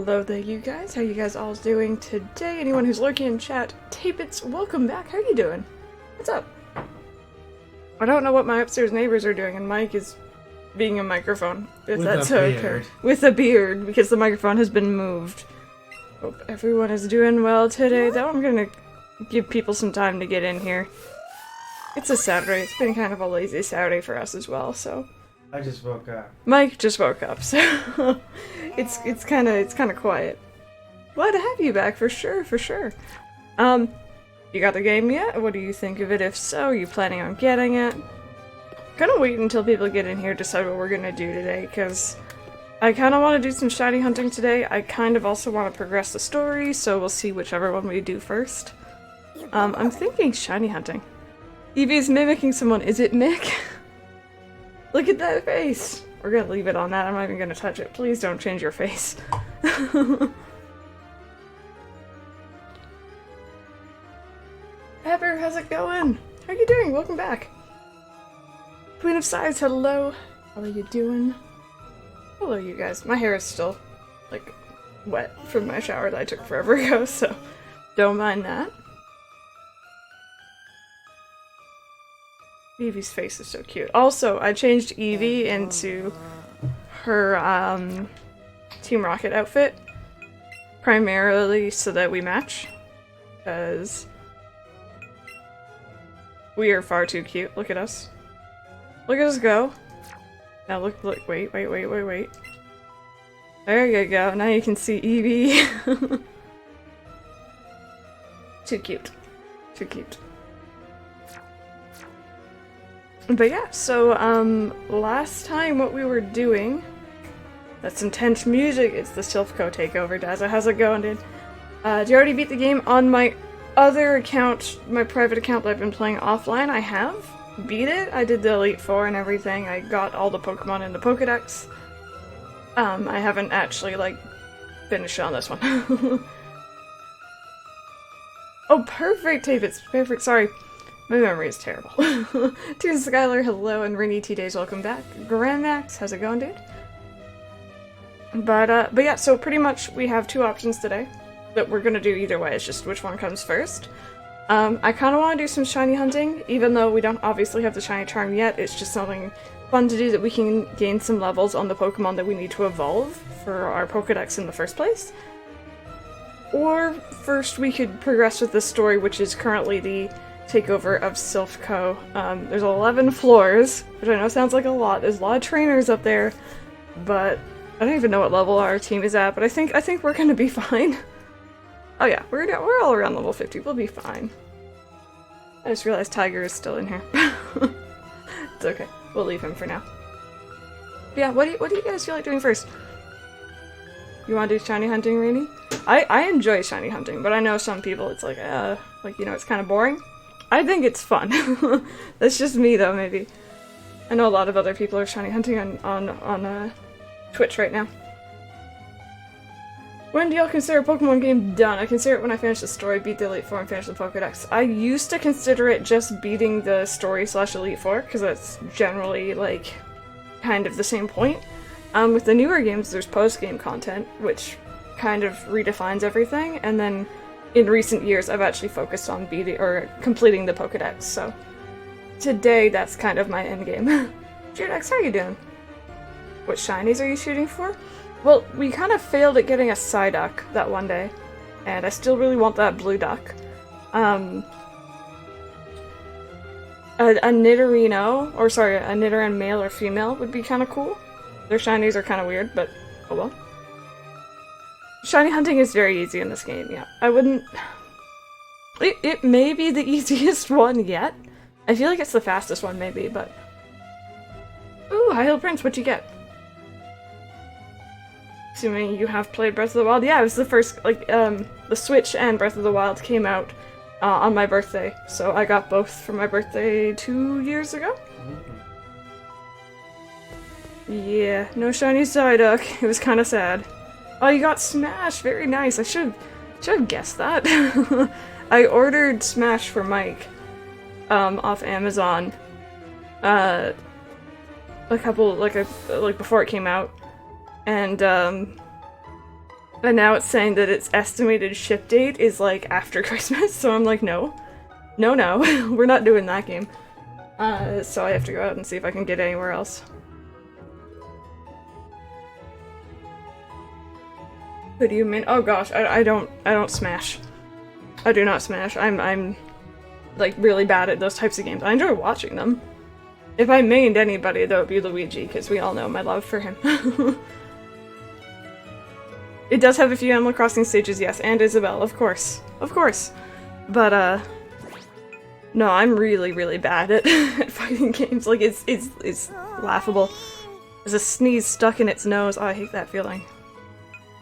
Hello there, you guys. How you guys all doing today? Anyone who's lurking in chat, Tapits, welcome back. How you doing? What's up? I don't know what my upstairs neighbors are doing, and Mike is being a microphone. If that's okay. With a beard, because the microphone has been moved. Hope everyone is doing well today, though. I'm gonna give people some time to get in here. It's a Saturday. It's been kind of a lazy Saturday for us as well, so. I just woke up. Mike just woke up, so it's kind of quiet. Glad to have you back for sure, for sure. You got the game yet? What do you think of it? If so, are you planning on getting it? Gonna wait until people get in here to decide what we're gonna do today, because I kind of want to do some shiny hunting today. I kind of also want to progress the story, so we'll see whichever one we do first. I'm thinking shiny hunting. Eevee's mimicking someone. Is it Mick? Look at that face! We're gonna leave it on that. I'm not even gonna touch it. Please don't change your face. Pepper, how's it going? How you doing? Welcome back. Queen of Sighs, hello. How are you doing? Hello, you guys. My hair is still, like, wet from my shower that I took forever ago, so don't mind that. Eevee's face is so cute. Also, I changed Eevee into her Team Rocket outfit, primarily so that we match, because we are far too cute. Look at us. Look at us go. Now look, wait. There you go, now you can see Eevee. Too cute. Too cute. But yeah, so, last time what we were doing, that's intense music, it's the Silphco takeover. Dazza, how's it going, dude? Did you already beat the game on my other account, my private account that I've been playing offline? I have beat it. I did the Elite Four and everything. I got all the Pokemon in the Pokedex. I haven't actually, like, finished on this one. Oh, perfect, Tapits, perfect, sorry. My memory is terrible. To Skylar, hello, and Rainy T-Days, welcome back. Grandmax, how's it going, dude? But yeah, so pretty much we have two options today that we're gonna do either way. It's just which one comes first. I kind of want to do some shiny hunting, even though we don't obviously have the shiny charm yet. It's just something fun to do that we can gain some levels on the Pokemon that we need to evolve for our Pokedex in the first place. Or first we could progress with the story, which is currently the takeover of Silphco. There's 11 floors, which I know sounds like a lot. There's a lot of trainers up there, but I don't even know what level our team is at, but I think we're gonna be fine. Oh yeah, we're all around level 50, we'll be fine. I just realized Tiger is still in here. It's okay, we'll leave him for now. But yeah, what do you guys feel like doing first? You wanna do shiny hunting, Rainy? I enjoy shiny hunting, but I know some people it's like, you know, it's kind of boring. I think it's fun. That's just me, though, maybe. I know a lot of other people are shiny hunting on Twitch right now. When do y'all consider a Pokemon game done? I consider it when I finish the story, beat the Elite Four, and finish the Pokedex. I used to consider it just beating the story / Elite Four, because that's generally, like, kind of the same point. With the newer games, there's post-game content, which kind of redefines everything, and then in recent years, I've actually focused on completing the Pokedex, so today that's kind of my endgame. Judex, how are you doing? What shinies are you shooting for? Well, we kind of failed at getting a Psyduck that one day, and I still really want that blue duck. A Nidorino, or sorry, a Nidoran male or female would be kind of cool. Their shinies are kind of weird, but oh well. Shiny hunting is very easy in this game, yeah. I wouldn't... It may be the easiest one yet. I feel like it's the fastest one, maybe, but... Ooh, High Heel Prince, what'd you get? Assuming you have played Breath of the Wild. Yeah, it was the first, like, the Switch and Breath of the Wild came out on my birthday, so I got both for my birthday 2 years ago? Yeah, no shiny Psyduck. It was kind of sad. Oh, you got Smash! Very nice. I should have guessed that. I ordered Smash for Mike off Amazon a couple like before it came out, and And now it's saying that its estimated ship date is like after Christmas, so I'm like, no. No, no, we're not doing that game. So I have to go out and see if I can get anywhere else. Who do you mean? Oh gosh, I don't Smash. I do not Smash. I'm like really bad at those types of games. I enjoy watching them. If I mained anybody, that would be Luigi, because we all know my love for him. It does have a few Animal Crossing stages, yes, and Isabelle, of course. Of course. But, no, I'm really, really bad at, at fighting games. Like, it's laughable. There's a sneeze stuck in its nose. Oh, I hate that feeling.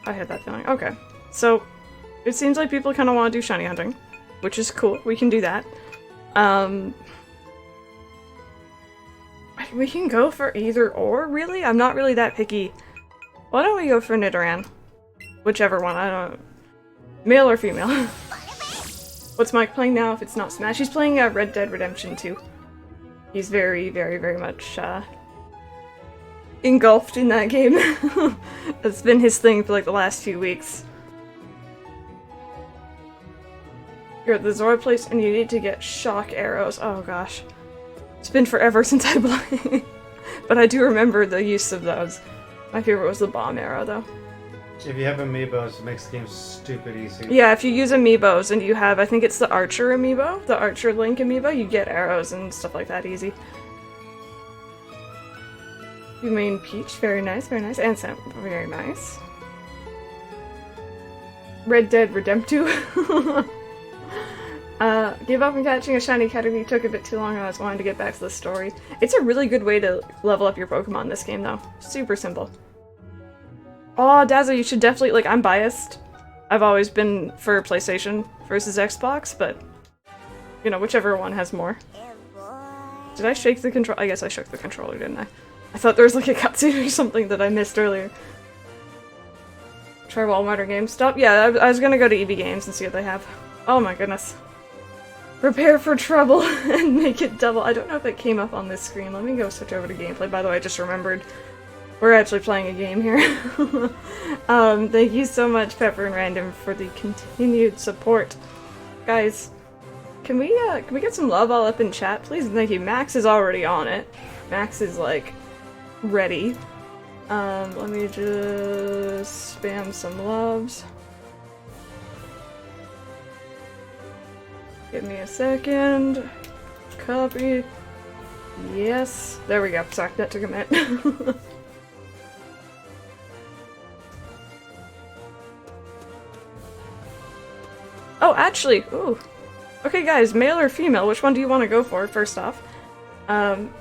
I hate that feeling. Okay. So, it seems like people kind of want to do shiny hunting, which is cool. We can do that. We can go for either or, really? I'm not really that picky. Why don't we go for Nidoran? Whichever one, I don't know. Male or female? What's Mike playing now if it's not Smash? He's playing Red Dead Redemption 2. He's very, very, very much, engulfed in that game. That's been his thing for like the last few weeks. You're at the Zora place and you need to get shock arrows. Oh gosh. It's been forever since I played. But I do remember the use of those. My favorite was the bomb arrow though. If you have amiibos, it makes the game stupid easy. Yeah, if you use amiibos and you have, I think it's the Archer amiibo, the Archer Link amiibo, you get arrows and stuff like that easy. You mean Peach? Very nice, very nice. And Sam, very nice. Red Dead Redemption 2. Give up on catching a shiny category took a bit too long and I was wanting to get back to the story. It's a really good way to level up your Pokemon in this game though. Super simple. Oh, Dazzle, you should definitely, like, I'm biased. I've always been for PlayStation versus Xbox, but, you know, whichever one has more. Did I shake the control? I guess I shook the controller, didn't I? I thought there was, like, a cutscene or something that I missed earlier. Try Walmart or GameStop? Yeah, I was gonna go to Eevee Games and see what they have. Oh my goodness. Prepare for trouble and make it double. I don't know if it came up on this screen. Let me go switch over to gameplay. By the way, I just remembered. We're actually playing a game here. Thank you so much, Pepper and Random, for the continued support. Guys, can we get some love all up in chat, please? And thank you. Max is already on it. Max is, like, ready. Let me just spam some loves. Give me a second. Copy. Yes. There we go. Sorry, that took a minute. Oh, actually, ooh. Okay, guys, male or female, which one do you want to go for, first off?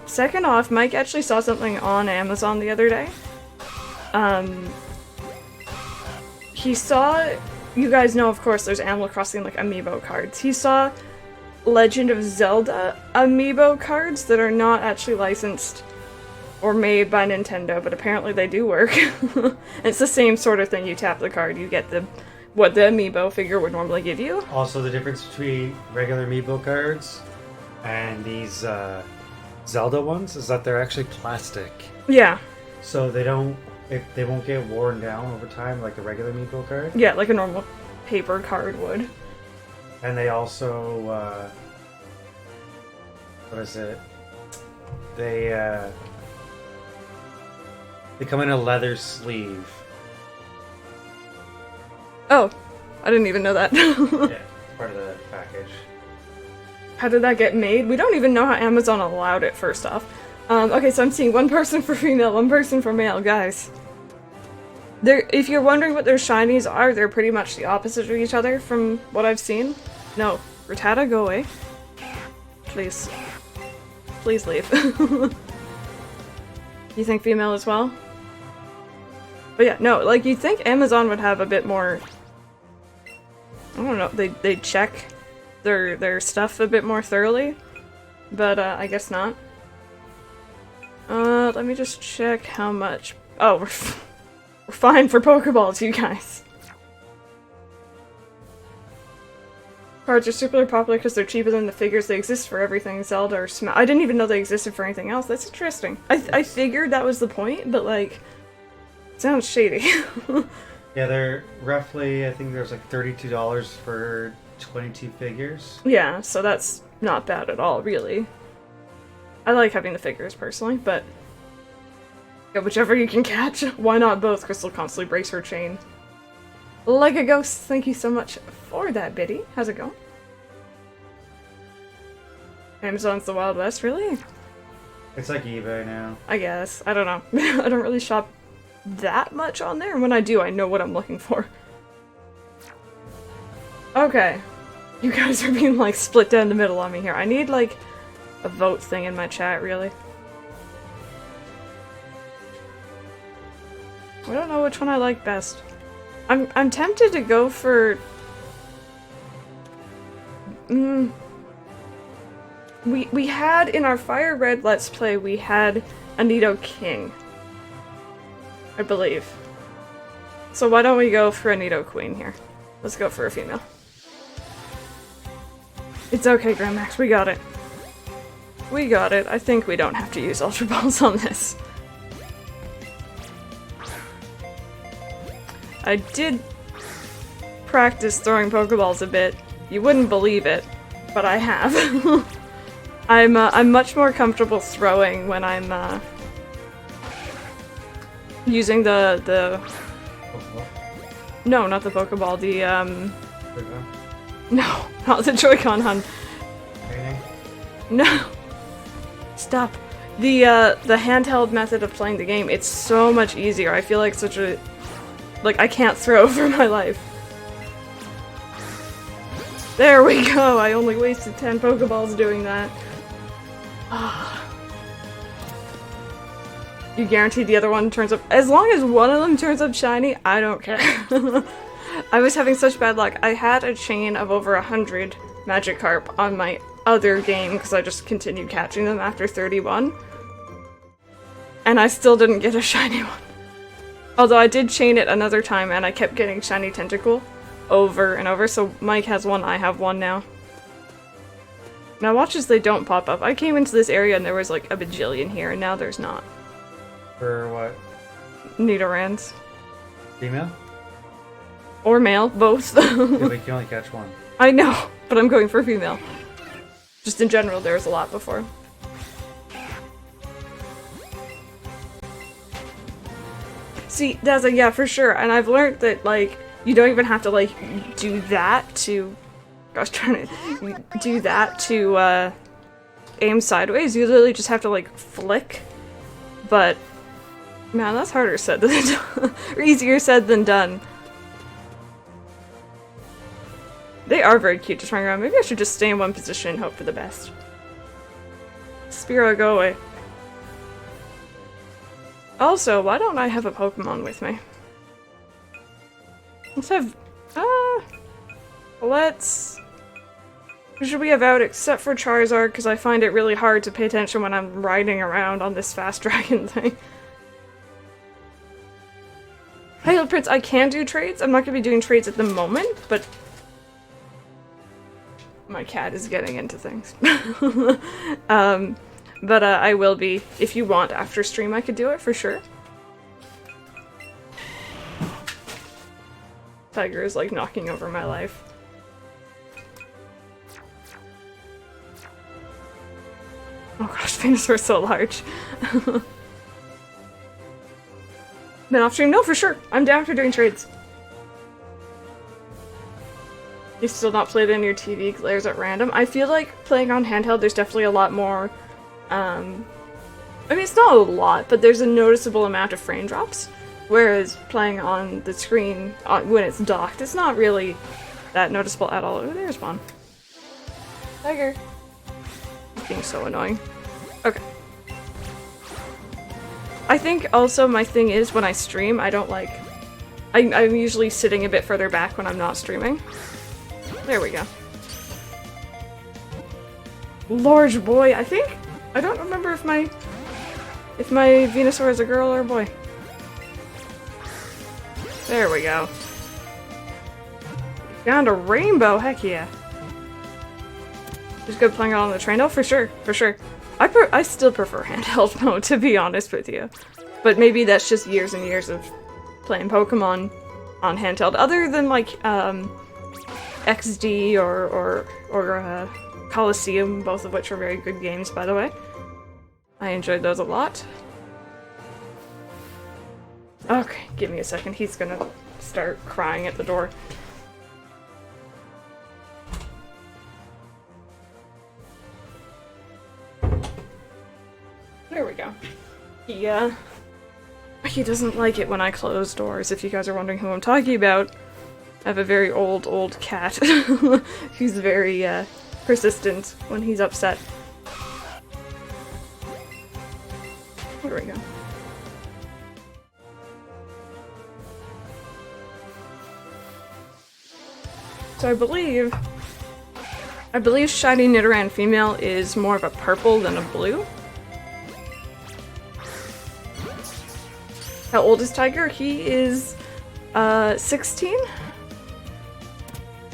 Second off, Mike actually saw something on Amazon the other day. He saw, you guys know, of course, there's Animal Crossing, like, amiibo cards. He saw Legend of Zelda amiibo cards that are not actually licensed or made by Nintendo, but apparently they do work. It's the same sort of thing. You tap the card, you get what the amiibo figure would normally give you. Also, the difference between regular amiibo cards and these Zelda ones is that they're actually plastic. Yeah. So they won't get worn down over time like a regular amiibo card. Yeah, like a normal paper card would. And they also, what is it? They come in a leather sleeve. Oh, I didn't even know that. Yeah, it's part of the package. How did that get made? We don't even know how Amazon allowed it, first off. Okay, so I'm seeing one person for female, one person for male, guys. If you're wondering what their shinies are, they're pretty much the opposite of each other from what I've seen. No, Rattata, go away. Please. Please leave. You think female as well? But yeah, no, like, you'd think Amazon would have a bit more... I don't know, they check their stuff a bit more thoroughly, but I guess not. Let me just check how much... Oh, we're fine for Pokeballs, you guys. Cards are super popular because they're cheaper than the figures. They exist for everything. Zelda or Smash. I didn't even know they existed for anything else. That's interesting. I figured that was the point, but like... Sounds shady. Yeah, they're roughly, I think there's like $32 for 22 figures. Yeah, so that's not bad at all, really. I like having the figures personally, but yeah, whichever you can catch. Why not both? Crystal constantly breaks her chain. Like a ghost, thank you so much for that, Biddy. How's it going? Amazon's the Wild West, really? It's like eBay now. I guess. I don't know. I don't really shop that much on there, and when I do, I know what I'm looking for. Okay. You guys are being, like, split down the middle on me here. I need, like, a vote thing in my chat, really. I don't know which one I like best. I'm tempted to go for... We had, in our Fire Red Let's Play, we had a Nido King. I believe. So why don't we go for a Nido Queen here? Let's go for a female. It's okay, Grandmax, we got it. We got it. I think we don't have to use Ultra Balls on this. I did practice throwing Pokeballs a bit. You wouldn't believe it, but I have. I'm much more comfortable throwing when I'm using the no, not the Pokeball, the no, not the Joy-Con, hun. No. Stop. The handheld method of playing the game, it's so much easier. I feel like such a I can't throw for my life. There we go! I only wasted 10 Pokeballs doing that. You guarantee the other one turns up- as long as one of them turns up shiny, I don't care. I was having such bad luck. I had a chain of over 100 Magikarp on my other game because I just continued catching them after 31. And I still didn't get a shiny one. Although I did chain it another time and I kept getting shiny Tentacle over and over, so Mike has one, I have one now. Now watch as they don't pop up. I came into this area and there was like a bajillion here, and now there's not. For what? Nidorans. Female? Or male, both. Yeah, but you can only catch one. I know, but I'm going for female. Just in general, there was a lot before. See, Daza, yeah, for sure. And I've learned that, like, you don't even have to, like, do that to... I was trying to do that to, aim sideways. You literally just have to, like, flick. But, man, that's harder said than done. Or easier said than done. They are very cute just running around. Maybe I should just stay in one position and hope for the best. Spearow, go away. Also, why don't I have a Pokemon with me? Let's have... let's... Who should we have out except for Charizard, because I find it really hard to pay attention when I'm riding around on this fast dragon thing. Hey, Prince, I can do trades. I'm not going to be doing trades at the moment, but... My cat is getting into things. But I will be. If you want after stream, I could do it for sure. Tiger is like knocking over my life. Oh gosh, Venusaur's so large. Then off stream, no, for sure. I'm down for doing trades. You still not played any of your TV glares at random? I feel like playing on handheld, there's definitely a lot more, I mean, it's not a lot, but there's a noticeable amount of frame drops. Whereas playing on the screen, when it's docked, it's not really that noticeable at all. Oh, there's one. Tiger. It's being so annoying. Okay. I think also my thing is when I stream, I don't like... I'm usually sitting a bit further back when I'm not streaming. There we go. Large boy, I think? I don't remember if my Venusaur is a girl or a boy. There we go. Found a rainbow, heck yeah. Just good playing it on the train? Oh, for sure, for sure. I still prefer handheld mode, to be honest with you. But maybe that's just years and years of playing Pokemon on handheld, other than like XD or Coliseum, both of which are very good games, by the way. I enjoyed those a lot. Okay, give me a second. He's gonna start crying at the door. There we go. He doesn't like it when I close doors, if you guys are wondering who I'm talking about. I have a very old cat who's very persistent when he's upset. There we go. So I believe Shiny Nidoran female is more of a purple than a blue. How old is Tiger? He is 16?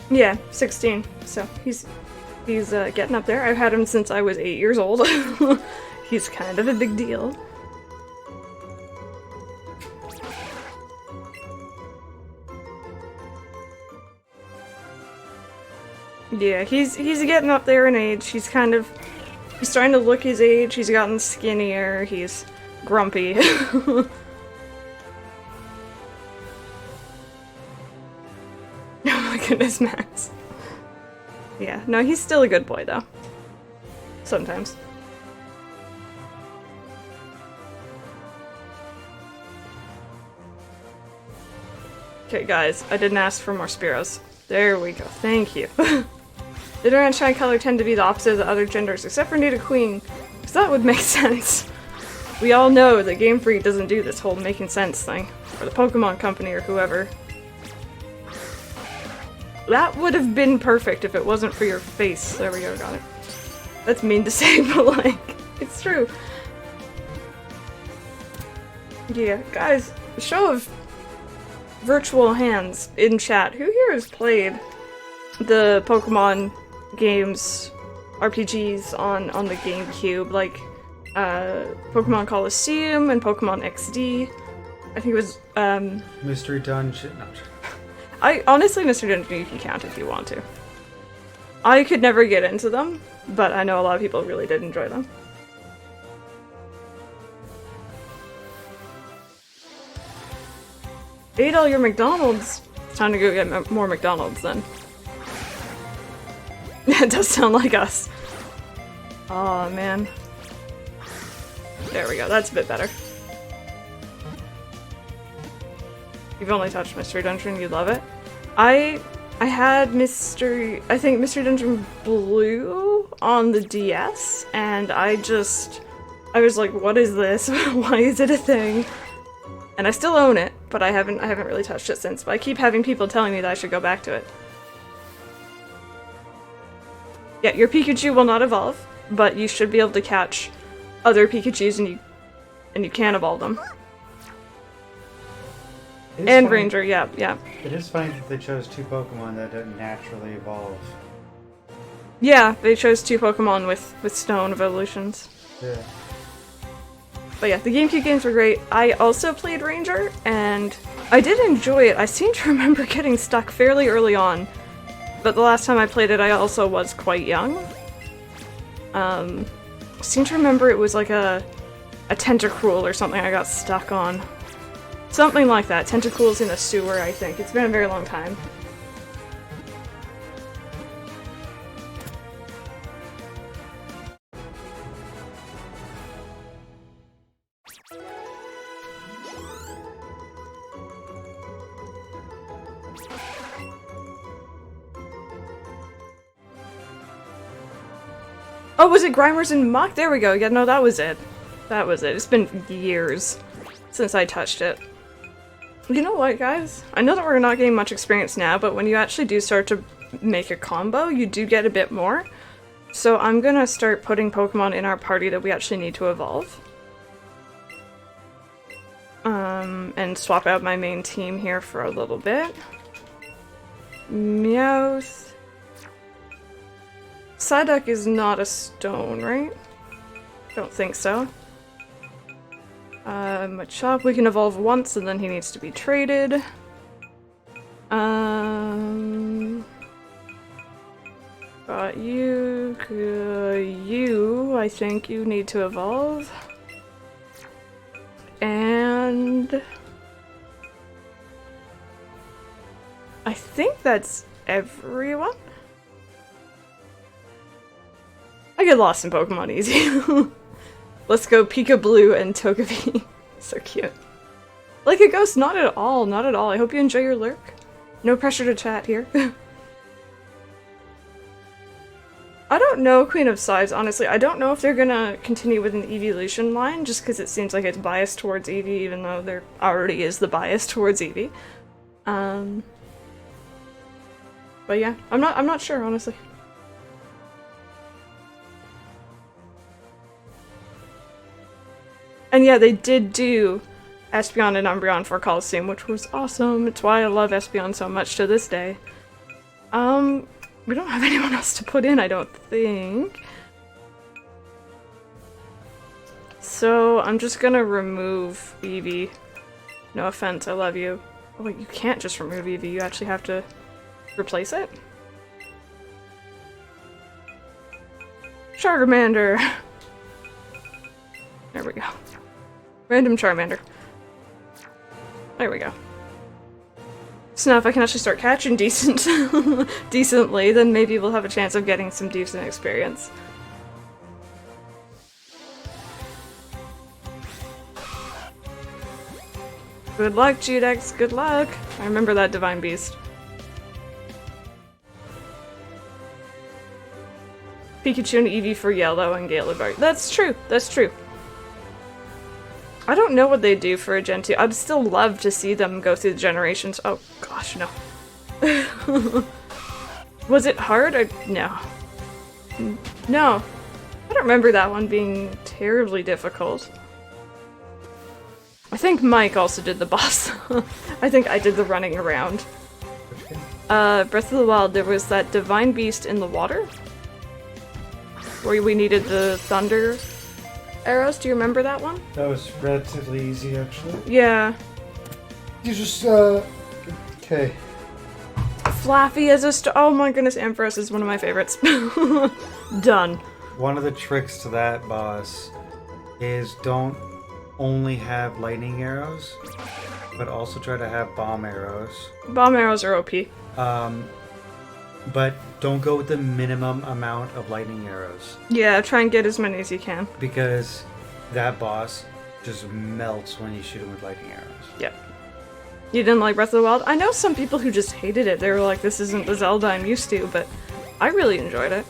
Yeah, 16. So he's getting up there. I've had him since I was 8 years old. He's kind of a big deal. Yeah, he's getting up there in age. He's starting to look his age. He's gotten skinnier. He's grumpy. Oh my goodness, Max. Yeah, no, he's still a good boy though. Sometimes. Okay, guys, I didn't ask for more Spearows. There we go, thank you. Nidoran and Shiny Color tend to be the opposite of the other genders, except for Nidoqueen, because that would make sense. We all know that Game Freak doesn't do this whole making sense thing, or the Pokemon Company or whoever. That would have been perfect if it wasn't for your face. There we go, got it. That's mean to say, but like, it's true. Yeah, guys, show of virtual hands in chat. Who here has played the Pokemon games, RPGs on the GameCube, like Pokemon Coliseum and Pokemon XD? I think it was Mystery Dungeon. No. I honestly, Mr. Dungeon, you can count if you want to. I could never get into them, but I know a lot of people really did enjoy them. Ate all your McDonald's. It's time to go get more McDonald's then. It does sound like us. Aw, man. There we go, that's a bit better. You've only touched Mystery Dungeon, you love it. I had I think Mystery Dungeon Blue on the DS, and I was like, what is this? Why is it a thing? And I still own it, but I haven't really touched it since, but I keep having people telling me that I should go back to it. Yeah, your Pikachu will not evolve, but you should be able to catch other Pikachus and you can evolve them. And funny. Ranger, yeah. It is funny that they chose two Pokemon that don't naturally evolve. Yeah, they chose two Pokemon with stone evolutions. Yeah. But yeah, the GameCube games were great. I also played Ranger, and I did enjoy it. I seem to remember getting stuck fairly early on, but the last time I played it, I also was quite young. I seem to remember it was like a Tentacruel or something I got stuck on. Something like that. Tentacruel's in a sewer, I think. It's been a very long time. Oh, was it Grimers and Muck? There we go. Yeah, no, that was it. That was it. It's been years since I touched it. You know what, guys? I know that we're not getting much experience now, but when you actually do start to make a combo, you do get a bit more. So I'm gonna start putting Pokemon in our party that we actually need to evolve. And swap out my main team here for a little bit. Meowth. Psyduck is not a stone, right? Don't think so. Machop we can evolve once and then he needs to be traded. Got you. You, I think you need to evolve. And I think that's everyone. I get lost in Pokemon easy. Let's go Pika Blue and Togepi. So cute. Like a ghost, not at all, not at all. I hope you enjoy your lurk. No pressure to chat here. I don't know Queen of Sides, honestly. I don't know if they're gonna continue with an evolution line, just because it seems like it's biased towards Eevee, even though there already is the bias towards Eevee. But yeah, I'm not sure, honestly. And yeah, they did do Espeon and Umbreon for Coliseum, which was awesome. It's why I love Espeon so much to this day. We don't have anyone else to put in, I don't think. So I'm just gonna remove Eevee. No offense, I love you. Oh wait, you can't just remove Eevee, you actually have to replace it? Charmander! There we go. Random Charmander. There we go. So now if I can actually start catching decently, then maybe we'll have a chance of getting some decent experience. Good luck, Judex, good luck! I remember that Divine Beast. Pikachu and Eevee for yellow and Galevard. That's true, that's true. I don't know what they do for a Gen 2. I'd still love to see them go through the generations. Oh gosh, no. Was it hard? No. No. I don't remember that one being terribly difficult. I think Mike also did the boss. I think I did the running around. Breath of the Wild, there was that Divine Beast in the water? Where we needed the thunder arrows, do you remember that one? That was relatively easy, actually. Yeah. You just, okay. Flaffy as a oh my goodness, Ampharos is one of my favorites. Done. One of the tricks to that boss is don't only have lightning arrows, but also try to have bomb arrows. Bomb arrows are OP. But don't go with the minimum amount of lightning arrows. Yeah, try and get as many as you can. Because that boss just melts when you shoot him with lightning arrows. Yep. You didn't like Breath of the Wild? I know some people who just hated it. They were like, this isn't the Zelda I'm used to, but I really enjoyed it.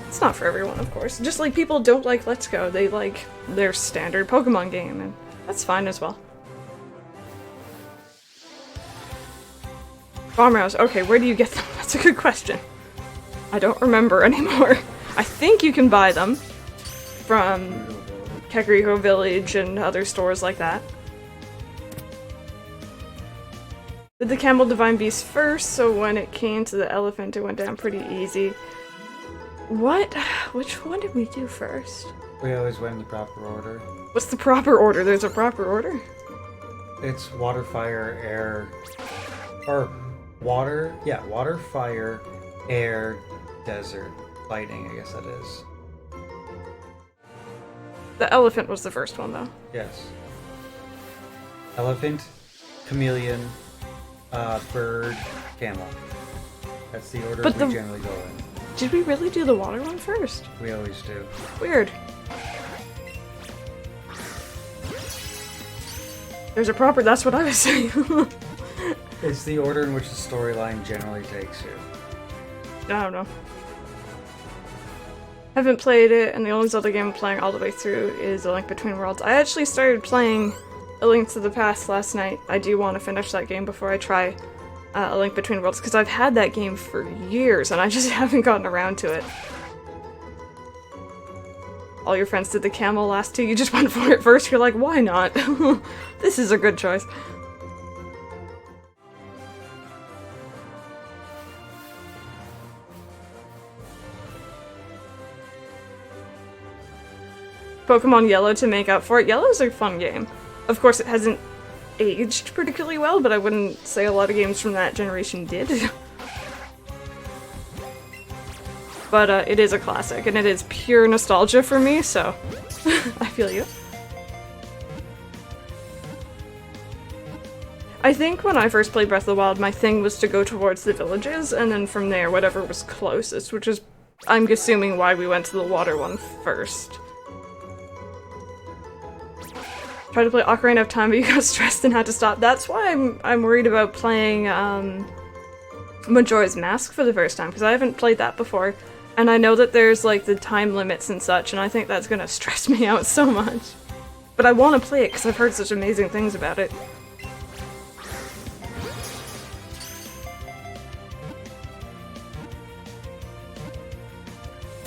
It's not for everyone, of course. Just like people don't like Let's Go. They like their standard Pokemon game, and that's fine as well. Bomb arrows. Okay, where do you get them? That's a good question. I don't remember anymore. I think you can buy them from Kakariko Village and other stores like that. Did the Camel Divine Beast first, so when it came to the elephant, it went down pretty easy. What? Which one did we do first? We always went in the proper order. What's the proper order? There's a proper order? It's water, fire, air, or water, yeah, water, fire, air, desert, lightning, I guess that is. The elephant was the first one, though. Yes. Elephant, chameleon, bird, camel. That's the order we generally go in. Did we really do the water one first? We always do. Weird. There's a proper, that's what I was saying. It's the order in which the storyline generally takes you. I don't know. Haven't played it, and the only Zelda game I'm playing all the way through is A Link Between Worlds. I actually started playing A Link to the Past last night. I do want to finish that game before I try A Link Between Worlds, because I've had that game for years, and I just haven't gotten around to it. All your friends did the camel last two, you just went for it first, you're like, why not? This is a good choice. Pokemon Yellow to make up for it. Yellow's a fun game. Of course, it hasn't aged particularly well, but I wouldn't say a lot of games from that generation did. But it is a classic, and it is pure nostalgia for me, so I feel you. I think when I first played Breath of the Wild, my thing was to go towards the villages, and then from there, whatever was closest, which is, I'm assuming, why we went to the water one first. Tried to play Ocarina of Time, but you got stressed and had to stop. That's why I'm worried about playing Majora's Mask for the first time, because I haven't played that before. And I know that there's, like, the time limits and such, and I think that's gonna stress me out so much. But I want to play it because I've heard such amazing things about it.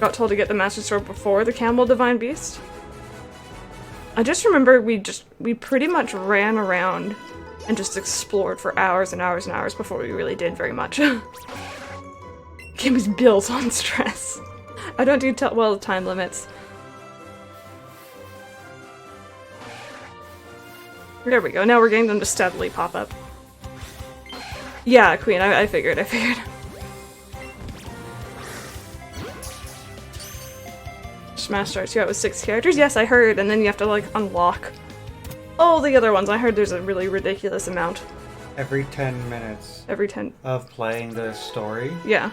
Got told to get the Master Sword before the Camel Divine Beast. I just remember we pretty much ran around and just explored for hours and hours and hours before we really did very much. Game was built on stress. I don't do well with time limits. There we go, now we're getting them to steadily pop up. Yeah, Queen, I figured. Smash starts you out with 6 characters? Yes, I heard, and then you have to, like, unlock all the other ones. I heard there's a really ridiculous amount. Every 10 minutes Every 10... of playing the story, Yeah.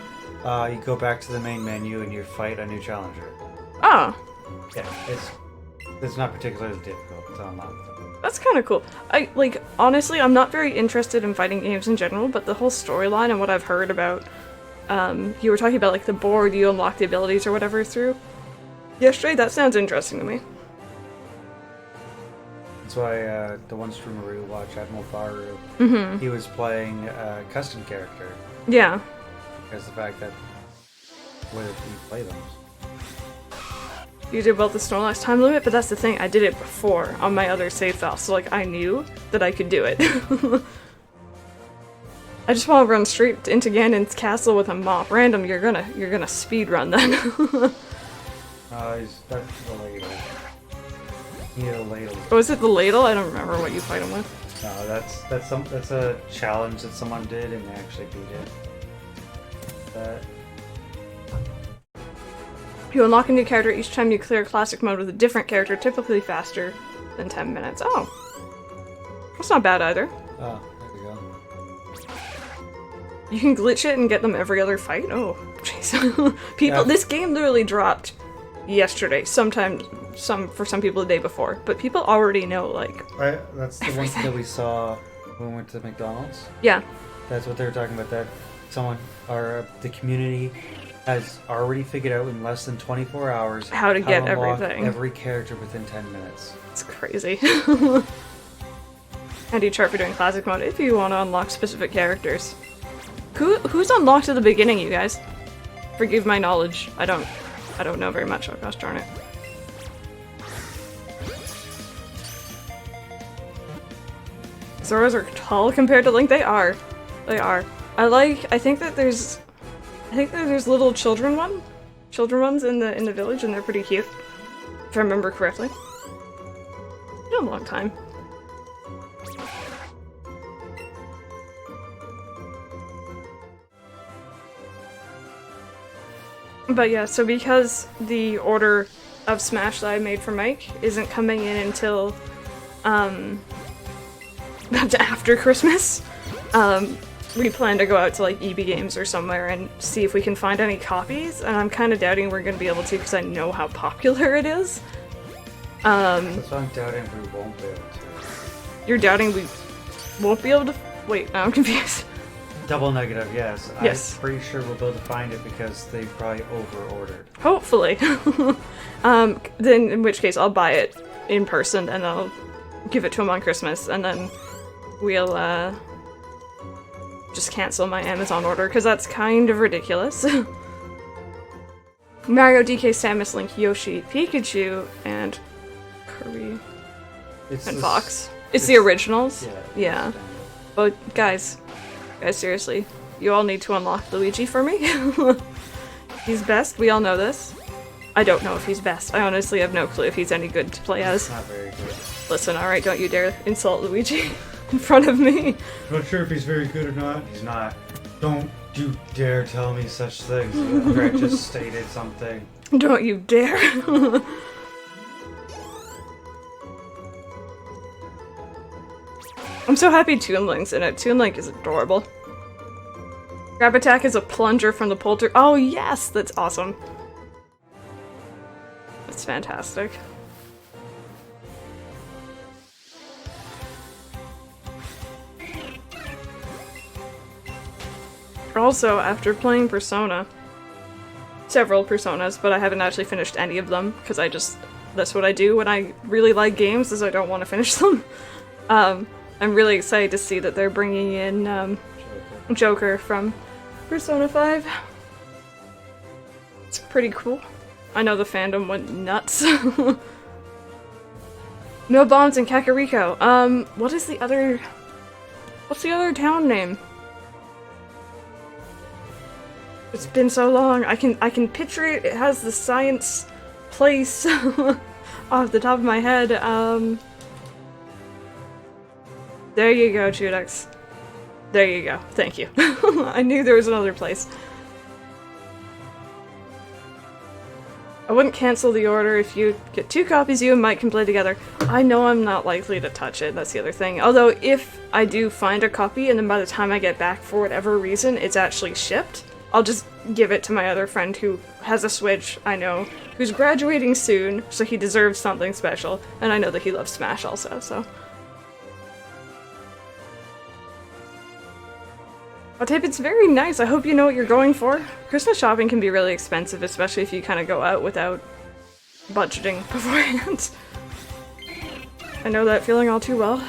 you go back to the main menu and you fight a new challenger. Oh. Yeah, it's not particularly difficult to unlock. That's kind of cool. Honestly, I'm not very interested in fighting games in general, but the whole storyline and what I've heard about, you were talking about, like, the board you unlock the abilities or whatever through yesterday, that sounds interesting to me. That's why the one streamer we watch, Admiral Faru, he was playing a custom character. Yeah. Because the fact that whether you play them. You did well the Snorlax time limit, but that's the thing, I did it before on my other save file, so like I knew that I could do it. I just want to run straight into Ganon's castle with a mop. Random, you're gonna speed run then. That's the ladle. You need a ladle. Oh, is it the ladle? I don't remember what you fight him with. No, that's a challenge that someone did and they actually beat it. You unlock a new character each time you clear classic mode with a different character, typically faster than 10 minutes. Oh. That's not bad either. Oh, there we go. You can glitch it and get them every other fight? Oh, jeez. This game literally dropped yesterday. For some people the day before. But people already know, like... That's the one thing that we saw when we went to McDonald's. Yeah. That's what they were talking about, that the community has already figured out in less than 24 hours how to get unlock everything. Every character within 10 minutes. It's crazy. And you chart for doing classic mode if you want to unlock specific characters. Who's unlocked at the beginning, you guys? Forgive my knowledge. I don't know very much. Oh gosh darn it. Zoras are tall compared to Link. They are. I think that there's little children ones in the village, and they're pretty cute, if I remember correctly. It's been a long time. But yeah, so because the order of Smash that I made for Mike isn't coming in until after Christmas, we plan to go out to like Eevee Games or somewhere and see if we can find any copies, and I'm kind of doubting we're going to be able to because I know how popular it is. That's why I'm doubting we won't be able to. You're doubting we won't be able to? Wait, now I'm confused. Double negative, yes. Yes. I'm pretty sure we'll be able to find it because they probably over-ordered. Hopefully. Then in which case I'll buy it in person and I'll give it to him on Christmas, and then we'll just cancel my Amazon order because that's kind of ridiculous. Mario, DK, Samus, Link, Yoshi, Pikachu, and Kirby and Fox. It's the originals? Yeah. But guys, seriously, you all need to unlock Luigi for me. He's best, we all know this. I don't know if he's best. I honestly have no clue if he's any good to play as. Not very good. Listen, alright, don't you dare insult Luigi. in front of me. Not sure if he's very good or not. He's not. Don't you dare tell me such things. After I just stated something. Don't you dare. I'm so happy Toon Link's in it. Toon Link is adorable. Grab attack is a plunger from the polter. Oh yes, that's awesome. That's fantastic. Also, after playing Persona, several Personas, but I haven't actually finished any of them, because that's what I do when I really like games, is I don't want to finish them. I'm really excited to see that they're bringing in Joker from Persona 5. It's pretty cool. I know the fandom went nuts. No bombs in Kakariko. What's the other town name? It's been so long. I can picture it. It has the science place off the top of my head. There you go, Chudex. There you go. Thank you. I knew there was another place. I wouldn't cancel the order. If you get 2 copies, you and Mike can play together. I know I'm not likely to touch it, that's the other thing. Although, if I do find a copy, and then by the time I get back, for whatever reason, it's actually shipped, I'll just give it to my other friend who has a Switch, I know, who's graduating soon, so he deserves something special, and I know that he loves Smash also, so... I'll tape, it's very nice. I hope you know what you're going for. Christmas shopping can be really expensive, especially if you kind of go out without budgeting beforehand. I know that feeling all too well.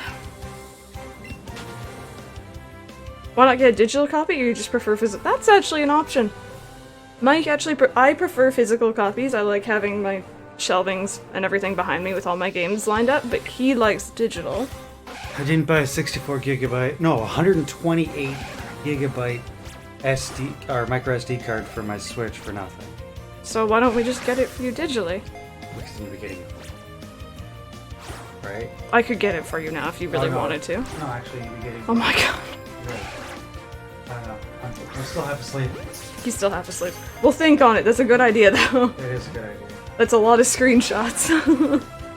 Why not get a digital copy, or you just prefer physical? That's actually an option. Mike actually, I prefer physical copies. I like having my shelvings and everything behind me with all my games lined up, but he likes digital. I didn't buy a 64 gigabyte, no, 128 gigabyte SD or micro SD card for my Switch for nothing. So why don't we just get it for you digitally? Because I'm getting it. Right? I could get it for you now if you really wanted to. No, actually, you'd be getting. Oh my god. I don't know. I'm still half asleep. He's still half asleep. We'll think on it. That's a good idea, though. It is a good idea. That's a lot of screenshots.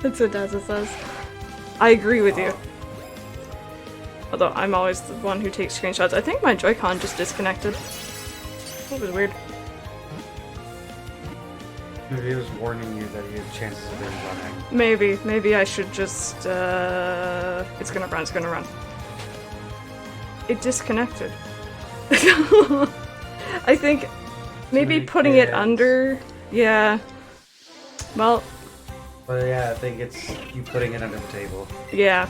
That's what Dazza says. I agree with you. Although I'm always the one who takes screenshots. I think my Joy-Con just disconnected. That was weird. Maybe it was warning you that you had chances of it running. Maybe I should just, it's gonna run. It disconnected. I think maybe putting it under, yeah. Well. Yeah, I think it's you putting it under the table. Yeah.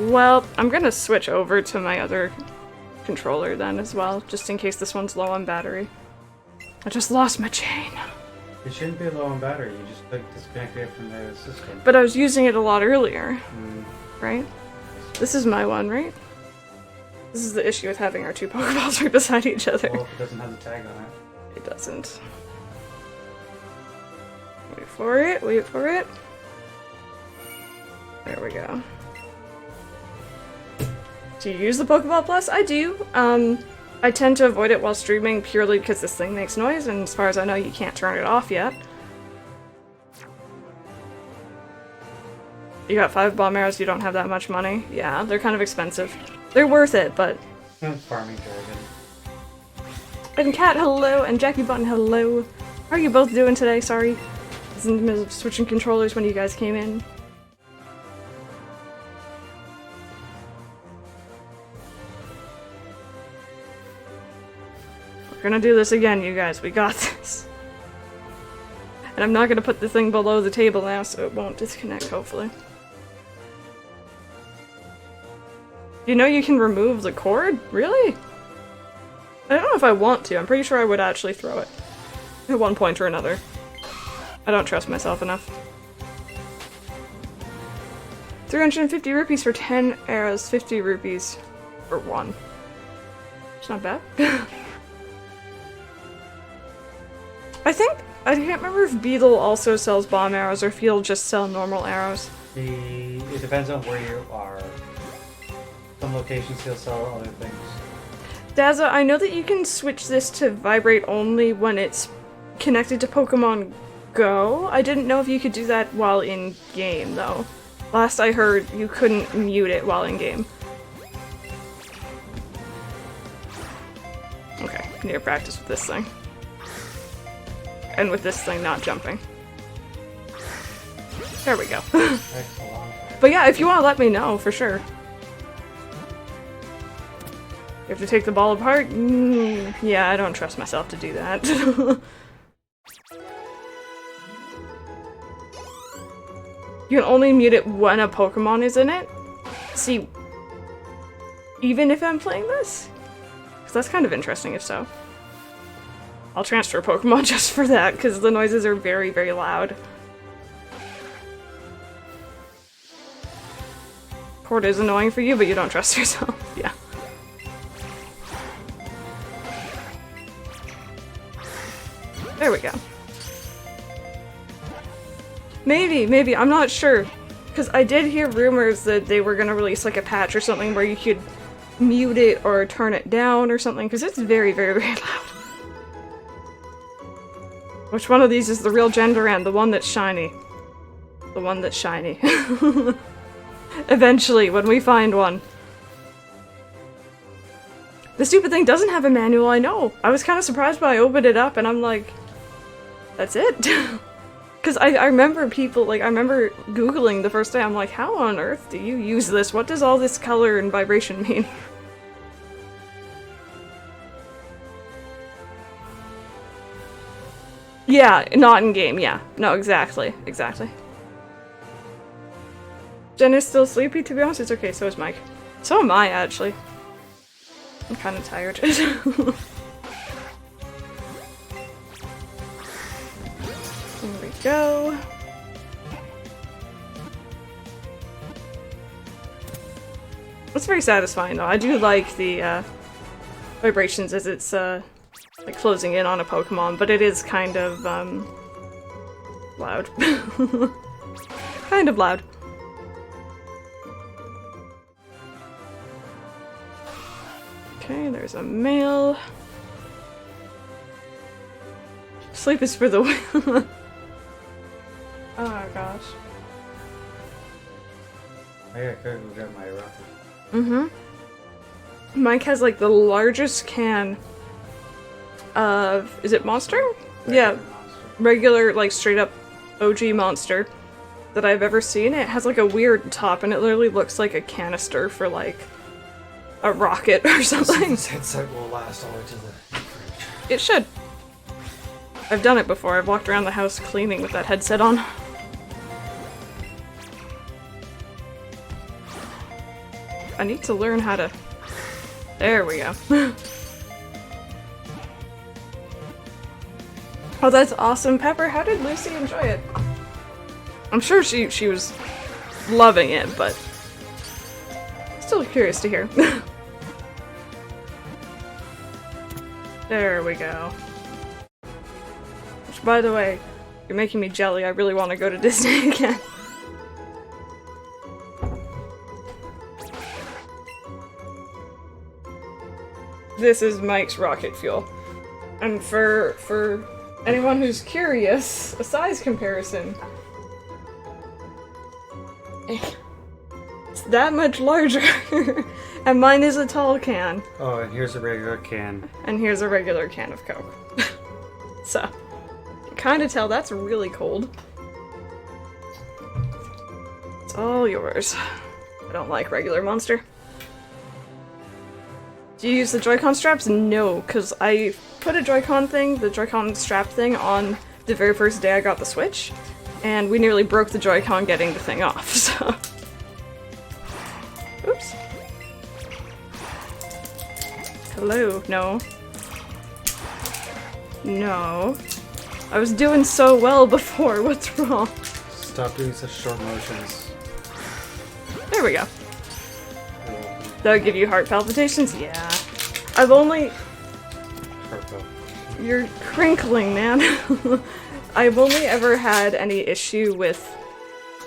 Well, I'm gonna switch over to my other controller then as well, just in case this one's low on battery. I just lost my chain. It shouldn't be low on battery, you just like disconnected it from the system. But I was using it a lot earlier, right? This is my one, right? This is the issue with having our 2 Pokeballs right beside each other. Well, it doesn't have the tag on it. It doesn't. Wait for it, wait for it. There we go. Do you use the Pokeball Plus? I do. I tend to avoid it while streaming purely because this thing makes noise, and as far as I know, you can't turn it off yet. You got 5 bomb arrows, you don't have that much money? Yeah, they're kind of expensive. They're worth it, but... Farming dragon. And Cat, hello, and Jackie Button, hello. How are you both doing today? Sorry. I was in the middle of switching controllers when you guys came in. We're gonna do this again, you guys. We got this. And I'm not gonna put the thing below the table now, so it won't disconnect, hopefully. You know you can remove the cord? Really? I don't know if I want to. I'm pretty sure I would actually throw it. At one point or another. I don't trust myself enough. 350 rupees for 10 arrows, 50 rupees for 1. It's not bad. I can't remember if Beetle also sells bomb arrows or if he'll just sell normal arrows. It depends on where you are. Some locations he'll sell other things. Dazza, I know that you can switch this to vibrate only when it's connected to Pokemon Go. I didn't know if you could do that while in game, though. Last I heard, you couldn't mute it while in game. Okay, need to practice with this thing. And with this thing not jumping. There we go. But yeah, if you want to let me know, for sure. You have to take the ball apart? Yeah, I don't trust myself to do that. You can only mute it when a Pokemon is in it? See, even if I'm playing this? Because that's kind of interesting if so. I'll transfer Pokemon just for that, because the noises are very, very loud. Port is annoying for you, but you don't trust yourself. Yeah. There we go. Maybe, I'm not sure. Because I did hear rumors that they were going to release like a patch or something where you could mute it or turn it down or something, because it's very, very, very loud. Which one of these is the real Gendoran? The one that's shiny. The one that's shiny. Eventually, when we find one. The stupid thing doesn't have a manual, I know. I was kind of surprised when I opened it up and I'm like, that's it? Because I remember people, like, I remember Googling the first day, I'm like, how on earth do you use this? What does all this color and vibration mean? Yeah, not in game, yeah. No, exactly. Jen is still sleepy, to be honest. It's okay, so is Mike. So am I, actually. I'm kind of tired. There we go. It's very satisfying, though. I do like the vibrations as it's like closing in on a Pokemon, but it is kind of loud. Kind of loud. Okay, there's a mail. Sleep is for the win. Oh gosh. I gotta go get my rocket. Mm-hmm. Mike has like the largest can of, is it Monster? Yeah, Monster. regular, like straight up OG Monster that I've ever seen. It has like a weird top and it literally looks like a canister for like a rocket or something. This headset will last all the way to the fridge. It should. I've done it before. I've walked around the house cleaning with that headset on. I need to learn how to... There we go. Oh, that's awesome. Pepper, how did Lucy enjoy it? I'm sure she was loving it, but... Still curious to hear. There we go. Which, by the way, you're making me jelly. I really want to go to Disney again. This is Mike's rocket fuel. And for anyone who's curious, a size comparison. It's that much larger. And mine is a tall can. Oh, and here's a regular can. And here's a regular can of Coke. So, you can kind of tell that's really cold. It's all yours. I don't like regular Monster. Do you use the Joy-Con straps? No, because I put a Joy-Con thing, the Joy-Con strap thing, on the very first day I got the Switch, and we nearly broke the Joy-Con getting the thing off, so... Oops. Hello? No. No. I was doing so well before, what's wrong? Stop doing such short motions. There we go. That would give you heart palpitations? Yeah. I've only... Purple. You're crinkling, man. I've only ever had any issue with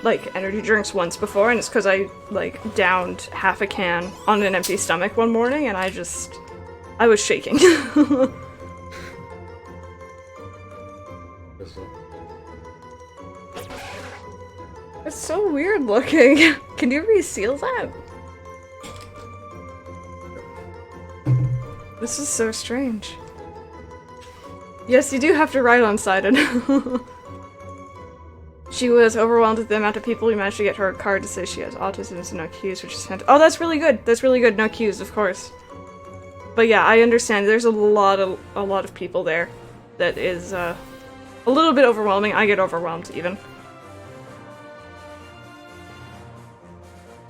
like energy drinks once before, and it's because I like downed half a can on an empty stomach one morning, and I was shaking. It's so weird looking. Can you reseal that? This is so strange. Yes, you do have to ride on Sidon. She was overwhelmed with the amount of people who managed to get her a card to say she has autism, so no cues, which is fantastic. Oh, that's really good. That's really good. No cues, of course. But yeah, I understand. There's a lot of people there that is a little bit overwhelming. I get overwhelmed even.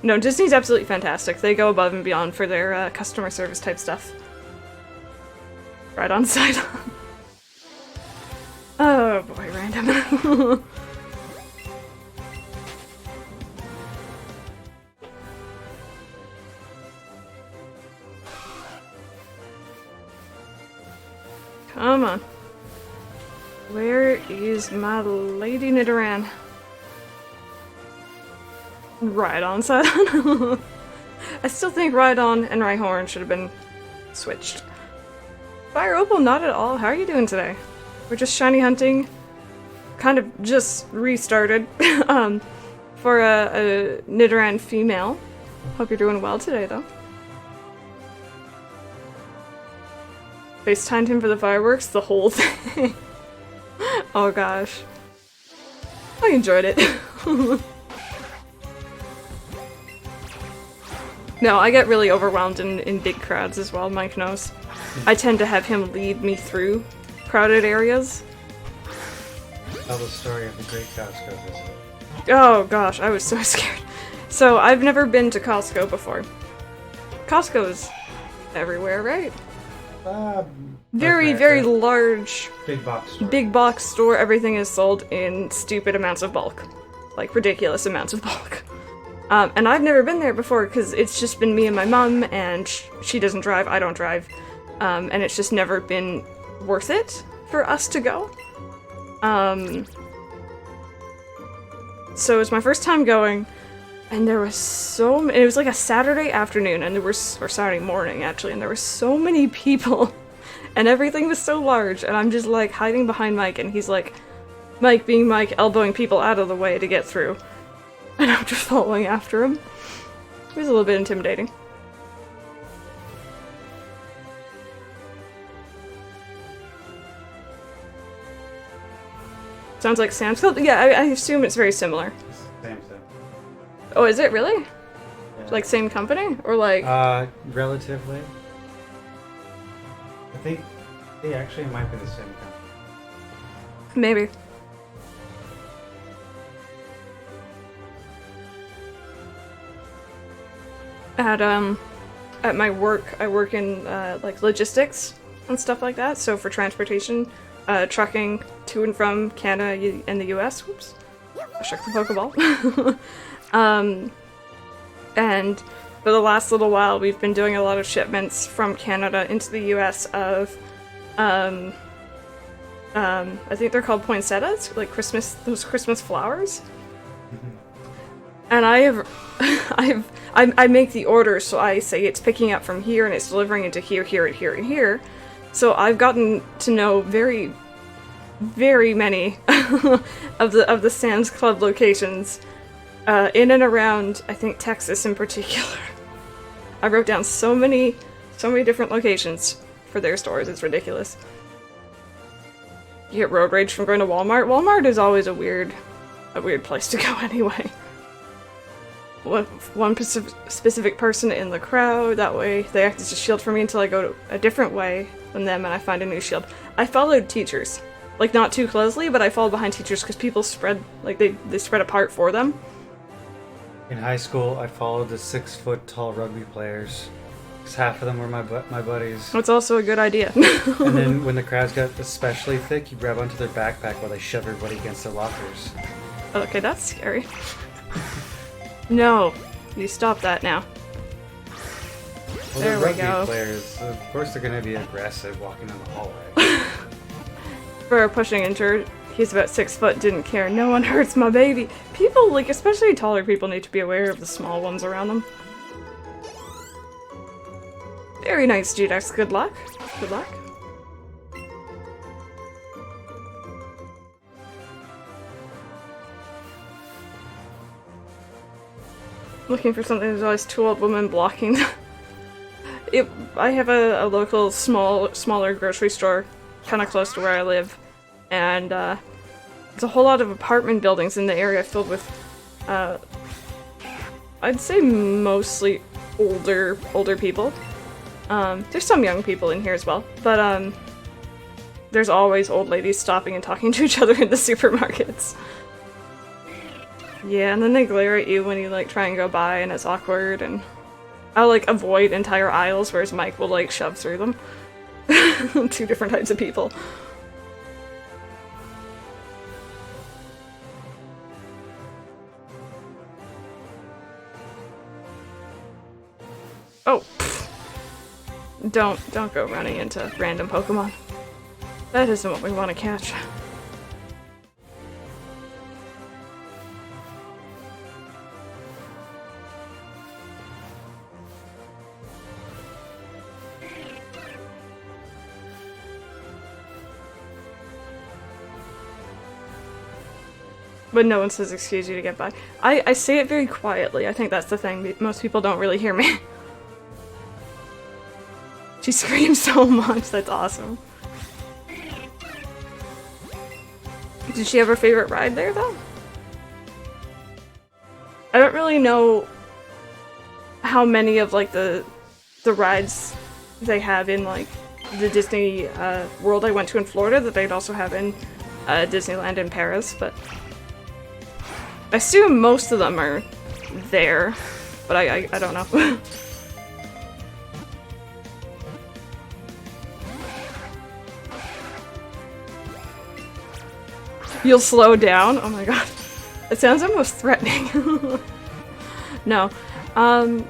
No, Disney's absolutely fantastic. They go above and beyond for their customer service type stuff. Right on side. Oh boy, random. Come on. Where is my Lady Nidoran? Rhydon side. I still think Rhydon and Rhyhorn should have been switched. Fire Opal, not at all. How are you doing today? We're just shiny hunting. Kind of just restarted for a Nidoran female. Hope you're doing well today, though. FaceTimed him for the fireworks, the whole thing. Oh gosh. I enjoyed it. No, I get really overwhelmed in big crowds as well, Mike knows. I tend to have him lead me through crowded areas. Tell the story of the great Costco visit. Oh gosh, I was so scared. So, I've never been to Costco before. Costco's everywhere, right? Very, very large, big box store. Big box store. Everything is sold in stupid amounts of bulk. Like, ridiculous amounts of bulk. And I've never been there before because it's just been me and my mom, and she doesn't drive, I don't drive. And it's just never been worth it for us to go. So it was my first time going, and there was it was like a Saturday afternoon, and or Saturday morning actually, and there were so many people, and everything was so large, and I'm just like hiding behind Mike, and he's like, Mike being Mike, elbowing people out of the way to get through. And I'm just following after him. It was a little bit intimidating. Sounds like Sam's Club? Yeah, I assume it's very similar. Same thing. Oh, is it really? Yeah. Like same company? Or like... Relatively. I think they actually might be the same company. Maybe. At my work, I work in like logistics and stuff like that. So for transportation, trucking to and from Canada and the US. Whoops, I shook the Pokeball. And for the last little while, we've been doing a lot of shipments from Canada into the US of, I think they're called poinsettias, like those Christmas flowers. And I make the order, so I say it's picking up from here and it's delivering into here, here, and here, and here. So I've gotten to know very, very many of the Sam's Club locations in and around, I think, Texas in particular. I wrote down so many different locations for their stores. It's ridiculous. You get road rage from going to Walmart. Walmart is always a weird place to go anyway. One specific person in the crowd, that way they act as a shield for me until I go a different way than them and I find a new shield. I followed teachers. Like, not too closely, but I followed behind teachers because people spread, like, they spread apart for them. In high school, I followed the 6-foot-tall rugby players. Because half of them were my buddies. That's also a good idea. And then when the crowds got especially thick, you grab onto their backpack while they shove everybody against their lockers. Okay, that's scary. No, you stop that now. Well, There the we rugby go. players, of course they're going to be aggressive walking down the hallway. For pushing into He's about 6 foot, didn't care. No one hurts my baby. People, like, especially taller people, need to be aware of the small ones around them. Very nice, Judex. Good luck. Good luck. Looking for something, there's always 2 old women blocking. I have a local smaller grocery store kind of close to where I live, and there's a whole lot of apartment buildings in the area filled with, I'd say mostly older people. There's some young people in here as well, but there's always old ladies stopping and talking to each other in the supermarkets. Yeah, and then they glare at you when you like try and go by, and it's awkward, and I'll like avoid entire aisles, whereas Mike will like shove through them. 2 different types of people. Oh, pfft. Don't go running into random Pokemon. That isn't what we want to catch. But no one says excuse you to get by. I say it very quietly. I think that's the thing. Most people don't really hear me. She screams so much. That's awesome. Did she have her favorite ride there, though? I don't really know how many of, like, the rides they have in, like, the Disney World I went to in Florida that they'd also have in Disneyland in Paris, but I assume most of them are there, but I don't know. You'll slow down? Oh my god. It sounds almost threatening. No. I'm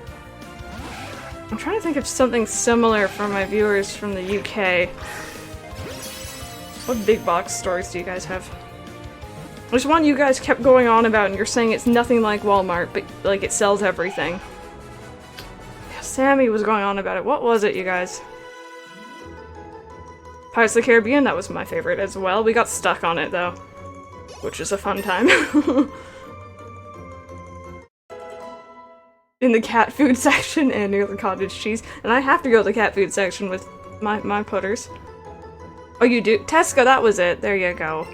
trying to think of something similar for my viewers from the UK. What big box stores do you guys have? There's one you guys kept going on about and you're saying it's nothing like Walmart, but like it sells everything. Yeah, Sammy was going on about it. What was it, you guys? Pirates of the Caribbean, that was my favorite as well. We got stuck on it though, which is a fun time. In the cat food section and near the cottage cheese. And I have to go to the cat food section with my putters. Oh, you do? Tesco, that was it. There you go.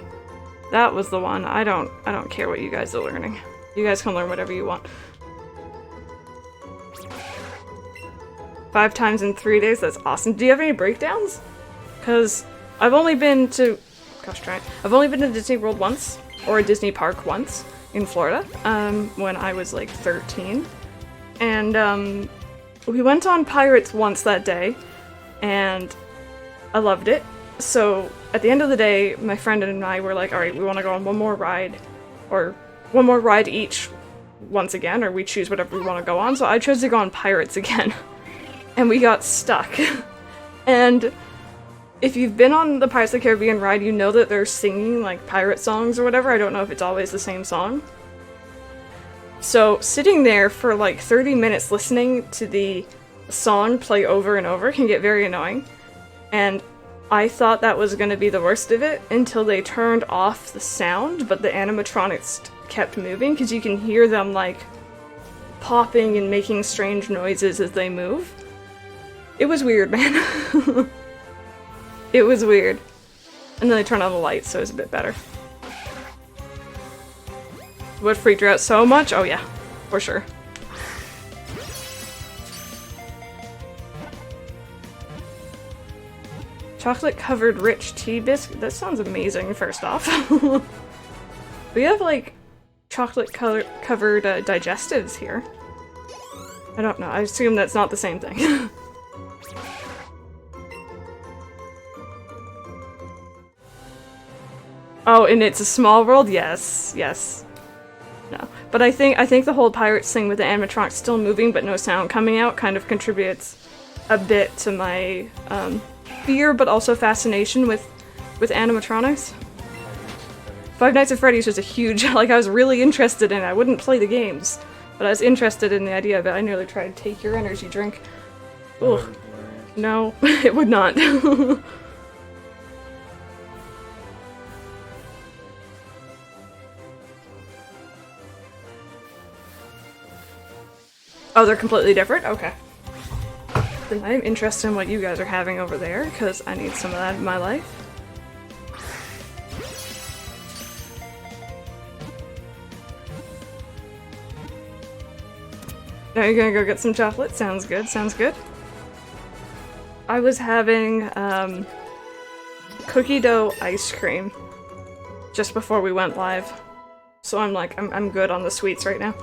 That was the one. I don't care what you guys are learning. You guys can learn whatever you want. 5 times in 3 days, that's awesome. Do you have any breakdowns? Because I've only been to... Gosh, try it. I've only been to Disney World once, or a Disney park once, in Florida, when I was like 13. And we went on Pirates once that day, and I loved it. So at the end of the day, my friend and I were like, alright, we want to go on one more ride, or one more ride each once again, or we choose whatever we want to go on. So I chose to go on Pirates again, and we got stuck. And if you've been on the Pirates of the Caribbean ride, you know that they're singing like pirate songs or whatever. I don't know if it's always the same song. So sitting there for like 30 minutes listening to the song play over and over can get very annoying. And I thought that was going to be the worst of it until they turned off the sound, but the animatronics kept moving because you can hear them like popping and making strange noises as they move. It was weird, man. It was weird. And then they turned on the lights, so it was a bit better. What freaked her out so much? Oh yeah, for sure. Chocolate-covered rich tea biscuit? That sounds amazing, first off. We have, like, chocolate-covered digestives here. I don't know, I assume that's not the same thing. Oh, and it's a small world? Yes, yes. No. But I think the whole pirates thing with the animatronics still moving but no sound coming out kind of contributes a bit to my fear but also fascination with animatronics. Five Nights at Freddy's was a huge, like, I was really interested in it. I wouldn't play the games, but I was interested in the idea of it. I nearly tried to take your energy drink. Ugh. No, it would not. Oh, they're completely different? Okay. Then I'm interested in what you guys are having over there, because I need some of that in my life. Now you're gonna go get some chocolate? Sounds good, sounds good. I was having, cookie dough ice cream just before we went live. So I'm good on the sweets right now.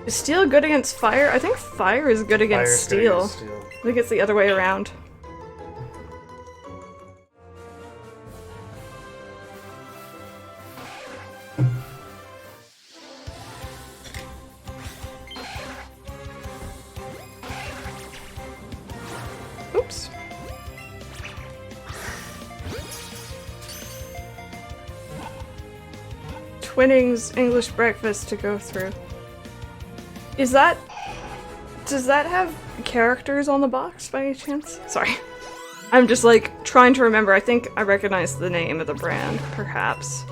Is steel good against fire? I think fire is good against steel. I think it's the other way around. Oops. Twinnings English breakfast to go through. Does that have characters on the box by any chance? Sorry. I'm just like trying to remember. I think I recognize the name of the brand, perhaps.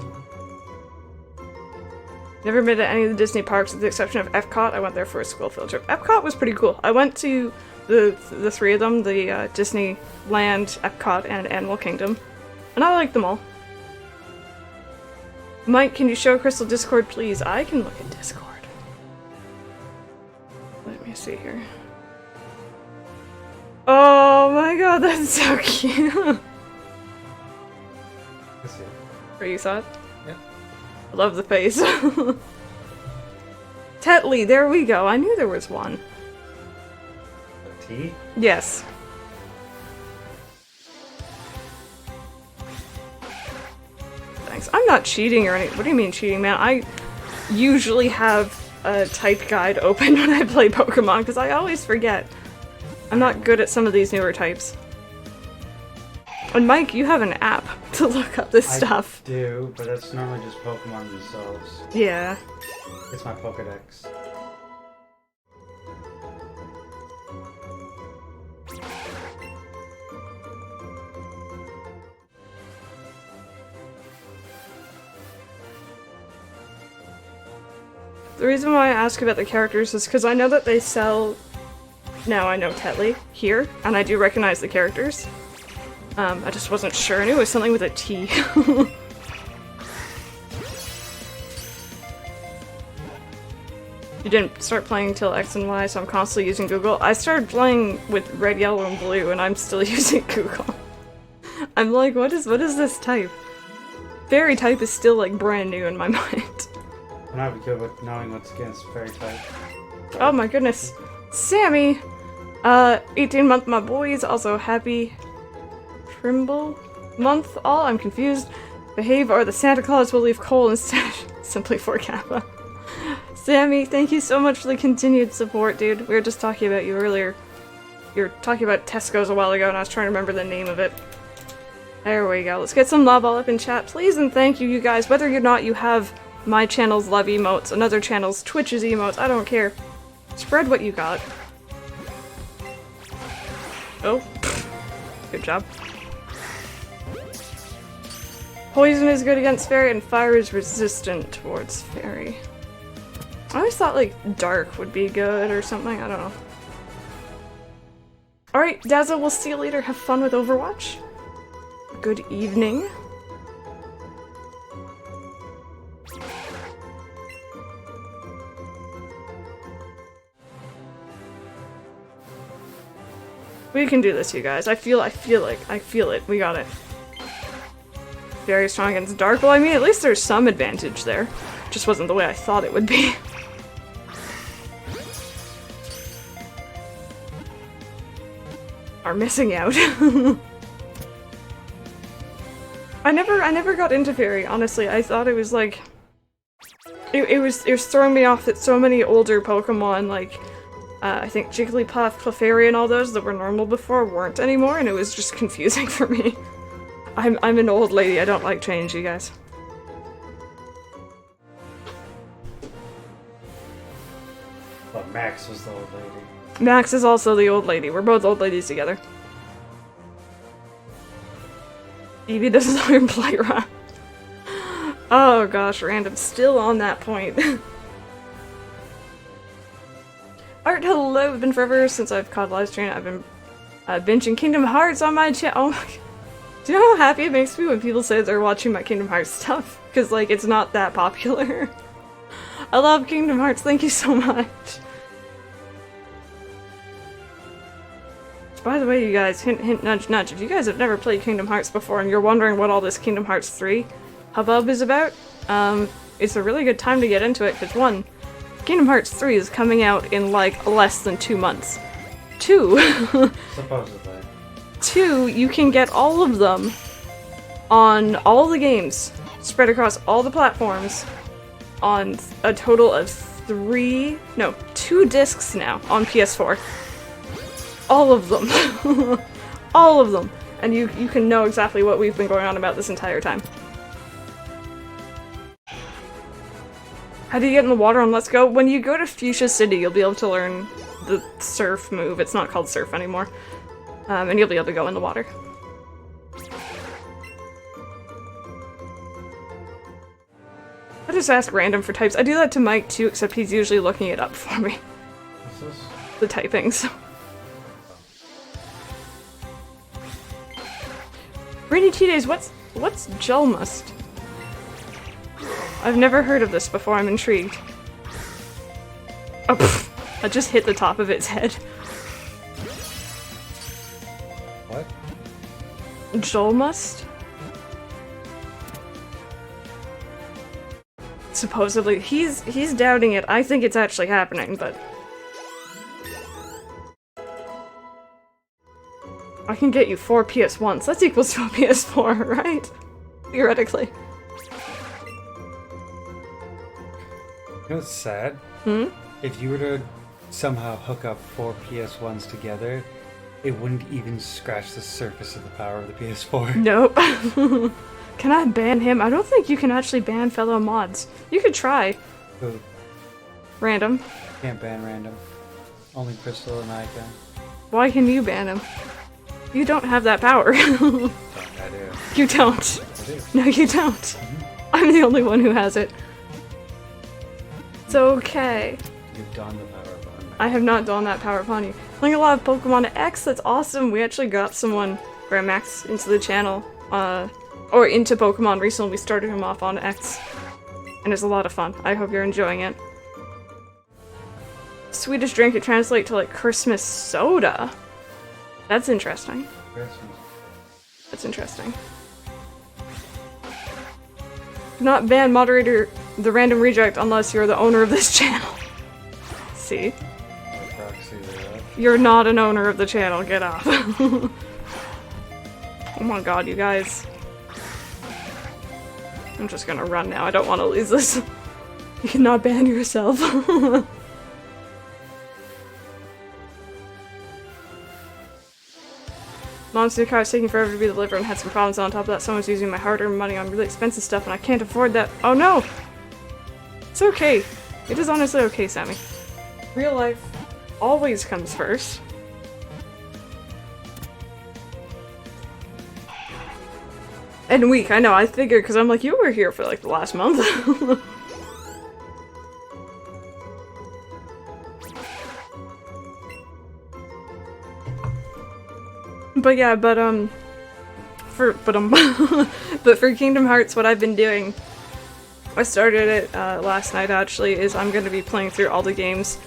Never been to any of the Disney parks with the exception of Epcot. I went there for a school field trip. Epcot was pretty cool. I went to the three of them, the Disneyland, Epcot, and Animal Kingdom. And I liked them all. Mike, can you show Crystal Discord, please? I can look at Discord. Let me see here. Oh my god, that's so cute! Or you saw it? Yeah. I love the face. Tetley, there we go. I knew there was one. A T? Yes. Thanks. I'm not cheating or anything. What do you mean cheating, man? I usually have a type guide open when I play Pokemon because I always forget. I'm not good at some of these newer types. And Mike, you have an app to look up this stuff. I do, but that's normally just Pokemon themselves. Yeah. It's my Pokedex. The reason why I ask about the characters is because I know that they sell... Now I know Tetley here, and I do recognize the characters. I just wasn't sure. I knew it was something with a T. You didn't start playing until X and Y, so I'm constantly using Google. I started playing with red, yellow, and blue, and I'm still using Google. I'm like, what is this type? Fairy type is still like brand new in my mind. And I'd be good with knowing what's against fairy type. Oh my goodness. Sammy! 18-month my boys, also happy Trimble month. All I'm confused. Behave or the Santa Claus will leave coal instead. Simply for Kappa. Sammy, thank you so much for the continued support, dude. We were just talking about you earlier. You were talking about Tesco's a while ago and I was trying to remember the name of it. There we go. Let's get some love all up in chat, please, and thank you, you guys. Whether or not you have my channel's love emotes, another channel's Twitch's emotes, I don't care. Spread what you got. Oh. Good job. Poison is good against fairy and fire is resistant towards fairy. I always thought like dark would be good or something, I don't know. Alright, Dazzle, we'll see you later. Have fun with Overwatch. Good evening. We can do this, you guys. I feel it. We got it. Very strong against dark. Well, I mean, at least there's some advantage there. Just wasn't the way I thought it would be. Are missing out. I never got into fairy, honestly. I thought it was like it was throwing me off that so many older Pokemon, like I think Jigglypuff, Clefairy, and all those that were normal before weren't anymore, and it was just confusing for me. I'm an old lady, I don't like change, you guys. Max was the old lady. Max is also the old lady. We're both old ladies together. Eevee doesn't learn Playra. Oh gosh, random. Still on that point. Art, hello. It's been forever since I've caught a live stream. I've been binging Kingdom Hearts on my channel. Oh my god. Do you know how happy it makes me when people say they're watching my Kingdom Hearts stuff? Because, like, it's not that popular. I love Kingdom Hearts. Thank you so much. By the way, you guys, hint, hint, nudge, nudge, if you guys have never played Kingdom Hearts before and you're wondering what all this Kingdom Hearts 3 hubbub is about, it's a really good time to get into it, because 1, Kingdom Hearts 3 is coming out in, like, less than 2 months. 2, Supposedly. 2, you can get all of them on all the games, spread across all the platforms, on a total of 2 discs now on PS4. All of them. All of them. And you can know exactly what we've been going on about this entire time. How do you get in the water on Let's Go? When you go to Fuchsia City, you'll be able to learn the surf move. It's not called surf anymore. And you'll be able to go in the water. I just ask random for types. I do that to Mike too, except he's usually looking it up for me. What's this? The typings. Rainy T-Days, what's Jelmust? I've never heard of this before, I'm intrigued. Oh, pff, I just hit the top of its head. What? Jelmust? Supposedly, he's doubting it. I think it's actually happening, but I can get you 4 PS1s. That's equals to a PS4, right? Theoretically. You know what's sad? If you were to somehow hook up 4 PS1s together, it wouldn't even scratch the surface of the power of the PS4. Nope. Can I ban him? I don't think you can actually ban fellow mods. You could try. Who? Random. Can't ban random. Only Crystal and I can. Why can you ban him? You don't have that power. I do. You don't. I do. No, you don't. I'm the only one who has it. It's okay. You've donned the power upon me. I have not done that power upon you. Playing a lot of Pokemon X, that's awesome. We actually got someone, Grandmax, into the channel, or into Pokemon recently. We started him off on X, and it's a lot of fun. I hope you're enjoying it. Swedish drink, it translates to like Christmas soda. That's interesting. Christmas. That's interesting. Not ban moderator the random reject unless you're the owner of this channel. See? By proxy thereof. You're not an owner of the channel, get off. Oh my god, you guys. I'm just gonna run now, I don't want to lose this. You cannot ban yourself. Mom's new car is taking forever to be delivered and had some problems. On top of that, someone's using my hard-earned money on really expensive stuff and I can't afford that. Oh no! It's okay. It is honestly okay, Sammy. Real life always comes first. And week, I know, I figured, because I'm like, you were here for like the last month. But yeah, but for Kingdom Hearts, what I've been doing, I started it last night actually, is I'm going to be playing through all the games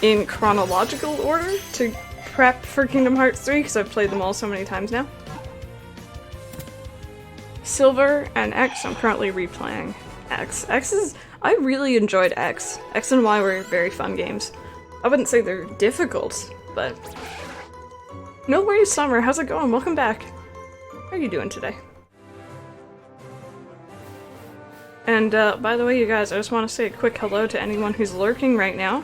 in chronological order to prep for Kingdom Hearts 3, because I've played them all so many times now. Silver and X, I'm currently replaying X. I really enjoyed X. X and Y were very fun games. I wouldn't say they're difficult, but... No worries, Summer. How's it going? Welcome back. How are you doing today? And, by the way, you guys, I just want to say a quick hello to anyone who's lurking right now.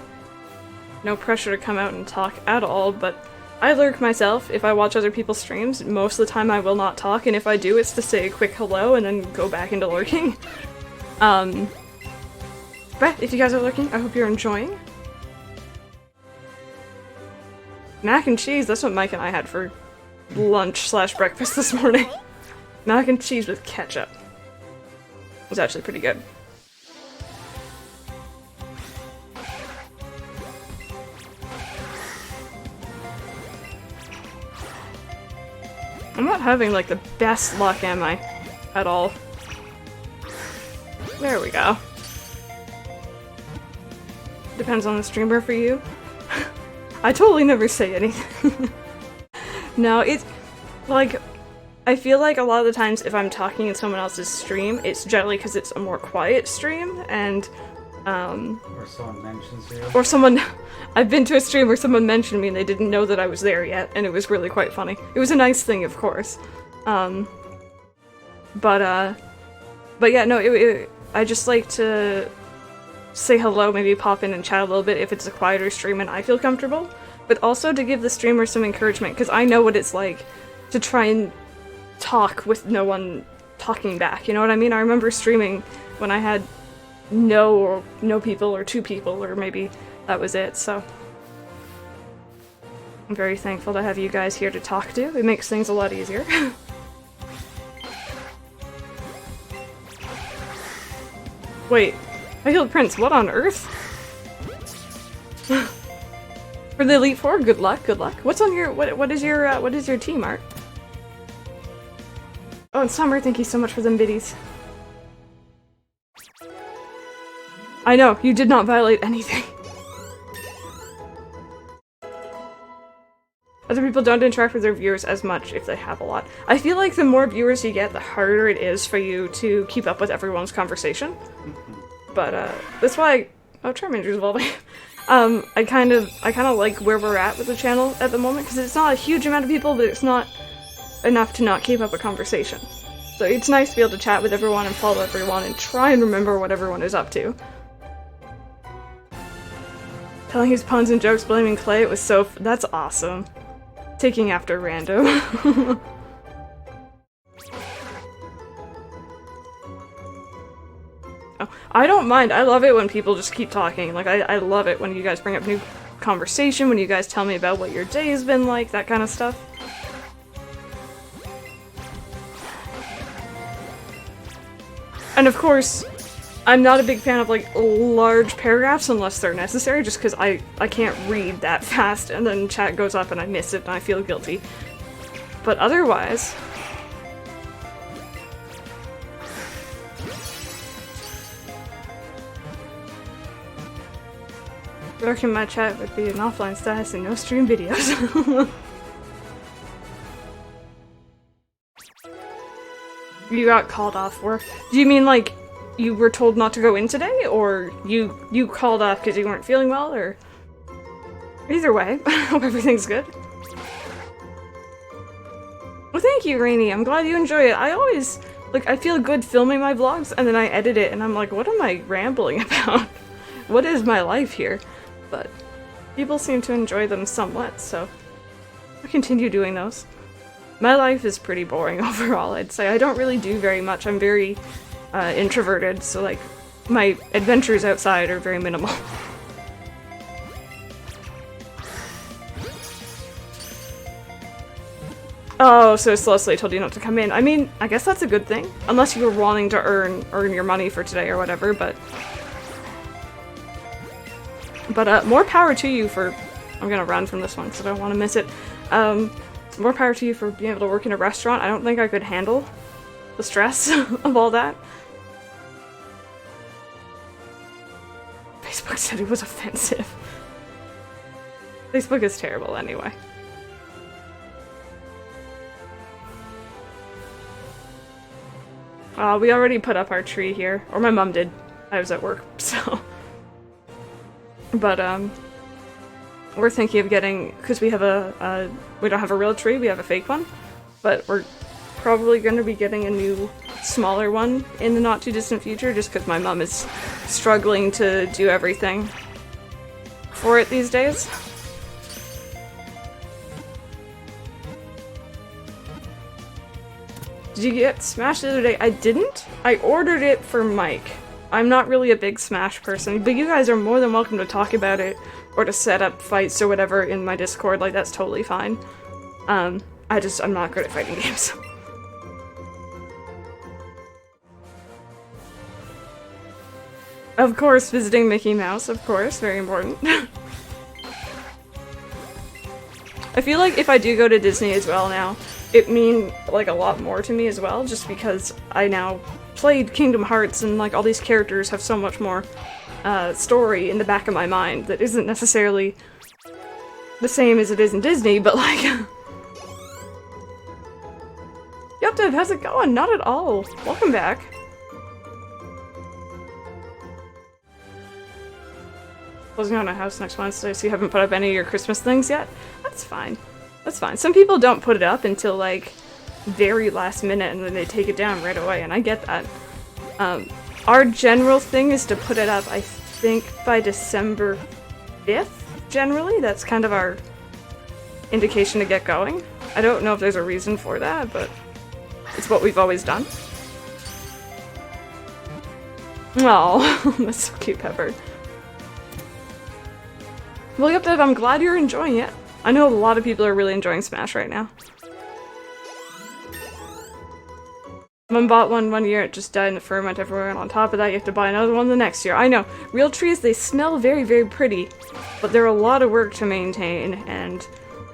No pressure to come out and talk at all, but I lurk myself. If I watch other people's streams, most of the time I will not talk, and if I do, it's to say a quick hello and then go back into lurking. But if you guys are lurking, I hope you're enjoying. Mac and cheese, that's what Mike and I had for lunch / breakfast this morning. Mac and cheese with ketchup. It was actually pretty good. I'm not having, like, the best luck, am I? At all. There we go. Depends on the streamer for you. I totally never say anything. No, it's, like, I feel like a lot of the times if I'm talking in someone else's stream, it's generally because it's a more quiet stream, and, Or someone mentions you. or someone... I've been to a stream where someone mentioned me and they didn't know that I was there yet, and it was really quite funny. It was a nice thing, of course. But yeah, no, I just like to say hello, maybe pop in and chat a little bit if it's a quieter stream and I feel comfortable, but also to give the streamer some encouragement, because I know what it's like to try and talk with no one talking back, you know what I mean? I remember streaming when I had no people or 2 people, or maybe that was it, so I'm very thankful to have you guys here to talk to. It makes things a lot easier. Wait, I killed Prince, what on earth? For the Elite Four, good luck, good luck. What's on your, what is your team art? Oh, and Summer, thank you so much for them biddies. I know, you did not violate anything. Other people don't interact with their viewers as much if they have a lot. I feel like the more viewers you get, the harder it is for you to keep up with everyone's conversation. But, that's why oh, Charmander's evolving. I kind of like where we're at with the channel at the moment, because it's not a huge amount of people, but it's not enough to not keep up a conversation. So it's nice to be able to chat with everyone and follow everyone and try and remember what everyone is up to. Telling his puns and jokes, blaming Clay, it was so that's awesome. Taking after random. Oh, I don't mind. I love it when people just keep talking. Like, I love it when you guys bring up new conversation, when you guys tell me about what your day has been like, that kind of stuff. And of course, I'm not a big fan of, like, large paragraphs unless they're necessary, just because I can't read that fast, and then chat goes up and I miss it and I feel guilty. But otherwise... Lurking my chat would be an offline status and no stream videos. You got called off work. Do you mean, like, you were told not to go in today, or you called off because you weren't feeling well, or... Either way, I hope everything's good. Well, thank you, Rainy. I'm glad you enjoy it. I always, like, I feel good filming my vlogs, and then I edit it, and I'm like, what am I rambling about? What is my life here? But people seem to enjoy them somewhat, so I'll continue doing those. My life is pretty boring overall, I'd say. I don't really do very much. I'm very introverted, so, like, my adventures outside are very minimal. Oh, so Celeste told you not to come in. I mean, I guess that's a good thing. Unless you were wanting to earn your money for today or whatever, but... more power to you for... I'm gonna run from this one because I don't want to miss it. More power to you for being able to work in a restaurant. I don't think I could handle the stress of all that. Facebook said it was offensive. Facebook is terrible anyway. We already put up our tree here. Or my mom did. I was at work, so... But, we're thinking of getting... Because we have we don't have a real tree, we have a fake one. But we're probably going to be getting a new, smaller one in the not-too-distant future, just because my mom is struggling to do everything for it these days. Did you get Smash the other day? I didn't. I ordered it for Mike. I'm not really a big Smash person, but you guys are more than welcome to talk about it or to set up fights or whatever in my Discord, like, that's totally fine. I'm not good at fighting games. Of course, visiting Mickey Mouse, of course, very important. I feel like if I do go to Disney as well now, it means like a lot more to me as well, just because I now played Kingdom Hearts and like all these characters have so much more story in the back of my mind that isn't necessarily the same as it is in Disney, but like... Yup, Dev, how's it going? Not at all. Welcome back. Closing on a house next Wednesday, so you haven't put up any of your Christmas things yet? That's fine. That's fine. Some people don't put it up until, like, very last minute, and then they take it down right away, and I get that. Our general thing is to put it up, I think, by December 5th, generally. That's kind of our indication to get going. I don't know if there's a reason for that, but it's what we've always done. Oh, that's so cute, Pepper. Well, yep, Dev, I'm glad you're enjoying it. I know a lot of people are really enjoying Smash right now. Mom bought one year, it just died in the ferment everywhere, and on top of that you have to buy another one the next year. I know, real trees, they smell very, very pretty, but they're a lot of work to maintain, and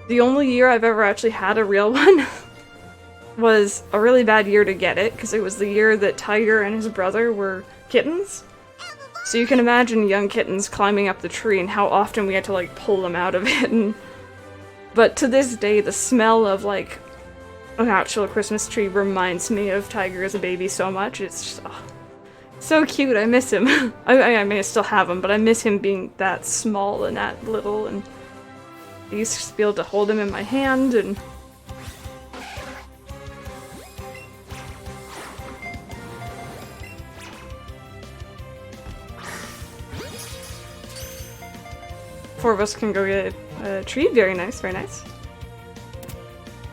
the only year I've ever actually had a real one was a really bad year to get it, because it was the year that Tiger and his brother were kittens. So you can imagine young kittens climbing up the tree and how often we had to like pull them out of it. But to this day, the smell of like an actual Christmas tree reminds me of Tiger as a baby so much. It's just, oh, so cute. I miss him. I may still have him, but I miss him being that small and that little. And I used to be able to hold him in my hand and... Four of us can go get a tree. Very nice, very nice.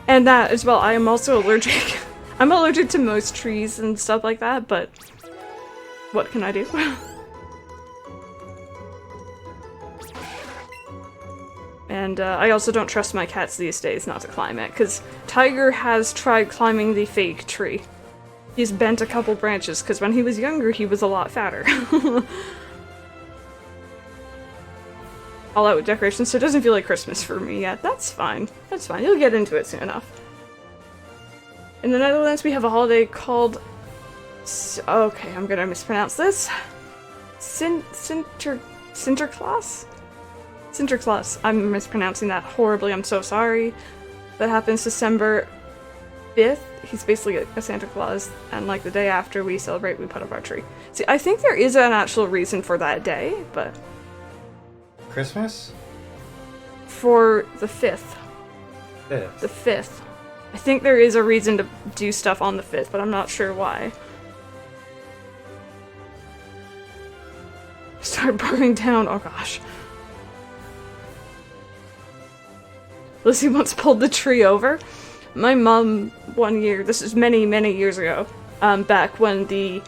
And that as well, I am also allergic. I'm allergic to most trees and stuff like that, but what can I do? And I also don't trust my cats these days not to climb it, because Tiger has tried climbing the fake tree. He's bent a couple branches, because when he was younger, he was a lot fatter. All out with decorations, so it doesn't feel like Christmas for me yet. That's fine. That's fine. You'll get into it soon enough. In the Netherlands, we have a holiday called... Okay, I'm gonna mispronounce this. Sinterklaas? Sinterklaas. I'm mispronouncing that horribly. I'm so sorry. That happens December 5th. He's basically a Santa Claus, and like the day after we celebrate, we put up our tree. See, I think there is an actual reason for that day, but... Christmas? For the 5th. 5th. The 5th. I think there is a reason to do stuff on the 5th, but I'm not sure why. Start burning down. Oh gosh. Lizzie once pulled the tree over. My mom, one year, this is many, many years ago, back when the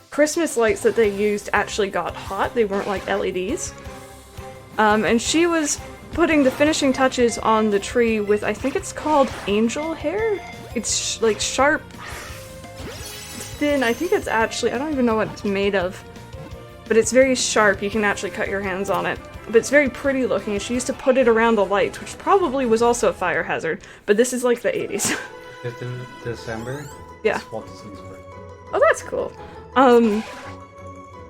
Christmas lights that they used actually got hot. They weren't like LEDs. And she was putting the finishing touches on the tree with, I think it's called angel hair? It's like sharp, thin, I think it's actually, I don't even know what it's made of. But it's very sharp, you can actually cut your hands on it. But it's very pretty looking, and she used to put it around the lights, which probably was also a fire hazard. But this is like the 80s. 5th of December? Yeah. It's Walt Disney's birthday. Oh, that's cool.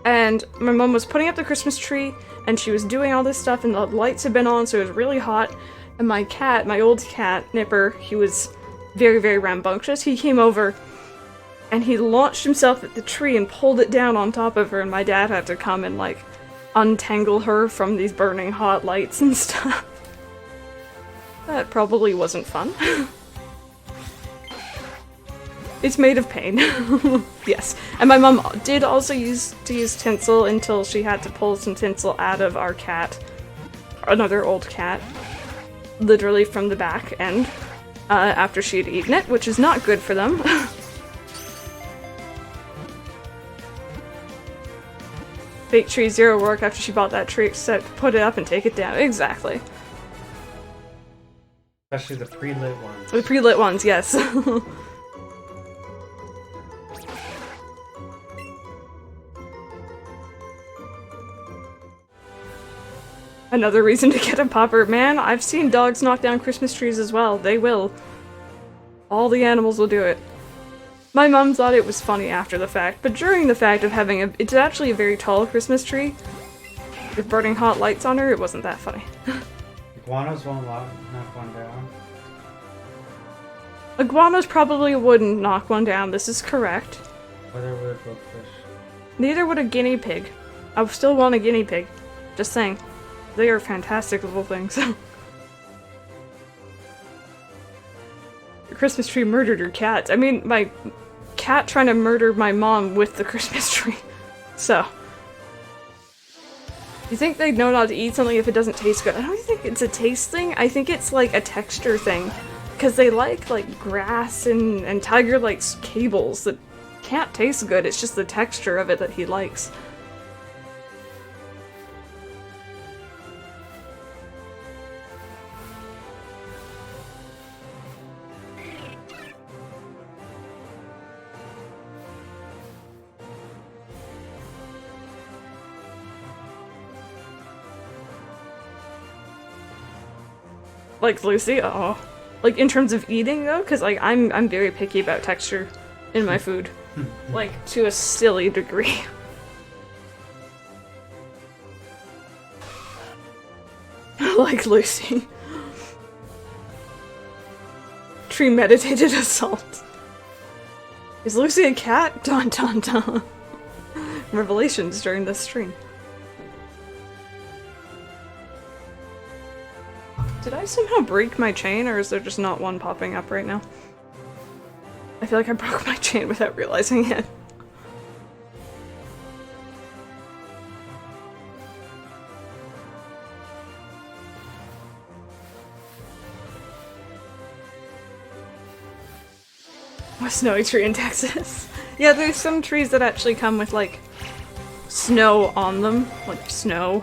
And my mom was putting up the Christmas tree, and she was doing all this stuff, and the lights had been on, so it was really hot. And my cat, my old cat, Nipper, he was very, very rambunctious. He came over, and he launched himself at the tree and pulled it down on top of her, and my dad had to come and, like, untangle her from these burning hot lights and stuff. That probably wasn't fun. It's made of pain. Yes. And my mom did also use tinsel until she had to pull some tinsel out of our cat. Another old cat. Literally from the back end. After she had eaten it, which is not good for them. Fake tree, zero work after she bought that tree except put it up and take it down. Exactly. Especially the pre-lit ones. The pre-lit ones, yes. Another reason to get a popper. Man, I've seen dogs knock down Christmas trees as well. They will. All the animals will do it. My mom thought it was funny after the fact, but during the fact of having a- it's actually a very tall Christmas tree with burning hot lights on her, it wasn't that funny. Iguanas won't knock one down. Iguanas probably wouldn't knock one down, this is correct. Whether would a goldfish. Neither would a guinea pig. I still want a guinea pig. Just saying. They are fantastic little things. Your Christmas tree murdered your cat. I mean, my cat trying to murder my mom with the Christmas tree. So. You think they'd know not to eat something if it doesn't taste good? I don't think it's a taste thing. I think it's like a texture thing. Because they like grass and tiger likes cables that can't taste good. It's just the texture of it that he likes. Like Lucy, oh. Like in terms of eating though, because like I'm very picky about texture in my food. Like to a silly degree. Like Lucy. Premeditated assault. Is Lucy a cat? Dun dun dun. Revelations during this stream. Did I somehow break my chain, or is there just not one popping up right now? I feel like I broke my chain without realizing it. A snowy tree in Texas. Yeah, there's some trees that actually come with, like, snow on them. Like, snow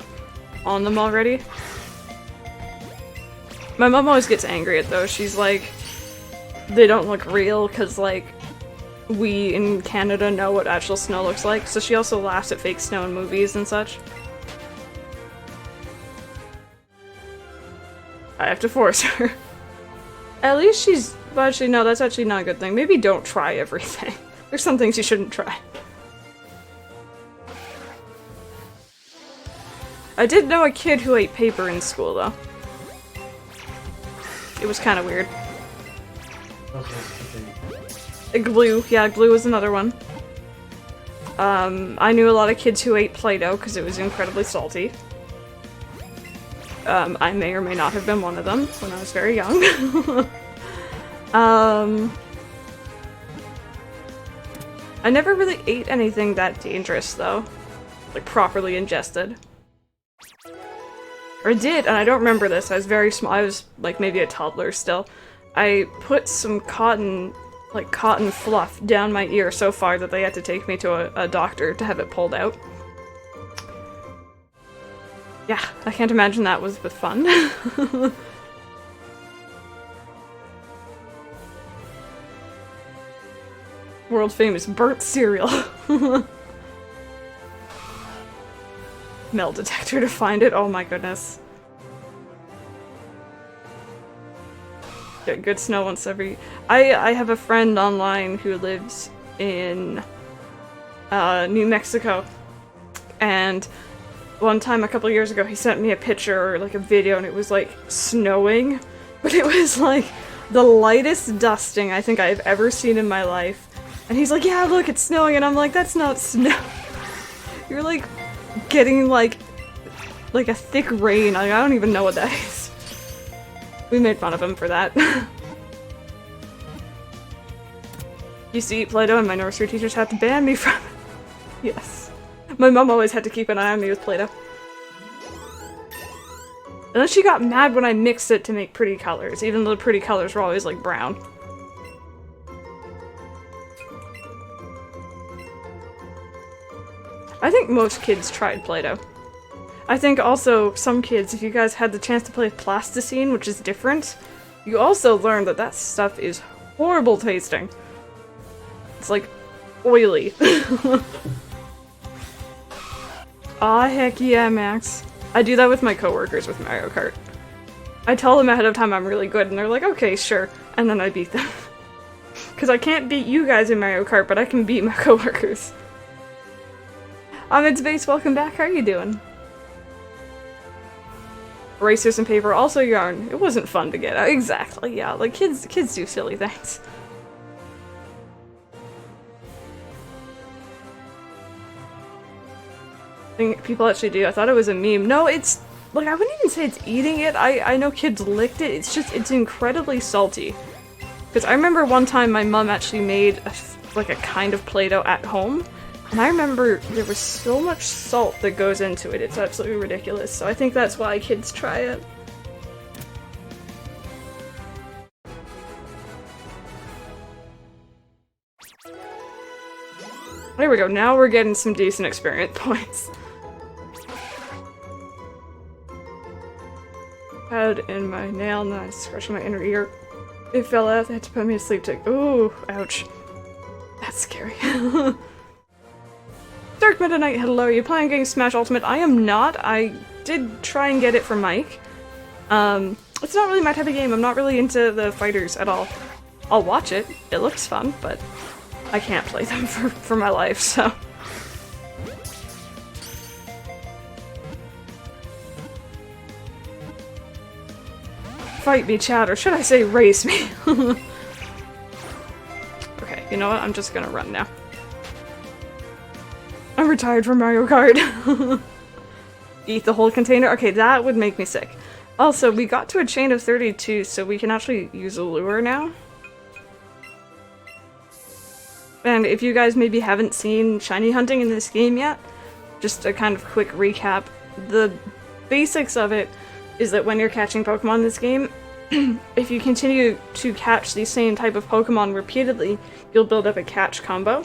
on them already. My mom always gets angry at those. She's like, they don't look real because, like, we in Canada know what actual snow looks like. So she also laughs at fake snow in movies and such. I have to force her. At least she's... Well, actually, no, that's actually not a good thing. Maybe don't try everything. There's some things you shouldn't try. I did know a kid who ate paper in school, though. It was kind of weird. Glue. Yeah, glue was another one. I knew a lot of kids who ate Play-Doh because it was incredibly salty. I may or may not have been one of them when I was very young. I never really ate anything that dangerous, though. Like, properly ingested. Or did, and I don't remember this, I was very small, I was like maybe a toddler still. I put some cotton, like cotton fluff down my ear so far that they had to take me to a doctor to have it pulled out. Yeah, I can't imagine that was with fun. World famous burnt cereal. Melt detector to find it. Oh my goodness. Get good snow once every... I have a friend online who lives in New Mexico, and one time a couple years ago he sent me a picture or like a video and it was like snowing, but it was like the lightest dusting I think I've ever seen in my life. And he's like, yeah, look, it's snowing, and I'm like, that's not snow. You're like getting like a thick rain. Like, I don't even know what that is. We made fun of him for that. Used to eat Play-Doh and my nursery teachers had to ban me from it. Yes. My mom always had to keep an eye on me with Play-Doh. And then she got mad when I mixed it to make pretty colors, even though the pretty colors were always like brown. I think most kids tried Play-Doh. I think also some kids, if you guys had the chance to play with plasticine, which is different, you also learned that that stuff is horrible tasting. It's like oily. Aw, heck yeah, Max. I do that with my coworkers with Mario Kart. I tell them ahead of time I'm really good, and they're like, okay, sure, and then I beat them. Because I can't beat you guys in Mario Kart, but I can beat my coworkers. Ahmed's Base, welcome back, how are you doing? Erasers and paper, also yarn. It wasn't fun to get out. Exactly, yeah, like kids do silly things. I think people actually do. I thought it was a meme. No, it's like, I wouldn't even say it's eating it. I know kids licked it. It's just, it's incredibly salty. Because I remember one time my mom actually made like a kind of Play-Doh at home, and I remember there was so much salt that goes into it. It's absolutely ridiculous. So I think that's why kids try it. There we go. Now we're getting some decent experience points. Had in my nail, and then I was scratching my inner ear. It fell out, they had to put me to sleep too. Ooh, ouch. That's scary. Dark Meta Knight, hello, are you playing getting Smash Ultimate? I am not. I did try and get it for Mike. It's not really my type of game. I'm not really into the fighters at all. I'll watch it. It looks fun, but I can't play them for my life, so. Fight me, chat, or should I say race me? Okay, you know what? I'm just gonna run now. I'm retired from Mario Kart. Eat the whole container? Okay, that would make me sick. Also, we got to a chain of 32, so we can actually use a lure now. And if you guys maybe haven't seen shiny hunting in this game yet, just a kind of quick recap. The basics of it is that when you're catching Pokemon in this game, if you continue to catch the same type of Pokemon repeatedly, you'll build up a catch combo.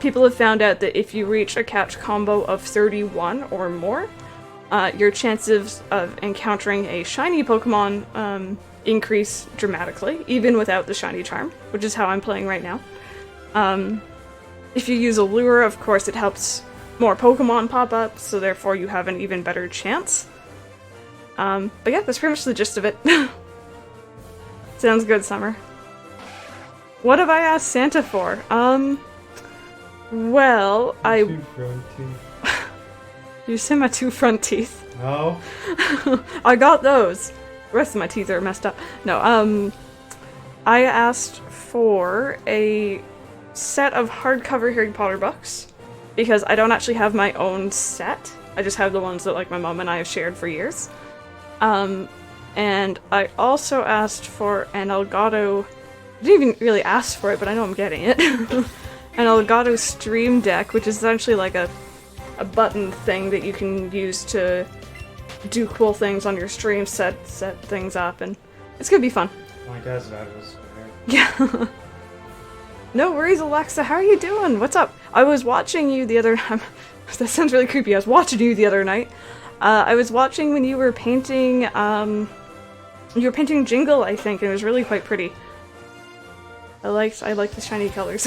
People have found out that if you reach a catch combo of 31 or more, your chances of encountering a shiny Pokemon increase dramatically, even without the shiny charm, which is how I'm playing right now. If you use a lure, of course, it helps more Pokemon pop up, so therefore you have an even better chance. But yeah, that's pretty much the gist of it. Sounds good, Summer. What have I asked Santa for? Well, I... 2 front teeth. You say my 2 front teeth? No. I got those. The rest of my teeth are messed up. No, I asked for a set of hardcover Harry Potter books, because I don't actually have my own set. I just have the ones that like my mom and I have shared for years. And I also asked for an Elgato... I didn't even really ask for it, but I know I'm getting it. An Elgato Stream Deck, which is essentially like a button thing that you can use to do cool things on your stream, set things up, and it's gonna be fun. My dad's dad was there. Yeah. No worries, Alexa. How are you doing? What's up? I was watching you the other time. That sounds really creepy. I was watching you the other night. I was watching when you were painting, Jingle, I think, and it was really quite pretty. I like the shiny colors.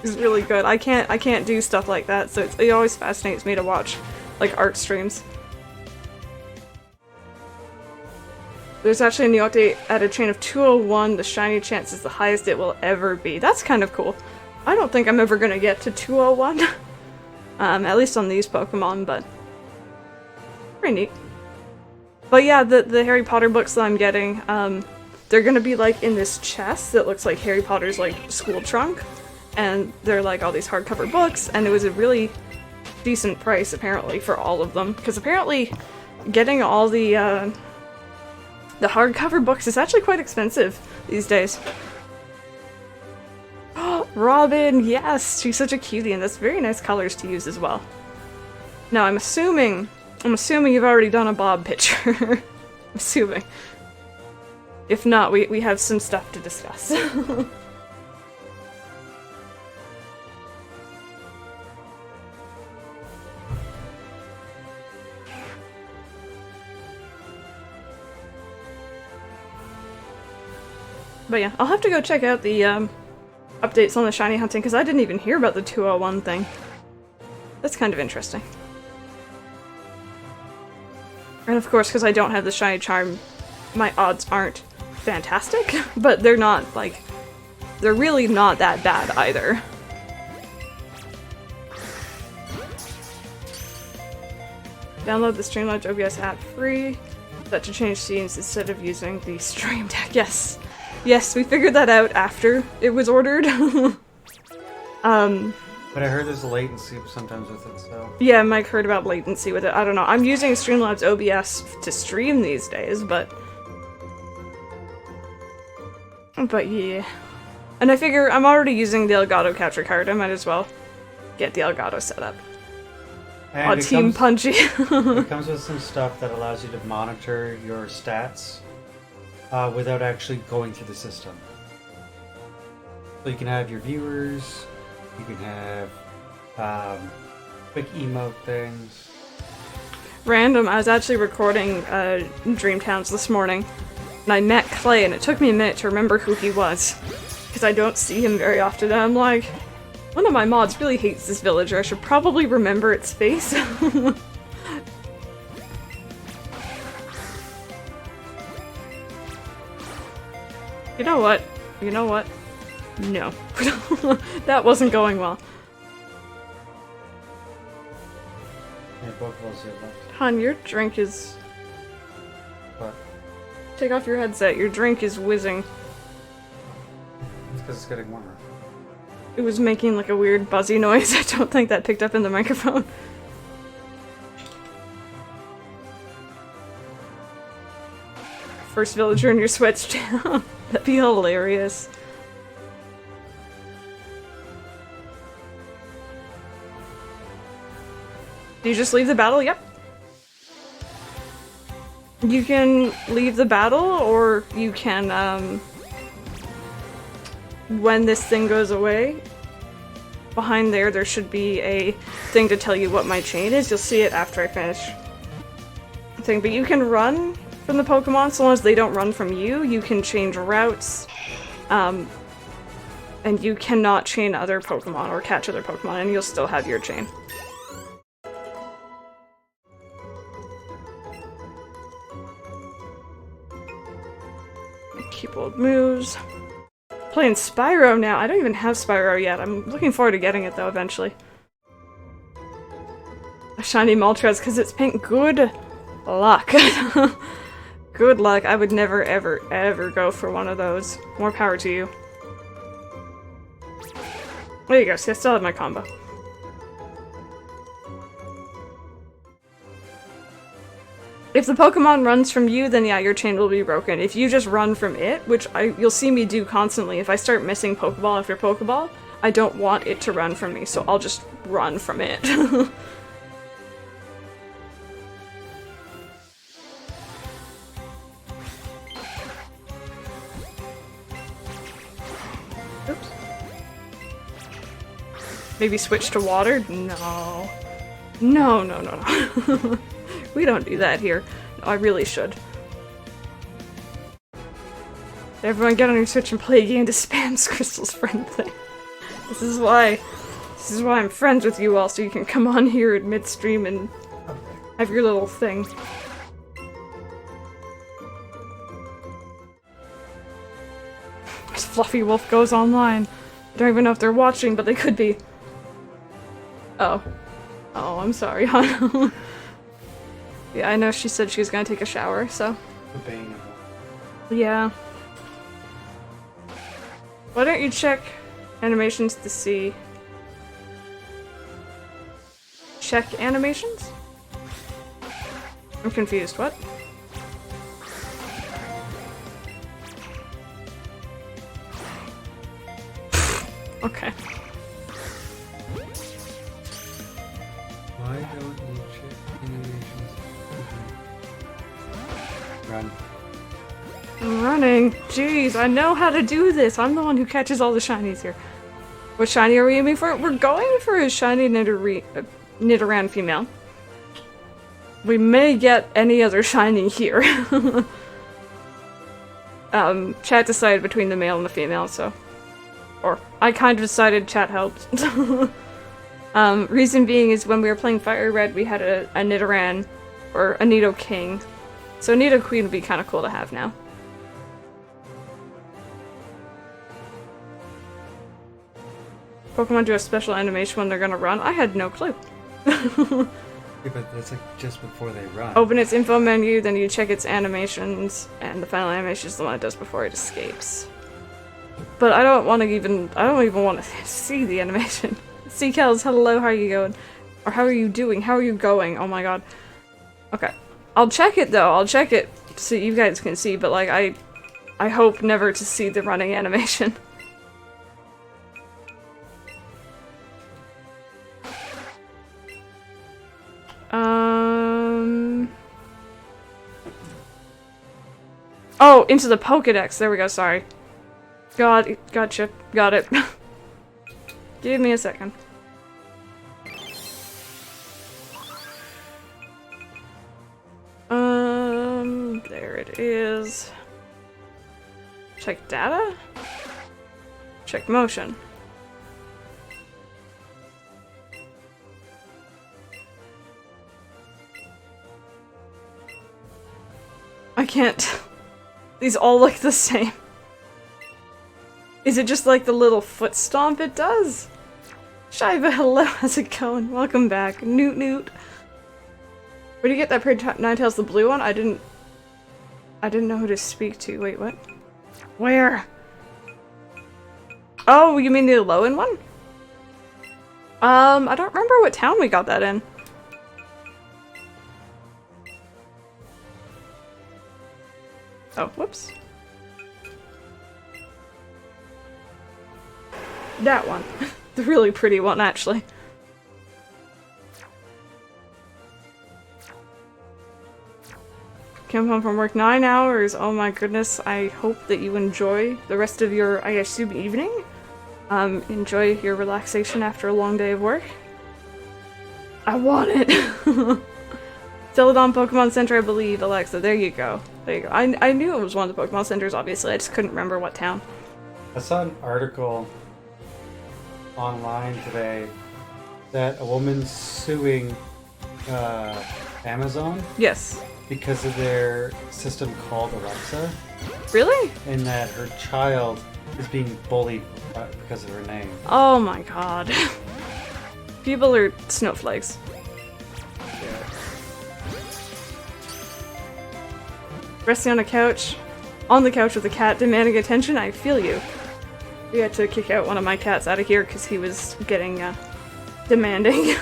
It's really good. I can't do stuff like that, so it always fascinates me to watch, like, art streams. There's actually a new update at a chain of 201. The shiny chance is the highest it will ever be. That's kind of cool. I don't think I'm ever gonna get to 201. At least on these Pokemon, but pretty neat. But yeah, the Harry Potter books that I'm getting, they're gonna be like in this chest that looks like Harry Potter's like school trunk, and they're like all these hardcover books, and it was a really decent price apparently for all of them, because apparently getting all the hardcover books is actually quite expensive these days. Robin, yes, she's such a cutie, and that's very nice colors to use as well. Now I'm assuming you've already done a Bob picture. I'm assuming. If not, we have some stuff to discuss. But yeah, I'll have to go check out the updates on the shiny hunting, because I didn't even hear about the 201 thing. That's kind of interesting. And of course, because I don't have the shiny charm, my odds aren't fantastic, but they're not, like, they're really not that bad either. Download the Streamlabs OBS app free. Set to change scenes instead of using the Stream Deck. Yes. Yes, we figured that out after it was ordered. But I heard there's a latency sometimes with it, so... Yeah, Mike heard about latency with it. I don't know. I'm using Streamlabs OBS to stream these days, but... But yeah. And I figure I'm already using the Elgato capture card. I might as well get the Elgato set up. And Team Punchy. It comes with some stuff that allows you to monitor your stats without actually going through the system. So you can have your viewers, you can have quick emote things. Random, I was actually recording Dreamtowns this morning, and I met Clay, and it took me a minute to remember who he was, because I don't see him very often, and I'm like, one of my mods really hates this villager, I should probably remember its face. You know what? You know what? No. That wasn't going well. Yeah, both of us here left. Han, your drink is... What? Take off your headset, your drink is whizzing. It's because it's getting warmer. It was making like a weird buzzy noise. I don't think that picked up in the microphone. First villager in your Switch channel. That'd be hilarious. Do you just leave the battle? Yep. You can leave the battle, or you can, when this thing goes away, behind there should be a thing to tell you what my chain is. You'll see it after I finish the thing. But you can run from the Pokemon, so long as they don't run from you. You can change routes, and you cannot chain other Pokemon or catch other Pokemon, and you'll still have your chain. Keep old moves. Playing Spyro now. I don't even have Spyro yet. I'm looking forward to getting it though eventually. A shiny Moltres because it's pink. Good luck. Good luck. I would never ever ever go for one of those. More power to you. There you go. See, I still have my combo. If the Pokemon runs from you, then yeah, your chain will be broken. If you just run from it, which you'll see me do constantly, if I start missing Pokeball after Pokeball, I don't want it to run from me, so I'll just run from it. Oops. Maybe switch to water? No. No, no, no, no. We don't do that here. No, I really should. Everyone get on your Switch and play a game to spam Crystal's friend thing. This is why I'm friends with you all, so you can come on here at midstream and have your little thing. Fluffy Wolf goes online. I don't even know if they're watching, but they could be. Oh. Oh, I'm sorry, hon. Yeah, I know she said she was gonna take a shower, so... Yeah. Why don't you check animations to see... Check animations? I'm confused, what? Okay. Why don't you check animations? Run. I'm running. Jeez, I know how to do this. I'm the one who catches all the shinies here. What shiny are we aiming for? We're going for a shiny Nidoran female. We may get any other shiny here. Chat decided between the male and the female, so... Or, I kind of decided, chat helped. Reason being is when we were playing Fire Red, we had a Nidoran, or a Nidoking. So Nidoqueen would be kind of cool to have now. Pokemon do a special animation when they're gonna run? I had no clue. Yeah, but that's like just before they run. Open its info menu, then you check its animations, and the final animation is the one it does before it escapes. But I don't even want to see the animation. Seakels, hello, how are you going? Or how are you doing? How are you going? Oh my god. Okay. I'll check it though, I'll check it so you guys can see, but like, I hope never to see the running animation. Oh, into the Pokedex. There we go, sorry. Gotcha. Got it. Give me a second. There it is. Check data? Check motion. I can't. These all look the same. Is it just like the little foot stomp it does? Shiva, hello, how's it going? Welcome back. Newt Newt. Where do you get that Parade Ninetales, the blue one? I didn't know who to speak to. Wait, what? Where? Oh, you mean the Alolan one? I don't remember what town we got that in. Oh, whoops. That one. The really pretty one, actually. Came home from work 9 hours. Oh my goodness. I hope that you enjoy the rest of your, I assume, evening. Enjoy your relaxation after a long day of work. I want it. Celadon Pokemon Center, I believe, Alexa. There you go. There you go. I knew it was one of the Pokemon Centers, obviously. I just couldn't remember what town. I saw an article online today that a woman's suing Amazon. Yes. Because of their system called Alexa. Really? And that her child is being bullied because of her name. Oh my god. People are snowflakes. Yeah. Resting on the couch with a cat demanding attention, I feel you. We had to kick out one of my cats out of here because he was getting, demanding.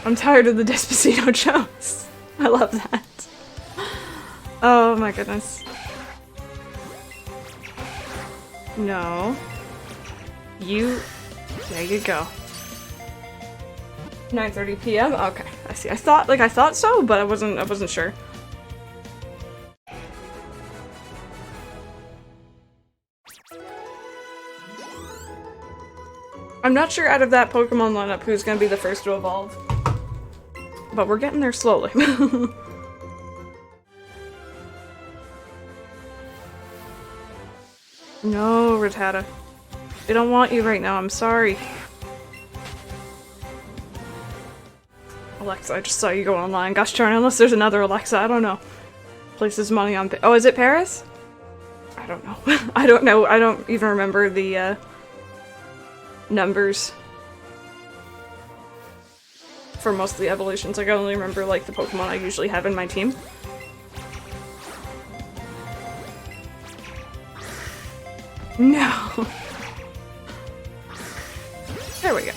I'm tired of the Despacito jokes. I love that. Oh my goodness. No. You... There you go. 9:30 p.m. Okay, I see. I thought so, but I wasn't sure. I'm not sure out of that Pokemon lineup who's gonna be the first to evolve. But we're getting there slowly. No, Rattata. I don't want you right now, I'm sorry. Alexa, I just saw you go online. Gosh darn, unless there's another Alexa, I don't know. Places money on... Oh, is it Paris? I don't know. I don't know. I don't even remember the, numbers. For most of the evolutions. Like, I only remember, like, the Pokemon I usually have in my team. No! There we go.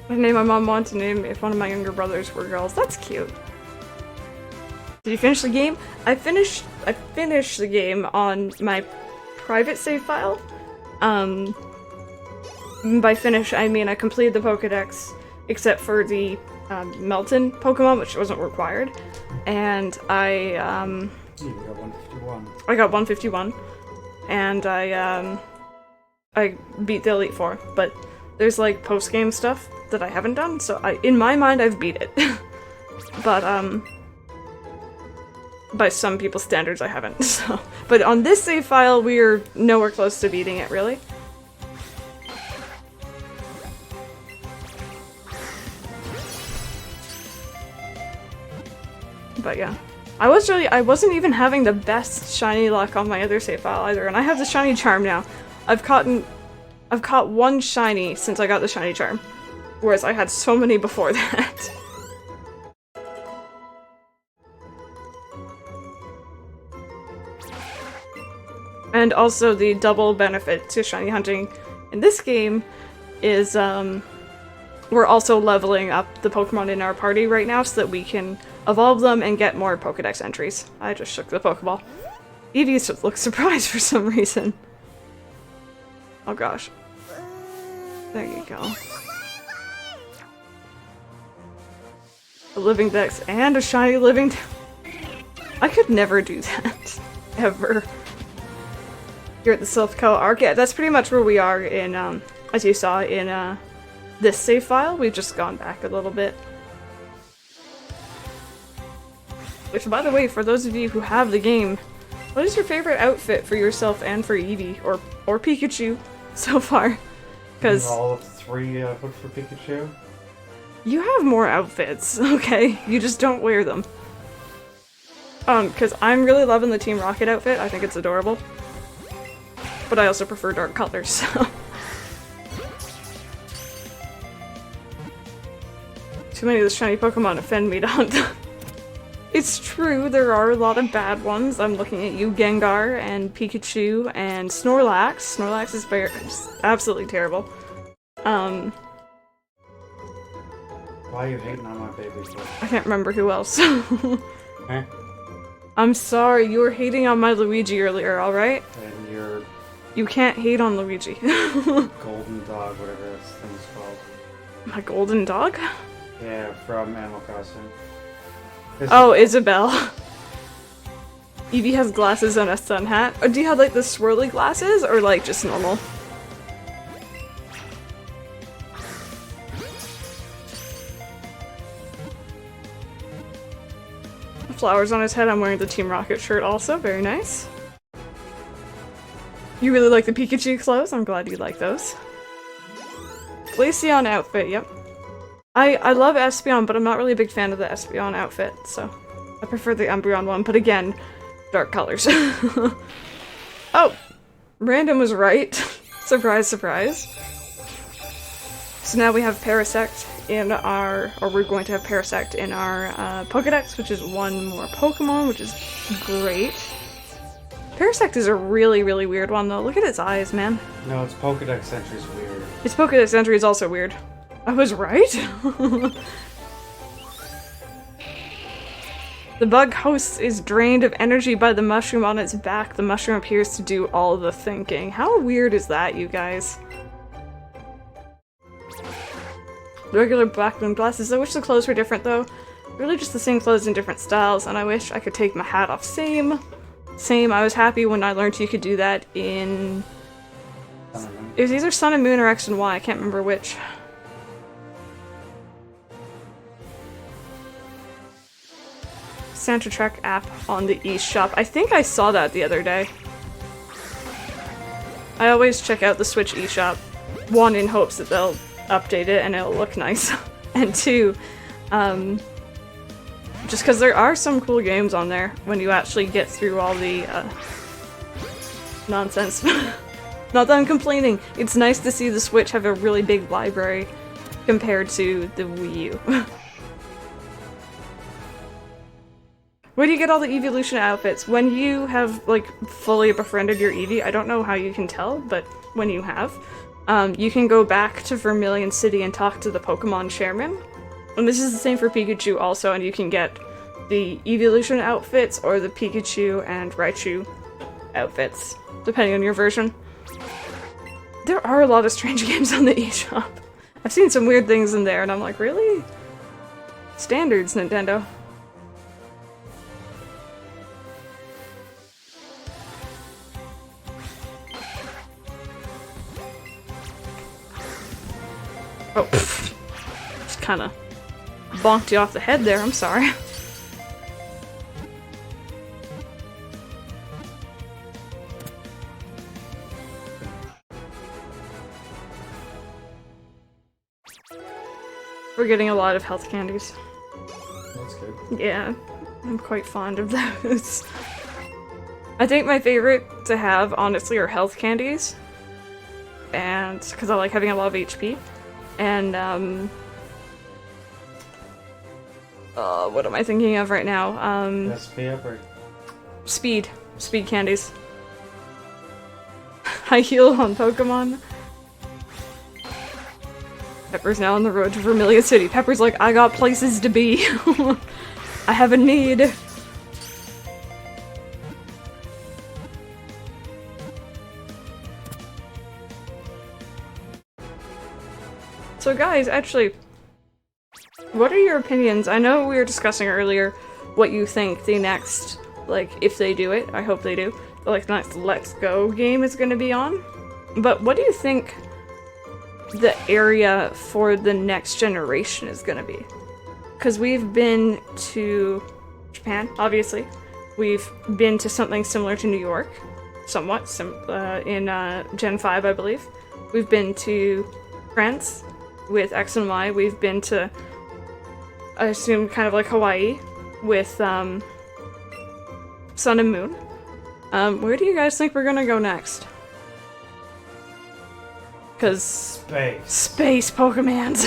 The name my mom wanted to name if one of my younger brothers were girls. That's cute. Did you finish the game? I finished the game on my private save file. By finish, I mean I completed the Pokedex, except for the Melton Pokemon, which wasn't required. And I You got 151. I got 151, and I beat the Elite Four. But there's like post-game stuff that I haven't done, so in my mind I've beat it. But by some people's standards I haven't, so. But on this save file we're nowhere close to beating it, really. But yeah. I wasn't even having the best shiny luck on my other save file either, and I have the shiny charm now. I've caught one shiny since I got the shiny charm, whereas I had so many before that. And also the double benefit to shiny hunting in this game is we're also leveling up the Pokemon in our party right now so that we can evolve them and get more Pokedex entries. I just shook the Pokeball. Eevee looks surprised for some reason. Oh gosh. There you go. A living dex and a shiny living I could never do that. Ever. You're at the Silph arc. Yeah, that's pretty much where we are in, as you saw in, this save file. We've just gone back a little bit. Which, by the way, for those of you who have the game, what is your favorite outfit for yourself and for Eevee, or Pikachu, so far? Because all of 3 outfits for Pikachu. You have more outfits, okay? You just don't wear them. Because I'm really loving the Team Rocket outfit. I think it's adorable. But I also prefer dark colors, so. Too many of the shiny Pokemon offend me to hunt them. It's true, there are a lot of bad ones. I'm looking at you, Gengar, and Pikachu, and Snorlax. Snorlax is absolutely terrible. Why are you hating on my baby for? I can't remember who else. Eh? I'm sorry, you were hating on my Luigi earlier, alright? And your... You can't hate on Luigi. golden dog, whatever this thing's called. My golden dog? Yeah, from Animal Crossing. Oh, Isabelle. Eevee has glasses and a sun hat. Or do you have like the swirly glasses or like just normal? Flowers on his head. I'm wearing the Team Rocket shirt also. Very nice. You really like the Pikachu clothes? I'm glad you like those. Glaceon outfit, yep. I love Espeon, but I'm not really a big fan of the Espeon outfit, so I prefer the Umbreon one, but again, dark colors. Oh! Random was right. Surprise, surprise. So now we have Parasect in our, or we're going to have Parasect in our Pokedex, which is one more Pokemon, which is great. Parasect is a really, really weird one, though. Look at its eyes, man. No, its Pokedex entry is weird. Its Pokedex entry is also weird. I was right? The bug host is drained of energy by the mushroom on its back. The mushroom appears to do all the thinking. How weird is that, you guys? Regular black moon glasses. I wish the clothes were different, though. Really just the same clothes in different styles, and I wish I could take my hat off. Same. I was happy when I learned you could do that in... It was either Sun and Moon or X and Y. I can't remember which. Santa Trek app on the eShop. I think I saw that the other day. I always check out the Switch eShop. One, in hopes that they'll update it and it'll look nice. And two, just because there are some cool games on there when you actually get through all the nonsense. Not that I'm complaining. It's nice to see the Switch have a really big library compared to the Wii U. Where do you get all the evolution outfits? When you have, like, fully befriended your Eevee, I don't know how you can tell, but when you have, you can go back to Vermilion City and talk to the Pokemon Chairman. And this is the same for Pikachu also, and you can get the evolution outfits or the Pikachu and Raichu outfits, depending on your version. There are a lot of strange games on the eShop. I've seen some weird things in there, and I'm like, really? Standards, Nintendo. Oh, pfft. Just kind of bonked you off the head there, I'm sorry. We're getting a lot of health candies. That's good. Yeah, I'm quite fond of those. I think my favorite to have, honestly, are health candies. And, because I like having a lot of HP. And, what am I thinking of right now? SP up or? Speed. Speed candies. I heal on Pokemon. Pepper's now on the road to Vermilion City. Pepper's like, I got places to be. I have a need. So guys, actually, what are your opinions? I know we were discussing earlier what you think the next, like, if they do it, I hope they do, like, the next Let's Go game is gonna be on. But what do you think the area for the next generation is gonna be? Because we've been to Japan, obviously. We've been to something similar to New York, somewhat, in Gen 5, I believe. We've been to France with X and Y. We've been to, I assume, kind of like Hawaii with Sun and Moon. Where do you guys think we're gonna go next? Because Space Pokemans.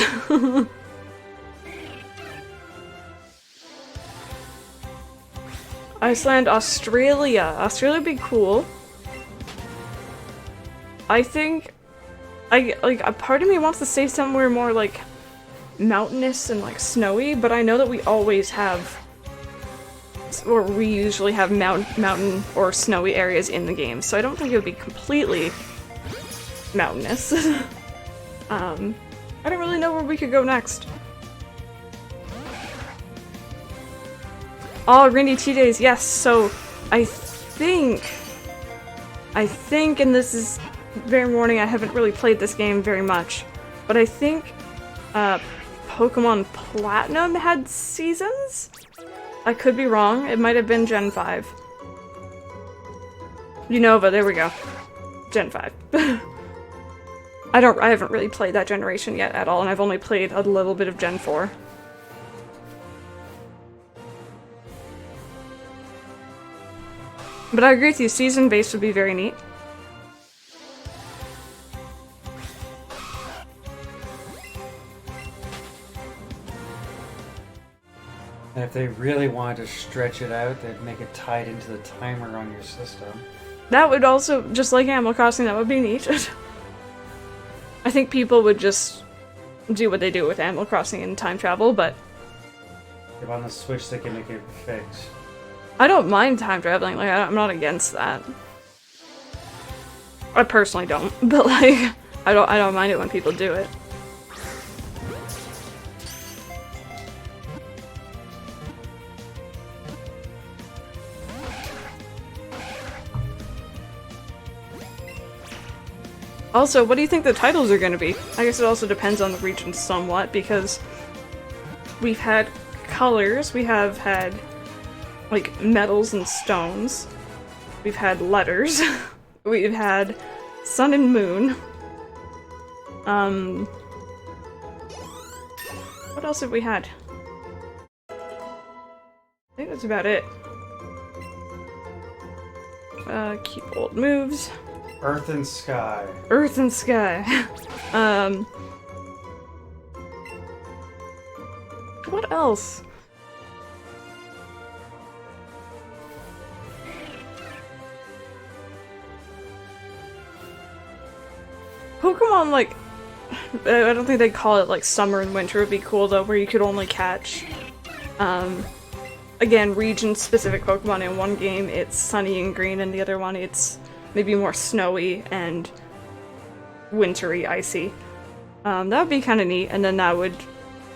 Iceland, Australia. Australia would be cool. I think, a part of me wants to say somewhere more like mountainous and like snowy, but I know that we always have, or we usually have mountain or snowy areas in the game, so I don't think it would be completely mountainous. I don't really know where we could go next. Oh, Rainy Tea Days, yes, so I think, and this is very warning, I haven't really played this game very much, but I think Pokemon Platinum had seasons? I could be wrong, it might have been Gen 5. Unova, there we go. Gen 5. I haven't really played that generation yet at all, and I've only played a little bit of Gen 4. But I agree with you, season-based would be very neat. And if they really wanted to stretch it out, they'd make it tied into the timer on your system. That would also, just like Animal Crossing, that would be neat. I think people would just do what they do with Animal Crossing and time travel, but If on the Switch they can make it fixed. I don't mind time traveling, like, I'm not against that. I personally don't, but like, I don't mind it when people do it. Also, what do you think the titles are going to be? I guess it also depends on the region somewhat, because we've had colors, we have had, like, metals and stones, we've had letters, we've had sun and moon, what else have we had? I think that's about it. Keep old moves. Earth and Sky. Earth and Sky. What else? Pokemon, like, I don't think they call it like summer and winter would be cool though, where you could only catch, again, region-specific Pokemon. In one game it's sunny and green, and the other one it's maybe more snowy and wintry, icy. That would be kind of neat, and then that would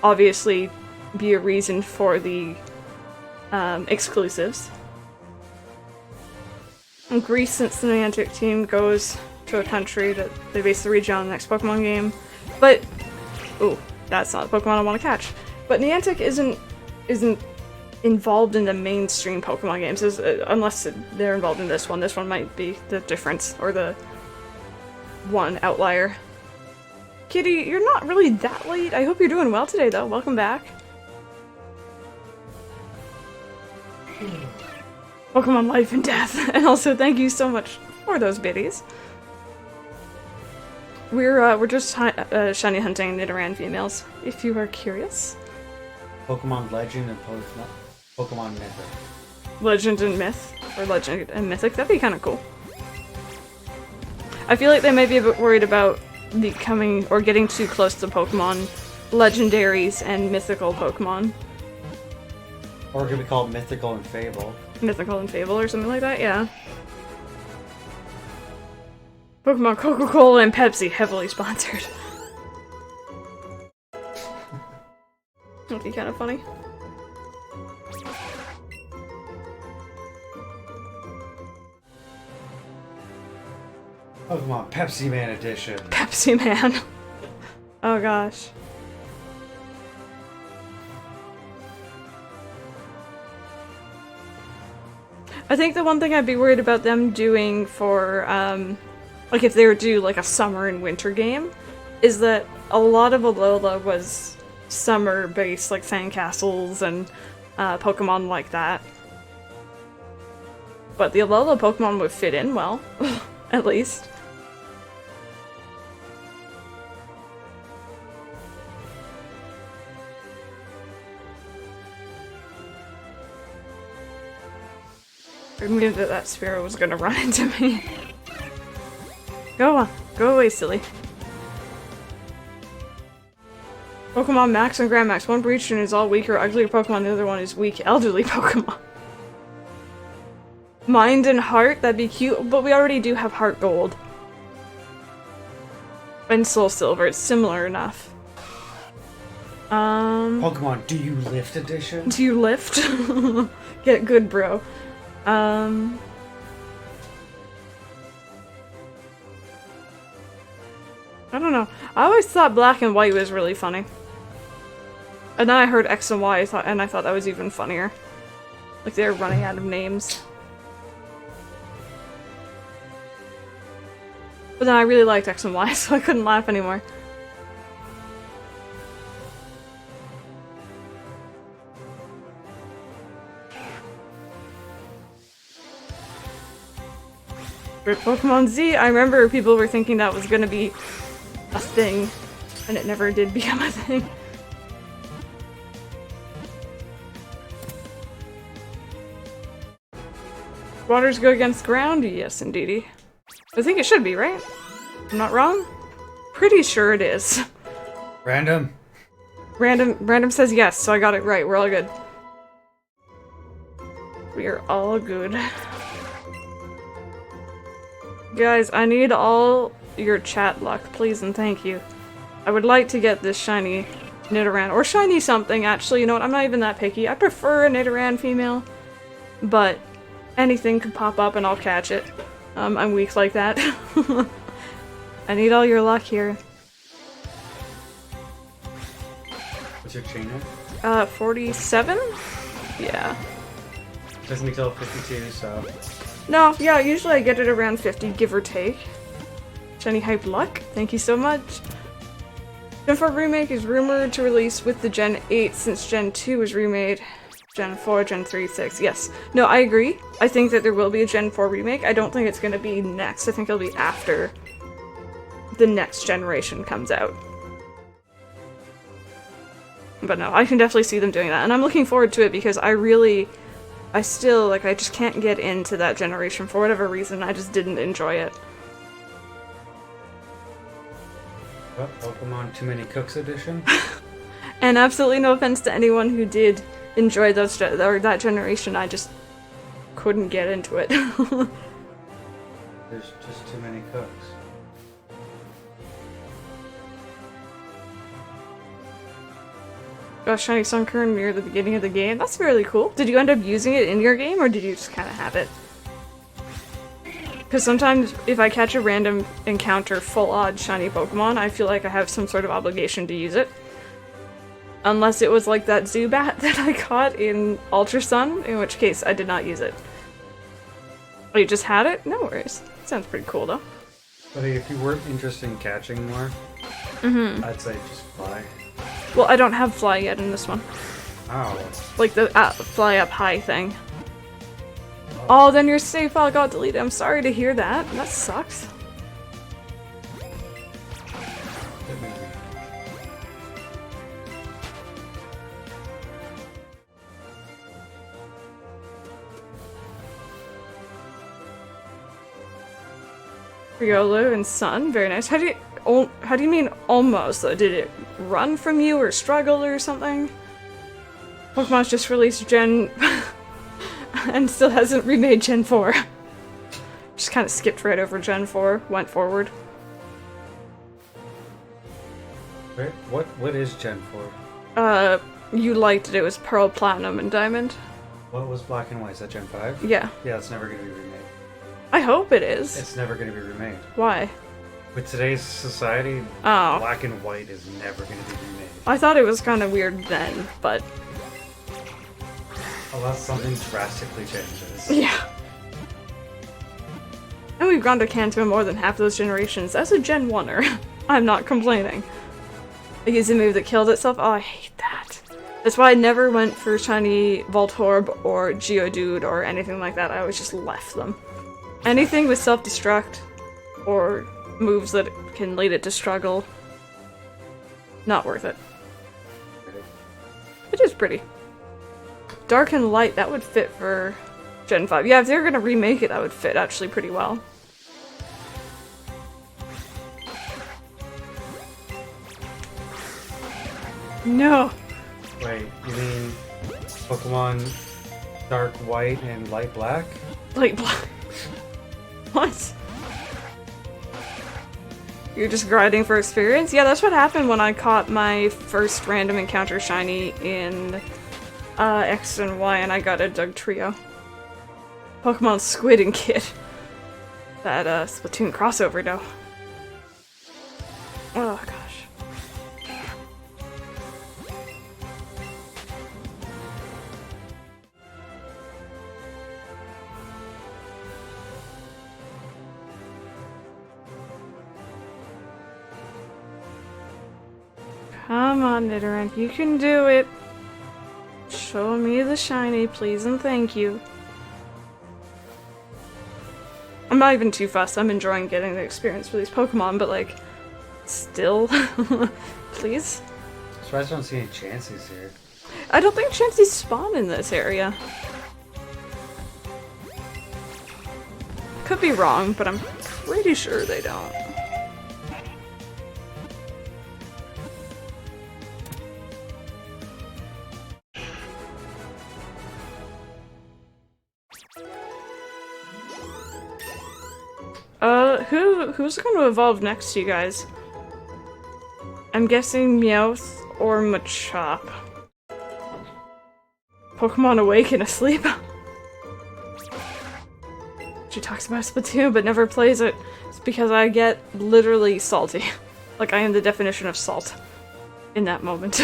obviously be a reason for the exclusives. In Greece, since the Niantic team goes to a country that they base the region on the next Pokemon game. But Ooh, that's not the Pokemon I want to catch. But Niantic isn't involved in the mainstream Pokemon games, unless they're involved in this one. This one might be the difference, or the one outlier. Kitty, you're not really that late. I hope you're doing well today, though. Welcome back. Pokemon Life and Death. And also, thank you so much for those biddies. We're just shiny hunting Nidoran females, if you are curious. Pokemon Legend and Pokemon Mythic. Legend and Myth, or Legend and Mythic, that'd be kind of cool. I feel like they may be a bit worried about becoming, or getting too close to Pokemon Legendaries and Mythical Pokemon. Or it could be called Mythical and Fable. Mythical and Fable or something like that, yeah. Pokemon Coca-Cola and Pepsi, heavily sponsored. That'd be kind of funny. Pokemon Pepsi Man Edition. Pepsi Man. Oh gosh. I think the one thing I'd be worried about them doing for, like if they were to do like a summer and winter game, is that a lot of Alola was summer-based, like Sandcastles and Pokemon like that. But the Alola Pokemon would fit in well, at least. I knew that that Spearow was gonna run into me. Go on. Go away, silly. Pokemon Max and Grandmax. One breached and is all weaker, uglier Pokemon, the other one is weak, elderly Pokemon. Mind and Heart? That'd be cute, but we already do have Heart Gold. And Soul Silver, it's similar enough. Pokemon Do You Lift Edition? Do you lift? Get good, bro. I don't know. I always thought Black and White was really funny. And then I heard X and Y, and I thought that was even funnier. Like they were running out of names. But then I really liked X and Y, so I couldn't laugh anymore. For Pokemon Z, I remember people were thinking that was gonna be a thing, and it never did become a thing. Waters go against ground? Yes, indeedy. I think it should be, right? I'm not wrong? Pretty sure it is. Random? Random says yes, so I got it right. We're all good. We are all good. Guys, I need all your chat luck, please and thank you. I would like to get this shiny Nidoran, or shiny something, actually. You know what, I'm not even that picky. I prefer a Nidoran female, but anything could pop up and I'll catch it. I'm weak like that. I need all your luck here. What's your chain at? 47? Yeah. Doesn't until 52, so... No, yeah, usually I get it around 50, give or take. Shiny Hype Luck, thank you so much. Gen 4 Remake is rumored to release with the Gen 8 since Gen 2 was remade. Gen 4, Gen 3, 6, yes. No, I agree. I think that there will be a Gen 4 remake. I don't think it's going to be next. I think it'll be after the next generation comes out. But no, I can definitely see them doing that. And I'm looking forward to it because I still, like, I just can't get into that generation for whatever reason. I just didn't enjoy it. Well, Pokemon Too Many Cooks Edition? And absolutely no offense to anyone who did enjoy those or that generation, I just couldn't get into it. There's just too many cooks. Got Shiny Sunkern near the beginning of the game. That's fairly cool. Did you end up using it in your game, or did you just kind of have it? Because sometimes if I catch a random encounter full odd shiny Pokemon, I feel like I have some sort of obligation to use it. Unless it was like that Zubat that I caught in Ultra Sun, in which case I did not use it. Oh, you just had it? No worries. Sounds pretty cool though. But if you weren't interested in catching more, I'd say just fly. Well, I don't have fly yet in this one. Oh. Like the fly up high thing. Oh, then your save file got deleted. I'm sorry to hear that. That sucks. Riolu and Sun, very nice. How do you mean almost though? Did it run from you or struggle or something? Pokemon's just released Gen and still hasn't remade Gen 4. Just kind of skipped right over Gen 4, went forward. Right? What is Gen 4? You liked it. It was Pearl, Platinum, and Diamond. What was Black and White? Is that Gen 5? Yeah. Yeah, it's never going to be remade. I hope it is. It's never going to be remade. Why? With today's society, Oh. Black and White is never going to be remade. I thought it was kind of weird then, but... Unless something drastically changes. Yeah. And we've gone to Kanto in more than half of those generations. As a Gen 1er, I'm not complaining. I used a move that killed itself. Oh, I hate that. That's why I never went for shiny Voltorb or Geodude or anything like that. I always just left them. Anything with self-destruct or moves that can lead it to struggle, not worth it. It is pretty. Dark and Light, that would fit for Gen 5. Yeah, if they were gonna remake it, that would fit actually pretty well. No! Wait, you mean Pokemon Dark White and Light Black? Light Black. What? You're just grinding for experience? Yeah, that's what happened when I caught my first random encounter shiny in X and Y and I got a Doug Trio. Pokemon Squid and Kid. That Splatoon crossover though. Oh gosh. Come on, Nidoran, you can do it. Show me the shiny, please and thank you. I'm not even too fussed. I'm enjoying getting the experience for these Pokemon, but like, still, please. So I just don't see any chances here. I don't think Chanseys spawn in this area. Could be wrong, but I'm pretty sure they don't. Who's going to evolve next to you guys? I'm guessing Meowth or Machop. Pokemon awake and asleep? She talks about Splatoon but never plays it. It's because I get literally salty. Like I am the definition of salt in that moment.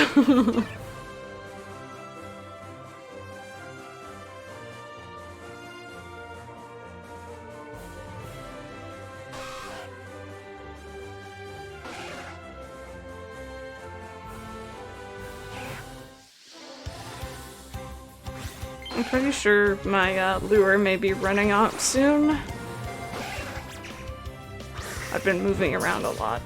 I'm pretty sure my lure may be running out soon. I've been moving around a lot.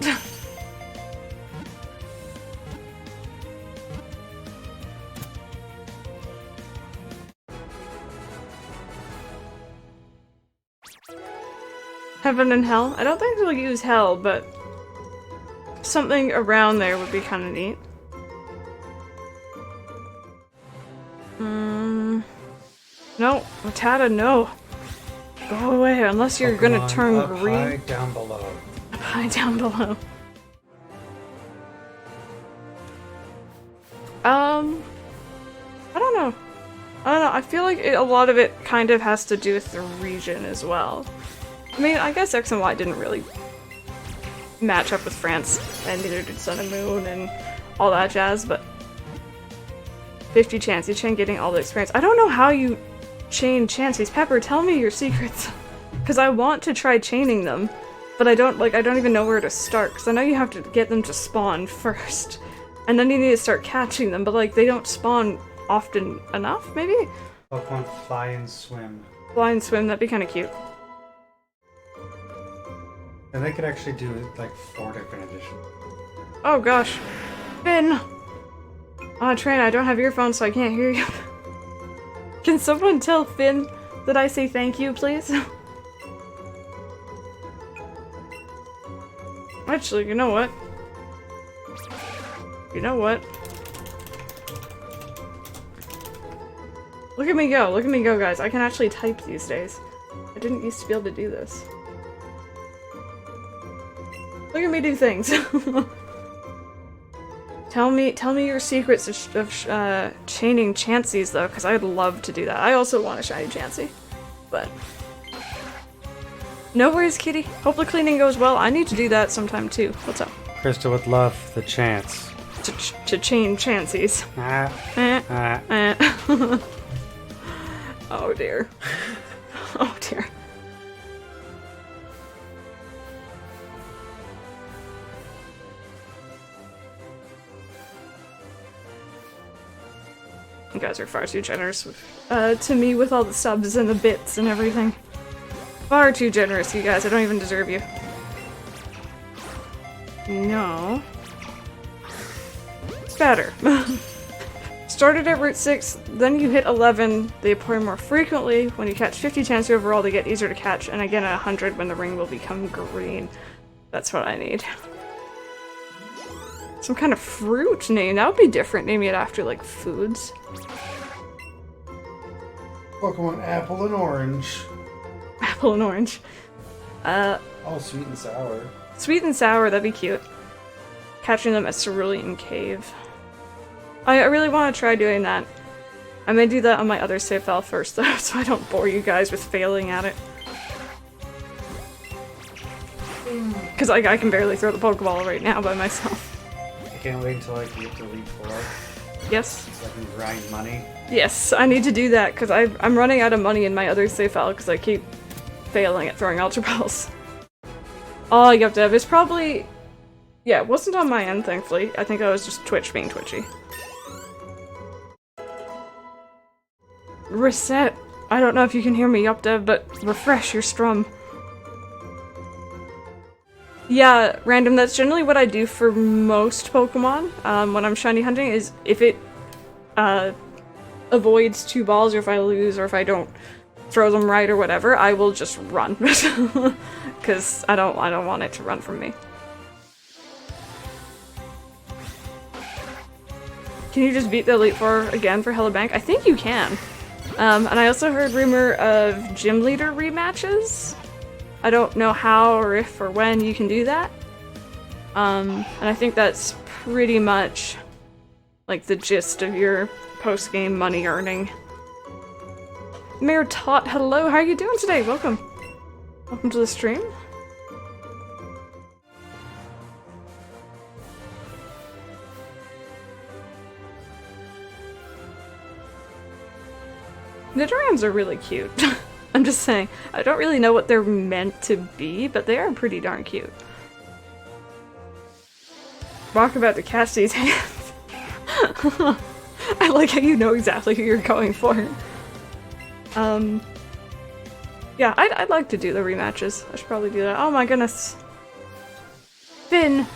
Heaven and Hell? I don't think they'll use Hell, but something around there would be kind of neat. No, Rattata, no. Go away, unless you're Pokemon gonna turn up green. high, down below. Up high, down below. I don't know. I don't know, I feel like a lot of it kind of has to do with the region as well. I mean, I guess X and Y didn't really match up with France, and neither did Sun and Moon and all that jazz, but 50 chance, you chain getting all the experience. I don't know how you chain chances. Pepper, tell me your secrets. Because I want to try chaining them, but I don't even know where to start, because I know you have to get them to spawn first. And then you need to start catching them, but like they don't spawn often enough, maybe? Pokemon Fly and Swim. Fly and Swim, that'd be kind of cute. And they could actually do like 4 different editions. Oh gosh. Finn! Train, I don't have earphones, so I can't hear you. Can someone tell Finn that I say thank you, please? Actually, you know what? You know what? Look at me go, guys. I can actually type these days. I didn't used to be able to do this. Look at me do things. Tell me your secrets of chaining Chanseys, though, because I'd love to do that. I also want a shiny Chansey, but... No worries, kitty. Hope the cleaning goes well. I need to do that sometime, too. What's up? Krista would love the chance. To chain Chanseys. Oh dear. Oh dear. You guys are far too generous to me with all the subs and the bits and everything. Far too generous, you guys. I don't even deserve you. No. It's better. Started at Route 6, then you hit 11. They appear more frequently. When you catch 50 chances overall, they get easier to catch, and again at 100 when the ring will become green. That's what I need. Some kind of fruit name. That would be different, naming it after, like, foods. Pokemon Apple and Orange. Apple and orange. Oh, sweet and sour. Sweet and sour, that'd be cute. Catching them at Cerulean Cave. I really want to try doing that. I may do that on my other save file first, though, so I don't bore you guys with failing at it. Because I can barely throw the Pokeball right now by myself. I can't wait until I can get to Elite 4. Yes. So I can grind money. Yes, I need to do that, because I'm running out of money in my other save file, because I keep failing at throwing Ultra Balls. Oh, you have to have. It's probably... Yeah, it wasn't on my end, thankfully. I think I was just Twitch being twitchy. Reset. I don't know if you can hear me, Yupdev, but refresh your strum. Yeah, random, that's generally what I do for most Pokemon when I'm shiny hunting, is if it avoids 2 balls, or if I lose, or if I don't throw them right or whatever, I will just run. Because I don't want it to run from me. Can you just beat the Elite Four again for Hello Bank? I think you can. And I also heard rumor of gym leader rematches. I don't know how or if or when you can do that. And I think that's pretty much like the gist of your post-game money earning. Mayor Tot, hello, how are you doing today? Welcome. Welcome to the stream. Nidorans are really cute. I'm just saying, I don't really know what they're meant to be, but they are pretty darn cute. Walk about to catch these hands. I like how you know exactly who you're going for. Yeah, I'd like to do the rematches. I should probably do that. Oh my goodness. Finn!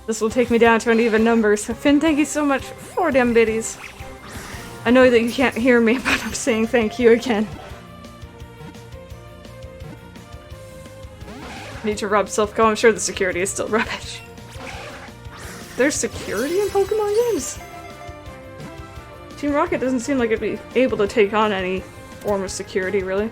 This will take me down to uneven numbers. Finn, thank you so much for them biddies. I know that you can't hear me, but I'm saying thank you again. Need to rub self-co. I'm sure the security is still rubbish. There's security in Pokemon games? Team Rocket doesn't seem like it'd be able to take on any form of security, really.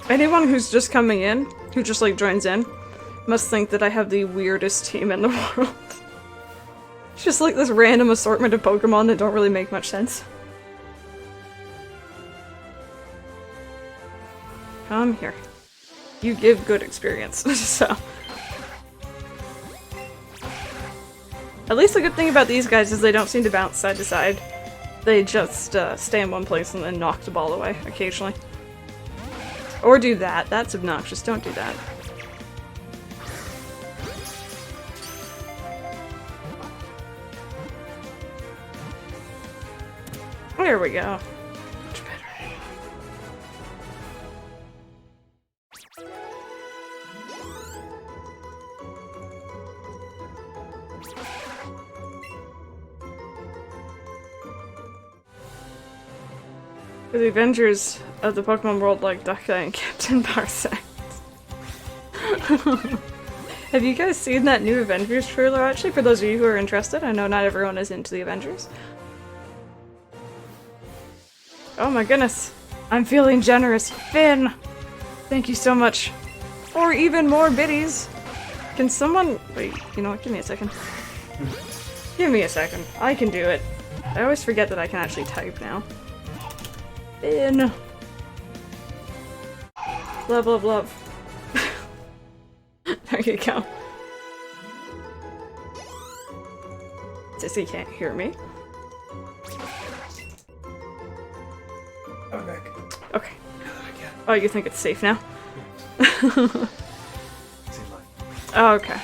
Anyone who's just coming in, who just like joins in, must think that I have the weirdest team in the world. It's just like this random assortment of Pokemon that don't really make much sense. Come here. You give good experience, so... At least the good thing about these guys is they don't seem to bounce side to side. They just stay in one place and then knock the ball away occasionally. Or do that. That's obnoxious. Don't do that. There we go. Much better. The Avengers of the Pokemon world like Duckeye and Captain Parsec. Have you guys seen that new Avengers trailer actually? For those of you who are interested, I know not everyone is into the Avengers. Oh my goodness. I'm feeling generous. Finn! Thank you so much. Or even more biddies. Can someone... Wait, you know what? Give me a second. Give me a second. I can do it. I always forget that I can actually type now. Finn! Love, love, love. There you go. Sissy can't hear me. I'm back. Okay. Oh, you think it's safe now? Oh, okay.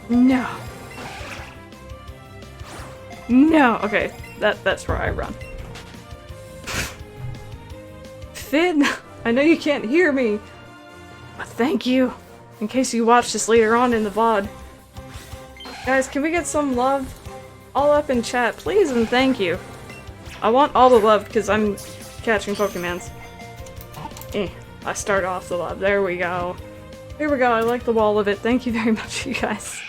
No. No. Okay, that's where I run. Finn, I know you can't hear me, but thank you. In case you watch this later on in the VOD. Guys, can we get some love? All up in chat, please and thank you. I want all the love because I'm catching Pokemons. I start off the love. There we go. Here we go. I like the wall of it. Thank you very much, you guys.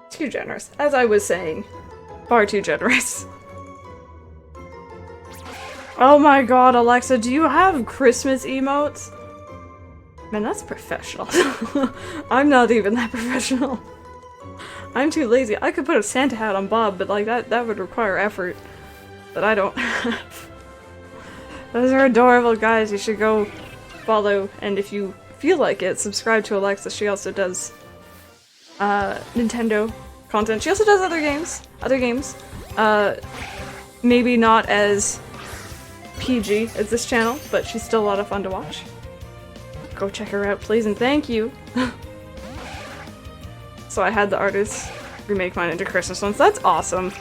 Too generous. As I was saying, far too generous. Oh my god, Alexa, do you have Christmas emotes? Man, that's professional. I'm not even that professional. I'm too lazy. I could put a Santa hat on Bob, but like that would require effort that I don't have. Those are adorable, guys. You should go follow, and if you feel like it, subscribe to Alexa. She also does Nintendo content. She also does other games. Maybe not as PG as this channel, but she's still a lot of fun to watch. Go check her out, please, and thank you. So I had the artist remake mine into Christmas ones. That's awesome.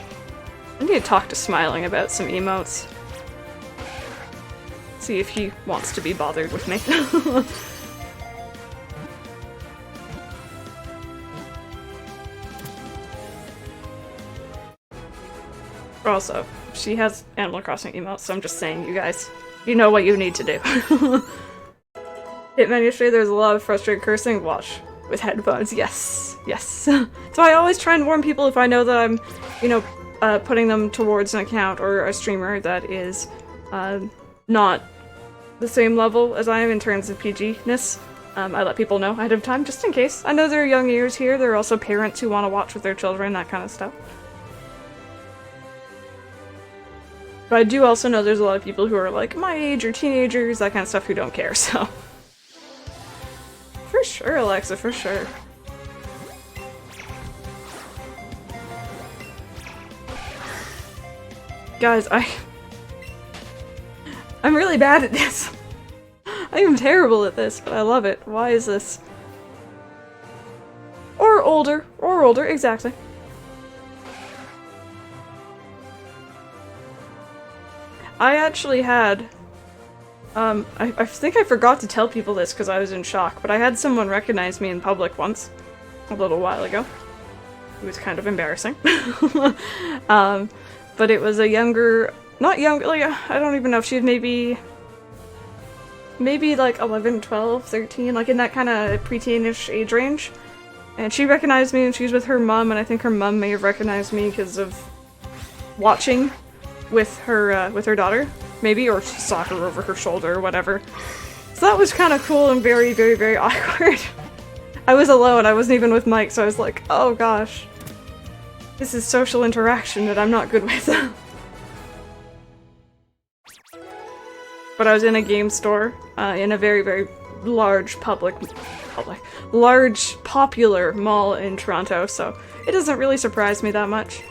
I need to talk to Smiling about some emotes. See if he wants to be bothered with me. Also, she has Animal Crossing emotes, so I'm just saying, you guys, you know what you need to do. Hitman yesterday, there's a lot of frustrated cursing. Watch with headphones. Yes, yes. So I always try and warn people if I know that I'm, you know, putting them towards an account or a streamer that is not the same level as I am in terms of PG-ness. I let people know ahead of time, just in case. I know there are young ears here. There are also parents who want to watch with their children, that kind of stuff. But I do also know there's a lot of people who are like my age or teenagers, that kind of stuff, who don't care, so. For sure, Alexa, for sure. Guys, I'm really bad at this. I am terrible at this, but I love it. Why is this? Or older, exactly. I actually had, I think I forgot to tell people this because I was in shock, but I had someone recognize me in public once, a little while ago. It was kind of embarrassing. But it was a younger, not young, like, I don't even know if she had maybe like 11, 12, 13, like in that kind of preteenish age range. And she recognized me and she was with her mom, and I think her mom may have recognized me because of watching with her daughter, maybe, or she saw her over her shoulder or whatever. So that was kind of cool and very, very, very awkward. I was alone, I wasn't even with Mike, so I was like, oh gosh. This is social interaction that I'm not good with. But I was in a game store, in a very, very large large, popular mall in Toronto, so it doesn't really surprise me that much.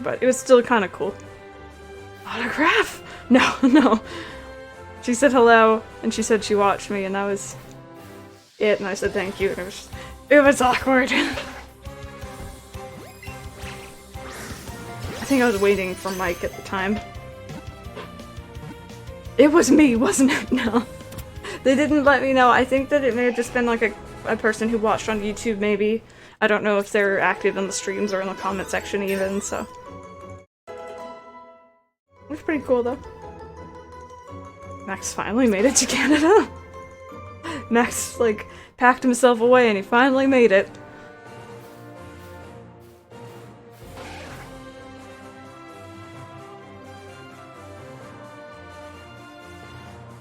But it was still kind of cool. Autograph? No, no. She said hello, and she said she watched me, and that was it, and I said thank you, and it was awkward. I think I was waiting for Mike at the time. It was me, wasn't it? No. They didn't let me know. I think that it may have just been like a person who watched on YouTube, maybe. I don't know if they're active in the streams or in the comment section even, so. It was pretty cool, though. Max finally made it to Canada. Max, like, packed himself away and he finally made it.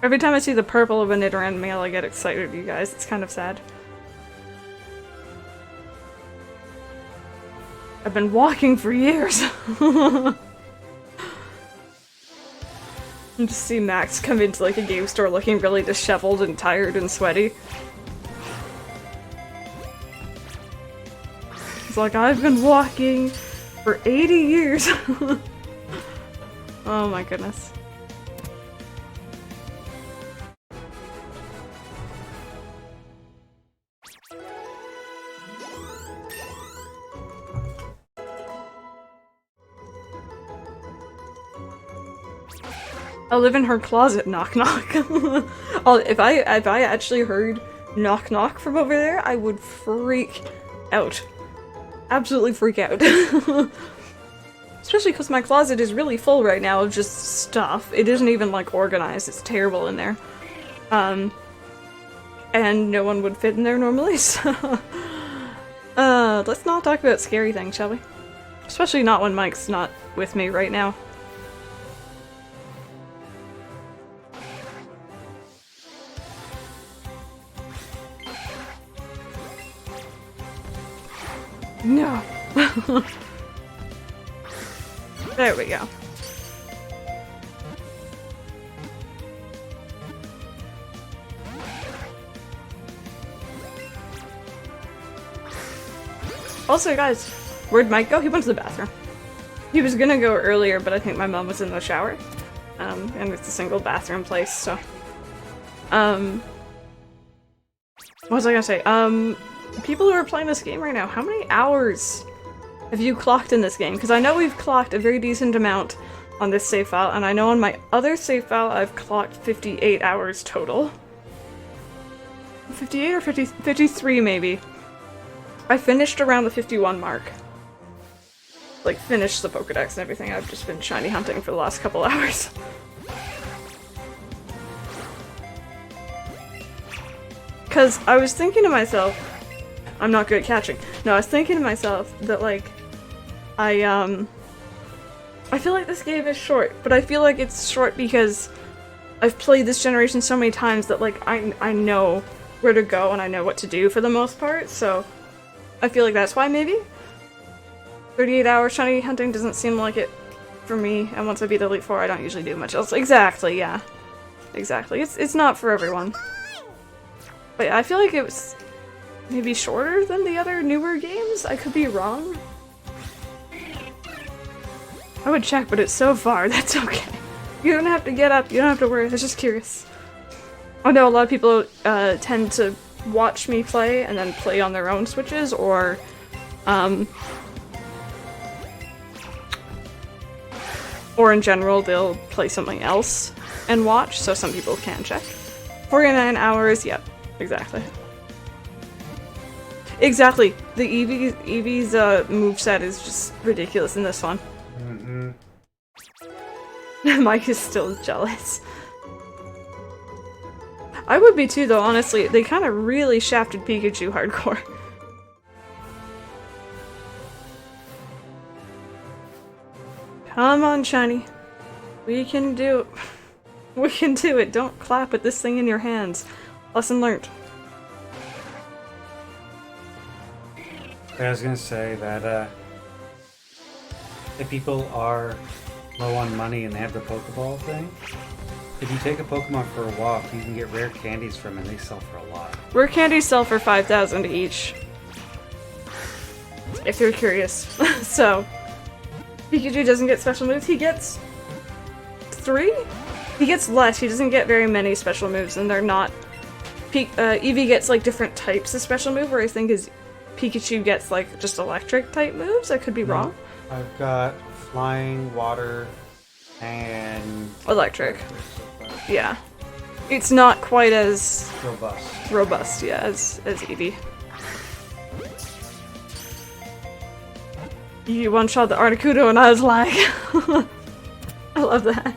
Every time I see the purple of a Nidoran male, I get excited, you guys. It's kind of sad. I've been walking for years. And just see Max come into like a game store looking really disheveled and tired and sweaty. It's like, I've been walking for 80 years. Oh my goodness. I live in her closet, knock knock. If I actually heard knock knock from over there, I would freak out. Absolutely freak out. Especially because my closet is really full right now of just stuff. It isn't even like organized, it's terrible in there. And no one would fit in there normally, so let's not talk about scary things, shall we? Especially not when Mike's not with me right now. No. There we go. Also, guys, where'd Mike go? He went to the bathroom. He was gonna go earlier, but I think my mom was in the shower. And it's a single bathroom place, so. What was I gonna say? People who are playing this game right now, how many hours have you clocked in this game? Because I know we've clocked a very decent amount on this save file, and I know on my other save file I've clocked 58 hours total. 58 or 50, 53 maybe. I finished around the 51 mark. Like, finished the Pokedex and everything. I've just been shiny hunting for the last couple hours. Because I was thinking to myself, I'm not good at catching. No, I was thinking to myself that, like, I feel like this game is short, but I feel like it's short because I've played this generation so many times that, like, I know where to go and I know what to do for the most part, so I feel like that's why, maybe? 38 hours shiny hunting doesn't seem like it for me, and once I beat Elite Four, I don't usually do much else. Exactly, yeah. Exactly. It's not for everyone. But yeah, I feel like it was maybe shorter than the other newer games? I could be wrong. I would check, but it's so far, that's okay. You don't have to get up, you don't have to worry, I was just curious. I know a lot of people tend to watch me play and then play on their own Switches, or in general they'll play something else and watch, so some people can check. 49 hours, yep, exactly. Exactly. The Eevee's moveset is just ridiculous in this one. Mm-hmm. Mike is still jealous. I would be too, though, honestly. They kind of really shafted Pikachu hardcore. Come on, Shiny. We can do it. We can do it. Don't clap with this thing in your hands. Lesson learned. I was gonna say that if people are low on money and they have the Pokeball thing, if you take a Pokemon for a walk, you can get rare candies from it, and they sell for a lot. Rare candies sell for 5,000 each. If you're curious. So, Pikachu doesn't get special moves. He gets 3? He gets less. He doesn't get very many special moves, and they're not... Eevee gets, like, different types of special move, where I think Pikachu gets, like, just electric type moves. I could be wrong. I've got flying, water, and... Electric. Yeah. It's not quite as... robust, yeah, as Eevee. You one-shot the Articuno and I was like... I love that.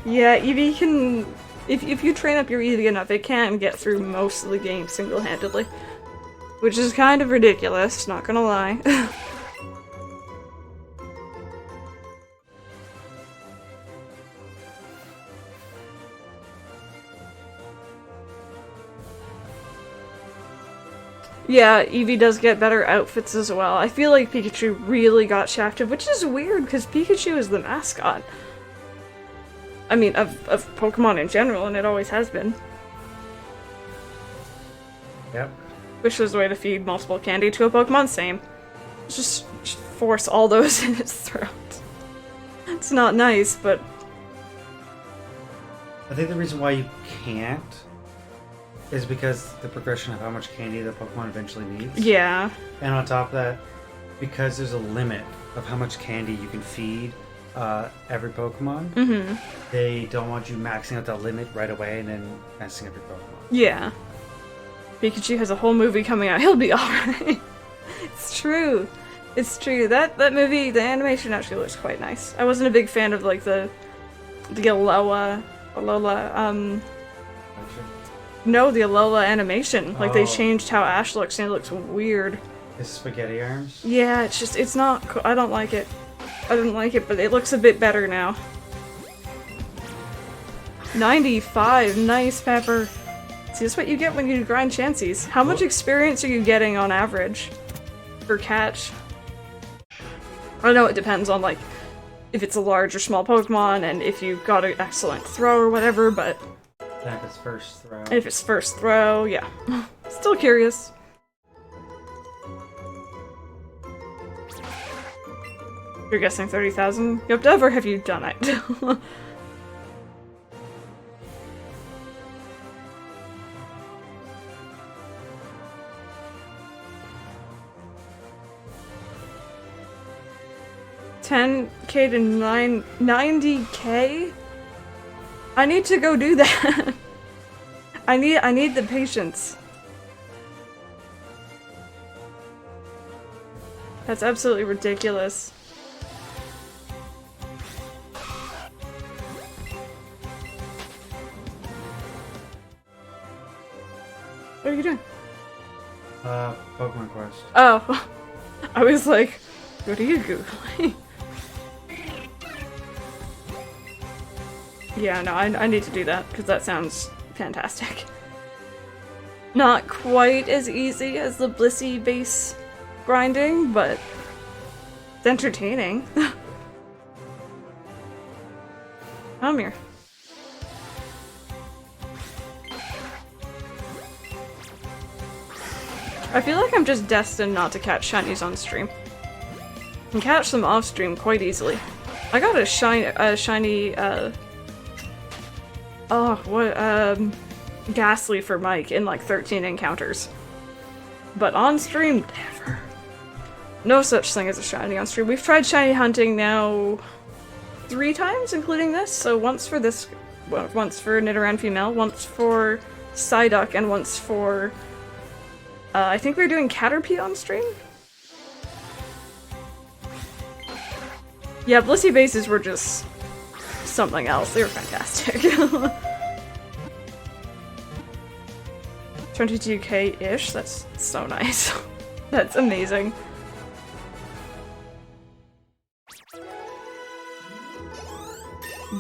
Yeah, Eevee can... If you train up your Eevee enough, it can get through most of the game single-handedly. Which is kind of ridiculous, not gonna lie. Yeah, Eevee does get better outfits as well. I feel like Pikachu really got shafted, which is weird because Pikachu is the mascot. I mean, of Pokemon in general, and it always has been. Yep. Wish was a way to feed multiple candy to a Pokemon, same. Just force all those in its throat. It's not nice, but... I think the reason why you can't is because the progression of how much candy the Pokemon eventually needs. Yeah. And on top of that, because there's a limit of how much candy you can feed every Pokemon, they don't want you maxing out that limit right away and then messing up your Pokemon. Yeah. Pikachu has a whole movie coming out. He'll be alright. It's true. It's true. That movie, the animation actually looks quite nice. I wasn't a big fan of like the Alola, no, the Alola animation. Like they changed how Ash looks and it looks weird. His spaghetti arms? Yeah, it's not cool. I don't like it. I didn't like it, but it looks a bit better now. 95, nice, Pepper. See, that's what you get when you grind Chanseys. How much experience are you getting on average per catch? I know it depends on, like, if it's a large or small Pokemon, and if you've got an excellent throw or whatever, but... And if it's first throw. If it's first throw, yeah. Still curious. You're guessing 30,000? Yep, or have you done it? $10K to 90K? I need to go do that. I need the patience. That's absolutely ridiculous. What are you doing? Pokemon Quest. Oh. I was like, what are you Googling? Yeah, no, I need to do that, because that sounds fantastic. Not quite as easy as the Blissey base grinding, but it's entertaining. Come here. I feel like I'm just destined not to catch shinies on stream. I can catch them off stream quite easily. I got a shiny, Ghastly for Mike in like 13 encounters. But on stream, never. No such thing as a shiny on stream. We've tried shiny hunting now 3 times, including this. So once for this, once for Nidoran female, once for Psyduck, and once for, I think we were doing Caterpie on stream? Yeah, Blissey bases were just something else. They were fantastic. 22K-ish? That's so nice. That's amazing.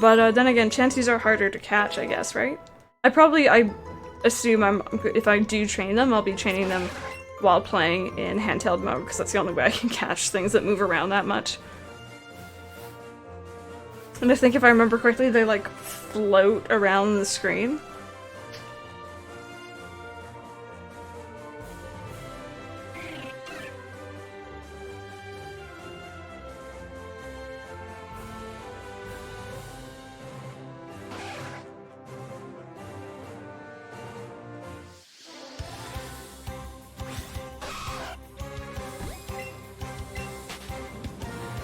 But then again, Chanseys are harder to catch, I guess, right? I assume if I do train them, I'll be training them while playing in handheld mode, because that's the only way I can catch things that move around that much. And I think if I remember correctly, they like float around the screen.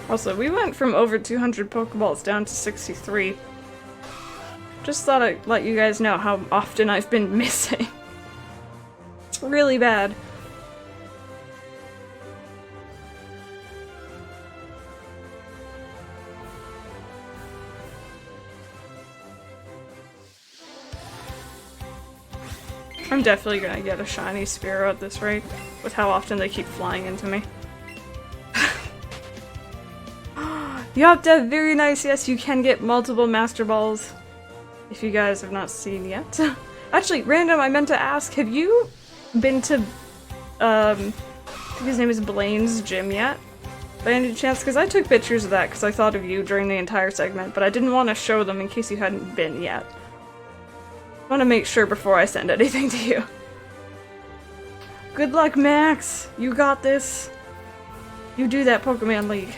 Also, we went from over 200 Pokeballs down to 63. Just thought I'd let you guys know how often I've been missing. It's really bad. I'm definitely gonna get a shiny Spearow at this rate, with how often they keep flying into me. Yapta, very nice. Yes, you can get multiple Master Balls, if you guys have not seen yet. Actually, random, I meant to ask, have you been to, I think his name is Blaine's gym yet? By any chance? Because I took pictures of that because I thought of you during the entire segment, but I didn't want to show them in case you hadn't been yet. I want to make sure before I send anything to you. Good luck, Max! You got this! You do that, Pokemon League.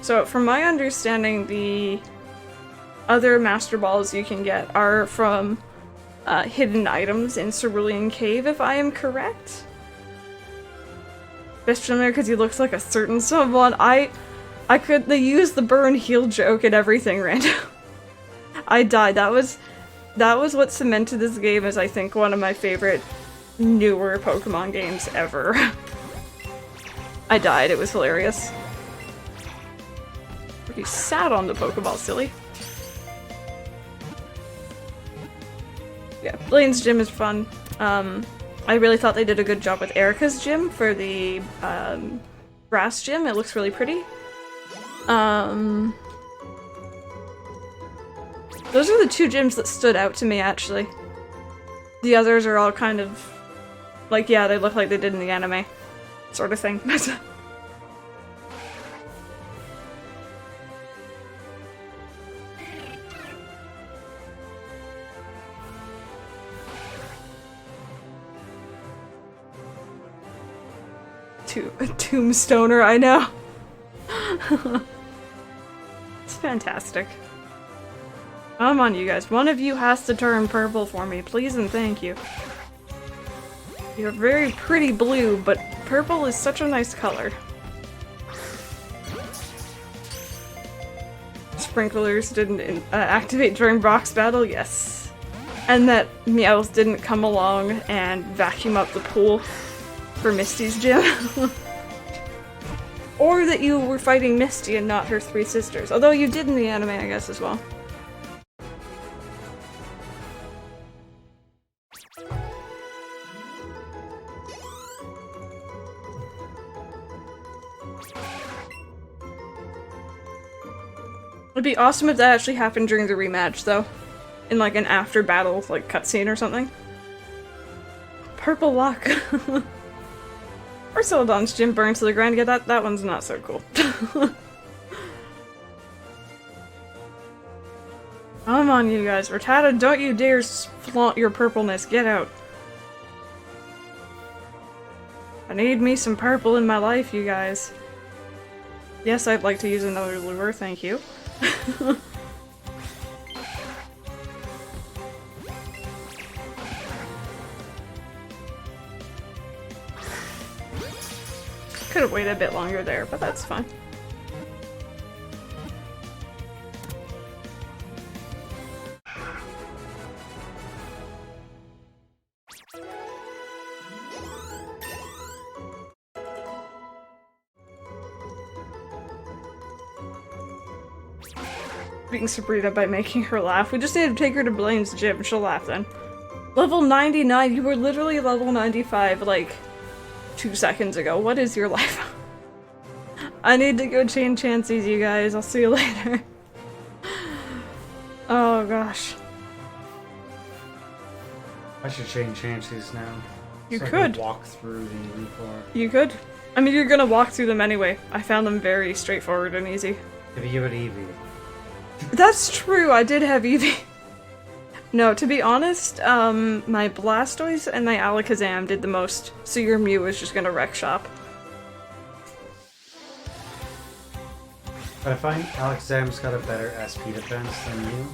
So, from my understanding, the other Master Balls you can get are from hidden items in Cerulean Cave, if I am correct. Best from there because he looks like a certain someone. They used the burn heal joke and everything random. I died. That was what cemented this game as I think one of my favorite newer Pokemon games ever. I died. It was hilarious. You sat on the Pokeball, silly. Yeah, Blaine's gym is fun. I really thought they did a good job with Erica's gym for the grass gym. It looks really pretty. Those are the two gyms that stood out to me, actually. The others are all kind of like, yeah, they look like they did in the anime, sort of thing. A tombstoner, I know. It's fantastic. Come on, you guys. One of you has to turn purple for me, please and thank you. You're very pretty blue, but purple is such a nice color. Sprinklers didn't activate during Brock's battle? Yes. And that Meowth didn't come along and vacuum up the pool for Misty's gym. Or that you were fighting Misty and not her three sisters. Although you did in the anime, I guess, as well. It'd be awesome if that actually happened during the rematch, though. In like an after battle, like cutscene or something. Purple luck. Or Celadon's gym burned to the ground. Yeah, that one's not so cool. Come on, you guys. Rattata, don't you dare flaunt your purpleness. Get out. I need me some purple in my life, you guys. Yes, I'd like to use another lure, thank you. Could have waited a bit longer there, but that's fine. Beating Sabrina by making her laugh. We just need to take her to Blaine's gym. She'll laugh then. Level 99? You were literally level 95, like, 2 seconds ago. What is your life? I need to go chain chances, you guys. I'll see you later. Oh gosh. I should change chances now. You so I could. can walk through the elite floor. You could. I mean, you're gonna walk through them anyway. I found them very straightforward and easy. Maybe you would Eevee. That's true, I did have Eevee. No, to be honest, my Blastoise and my Alakazam did the most, so your Mew is just gonna wreck shop. But I find Alakazam's got a better SP defense than you.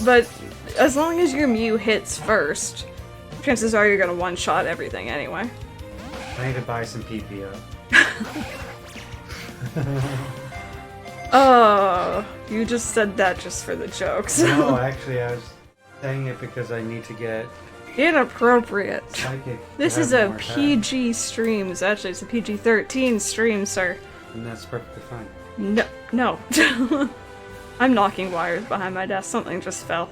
But as long as your Mew hits first, chances are you're gonna one-shot everything anyway. I need to buy some PPO. Oh, you just said that just for the jokes. No, actually, I was saying it because I need to get Inappropriate. psychic. This is a PG streams. Actually, it's a PG-13 stream, sir. And that's perfectly fine. No, no. I'm knocking wires behind my desk. Something just fell.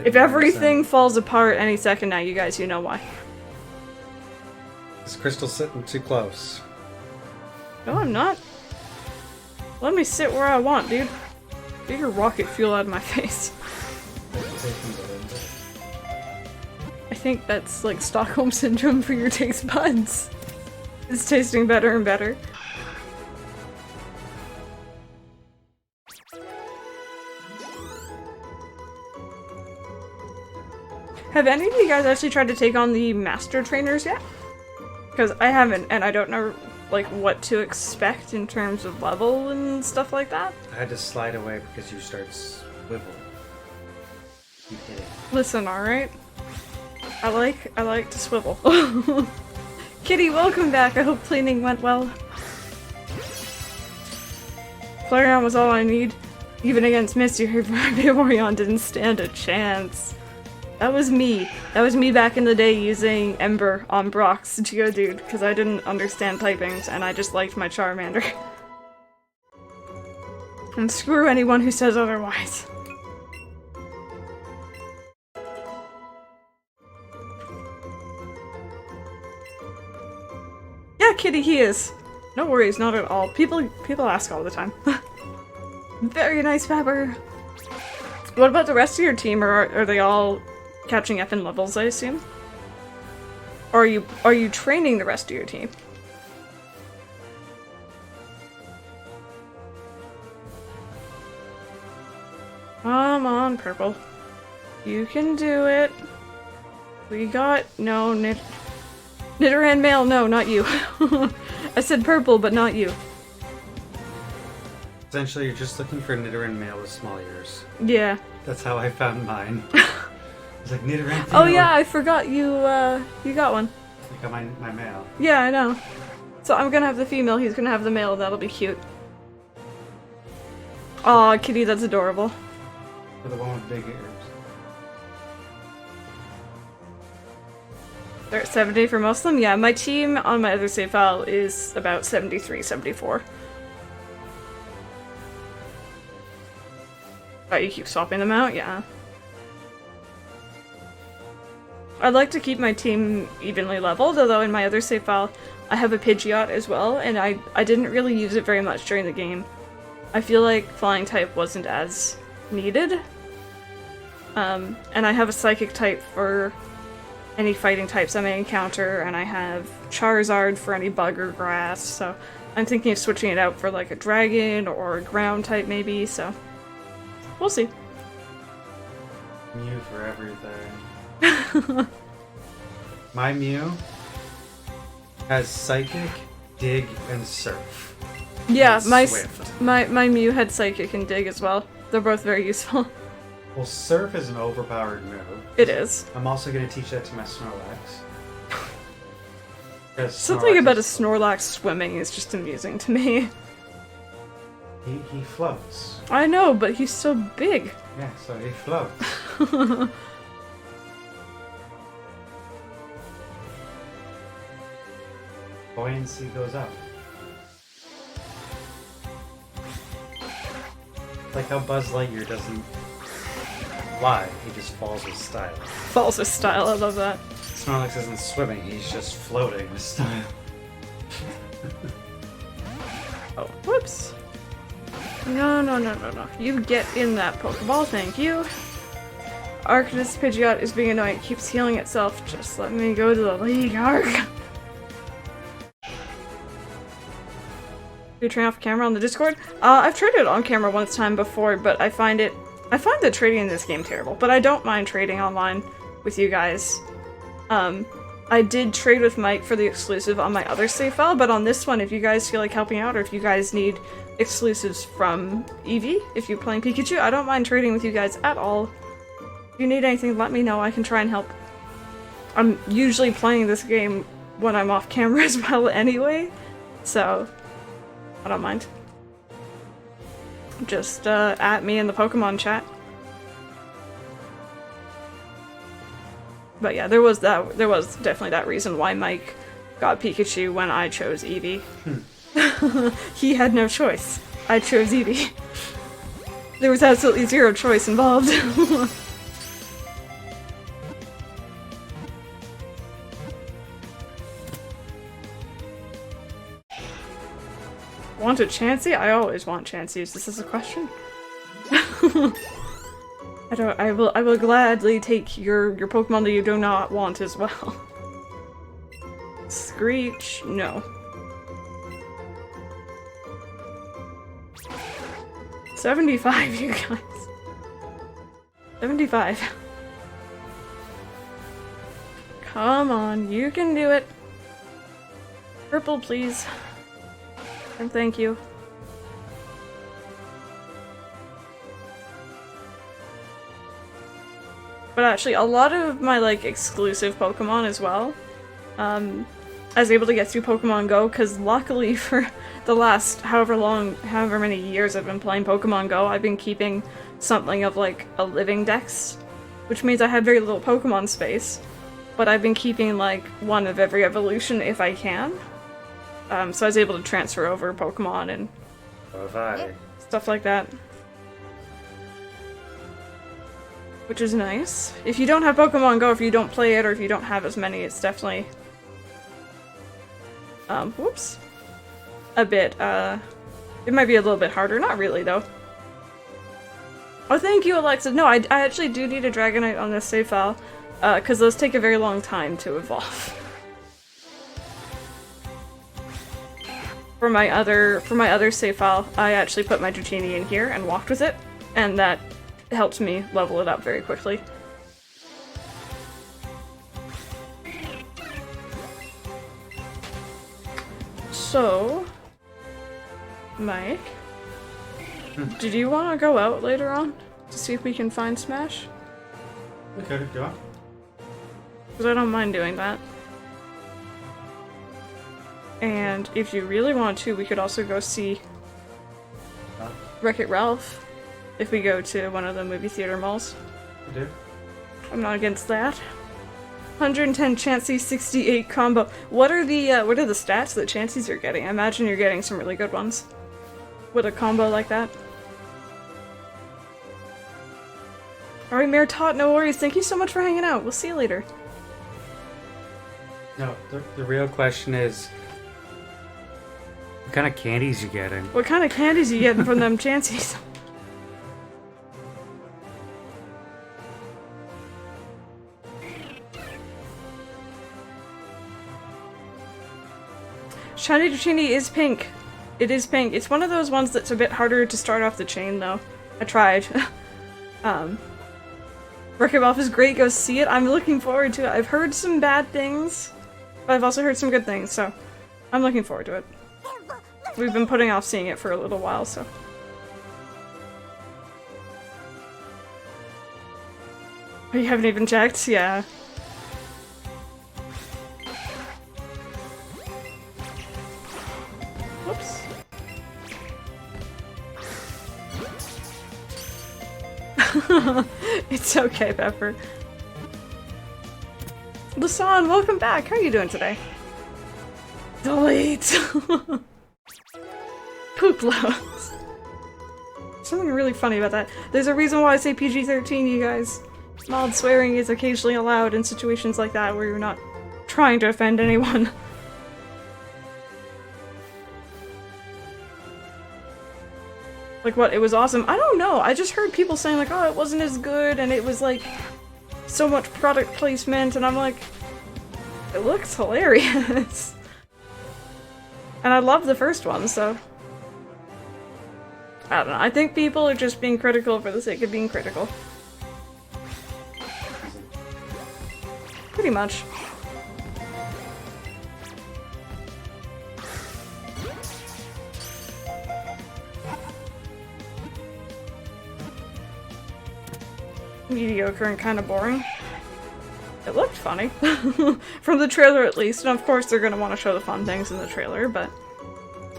If everything falls apart any second now, you guys, you know why. This crystal's sitting too close. No, I'm not. Let me sit where I want, dude. Get your rocket fuel out of my face. I think that's like Stockholm Syndrome for your taste buds. It's tasting better and better. Have any of you guys actually tried to take on the master trainers yet? Because I haven't, and I don't know like what to expect in terms of level and stuff like that. I had to slide away because you start swivel. You hit it. Listen, alright? I like to swivel. Kitty, welcome back. I hope cleaning went well. Flareon was all I need. Even against Misty, Vaporeon didn't stand a chance. That was me. That was me back in the day using Ember on Brock's Geodude, because I didn't understand typings, and I just liked my Charmander. And screw anyone who says otherwise. Yeah, Kitty, he is. No worries, not at all. People ask all the time. Very nice, Pepper. What about the rest of your team, or are they all catching up in levels, I assume? Or are you training the rest of your team? Come on, Purple. You can do it. We got... No, Nidoran male, no, not you. I said purple, but not you. Essentially, you're just looking for Nidoran male with small ears. Yeah. That's how I found mine. It's like Nidoran female. Oh yeah, I forgot you got one. I got my male. Yeah, I know. So I'm gonna have the female, he's gonna have the male, that'll be cute. Aw, Kitty, that's adorable. For the one with big ears. They're at 70 for most of them? Yeah, my team on my other save file is about 73, 74. Oh, you keep swapping them out? Yeah. I'd like to keep my team evenly leveled, although in my other save file I have a Pidgeot as well, and I didn't really use it very much during the game. I feel like Flying type wasn't as needed. And I have a Psychic type for any fighting types I may encounter, and I have Charizard for any bug or grass, so I'm thinking of switching it out for like a dragon or a ground type maybe, so we'll see. Mew for everything. My Mew has Psychic, Dig, and Surf. Yeah, and Swift. my Mew had Psychic and Dig as well. They're both very useful. Well, Surf is an overpowered move. It is. I'm also going to teach that to my Snorlax. Something about a Snorlax swimming is just amusing to me. He floats. I know, but he's so big. Yeah, so he floats. Buoyancy goes up. Like how Buzz Lightyear doesn't fly, he just falls with style. Falls with style, I love that. Snorlax isn't swimming, he's just floating this time. Oh, whoops. No, no, no, no, no. You get in that Pokeball, thank you. Arctis Pidgeot is being annoying. It keeps healing itself. Just let me go to the league, Arc. You train off camera on the Discord? I've traded on camera once time before, but I find the trading in this game terrible, but I don't mind trading online with you guys. I did trade with Mike for the exclusive on my other save file, but on this one, if you guys feel like helping out, or if you guys need exclusives from Eevee, if you're playing Pikachu, I don't mind trading with you guys at all. If you need anything, let me know, I can try and help. I'm usually playing this game when I'm off camera as well anyway, so I don't mind. Just at me in the Pokemon chat. But yeah, there was definitely that reason why Mike got Pikachu when I chose Eevee. He had no choice. I chose Eevee. There was absolutely zero choice involved. Want a Chansey? I always want Chanseys. This is a question. I will gladly take your Pokemon that you do not want as well. Screech, no. 75, you guys. 75. Come on, you can do it. Purple, please. And thank you. But actually, a lot of my, like, exclusive Pokemon as well, I was able to get through Pokemon Go, because luckily for the last however many years I've been playing Pokemon Go, I've been keeping something of, like, a living dex, which means I have very little Pokemon space, but I've been keeping, like, one of every evolution if I can. So I was able to transfer over Pokemon and stuff like that. Which is nice. If you don't have Pokemon Go, if you don't play it, or if you don't have as many, it's definitely whoops. A bit, it might be a little bit harder. Not really, though. Oh, thank you, Alexa. No, I actually do need a Dragonite on this save file, because those take a very long time to evolve. For my other save file, I actually put my Dratini in here and walked with it, and that helped me level it up very quickly. So, Mike, did you want to go out later on to see if we can find Smash? We could do it. Because I don't mind doing that. And if you really want to, we could also go see Wreck-It Ralph if we go to one of the movie theater malls. We do. I'm not against that. 110 Chansey, 68 combo. What are the stats that Chanseys are getting? I imagine you're getting some really good ones with a combo like that. Alright, Mayor Tot, no worries. Thank you so much for hanging out. We'll see you later. No, the real question is, what kind of candies you getting? What kind of candies you getting from them Chanseys? Shiny Dratini is pink. It is pink. It's one of those ones that's a bit harder to start off the chain, though. I tried. Wreck-It Ralph is great. Go see it. I'm looking forward to it. I've heard some bad things, but I've also heard some good things, so I'm looking forward to it. We've been putting off seeing it for a little while, so. Oh, you haven't even checked? Yeah. Whoops. It's okay, Pepper. Lasan, welcome back. How are you doing today? Delete. Poop loads. Something really funny about that. There's a reason why I say PG-13, you guys. Mild swearing is occasionally allowed in situations like that where you're not trying to offend anyone. Like what, it was awesome? I don't know, I just heard people saying like, oh, it wasn't as good and it was like so much product placement, and I'm like, it looks hilarious. And I love the first one, so I don't know, I think people are just being critical for the sake of being critical. Pretty much. Mediocre and kind of boring. It looked funny. From the trailer at least, and of course they're gonna want to show the fun things in the trailer, but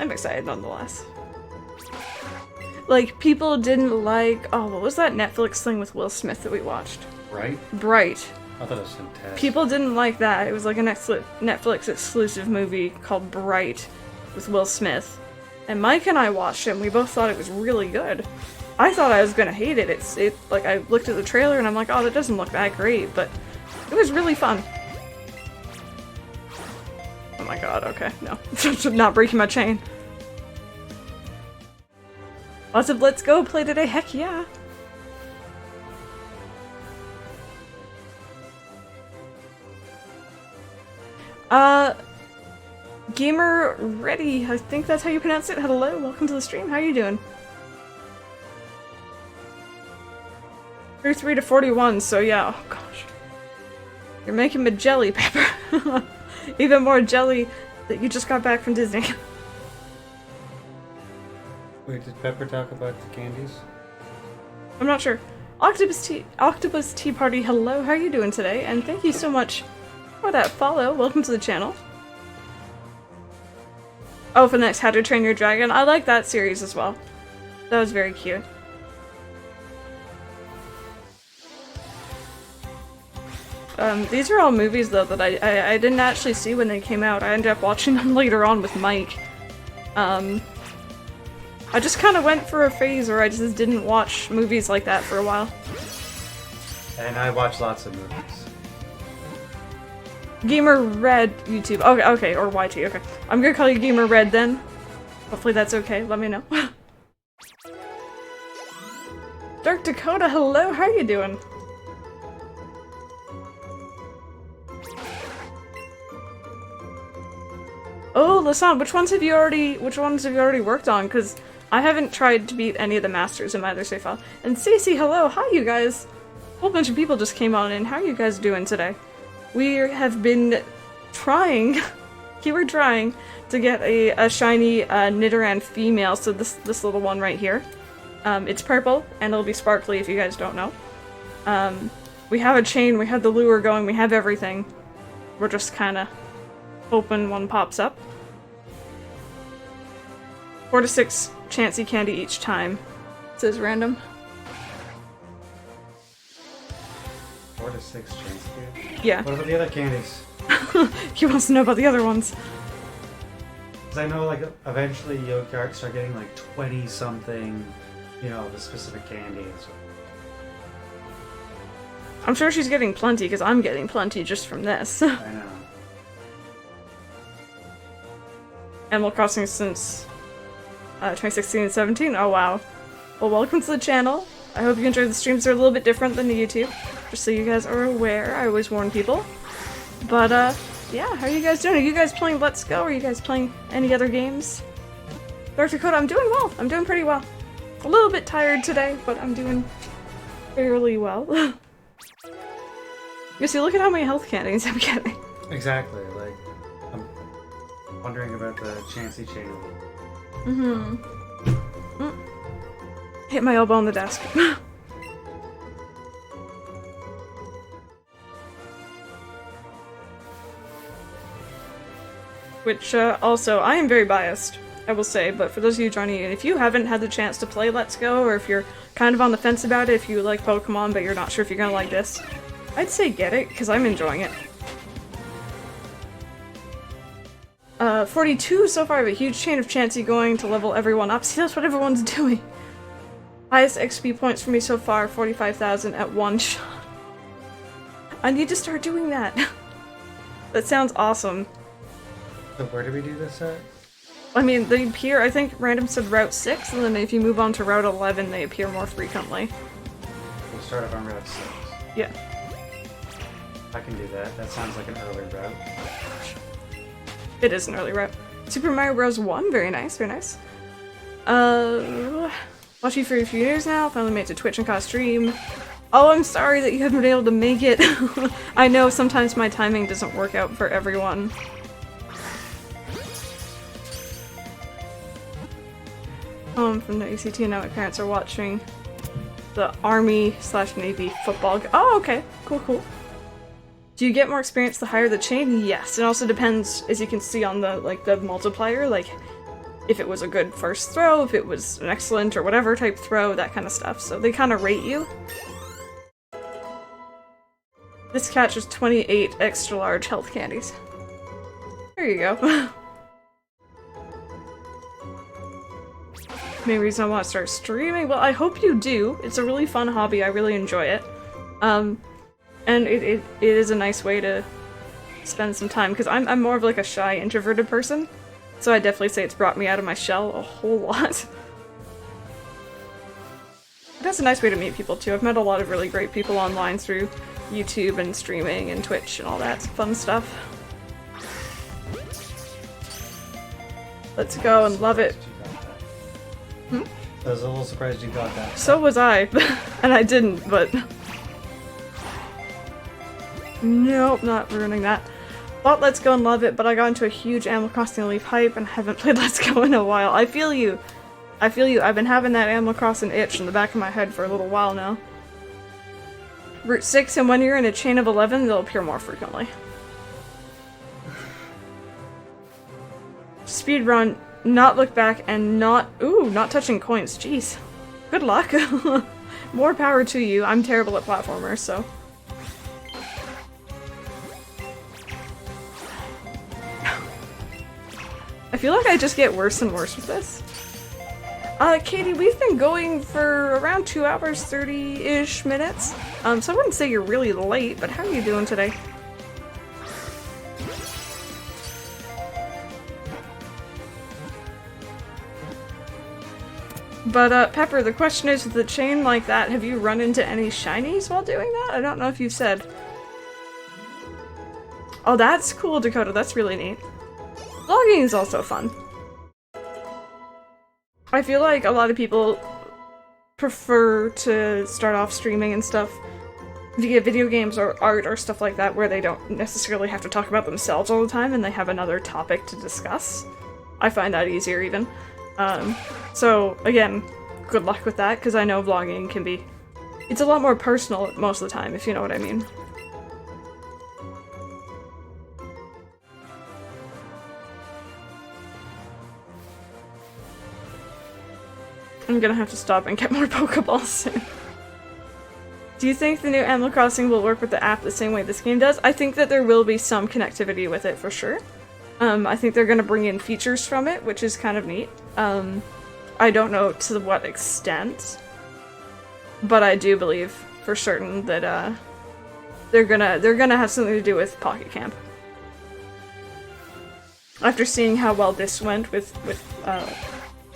I'm excited nonetheless. Like, people didn't like, oh, what was that Netflix thing with Will Smith that we watched? Bright. I thought it was fantastic. People didn't like that. It was like a Netflix exclusive movie called Bright with Will Smith. And Mike and I watched it and we both thought it was really good. I thought I was gonna hate it. Like, I looked at the trailer and I'm like, oh, that doesn't look that great, but it was really fun. Oh my god, okay, no. Not breaking my chain. Lots of Let's Go play today, heck yeah! Gamer Ready, I think that's how you pronounce it. Hello, welcome to the stream, how are you doing? 33 to 41, so yeah, oh gosh. You're making me jelly, Pepper. Even more jelly that you just got back from Disney. Wait, did Pepper talk about the candies? I'm not sure. Octopus Tea Party, hello, how are you doing today? And thank you so much for that follow. Welcome to the channel. Oh, for the next How to Train Your Dragon. I like that series as well. That was very cute. These are all movies though that I didn't actually see when they came out. I ended up watching them later on with Mike. I just kind of went for a phase where I just didn't watch movies like that for a while. And I watch lots of movies. Gamer Red YouTube. Okay, or YT, okay. I'm gonna call you Gamer Red then. Hopefully that's okay, let me know. Dark Dakota, hello, how are you doing? Oh, Lasan, which ones have you already worked on? Because I haven't tried to beat any of the masters in my other save file. And Cece, hello, hi you guys! A whole bunch of people just came on in. How are you guys doing today? We have been trying, keyword trying, to get a shiny Nidoran female, so this little one right here. It's purple, and it'll be sparkly if you guys don't know. We have a chain, we have the lure going, we have everything. We're just kinda hoping one pops up. 4 to 6 Chansey candy each time. It says random. 4 to 6 Chansey candy? Yeah. What about the other candies? He wants to know about the other ones. Because I know, like, eventually you'll start getting, like, 20-something, you know, the specific candy and stuff. I'm sure she's getting plenty, because I'm getting plenty just from this. I know. Animal Crossing since 2016 and 17. Oh wow. Well, welcome to the channel. I hope you enjoy the streams. They're a little bit different than the YouTube. Just so you guys are aware, I always warn people. But yeah, how are you guys doing? Are you guys playing Let's Go? Are you guys playing any other games? Dark Dakota, I'm doing well. I'm doing pretty well. A little bit tired today, but I'm doing fairly well. You see, look at how many health candies I'm getting. Exactly, like, I'm wondering about the Chansey chain. Hit my elbow on the desk. Which, also, I am very biased, I will say, but for those of you joining in, if you haven't had the chance to play Let's Go, or if you're kind of on the fence about it, if you like Pokemon but you're not sure if you're gonna like this, I'd say get it, because I'm enjoying it. 42 so far. I have a huge chain of Chansey going to level everyone up. See, that's what everyone's doing. Highest XP points for me so far, 45,000 at one shot. I need to start doing that. That sounds awesome. So where do we do this at? I mean, they appear, I think Random said Route 6, and then if you move on to Route 11, they appear more frequently. We'll start up on Route 6. Yeah. I can do that. That sounds like an early route. It is an early route. Super Mario Bros. 1, very nice, very nice. Watching for a few years now, finally made it to Twitch and caught a stream. Oh, I'm sorry that you haven't been able to make it. I know sometimes my timing doesn't work out for everyone. Home from the ACT and now my parents are watching the Army/Navy football. Oh, okay. Cool, cool. Do you get more experience the higher the chain? Yes. It also depends, as you can see on the, like, the multiplier, like, if it was a good first throw, if it was an excellent or whatever type throw, that kind of stuff. So they kind of rate you. This catch is 28 extra large health candies. There you go. Main reason I want to start streaming? Well, I hope you do. It's a really fun hobby. I really enjoy it. And it is a nice way to spend some time, because I'm more of like a shy, introverted person. So I definitely say it's brought me out of my shell a whole lot. That's a nice way to meet people too. I've met a lot of really great people online through YouTube and streaming and Twitch and all that fun stuff. Let's go and love it. I was a little surprised you got that. So was I, and I didn't, but... Nope, not ruining that. Thought Let's Go and love it, but I got into a huge Animal Crossing Leaf hype and haven't played Let's Go in a while. I feel you. I feel you. I've been having that Animal Crossing itch in the back of my head for a little while now. Route 6, and when you're in a chain of 11, they'll appear more frequently. Speedrun, not look back, and not- ooh, not touching coins. Jeez. Good luck. More power to you. I'm terrible at platformers, so... I feel like I just get worse and worse with this. Katie, we've been going for around 2 hours, 30-ish minutes. So I wouldn't say you're really late, but how are you doing today? But, Pepper, the question is, with a chain like that, have you run into any shinies while doing that? I don't know if you said. Oh, that's cool, Dakota. That's really neat. Vlogging is also fun. I feel like a lot of people prefer to start off streaming and stuff via video games or art or stuff like that, where they don't necessarily have to talk about themselves all the time and they have another topic to discuss. I find that easier even. So again, good luck with that, because I know vlogging can be... It's a lot more personal most of the time, if you know what I mean. I'm gonna have to stop and get more Pokeballs soon. Do you think the new Animal Crossing will work with the app the same way this game does? I think that there will be some connectivity with it for sure. I think they're gonna bring in features from it, which is kind of neat. I don't know to what extent, but I do believe for certain that they're gonna have something to do with Pocket Camp. After seeing how well this went with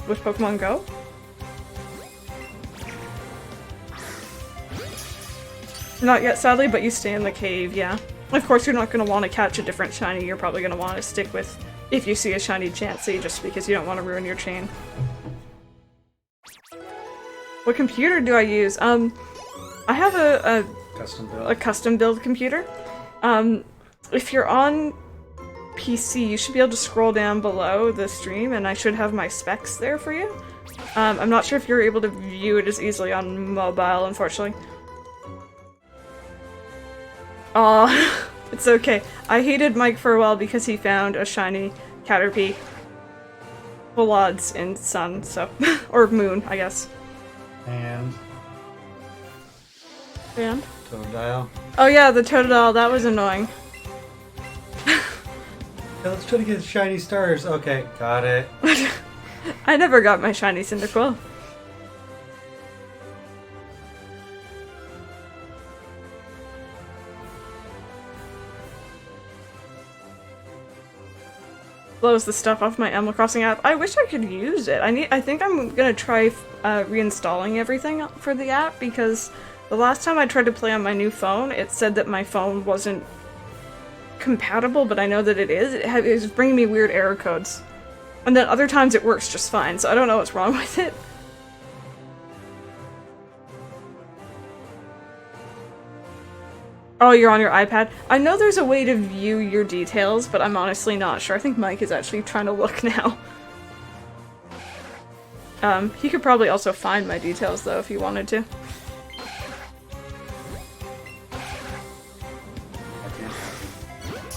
Pokemon Go. Not yet, sadly, but you stay in the cave, yeah. Of course, you're not going to want to catch a different shiny. You're probably going to want to stick with, if you see a shiny Chansey, just because you don't want to ruin your chain. What computer do I use? I have a custom build computer. If you're on PC, you should be able to scroll down below the stream, and I should have my specs there for you. I'm not sure if you're able to view it as easily on mobile, unfortunately. Aw, it's okay. I hated Mike for a while because he found a shiny Caterpie. Full odds in Sun, so. Or Moon, I guess. And? Totodile. Oh yeah, the Totodile, that was annoying. Yeah, let's try to get shiny stars. Okay, got it. I never got my shiny Cyndaquil. blows the stuff off my Animal Crossing app. I wish I could use it. I think I'm gonna try reinstalling everything for the app, because the last time I tried to play on my new phone, it said that my phone wasn't compatible, but I know that it is. It was bringing me weird error codes. And then other times it works just fine, so I don't know what's wrong with it. Oh, you're on your iPad? I know there's a way to view your details, but I'm honestly not sure. I think Mike is actually trying to look now. He could probably also find my details, though, if he wanted to.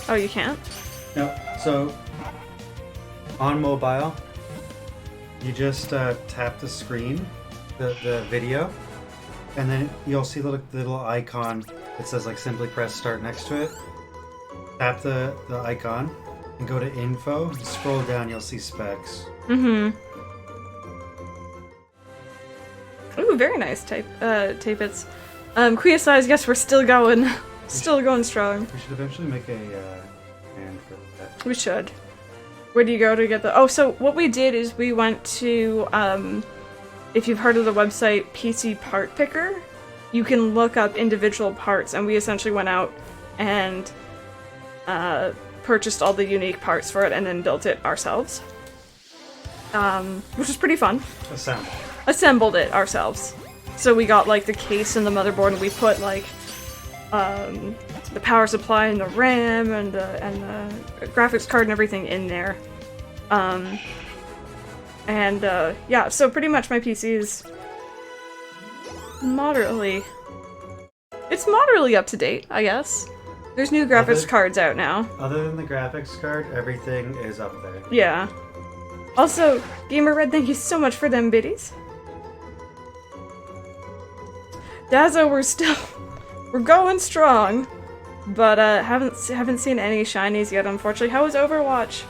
Oh, you can't? No, so on mobile, you just tap the screen, the video, and then you'll see the little icon that says like SimplyPressStart next to it. Tap the icon and go to info, and scroll down, you'll see specs. Mm-hmm. Ooh, very nice tape-its. Quia size, yes, we're still going. Still going strong. We should eventually make a hand for that. We should. Where do you go to get the... Oh, so what we did is we went to, if you've heard of the website PC Part Picker, you can look up individual parts, and we essentially went out and purchased all the unique parts for it and then built it ourselves. Which was pretty fun. Assembled it ourselves. So we got, like, the case and the motherboard, and we put, like, the power supply and the RAM and the graphics card and everything in there. Yeah, so pretty much my PC is moderately... It's moderately up to date, I guess. There's new graphics cards out now. Other than the graphics card, everything is up there. Yeah. Also, Gamer Red, thank you so much for them biddies. Dazzo, we're going strong, but haven't seen any shinies yet, unfortunately. How was Overwatch?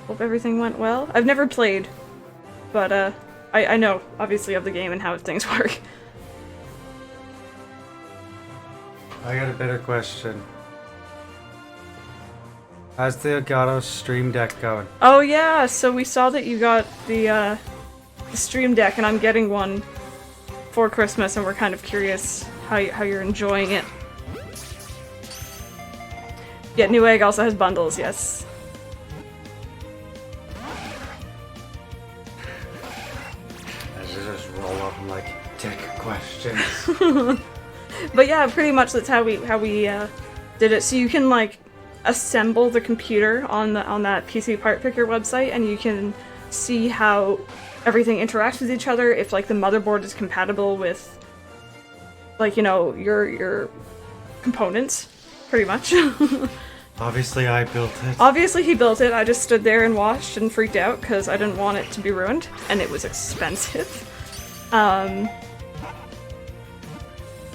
Hope everything went well. I've never played, but I know obviously of the game and how things work. I got a better question. How's the Elgato Stream Deck going? Oh yeah, so we saw that you got the Stream Deck, and I'm getting one for Christmas, and we're kind of curious how you're enjoying it. Yeah, New Egg also has bundles, yes. I should just roll up and like tech questions. But yeah, pretty much that's how we did it. So you can like assemble the computer on that PC Part Picker website, and you can see how everything interacts with each other, if like the motherboard is compatible with, like, you know, your components, pretty much. Obviously I built it. Obviously he built it. I just stood there and watched and freaked out because I didn't want it to be ruined, and it was expensive.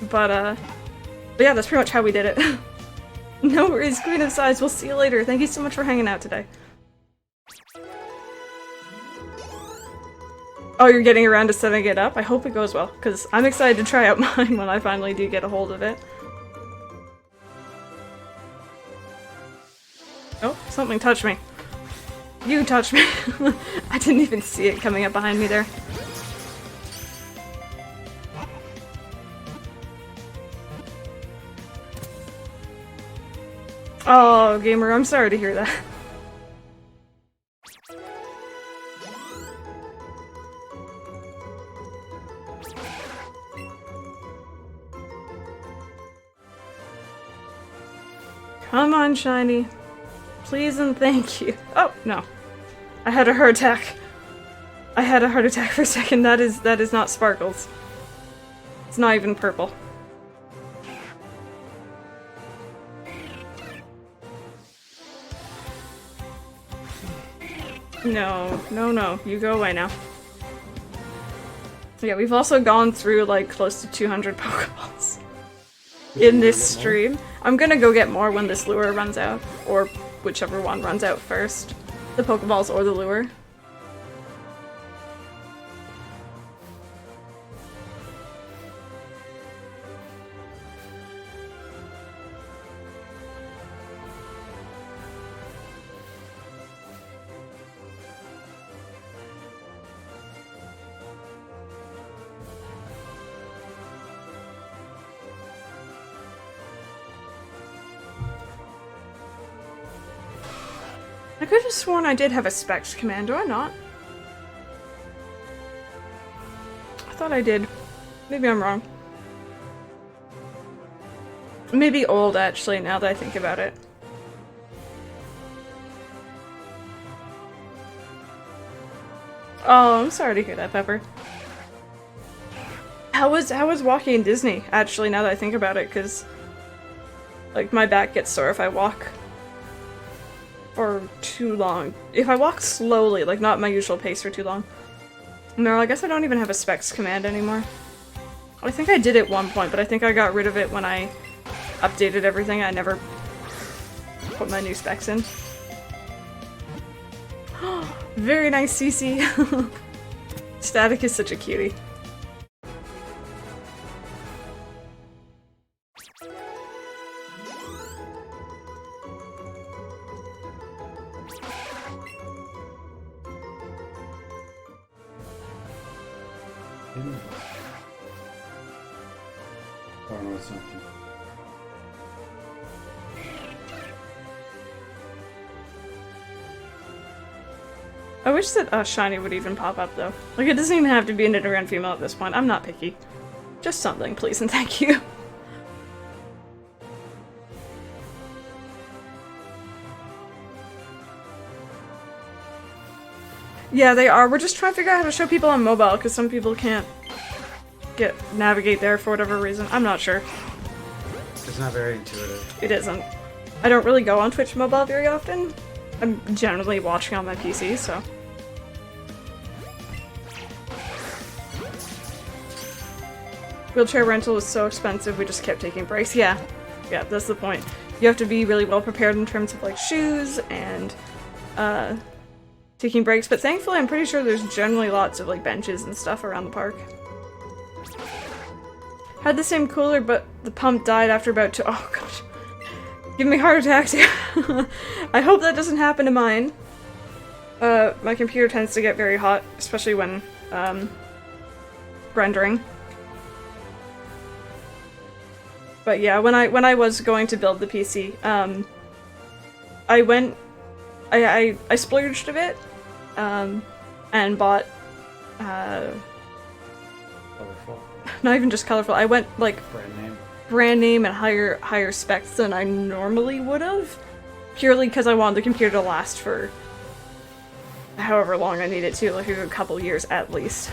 But yeah, that's pretty much how we did it. No worries, Queen of Size. We'll see you later. Thank you so much for hanging out today. Oh, you're getting around to setting it up? I hope it goes well, because I'm excited to try out mine when I finally do get a hold of it. Oh, something touched me. You touched me. I didn't even see it coming up behind me there. Oh, Gamer, I'm sorry to hear that. Come on, Shiny. Please and thank you. Oh, no. I had a heart attack. I had a heart attack for a second. That is not Sparkles. It's not even purple. No, no, no. You go away now. Yeah, we've also gone through like close to 200 Pokeballs in this stream. I'm gonna go get more when this lure runs out, or whichever one runs out first. The Pokeballs or the lure. I could have sworn I did have a specs command, do I not? I thought I did. Maybe I'm wrong. Maybe old, actually, now that I think about it. Oh, I'm sorry to hear that, Pepper. How was walking in Disney, actually, now that I think about it, because, like, my back gets sore if I walk for too long. If I walk slowly, like, not my usual pace for too long. No, I guess I don't even have a specs command anymore. I think I did at one point, but I think I got rid of it when I updated everything. I never put my new specs in. Very nice, CC. Static is such a cutie. Oh no, it's not. I wish that shiny would even pop up though. Like, it doesn't even have to be an Nidoran female at this point. I'm not picky. Just something, please and thank you. Yeah, they are. We're just trying to figure out how to show people on mobile, because some people can't navigate there for whatever reason. I'm not sure. It's not very intuitive. It isn't. I don't really go on Twitch mobile very often. I'm generally watching on my PC, so. Wheelchair rental was so expensive, we just kept taking breaks. Yeah, that's the point. You have to be really well prepared in terms of like shoes and taking breaks, but thankfully I'm pretty sure there's generally lots of like benches and stuff around the park. Had the same cooler, but the pump died after about oh gosh. Give me heart attacks. I hope that doesn't happen to mine. My computer tends to get very hot, especially when rendering. But yeah, when I was going to build the PC, I splurged a bit, and bought Colorful. not even just colorful. I went like brand name and higher specs than I normally would have, purely because I wanted the computer to last for however long I need it to, like a couple years at least.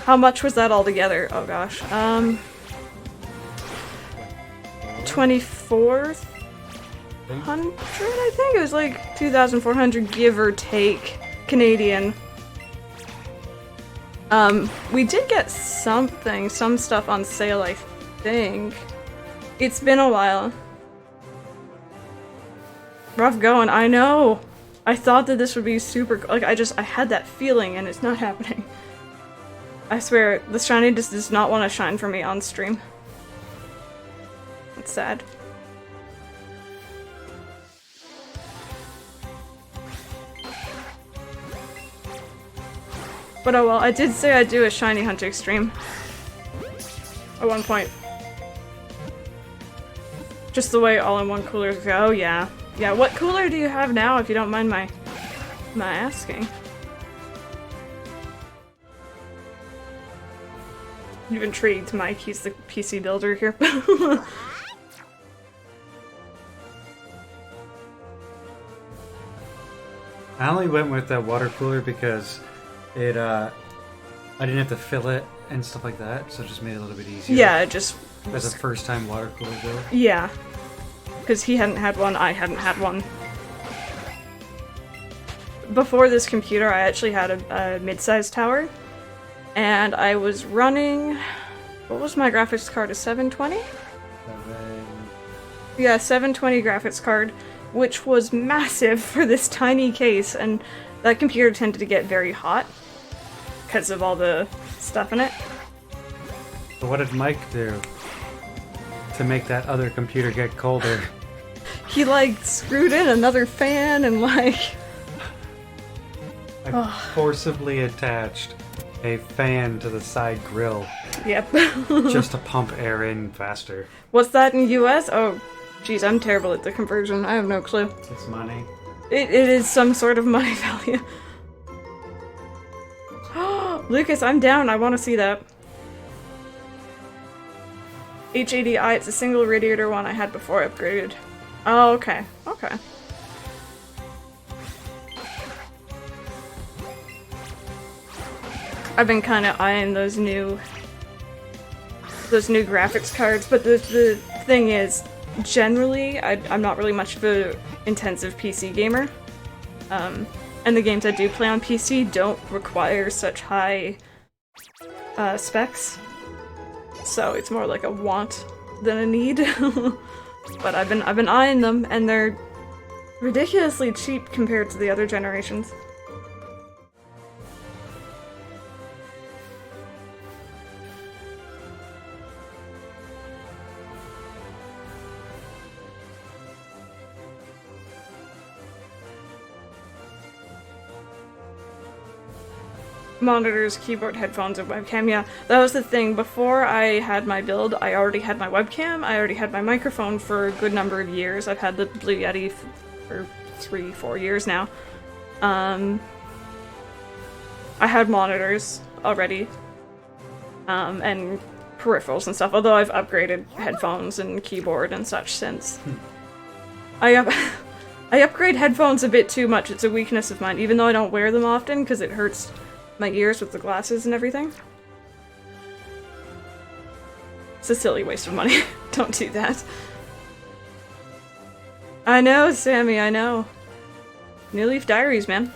How much was that altogether? Oh gosh, 2,400, I think? It was like 2,400 give or take Canadian. We did get some stuff on sale, I think. It's been a while. Rough going, I know! I thought that this would be super, like, I had that feeling and it's not happening. I swear, the shiny just does not want to shine for me on stream. It's sad. But oh well, I did say I'd do a shiny hunting stream. At one point. Just the way all-in-one coolers go. Oh yeah. Yeah, what cooler do you have now, if you don't mind my asking? You've intrigued Mike, he's the PC builder here. I only went with that water cooler because it, I didn't have to fill it and stuff like that, so it just made it a little bit easier. Yeah, it just... As a first-time water cooler build. Yeah. Because he hadn't had one, I hadn't had one. Before this computer, I actually had a mid-sized tower. And I was running... What was my graphics card? A 720? Yeah, 720 graphics card, which was massive for this tiny case, and that computer tended to get very hot because of all the stuff in it. So what did Mike do to make that other computer get colder? He like screwed in another fan and like... I forcibly attached a fan to the side grill. Yep. Just to pump air in faster. What's that in US? Oh, geez, I'm terrible at the conversion. I have no clue. It's money. It is some sort of money value. Lucas, I'm down. I want to see that. H80i, it's a single radiator one I had before I upgraded. Oh, okay. Okay. I've been kind of eyeing those new graphics cards, but the thing is, generally, I'm not really much of a intensive PC gamer. And the games I do play on PC don't require such high specs. So it's more like a want than a need. But I've been eyeing them, and they're ridiculously cheap compared to the other generations. Monitors, keyboard, headphones, and webcam. Yeah, that was the thing. Before I had my build, I already had my webcam, I already had my microphone for a good number of years. I've had the Blue Yeti for 3-4 years now. I had monitors already, and peripherals and stuff, although I've upgraded headphones and keyboard and such since. I upgrade headphones a bit too much. It's a weakness of mine, even though I don't wear them often because it hurts my ears with the glasses and everything. It's a silly waste of money. Don't do that. I know, Sammy, I know. New Leaf Diaries, man.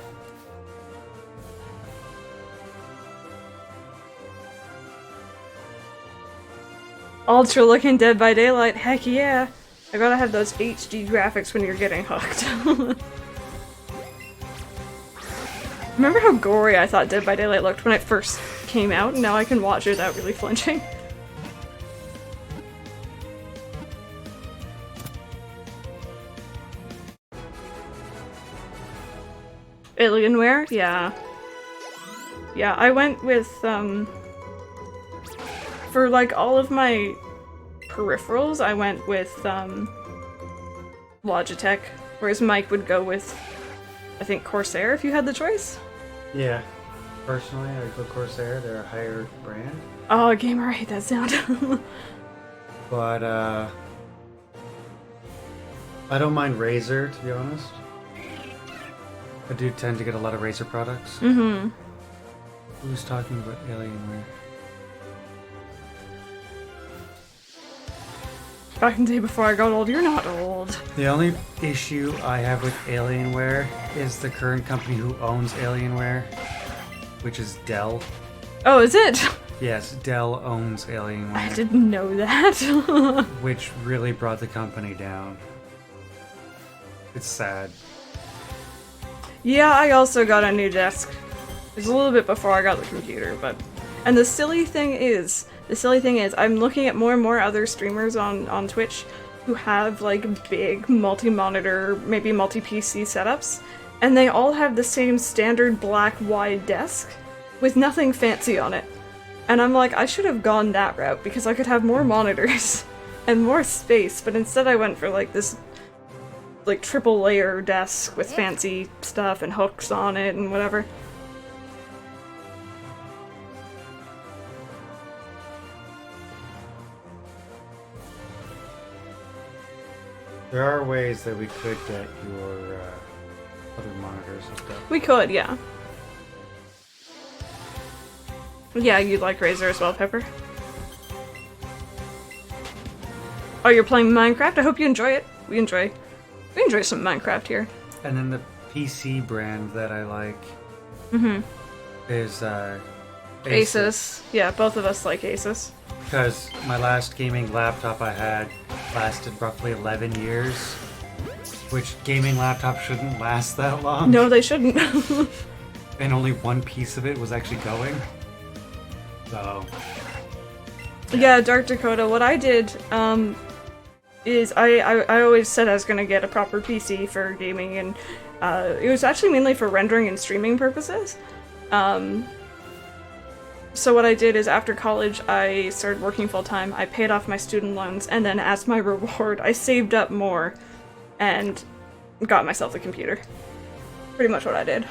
Ultra looking Dead by Daylight, heck yeah! I gotta have those HD graphics when you're getting hooked. Remember how gory I thought Dead by Daylight looked when it first came out, and now I can watch it without really flinching. Alienware? Yeah. Yeah, I went with, for like all of my peripherals, I went with, Logitech, whereas Mike would go with, I think, Corsair if you had the choice. Yeah. Personally, I would go Corsair. They're a higher brand. Oh, gamer, I hate that sound. But, I don't mind Razer, to be honest. I do tend to get a lot of Razer products. Mm-hmm. Who's talking about Alienware? Back in the day before I got old, you're not old. The only issue I have with Alienware is the current company who owns Alienware, which is Dell. Oh, is it? Yes, Dell owns Alienware. I didn't know that. Which really brought the company down. It's sad. Yeah, I also got a new desk. It was a little bit before I got the computer, but... And the silly thing is, I'm looking at more and more other streamers on Twitch who have, like, big multi-monitor, maybe multi-PC setups, and they all have the same standard black wide desk with nothing fancy on it. And I'm like, I should have gone that route because I could have more monitors and more space, but instead I went for, like, this, like, triple layer desk with fancy stuff and hooks on it and whatever. There are ways that we could get your other monitors and stuff. We could, yeah. Yeah, you like Razer as well, Pepper. Oh, you're playing Minecraft? I hope you enjoy it. We enjoy some Minecraft here. And then the PC brand that I like is Asus. Yeah, both of us like Asus. Because my last gaming laptop I had lasted roughly 11 years, which gaming laptops shouldn't last that long. No, they shouldn't. And only one piece of it was actually going. So... Yeah, Dark Dakota, what I did, is I always said I was gonna get a proper PC for gaming, and it was actually mainly for rendering and streaming purposes. So what I did is after college I started working full-time, I paid off my student loans, and then as my reward I saved up more, and got myself a computer. Pretty much what I did.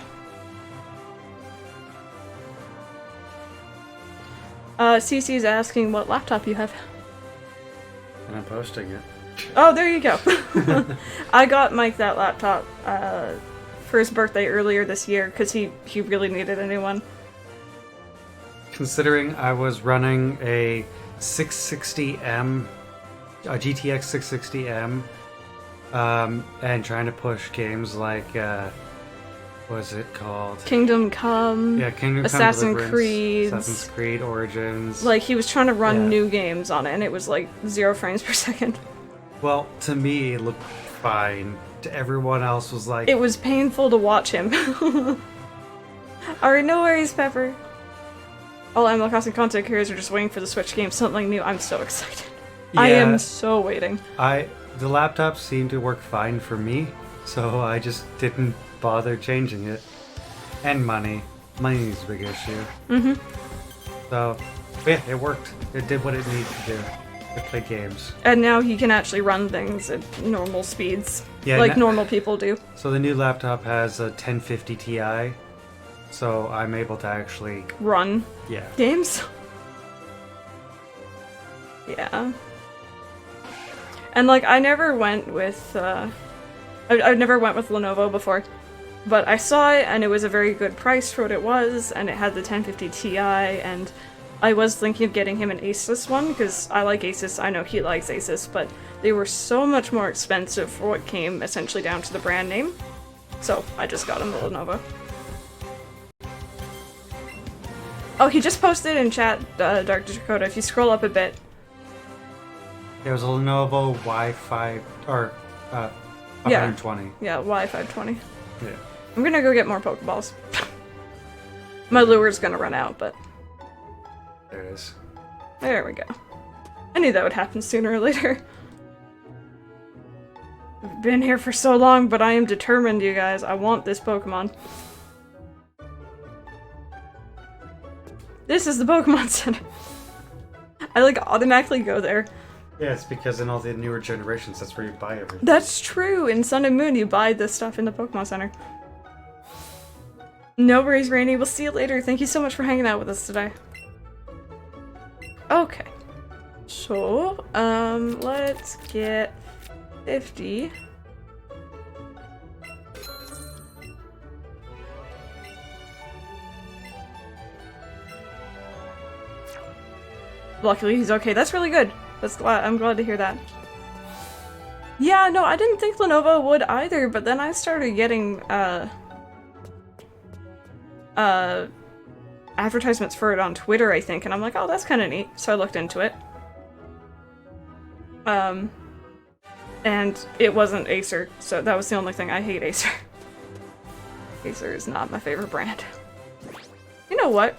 CC's asking what laptop you have. And I'm posting it. Oh, there you go. I got Mike that laptop for his birthday earlier this year because he really needed a new one. Considering I was running a 660M, a GTX 660M, and trying to push games like, what is it called? Kingdom Come. Yeah, Kingdom Come, Assassin's Creed Origins. Like, he was trying to run new games on it, and it was like 0 frames per second. Well, to me, it looked fine. To everyone else was like... It was painful to watch him. Alright, no worries, Pepper. All Animal Crossing content creators are just waiting for the Switch game, something new. I'm so excited. Yeah, I am so waiting. The laptop seemed to work fine for me, so I just didn't bother changing it. And money. Money is a big issue. Mm-hmm. So, yeah, it worked. It did what it needed to do. It played games. And now he can actually run things at normal speeds, yeah, like normal people do. So the new laptop has a 1050 Ti, so I'm able to actually... Run Yeah. games? Yeah. And, like, I never went with, I never went with Lenovo before, but I saw it, and it was a very good price for what it was, and it had the 1050 Ti, and I was thinking of getting him an Asus one, because I like Asus, I know he likes Asus, but they were so much more expensive for what came essentially down to the brand name, so I just got him the Lenovo. Oh, he just posted in chat, Dark Dakota, if you scroll up a bit. It was a Lenovo Y5, or, 520. Yeah, Y520. Yeah. I'm gonna go get more Pokeballs. My lure's gonna run out, but... There it is. There we go. I knew that would happen sooner or later. I've been here for so long, but I am determined, you guys. I want this Pokemon. This is the Pokemon Center. I, like, automatically go there. Yeah, it's because in all the newer generations, that's where you buy everything. That's true! In Sun and Moon, you buy this stuff in the Pokemon Center. No worries, Rainy. We'll see you later. Thank you so much for hanging out with us today. Okay. So, let's get 50. Luckily, he's okay. That's really good. I'm glad to hear that. Yeah, no, I didn't think Lenovo would either, but then I started getting, advertisements for it on Twitter, I think, and I'm like, oh, that's kind of neat. So I looked into it. And it wasn't Acer, so that was the only thing. I hate Acer. Acer is not my favorite brand. You know what?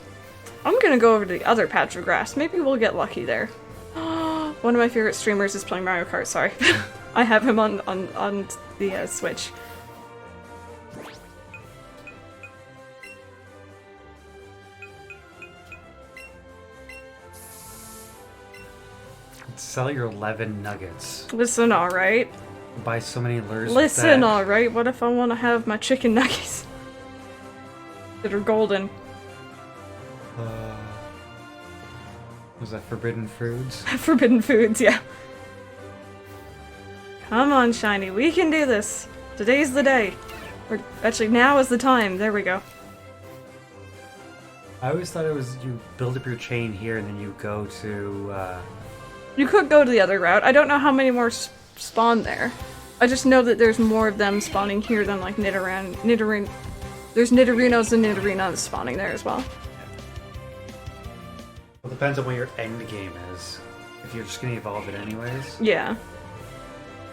I'm gonna go over to the other patch of grass. Maybe we'll get lucky there. One of my favorite streamers is playing Mario Kart, sorry. I have him on the Switch. Sell your 11 nuggets. Listen, alright. Buy so many lures. Listen, alright, what if I want to have my chicken nuggets that are golden? Was that Forbidden Foods? Forbidden Foods, yeah. Come on, Shiny, we can do this. Today's the day. Or actually, now is the time. There we go. I always thought it was you build up your chain here and then you go to, You could go to the other route. I don't know how many more spawn there. I just know that there's more of them spawning here than like Nidoran. There's Nidorinos and Nidorinas spawning there as well. Well, it depends on what your end game is. If you're just gonna evolve it anyways. Yeah.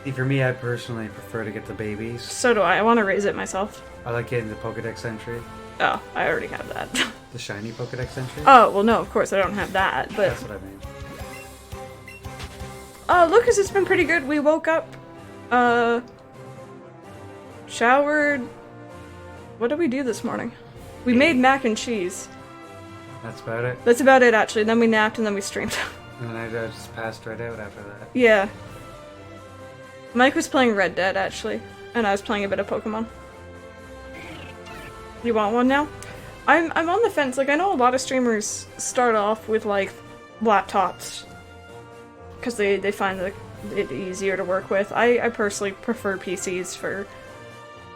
See, for me, I personally prefer to get the babies. So do I. I want to raise it myself. I like getting the Pokedex entry. Oh, I already have that. The shiny Pokedex entry? Oh, well no, of course I don't have that, but... That's what I mean. Lucas, it's been pretty good. We woke up, showered... What did we do this morning? We made mac and cheese. That's about it? That's about it, actually. Then we napped and then we streamed. And then I just passed right out after that. Yeah. Mike was playing Red Dead, actually. and I was playing a bit of Pokemon. You want one now? I'm on the fence. Like, I know a lot of streamers start off with, like, laptops. Because they find it easier to work with. I personally prefer PCs for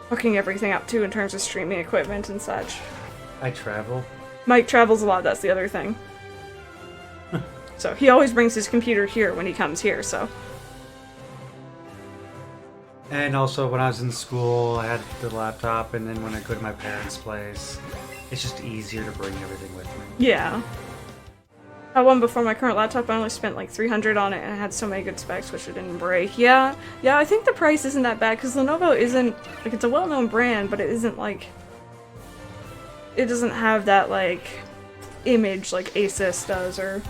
hooking everything up to in terms of streaming equipment and such. I travel. Mike travels a lot, that's the other thing. So, he always brings his computer here when he comes here, so. And also, when I was in school, I had the laptop, and then when I go to my parents' place, it's just easier to bring everything with me. Yeah. I won before my current laptop, I only spent like $300 on it, and it had so many good specs, which it didn't break. Yeah, I think the price isn't that bad, because Lenovo isn't, like, it's a well-known brand, but it isn't, like, it doesn't have that, like, image like Asus does, or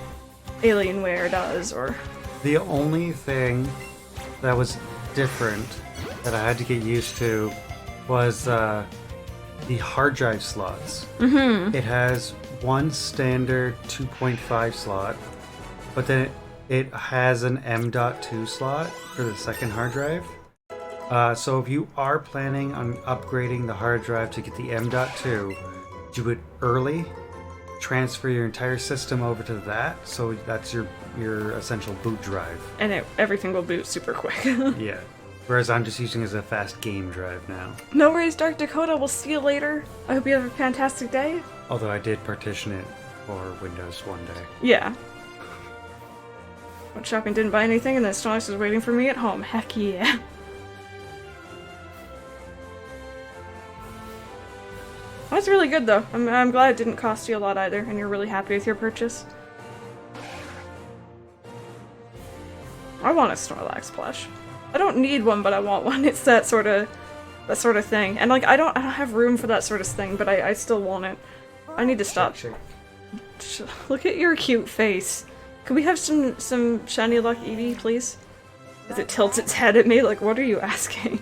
Alienware does, or... The only thing that was different that I had to get used to was the hard drive slots. Mm-hmm. It has one standard 2.5 slot, but then it has an M.2 slot for the second hard drive. So if you are planning on upgrading the hard drive to get the M.2, do it early, transfer your entire system over to that, so that's your essential boot drive. And everything will boot super quick. Yeah. Whereas I'm just using it as a fast game drive now. No worries, Dark Dakota. We'll see you later. I hope you have a fantastic day. Although I did partition it for Windows one day. Yeah. Went shopping, didn't buy anything, and then Stonix was waiting for me at home. Heck yeah. That's really good, though. I'm glad it didn't cost you a lot either, and you're really happy with your purchase. I want a Snorlax plush. I don't need one, but I want one. It's that sort of thing. And like I don't have room for that sort of thing, but I still want it. I need to stop. Look at your cute face. Could we have some shiny luck Eevee, please? As it tilts its head at me, like, what are you asking?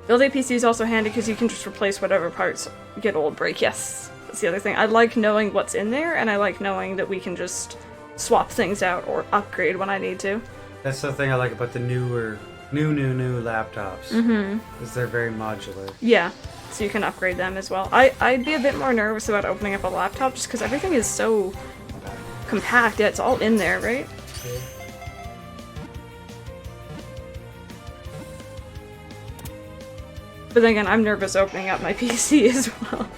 Build-A PC is also handy because you can just replace whatever parts get old, break. Yes, that's the other thing. I like knowing what's in there, and I like knowing that we can just swap things out or upgrade when I need to. That's the thing I like about the new laptops. Mm-hmm. Is they're very modular. Yeah, so you can upgrade them as well. I'd be a bit more nervous about opening up a laptop just because everything is so compact. Yeah, it's all in there, right? Yeah. But then again, I'm nervous opening up my PC as well.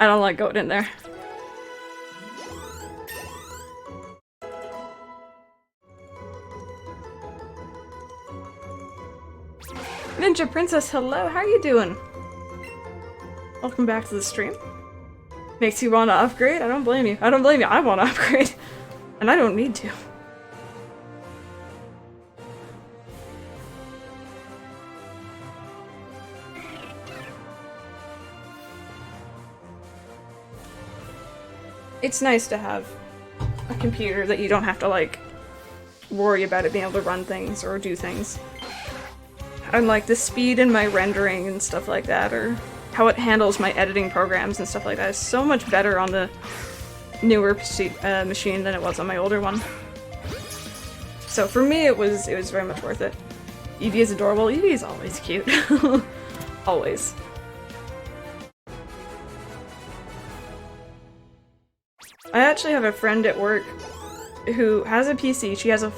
I don't like going in there. Ninja Princess, hello, how are you doing? Welcome back to the stream. Makes you want to upgrade? I don't blame you. I don't blame you. I want to upgrade. And I don't need to. It's nice to have a computer that you don't have to, like, worry about it being able to run things or do things. And like the speed in my rendering and stuff like that, or how it handles my editing programs and stuff like that is so much better on the newer machine than it was on my older one. So for me, it was very much worth it. Eevee is adorable. Eevee is always cute. Always. I actually have a friend at work who has a PC. She has an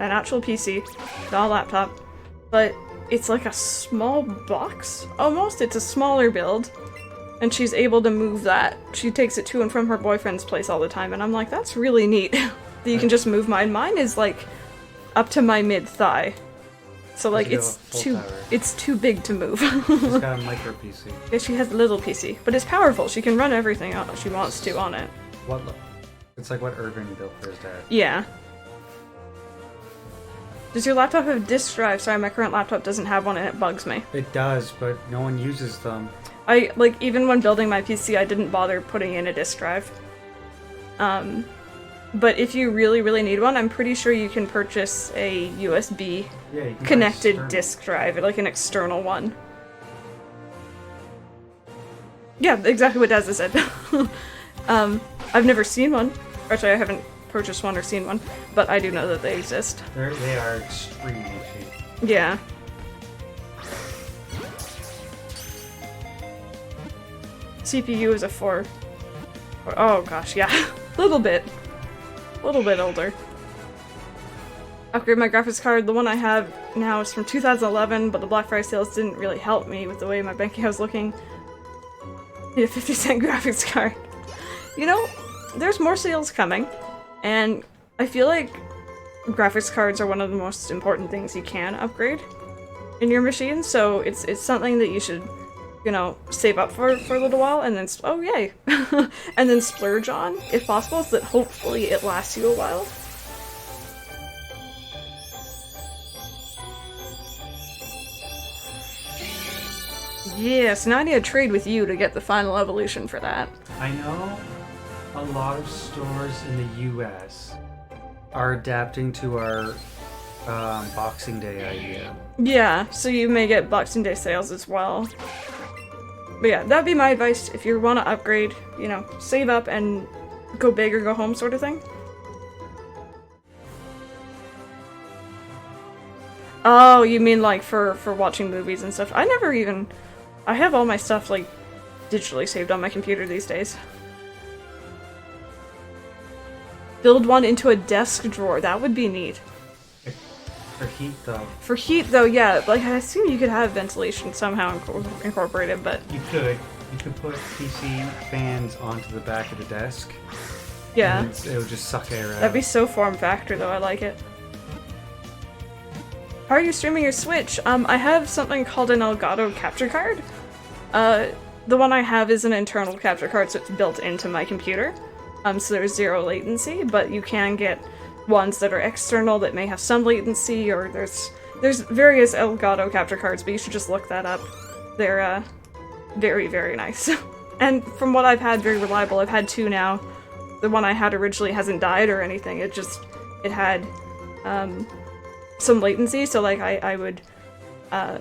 actual PC, not a laptop, but it's like a small box, almost. It's a smaller build, and she's able to move that. She takes it to and from her boyfriend's place all the time, and I'm like, that's really neat that you can just move mine. Mine is like up to my mid-thigh, so like it's too big to move. She's got a micro PC. Yeah, she has a little PC, but it's powerful. She can run everything she wants to on it. It's like what Irvin built for his dad. Yeah. Does your laptop have a disk drive? Sorry, my current laptop doesn't have one and it bugs me. It does, but no one uses them. Even when building my PC, I didn't bother putting in a disk drive. But if you really, really need one, I'm pretty sure you can purchase a USB connected disk drive, like an external one. Yeah, exactly what Dazza said. I've never seen one. Actually, I haven't purchased one or seen one, but I do know that they exist. They are extremely cheap. Yeah. CPU is a 4. Oh gosh, yeah. Little bit older. Upgrade my graphics card. The one I have now is from 2011, but the Black Friday sales didn't really help me with the way my bank account was looking. Need a 50-cent graphics card. You know, there's more sales coming, and I feel like graphics cards are one of the most important things you can upgrade in your machine, so it's something that you should, you know, save up for a little while, and then oh yay, and then splurge on, if possible, so that hopefully it lasts you a while. Yeah, so now I need to trade with you to get the final evolution for that. I know a lot of stores in the US are adapting to our Boxing Day idea. Yeah, so you may get Boxing Day sales as well. But yeah, that'd be my advice if you want to upgrade, you know, save up and go big or go home sort of thing. Oh, you mean like for watching movies and stuff? I have all my stuff like digitally saved on my computer these days. Build one into a desk drawer, that would be neat. For heat though. For heat though, yeah, like I assume you could have ventilation somehow incorporated, but... You could put PC fans onto the back of the desk. Yeah. And it would just suck air out. That'd be so form factor though, I like it. How are you streaming your Switch? I have something called an Elgato capture card. The one I have is an internal capture card, so it's built into my computer. So there's 0 latency, but you can get ones that are external that may have some latency, or there's various Elgato capture cards, but you should just look that up. They're very, very nice. And from what I've had, very reliable. I've had 2 now. The one I had originally hasn't died or anything, it had some latency, so like I would,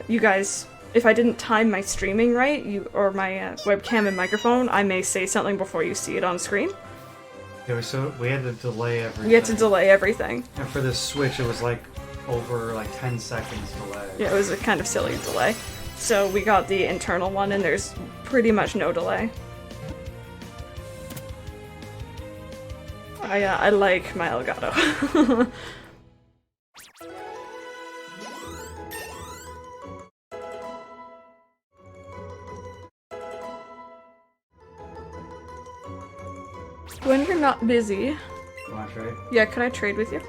you guys, if I didn't time my streaming right, or my webcam and microphone, I may say something before you see it on screen. Yeah, so we had to delay everything. We had to delay everything. And for this Switch, it was like over like 10 seconds delay. Yeah, it was a kind of silly delay. So we got the internal one, and there's pretty much no delay. I like my Elgato. When you're not busy... Wanna trade? Yeah, can I trade with you?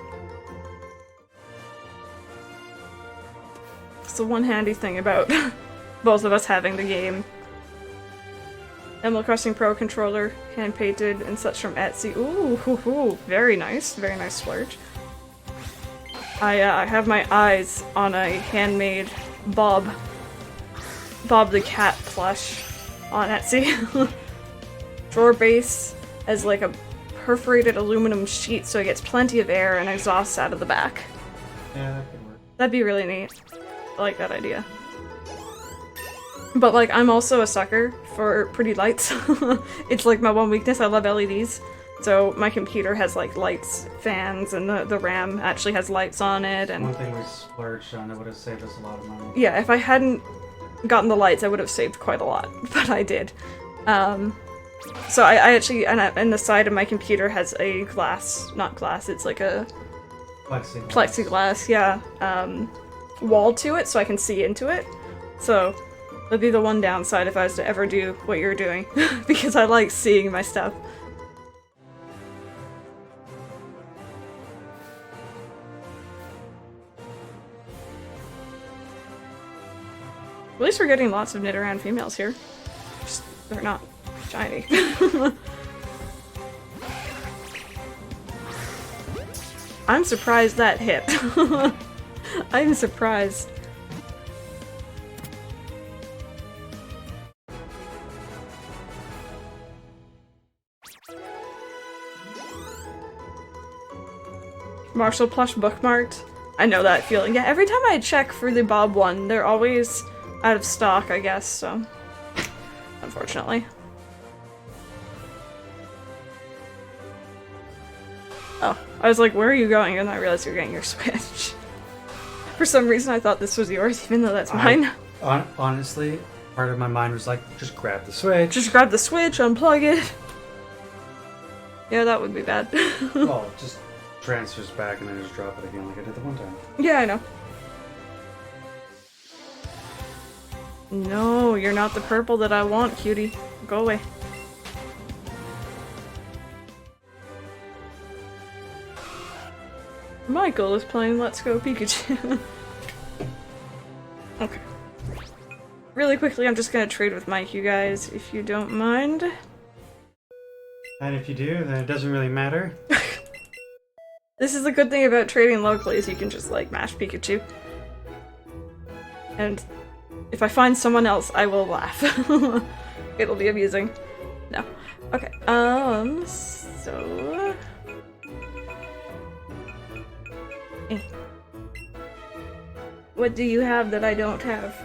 It's the one handy thing about both of us having the game. Animal Crossing Pro controller, hand-painted and such from Etsy. Ooh, hoo, hoo. Very nice splurge. I have my eyes on a handmade Bob the Cat plush on Etsy. Drawer base as like a perforated aluminum sheet so it gets plenty of air and exhaust out of the back. Yeah, that could work. That'd be really neat. I like that idea. But like, I'm also a sucker for pretty lights. It's like my one weakness. I love LEDs. So my computer has like lights, fans, and the RAM actually has lights on it. And one thing we splurged on, it would have saved us a lot of money. yeah, if I hadn't gotten the lights, I would have saved quite a lot, but I did. So I actually, and the side of my computer has a glass, not glass, it's like a plexiglass, yeah, wall to it so I can see into it. So that'd be the one downside if I was to ever do what you're doing, because I like seeing my stuff. At least we're getting lots of Nidoran females here. Just, they're not shiny. I'm surprised that hit. I'm surprised. Marshall plush bookmarked. I know that feeling. Yeah, every time I check for the Bob one, they're always out of stock, I guess, so unfortunately. Oh, I was like, where are you going? And I realized you're getting your Switch. For some reason I thought this was yours, even though that's mine. Honestly, part of my mind was like, just grab the Switch. Just grab the Switch, unplug it. Yeah, that would be bad. Well, just transfers back and then just drop it again like I did the one time. Yeah, I know. No, you're not the purple that I want, cutie. Go away. Michael is playing Let's Go Pikachu. Okay. Really quickly, I'm just gonna trade with Mike, you guys, if you don't mind. And if you do, then it doesn't really matter. This is the good thing about trading locally, is you can just, like, mash Pikachu. And if I find someone else, I will laugh. It'll be amusing. No. Okay, so... What do you have that I don't have?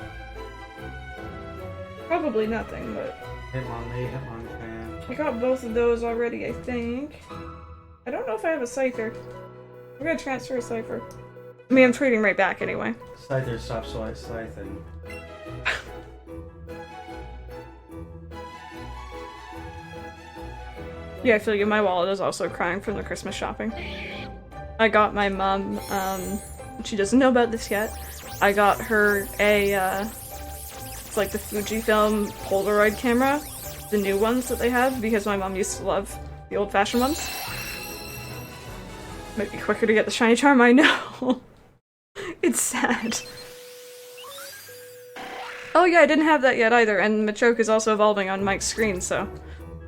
Probably nothing, but... Hitmonlee, Hitmonchan. I got both of those already, I think. I don't know if I have a Scyther. I'm gonna transfer a Scyther. I mean, I'm trading right back anyway. Scyther stops Scything. Yeah, I feel you. My wallet is also crying from the Christmas shopping. I got my mom, she doesn't know about this yet. I got her a, it's like the Fujifilm Polaroid camera. The new ones that they have, because my mom used to love the old-fashioned ones. Might be quicker to get the shiny charm, I know. It's sad. Oh yeah, I didn't have that yet either, and Machoke is also evolving on Mike's screen, so...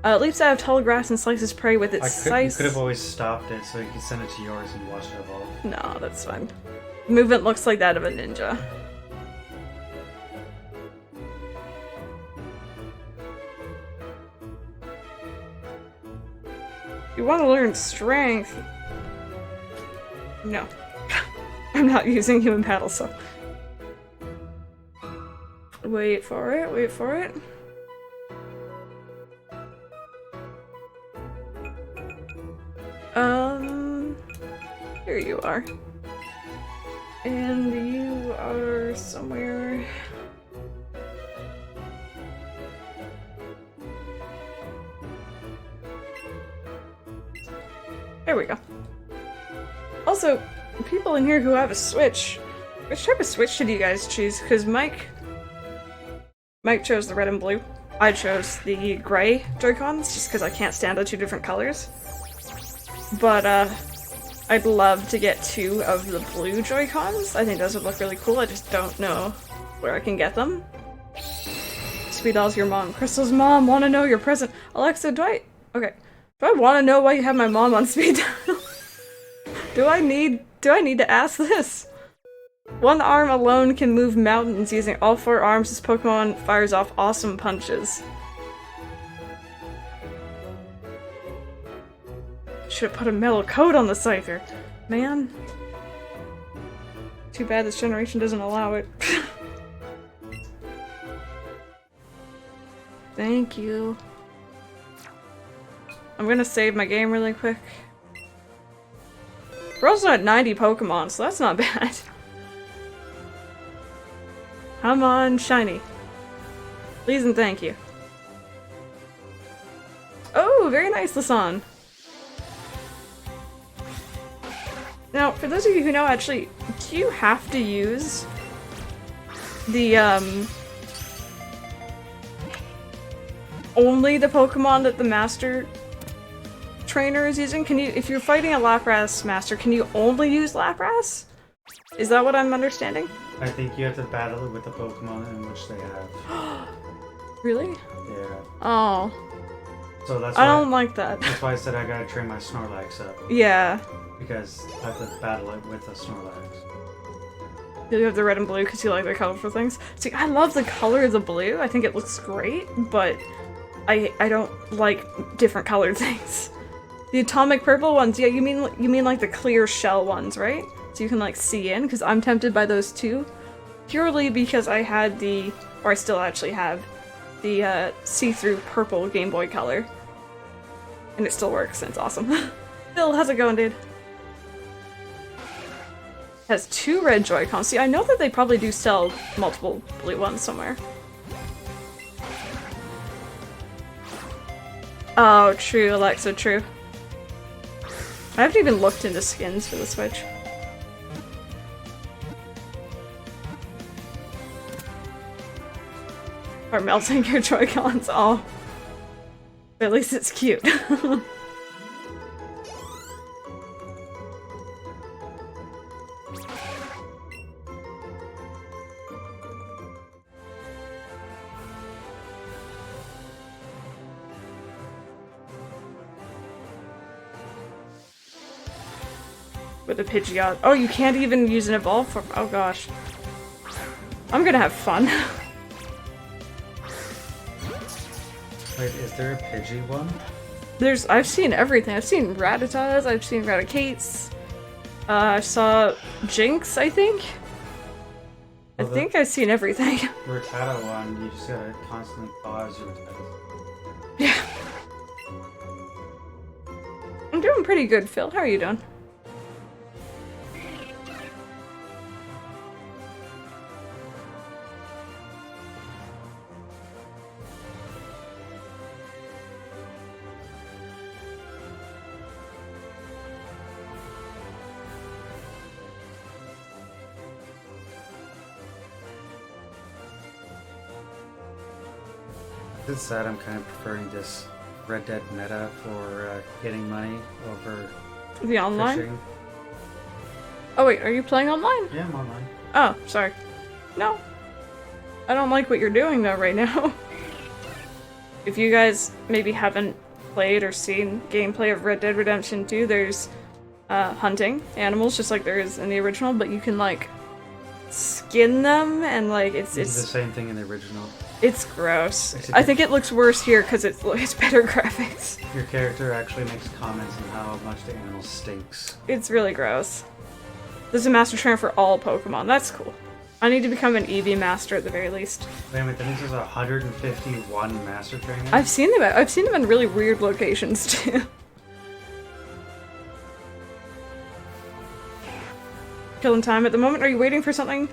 leaps out of tall grass and slices prey with its scythe. You could have always stopped it so you could send it to yours and watch it evolve. No, that's fine. Movement looks like that of a ninja. You want to learn strength? No. I'm not using human battle, so... Wait for it, wait for it. Here you are. And you are somewhere... There we go. Also, people in here who have a Switch, which type of Switch did you guys choose? Because Mike chose the red and blue. I chose the gray Joy-Cons, just because I can't stand the two different colors. But, I'd love to get 2 of the blue Joy-Cons. I think those would look really cool, I just don't know where I can get them. Sweet Doll's your mom. Crystal's mom, wanna know your present. Alexa, okay. Do I wanna know why you have my mom on speed dial? Do I need to ask this? One arm alone can move mountains. Using all 4 arms, this Pokemon fires off awesome punches. Should have put a metal coat on the Scyther. Man. Too bad this generation doesn't allow it. Thank you. I'm gonna save my game really quick. We're also at 90 Pokemon, so that's not bad. Come on, shiny. Please and thank you. Oh, very nice, Lasan. Now, for those of you who know, actually, do you have to use the, only the Pokemon that the Master Trainer is using? Can you, if you're fighting a Lapras Master, can you only use Lapras? Is that what I'm understanding? I think you have to battle it with the Pokemon in which they have. Really? Yeah. Oh. So that's I why, don't like that. That's why I said I gotta train my Snorlax up. Yeah. Because I have to battle it with the Snorlax. You have the red and blue because you like the colorful things. See, I love the color of the blue. I think it looks great, but I don't like different colored things. The atomic purple ones, yeah, you mean like the clear shell ones, right? So you can like see in, because I'm tempted by those too. Purely because I had or I still actually have, the see-through purple Game Boy Color. And it still works, and it's awesome. Phil, how's it going, dude? Has 2 red Joy-Cons. See, I know that they probably do sell multiple blue ones somewhere. Oh, true, Alexa, true. I haven't even looked into skins for the Switch. Or melting your Joy-Cons. Oh. But at least it's cute. With a Pidgeot. Oh, you can't even use an evolve form. Oh gosh. I'm gonna have fun. Wait, is there a Pidgey one? I've seen everything. I've seen Rattatas, I've seen Raticates. I saw Jinx, I think. Well, I think I've seen everything. Rattata one, you just gotta constantly pause your Rattata. Yeah. I'm doing pretty good, Phil. How are you doing? It's sad I'm kind of preferring this Red Dead meta for getting money over The online? fishing. Oh wait, are you playing online? Yeah, I'm online. Oh, sorry. No. I don't like what you're doing though right now. If you guys maybe haven't played or seen gameplay of Red Dead Redemption 2, there's hunting animals just like there is in the original, but you can like skin them and like it's the same thing in the original. It's gross. Except I think it looks worse here because it's better graphics. Your character actually makes comments on how much the animal stinks. It's really gross. There's a master trainer for all Pokemon. That's cool. I need to become an Eevee master at the very least. Wait a minute, that means there's 151 master trainers? I've seen them. I've seen them in really weird locations too. Killing time at the moment. Are you waiting for something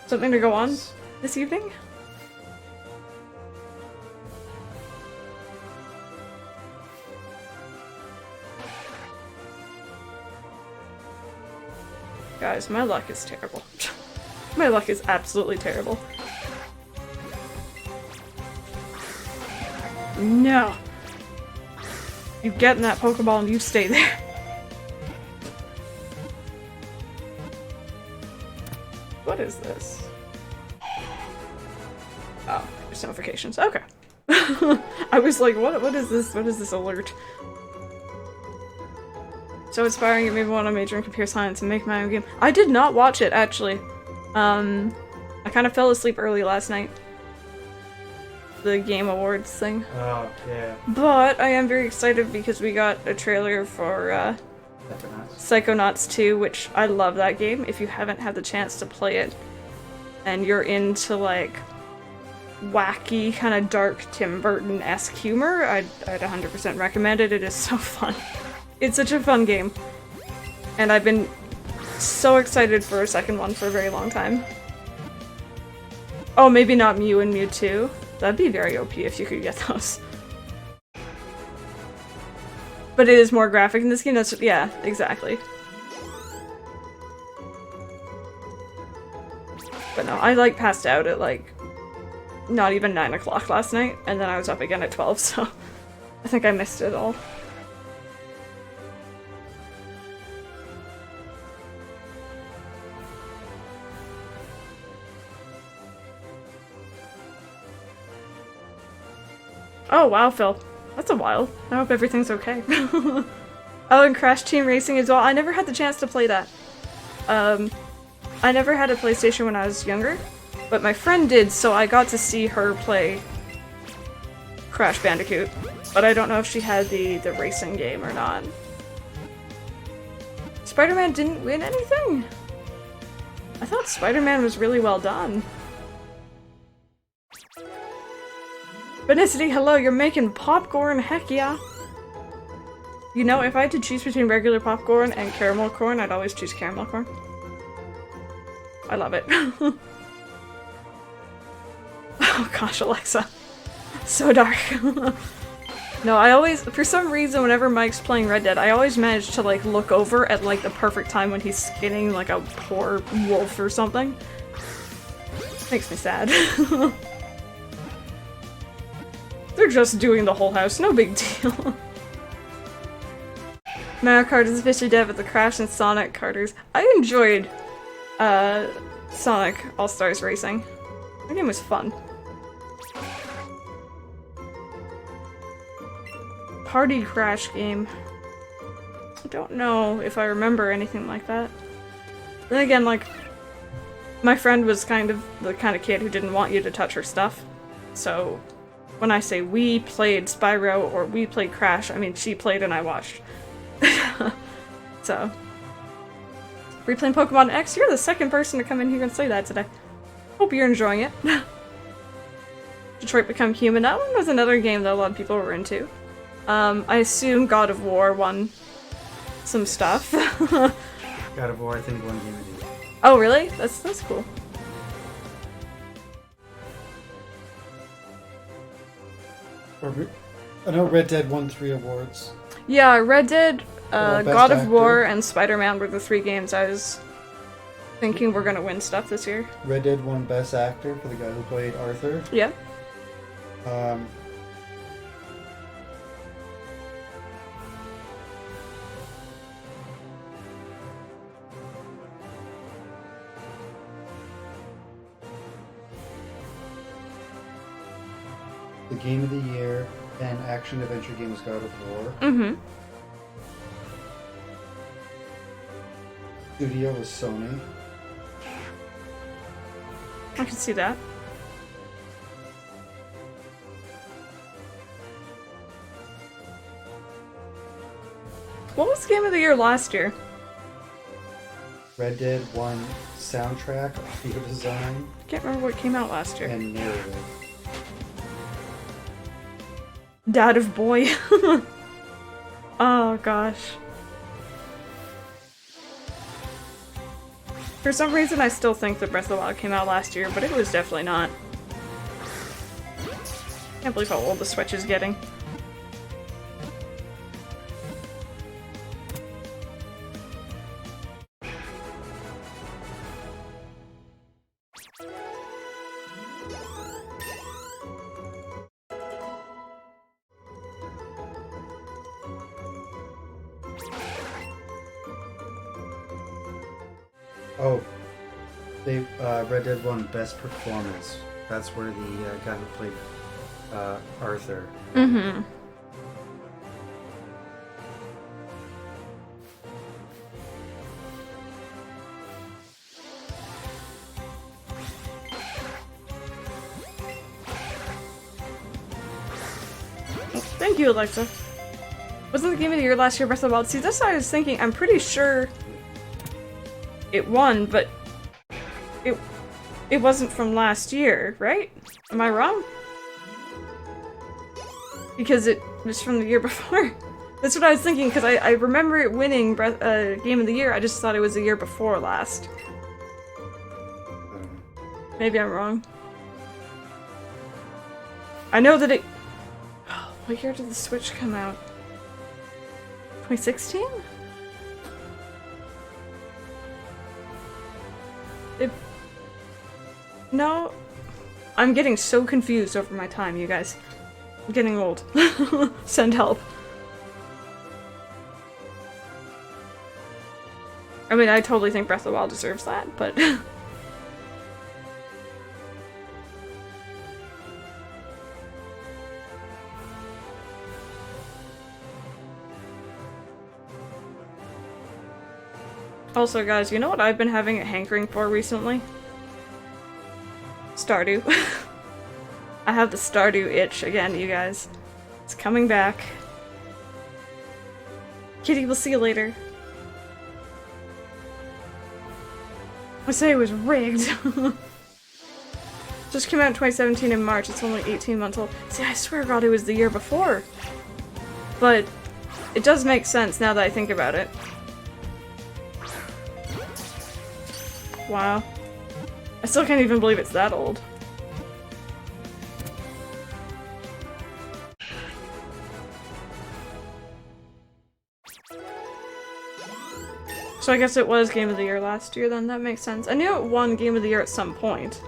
to go on this evening? Guys, my luck is terrible. My luck is absolutely terrible. No! You get in that Pokeball and you stay there. What is this? Oh, there's notifications. Okay. I was like, what is this? What is this alert? So inspiring, it made me want to major in computer science and make my own game. I did not watch it, actually. I kind of fell asleep early last night. The Game Awards thing. Oh, yeah. But I am very excited because we got a trailer for Psychonauts 2, which I love that game. If you haven't had the chance to play it, and you're into, like, wacky, kind of dark Tim Burton-esque humor, I'd 100% recommend it. It is so fun. It's such a fun game. And I've been so excited for a second one for a very long time. Oh, maybe not Mew and Mewtwo. That'd be very OP if you could get those. But it is more graphic in this game. That's yeah, exactly. But no, I like passed out at like not even 9 o'clock last night, and then I was up again at 12, so I think I missed it all. Oh wow, Phil. That's a while. I hope everything's okay. Oh, and Crash Team Racing as well. I never had the chance to play that. I never had a PlayStation when I was younger, but my friend did, so I got to see her play Crash Bandicoot. But I don't know if she had the racing game or not. Spider-Man didn't win anything? I thought Spider-Man was really well done. Benicity, hello, you're making popcorn, heck yeah! You know, if I had to choose between regular popcorn and caramel corn, I'd always choose caramel corn. I love it. Oh gosh, Alexa. So dark. No, I always, for some reason, whenever Mike's playing Red Dead, I always manage to, like, look over at, like, the perfect time when he's skinning, like, a poor wolf or something. Makes me sad. They're just doing the whole house, no big deal. Mario Kart is officially dead with the Crash and Sonic Karters. I enjoyed, Sonic All-Stars Racing. That game was fun. Party Crash game. I don't know if I remember anything like that. Then again, like, my friend was kind of the kind of kid who didn't want you to touch her stuff. So, when I say we played Spyro or we played Crash, I mean she played and I watched. So. Replaying Pokemon X? You're the second person to come in here and say that today. Hope you're enjoying it. Detroit Become Human. That one was another game that a lot of people were into. I assume God of War won some stuff. God of War, I think, won Game of the Year. Oh, really? That's cool. I know Red Dead won 3 awards. Yeah, Red Dead, Best God of Actor. War, and Spider-Man were the 3 games I was thinking were gonna win stuff this year. Red Dead won Best Actor for the guy who played Arthur. Yeah. The Game of the Year and Action Adventure game was God of War. Mm-hmm. Studio was Sony. I can see that. What was Game of the Year last year? Red Dead won Soundtrack, Audio Design, I can't remember what came out last year. and Narrative. Dad of Boy. Oh gosh. For some reason I still think that Breath of the Wild came out last year, but it was definitely not. Can't believe how old the Switch is getting. Oh, they Red Dead won Best Performance. That's where the guy who played Arthur. Mm-hmm. Thank you, Alexa. Wasn't the Game of the Year last year Breath of the Wild? See, that's what I was thinking. I'm pretty sure it won, but it wasn't from last year, right? Am I wrong? Because it was from the year before. That's what I was thinking, because I remember it winning Game of the Year. I just thought it was the year before last. Maybe I'm wrong. I know that it... What year did the Switch come out? 2016? No. I'm getting so confused over my time, you guys. I'm getting old. Send help. I mean, I totally think Breath of the Wild deserves that, but... Also, guys, you know what I've been having a hankering for recently? Stardew. I have the Stardew itch again, you guys. It's coming back. Kitty, we'll see you later. I say it was rigged. Just came out in 2017 in March. It's only 18 months old. See, I swear to God it was the year before. But it does make sense now that I think about it. Wow. I still can't even believe it's that old. So I guess it was Game of the Year last year then, that makes sense. I knew it won Game of the Year at some point.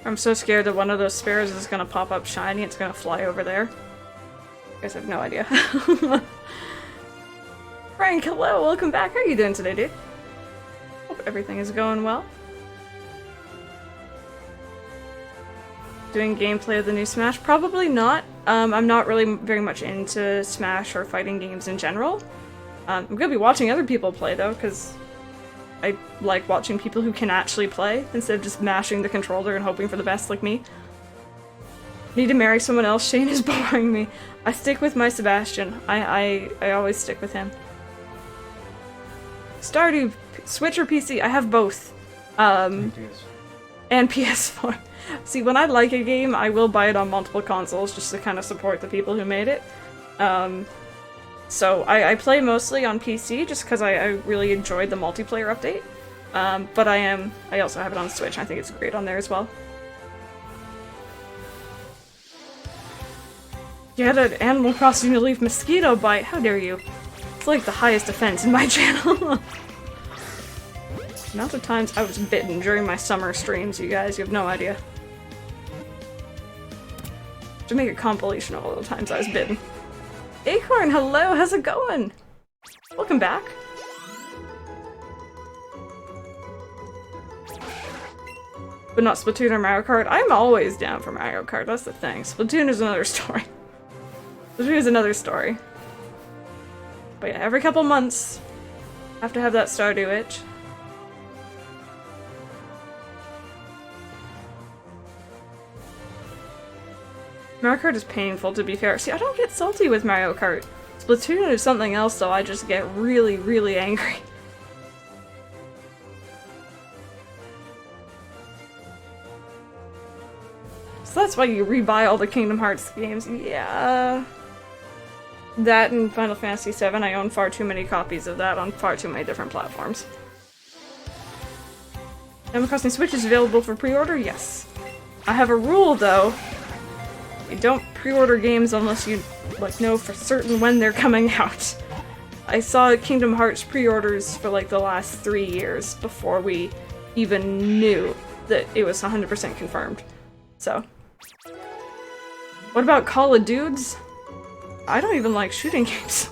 I'm so scared that one of those sparrows is gonna pop up shiny, it's gonna fly over there. You guys have no idea. Frank, hello, welcome back. How are you doing today, dude? Hope everything is going well. Doing gameplay of the new Smash? Probably not. I'm not really very much into Smash or fighting games in general. I'm gonna be watching other people play though, because I like watching people who can actually play instead of just mashing the controller and hoping for the best like me. Need to marry someone else. Shane is boring me. I stick with my Sebastian. I always stick with him. Stardew, Switch or PC? I have both. And PS4. See, when I like a game, I will buy it on multiple consoles just to kind of support the people who made it. So I play mostly on PC just because I really enjoyed the multiplayer update. But I also have it on Switch. I think it's great on there as well. You had an Animal Crossing New Leaf mosquito bite. How dare you? It's like the highest offense in my channel. The amount of times I was bitten during my summer streams, you guys, you have no idea. To make a compilation of all the times I was bitten. Acorn, hello, how's it going? Welcome back. But not Splatoon or Mario Kart. I'm always down for Mario Kart, that's the thing. Splatoon is another story. Splatoon is another story. But yeah, every couple months, have to have that Stardew itch. Mario Kart is painful, to be fair. See, I don't get salty with Mario Kart. Splatoon is something else, though. I just get really, really angry. So that's why you rebuy all the Kingdom Hearts games. Yeah. That and Final Fantasy VII, I own far too many copies of that on far too many different platforms. Animal Crossing Switch is available for pre-order? Yes. I have a rule, though. You don't pre-order games unless you know for certain when they're coming out. I saw Kingdom Hearts pre-orders for like the last 3 years before we even knew that it was 100% confirmed. So. What about Call of Dudes? I don't even like shooting games.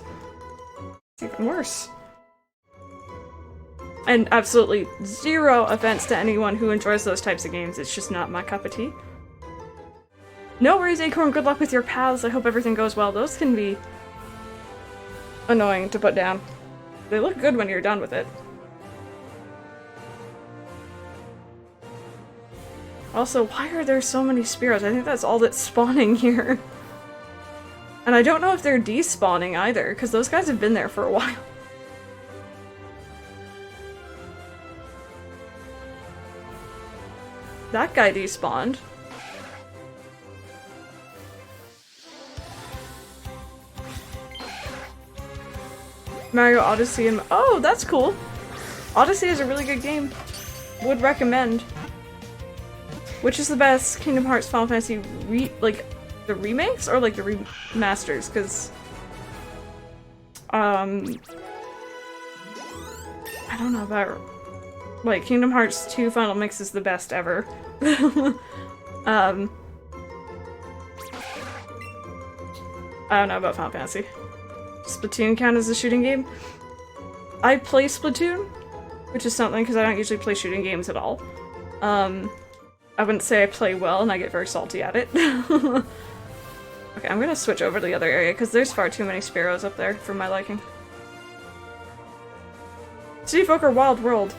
It's even worse. And absolutely zero offense to anyone who enjoys those types of games, it's just not my cup of tea. No worries, Acorn, good luck with your paths, I hope everything goes well. Those can be annoying to put down. They look good when you're done with it. Also, why are there so many Spearows? I think that's all that's spawning here. And I don't know if they're despawning either, because those guys have been there for a while. That guy despawned. Mario Odyssey and— oh, that's cool! Odyssey is a really good game. Would recommend. Which is the best Kingdom Hearts Final Fantasy the remakes or like the remasters? Because I don't know about like Kingdom Hearts 2 Final Mix is the best ever. I don't know about Final Fantasy. Splatoon count as a shooting game? I play Splatoon, which is something because I don't usually play shooting games at all. I wouldn't say I play well, and I get very salty at it. Okay, I'm gonna switch over to the other area because there's far too many Spearows up there for my liking. City Folk or Wild World?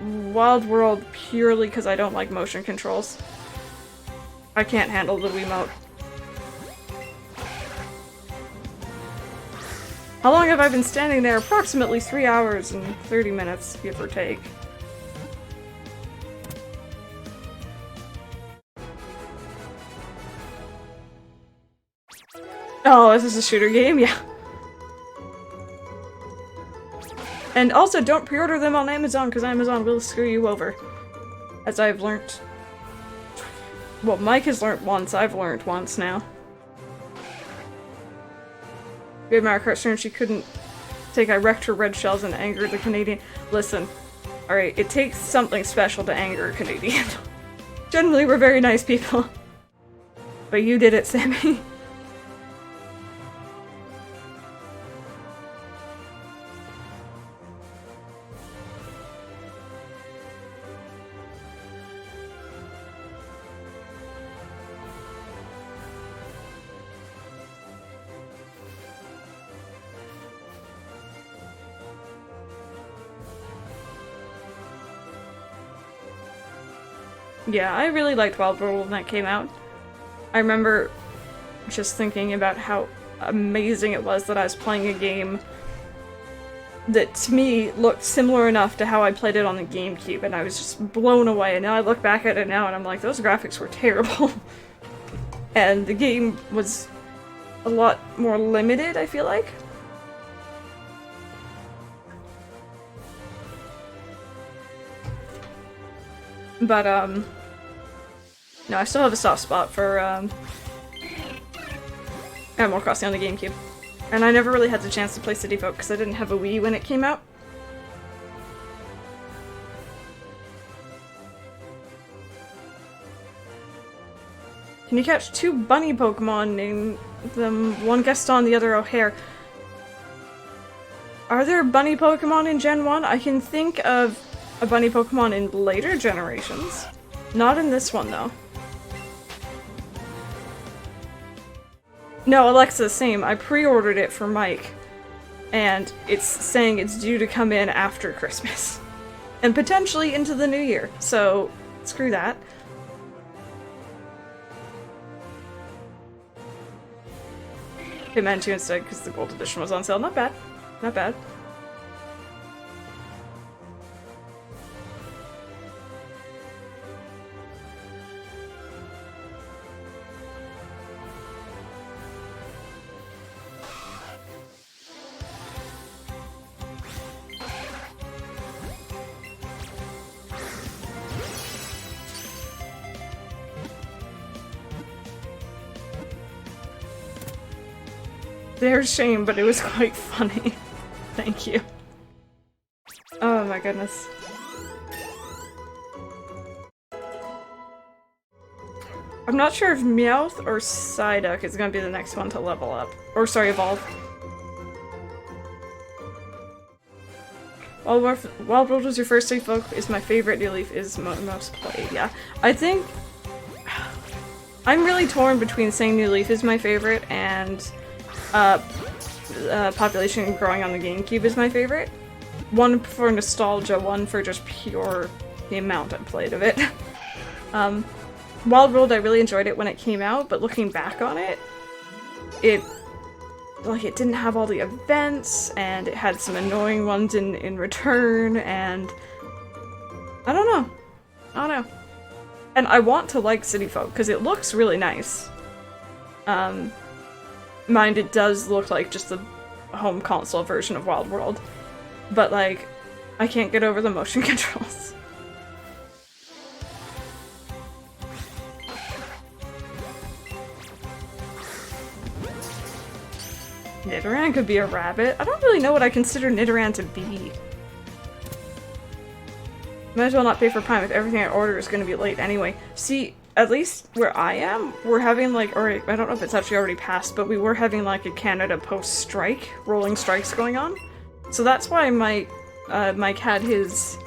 Wild World purely because I don't like motion controls. I can't handle the Wiimote. How long have I been standing there? Approximately 3 hours and 30 minutes, give or take. Oh, this is a shooter game? Yeah. And also, don't pre-order them on Amazon, because Amazon will screw you over. As I've learnt. Well, Mike has learnt once, I've learnt once now. We had Mario Kart stream, she couldn't take, I wrecked her red shells and angered the Canadian. Listen, alright, it takes something special to anger a Canadian. Generally, we're very nice people. But you did it, Sammy. Yeah, I really liked Wild World when that came out. I remember just thinking about how amazing it was that I was playing a game that, to me, looked similar enough to how I played it on the GameCube, and I was just blown away. And now I look back at it now and I'm like, those graphics were terrible. And the game was a lot more limited, I feel like. But, no, I still have a soft spot for, Animal Crossing on the GameCube. And I never really had the chance to play City Folk because I didn't have a Wii when it came out. Can you catch two bunny Pokemon, name them one Gaston, the other O'Hare? Are there bunny Pokemon in Gen 1? I can think of a bunny Pokemon in later generations. Not in this one, though. No, Alexa, same. I pre-ordered it for Mike. And it's saying it's due to come in after Christmas. And potentially into the new year. So, screw that. Hitman 2 instead, because the gold edition was on sale. Not bad. Not bad. There's shame, but it was quite funny. Thank you. Oh my goodness. I'm not sure if Meowth or Psyduck is gonna be the next one to level up. Or sorry, evolve. Wild World was your first City Folk is my favorite. New Leaf is most played, yeah. I think... I'm really torn between saying New Leaf is my favorite and Population growing on the GameCube is my favorite. One for nostalgia, one for just pure the amount I played of it. Wild World, I really enjoyed it when it came out, but looking back on it, it didn't have all the events, and it had some annoying ones in return, and I don't know. I don't know. And I want to like City Folk, because it looks really nice. Mind, it does look like just the home console version of Wild World. But, like, I can't get over the motion controls. Nidoran could be a rabbit. I don't really know what I consider Nidoran to be. Might as well not pay for Prime if everything I order is going to be late anyway. See, at least where I am, we're having like, or I don't know if it's actually already passed, but we were having like a Canada Post strike, rolling strikes going on. So that's why Mike had his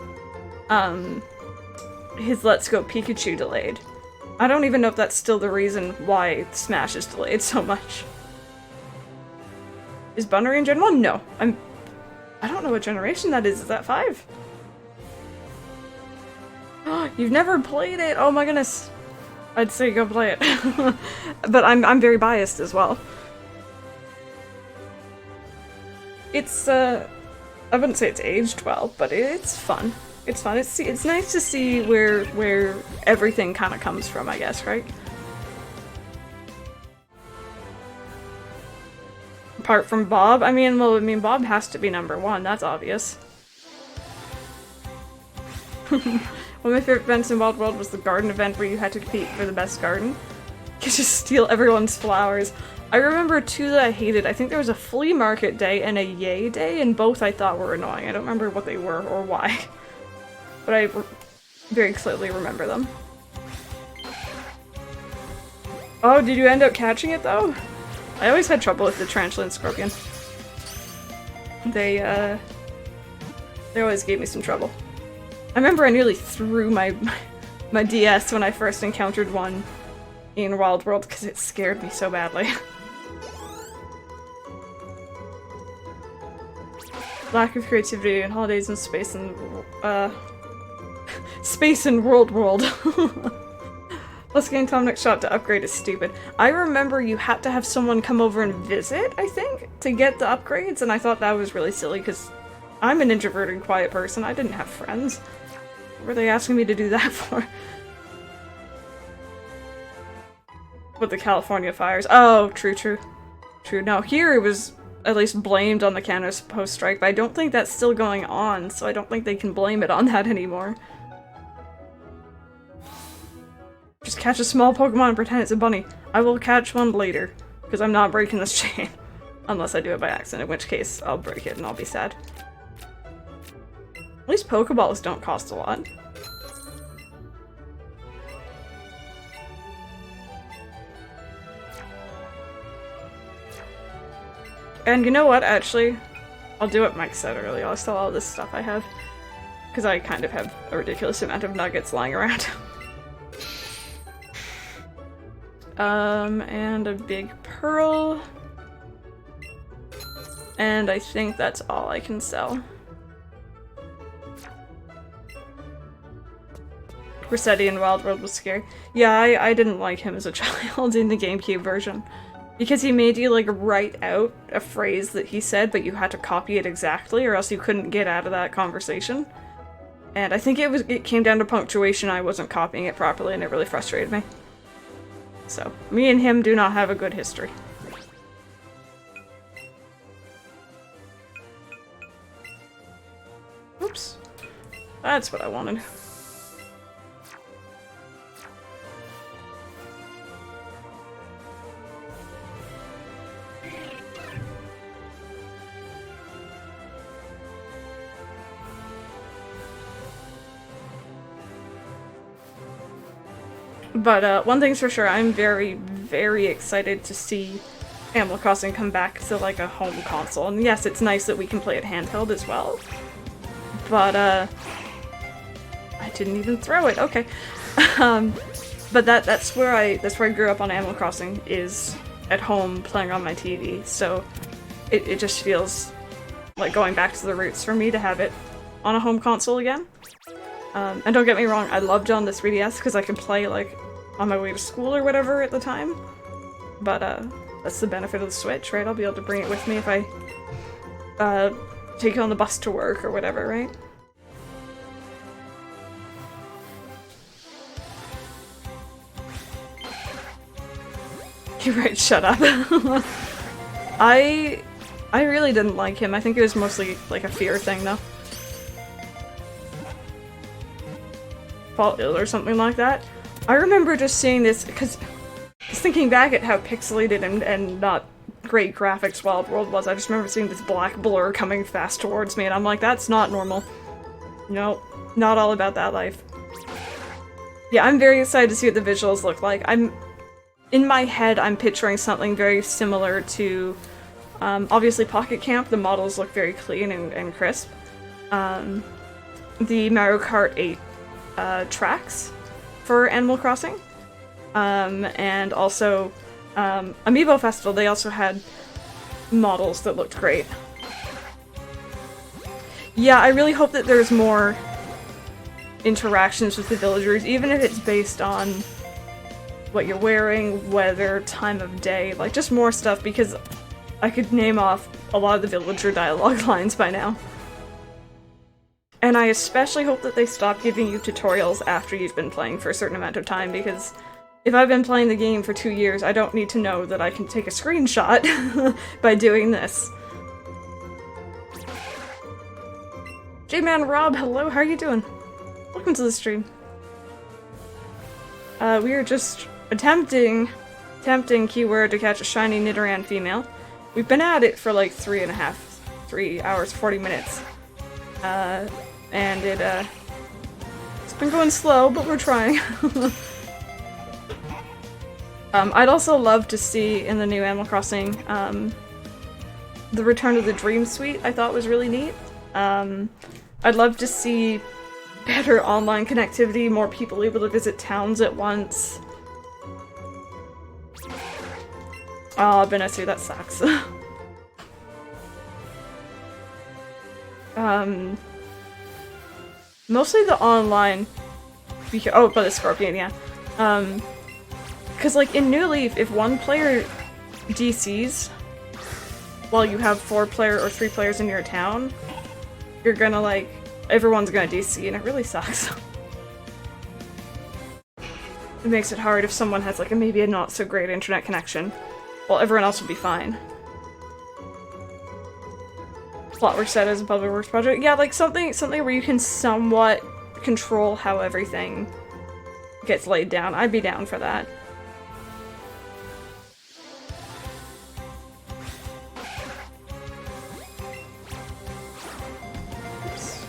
Let's Go Pikachu delayed. I don't even know if that's still the reason why Smash is delayed so much. Is Bunnering in Gen 1? No. I don't know what generation that is. Is that 5? You've never played it? Oh my goodness. I'd say go play it. But I'm very biased as well. It's I wouldn't say it's aged well, but it's fun. It's fun. It's nice to see where everything kind of comes from, I guess, right? apart from Bob? I mean, well, Bob has to be number one, that's obvious. One of my favorite events in Wild World was the garden event where you had to compete for the best garden. You could just steal everyone's flowers. I remember two that I hated. I think there was a flea market day and a yay day, and both I thought were annoying. I don't remember what they were or why. But I very clearly remember them. Oh, did you end up catching it though? I always had trouble with the tarantula and scorpion. They always gave me some trouble. I remember I nearly threw my DS when I first encountered one in Wild World because it scared me so badly. Lack of creativity in holidays and space and space and world. Plus getting Tom Nook's shot to upgrade is stupid. I remember you had to have someone come over and visit, I think, to get the upgrades, and I thought that was really silly because I'm an introverted, quiet person. I didn't have friends. What were they asking me to do that for? With the California fires. Oh, true. Now here it was at least blamed on the Canada's post-strike, but I don't think that's still going on, so I don't think they can blame it on that anymore. Just catch a small Pokemon and pretend it's a bunny. I will catch one later, because I'm not breaking this chain. Unless I do it by accident, in which case I'll break it and I'll be sad. At least Pokeballs don't cost a lot. And you know what, actually? I'll do what Mike said earlier. I'll sell all this stuff I have. Because I kind of have a ridiculous amount of nuggets lying around. And a big pearl. And I think that's all I can sell. Rossetti in Wild World was scary. Yeah, I didn't like him as a child in the GameCube version. Because he made you, like, write out a phrase that he said, but you had to copy it exactly, or else you couldn't get out of that conversation. And I think it came down to punctuation. I wasn't copying it properly, and it really frustrated me. So, me and him do not have a good history. Oops. That's what I wanted. But one thing's for sure, I'm very, very excited to see Animal Crossing come back to like a home console. And yes, it's nice that we can play it handheld as well. But I didn't even throw it. Okay. But that's where I grew up on Animal Crossing, is at home playing on my TV. So it just feels like going back to the roots for me to have it on a home console again. And don't get me wrong, I loved it on the 3DS because I could play like on my way to school or whatever at the time. But that's the benefit of the Switch, right? I'll be able to bring it with me if I take it on the bus to work or whatever, right? You're right, shut up. I really didn't like him. I think it was mostly like a fear thing though. Fall ill or something like that. I remember just seeing this because just thinking back at how pixelated and not great graphics Wild World was. I just remember seeing this black blur coming fast towards me and I'm like, that's not normal. No, not all about that life. Yeah, I'm very excited to see what the visuals look like. In my head, I'm picturing something very similar to obviously Pocket Camp. The models look very clean and crisp. The Mario Kart 8 tracks for Animal Crossing. And also Amiibo Festival, they also had models that looked great. Yeah, I really hope that there's more interactions with the villagers, even if it's based on what you're wearing, weather, time of day, like just more stuff, because I could name off a lot of the villager dialogue lines by now. And I especially hope that they stop giving you tutorials after you've been playing for a certain amount of time, because if I've been playing the game for 2 years, I don't need to know that I can take a screenshot by doing this. J-Man Rob, hello, how are you doing? Welcome to the stream. We are just attempting keyword to catch a shiny Nidoran female. We've been at it for like 3 hours, 40 minutes. And it's been going slow, but we're trying. I'd also love to see in the new Animal Crossing, the return of the Dream Suite I thought was really neat. I'd love to see better online connectivity, more people able to visit towns at once. Oh, Benessu, that sucks. Mostly the online. Oh, but the Scorpion, yeah. Because, like, in New Leaf, if one player DCs while you have 4 player or 3 players in your town, you're gonna, like, everyone's gonna DC, and it really sucks. It makes it hard if someone has, like, maybe a not so great internet connection. Well, everyone else will be fine. Plotwork set as a public works project. Yeah, like something where you can somewhat control how everything gets laid down. I'd be down for that. Oops.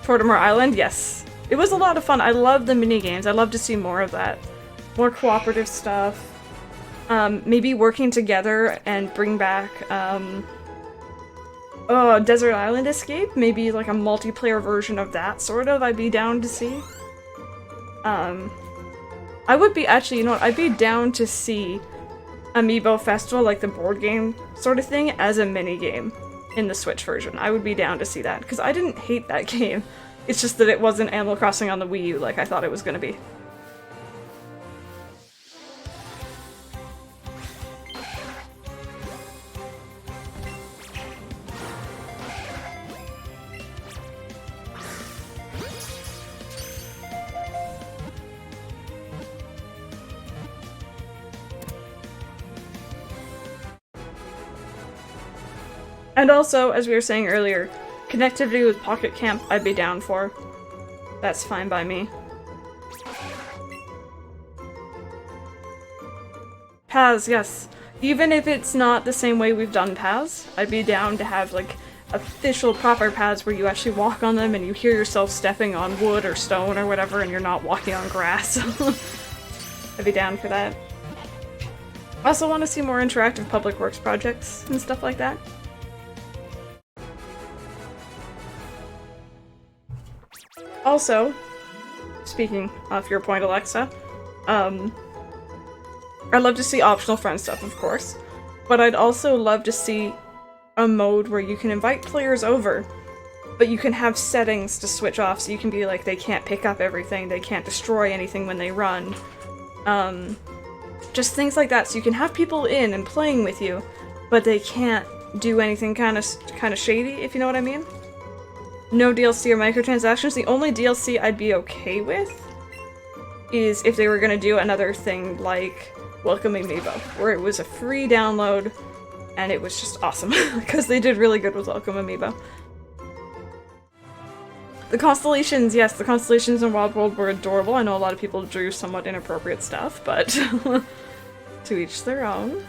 Tortimer Island, yes. It was a lot of fun. I love the mini games. I'd love to see more of that. More cooperative stuff. Maybe working together and bring back, oh, Desert Island Escape? Maybe like a multiplayer version of that, sort of, I'd be down to see. I would be, actually, you know what, I'd be down to see Amiibo Festival, like the board game sort of thing, as a mini game in the Switch version. I would be down to see that, because I didn't hate that game. It's just that it wasn't Animal Crossing on the Wii U like I thought it was gonna be. And also, as we were saying earlier, connectivity with Pocket Camp I'd be down for. That's fine by me. Paths, yes. Even if it's not the same way we've done paths, I'd be down to have, like, official proper paths where you actually walk on them and you hear yourself stepping on wood or stone or whatever and you're not walking on grass. I'd be down for that. I also want to see more interactive public works projects and stuff like that. Also, speaking of your point, Alexa, I'd love to see optional friend stuff, of course, but I'd also love to see a mode where you can invite players over, but you can have settings to switch off, so you can be like, they can't pick up everything, they can't destroy anything when they run. Just things like that, so you can have people in and playing with you, but they can't do anything kind of shady, if you know what I mean. No DLC or microtransactions. The only DLC I'd be okay with is if they were gonna do another thing like Welcome Amiibo, where it was a free download and it was just awesome, because they did really good with Welcome Amiibo. The constellations, yes, the constellations in Wild World were adorable. I know a lot of people drew somewhat inappropriate stuff, but to each their own.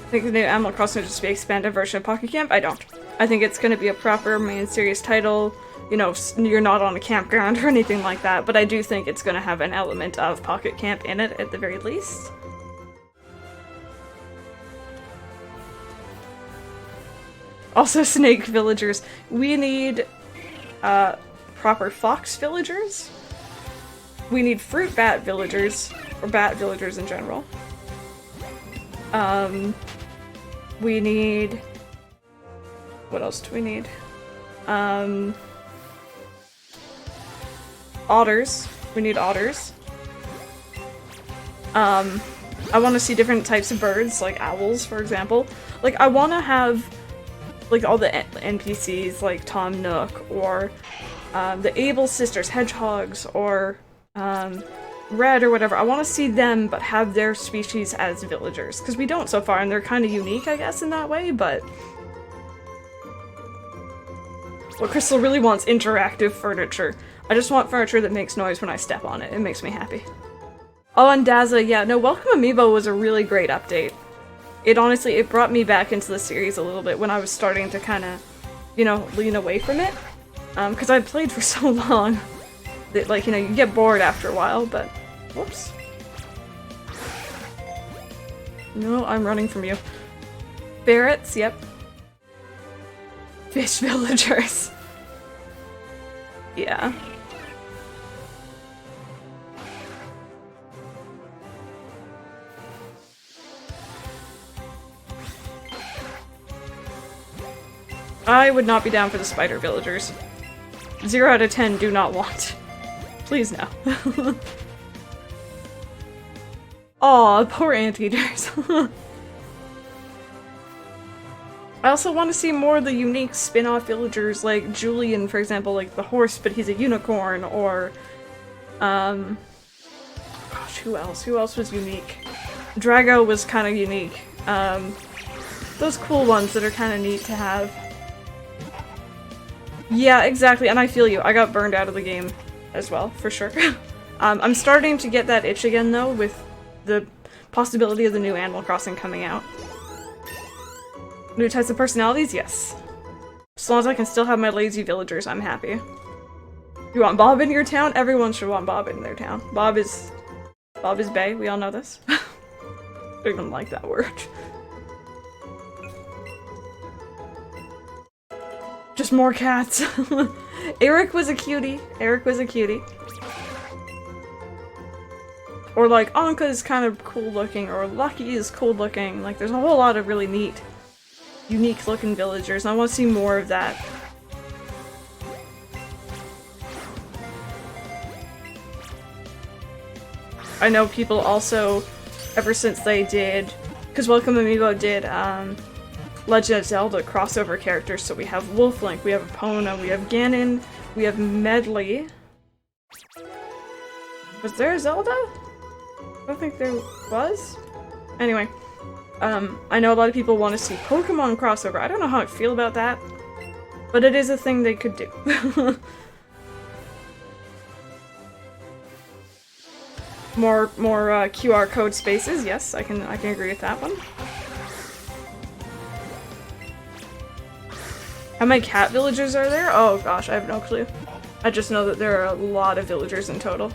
I think the new Animal Crossing will just be an expanded version of Pocket Camp? I don't. I think it's going to be a proper main series title. You know, you're not on a campground or anything like that, but I do think it's going to have an element of Pocket Camp in it at the very least. Also, snake villagers. We need proper fox villagers. We need fruit bat villagers, or bat villagers in general. We need... What else do we need? Otters. We need otters. I want to see different types of birds, like owls, for example. Like, I want to have, like, all the NPCs, like Tom Nook, or the Able Sisters, hedgehogs, or Red, or whatever. I want to see them, but have their species as villagers. Because we don't so far, and they're kind of unique, I guess, in that way, but... What Crystal really wants interactive furniture. I just want furniture that makes noise when I step on it. It makes me happy. Oh, and Daza, yeah, no, Welcome Amiibo was a really great update. It honestly, it brought me back into the series a little bit when I was starting to kind of, you know, lean away from it. Because I'd played for so long that, like, you know, you get bored after a while, but... Whoops. No, I'm running from you. Ferrets, yep. Fish villagers. Yeah. I would not be down for the spider villagers. 0 out of 10 do not want. Please no. Aw, poor anteaters. I also want to see more of the unique spin-off villagers, like Julian, for example, like the horse, but he's a unicorn, or... Gosh, who else? Who else was unique? Drago was kind of unique. Those cool ones that are kind of neat to have. Yeah, exactly, and I feel you. I got burned out of the game as well, for sure. I'm starting to get that itch again, though, with the possibility of the new Animal Crossing coming out. New types of personalities? Yes. As long as I can still have my lazy villagers, I'm happy. You want Bob in your town? Everyone should want Bob in their town. Bob is bae, we all know this. I don't even like that word. Just more cats. Eric was a cutie. Eric was a cutie. Or like, Anka is kind of cool looking, or Lucky is cool looking. Like, there's a whole lot of really neat, unique looking villagers, and I want to see more of that. I know people also, ever since they did, because Welcome Amiibo did, Legend of Zelda crossover characters, so we have Wolflink, we have Epona, we have Ganon, we have Medley. Was there a Zelda? I don't think there was. Anyway, I know a lot of people want to see Pokemon crossover. I don't know how I feel about that, but it is a thing they could do. more QR code spaces. Yes, I can agree with that one. How many cat villagers are there? Oh gosh, I have no clue. I just know that there are a lot of villagers in total.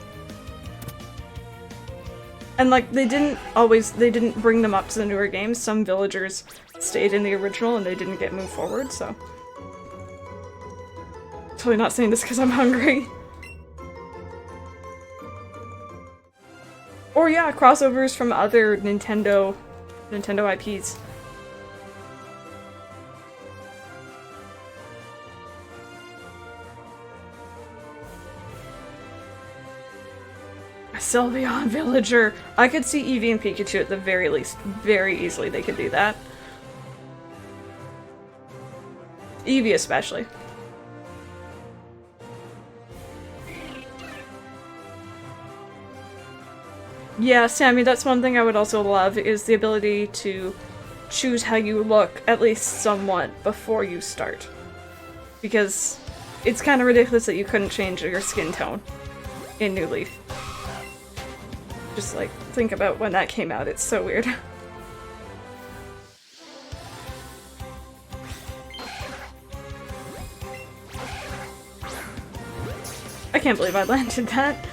And like, they didn't bring them up to the newer games. Some villagers stayed in the original and they didn't get moved forward, so. Totally not saying this because I'm hungry. Or yeah, crossovers from other Nintendo IPs. A Sylveon villager! I could see Eevee and Pikachu at the very least. Very easily they could do that. Eevee especially. Yeah, Sammy, that's one thing I would also love, is the ability to choose how you look, at least somewhat, before you start. Because it's kind of ridiculous that you couldn't change your skin tone in New Leaf. Just like, think about when that came out, it's so weird. I can't believe I landed that.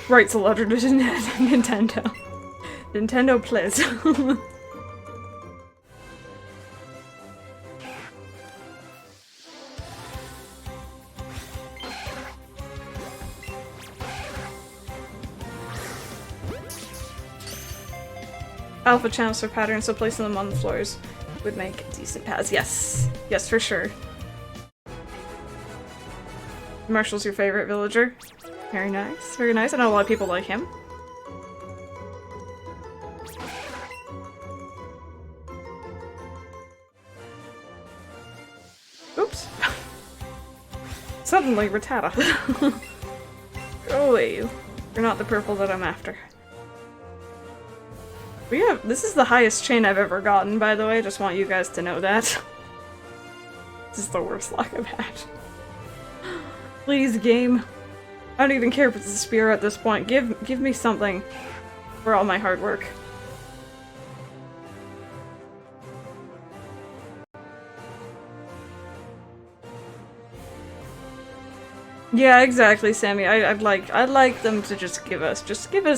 Writes a letter to Nintendo. Nintendo, please. alpha channels for patterns, so placing them on the floors would make decent paths. Yes. Yes, for sure. Marshall's your favorite villager. Very nice. Very nice. I know a lot of people like him. Oops. Suddenly, Rattata. Go away, you. You're not the purple that I'm after. This is the highest chain I've ever gotten, by the way. Just want you guys to know that. This is the worst luck I've had. Please, game. I don't even care if it's a spear at this point. Give me something for all my hard work. Yeah, exactly, Sammy. I'd like them to just give us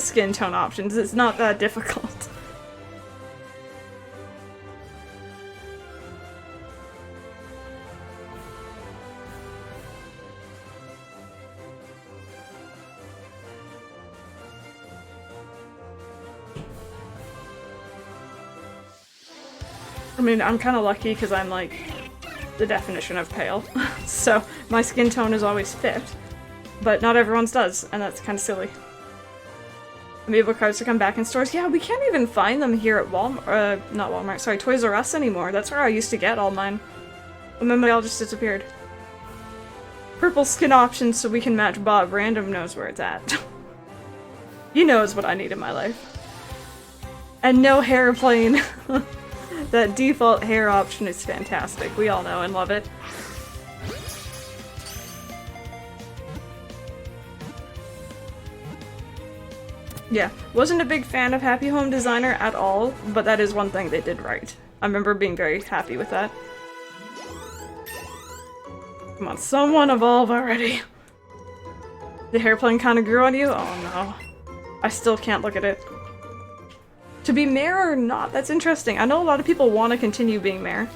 skin tone options. It's not that difficult. I mean, I'm kind of lucky because I'm like the definition of pale, so my skin tone is always fit, but not everyone's does, and that's kind of silly. Amiibo cards to come back in stores. Yeah, we can't even find them here at not Walmart, sorry, Toys R Us anymore. That's where I used to get all mine. And then they all just disappeared. Purple skin options so we can match Bob. Random knows where it's at. He knows what I need in my life. And no hair plane. That default hair option is fantastic. We all know and love it. Yeah, wasn't a big fan of Happy Home Designer at all, but that is one thing they did right. I remember being very happy with that. Come on, someone evolve already. The hairplane kind of grew on you? Oh no. I still can't look at it. To be mayor or not? That's interesting. I know a lot of people want to continue being mayor.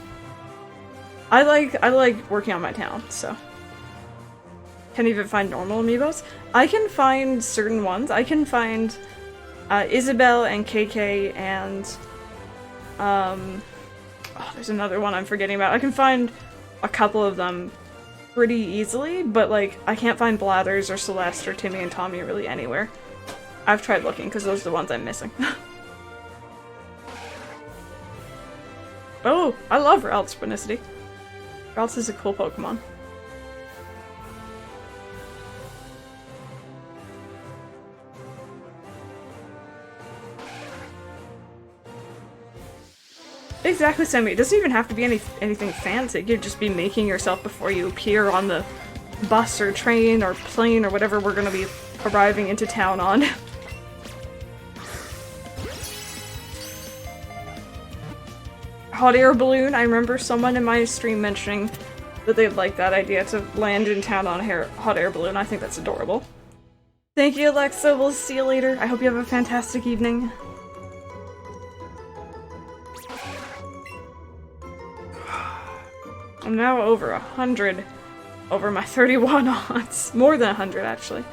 I like working on my town, so. Can't even find normal amiibos. I can find certain ones. I can find Isabelle and KK and oh, there's another one I'm forgetting about. I can find a couple of them pretty easily, but like I can't find Blathers or Celeste or Timmy and Tommy really anywhere. I've tried looking because those are the ones I'm missing. Oh, I love Ralph's Spinicity. Ralph's is a cool Pokemon. Exactly, Sammy. It doesn't even have to be anything fancy. You could just be making yourself before you appear on the bus or train or plane or whatever we're gonna be arriving into town on. Hot air balloon. I remember someone in my stream mentioning that they'd like that idea to land in town on a hot air balloon. I think that's adorable. Thank you, Alexa. We'll see you later. I hope you have a fantastic evening. I'm now over 100 over my 31 odds. More than 100, actually.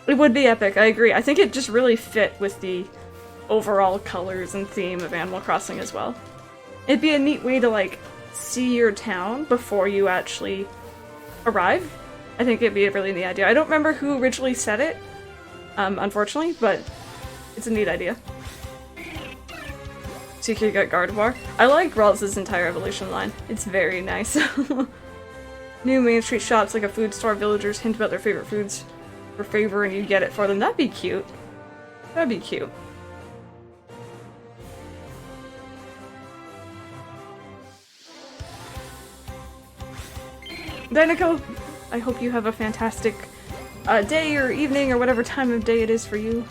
It would be epic, I agree. I think it just really fit with the overall colors and theme of Animal Crossing as well. It'd be a neat way to, like, see your town before you actually arrive. I think it'd be a really neat idea. I don't remember who originally said it, unfortunately, but it's a neat idea. So you could get Gardevoir. I like Ralts' entire evolution line. It's very nice. New Main Street shops like a food store. Villagers hint about their favorite foods for favor and you get it for them. That'd be cute. That'd be cute. Dinoco, I hope you have a fantastic day or evening or whatever time of day it is for you.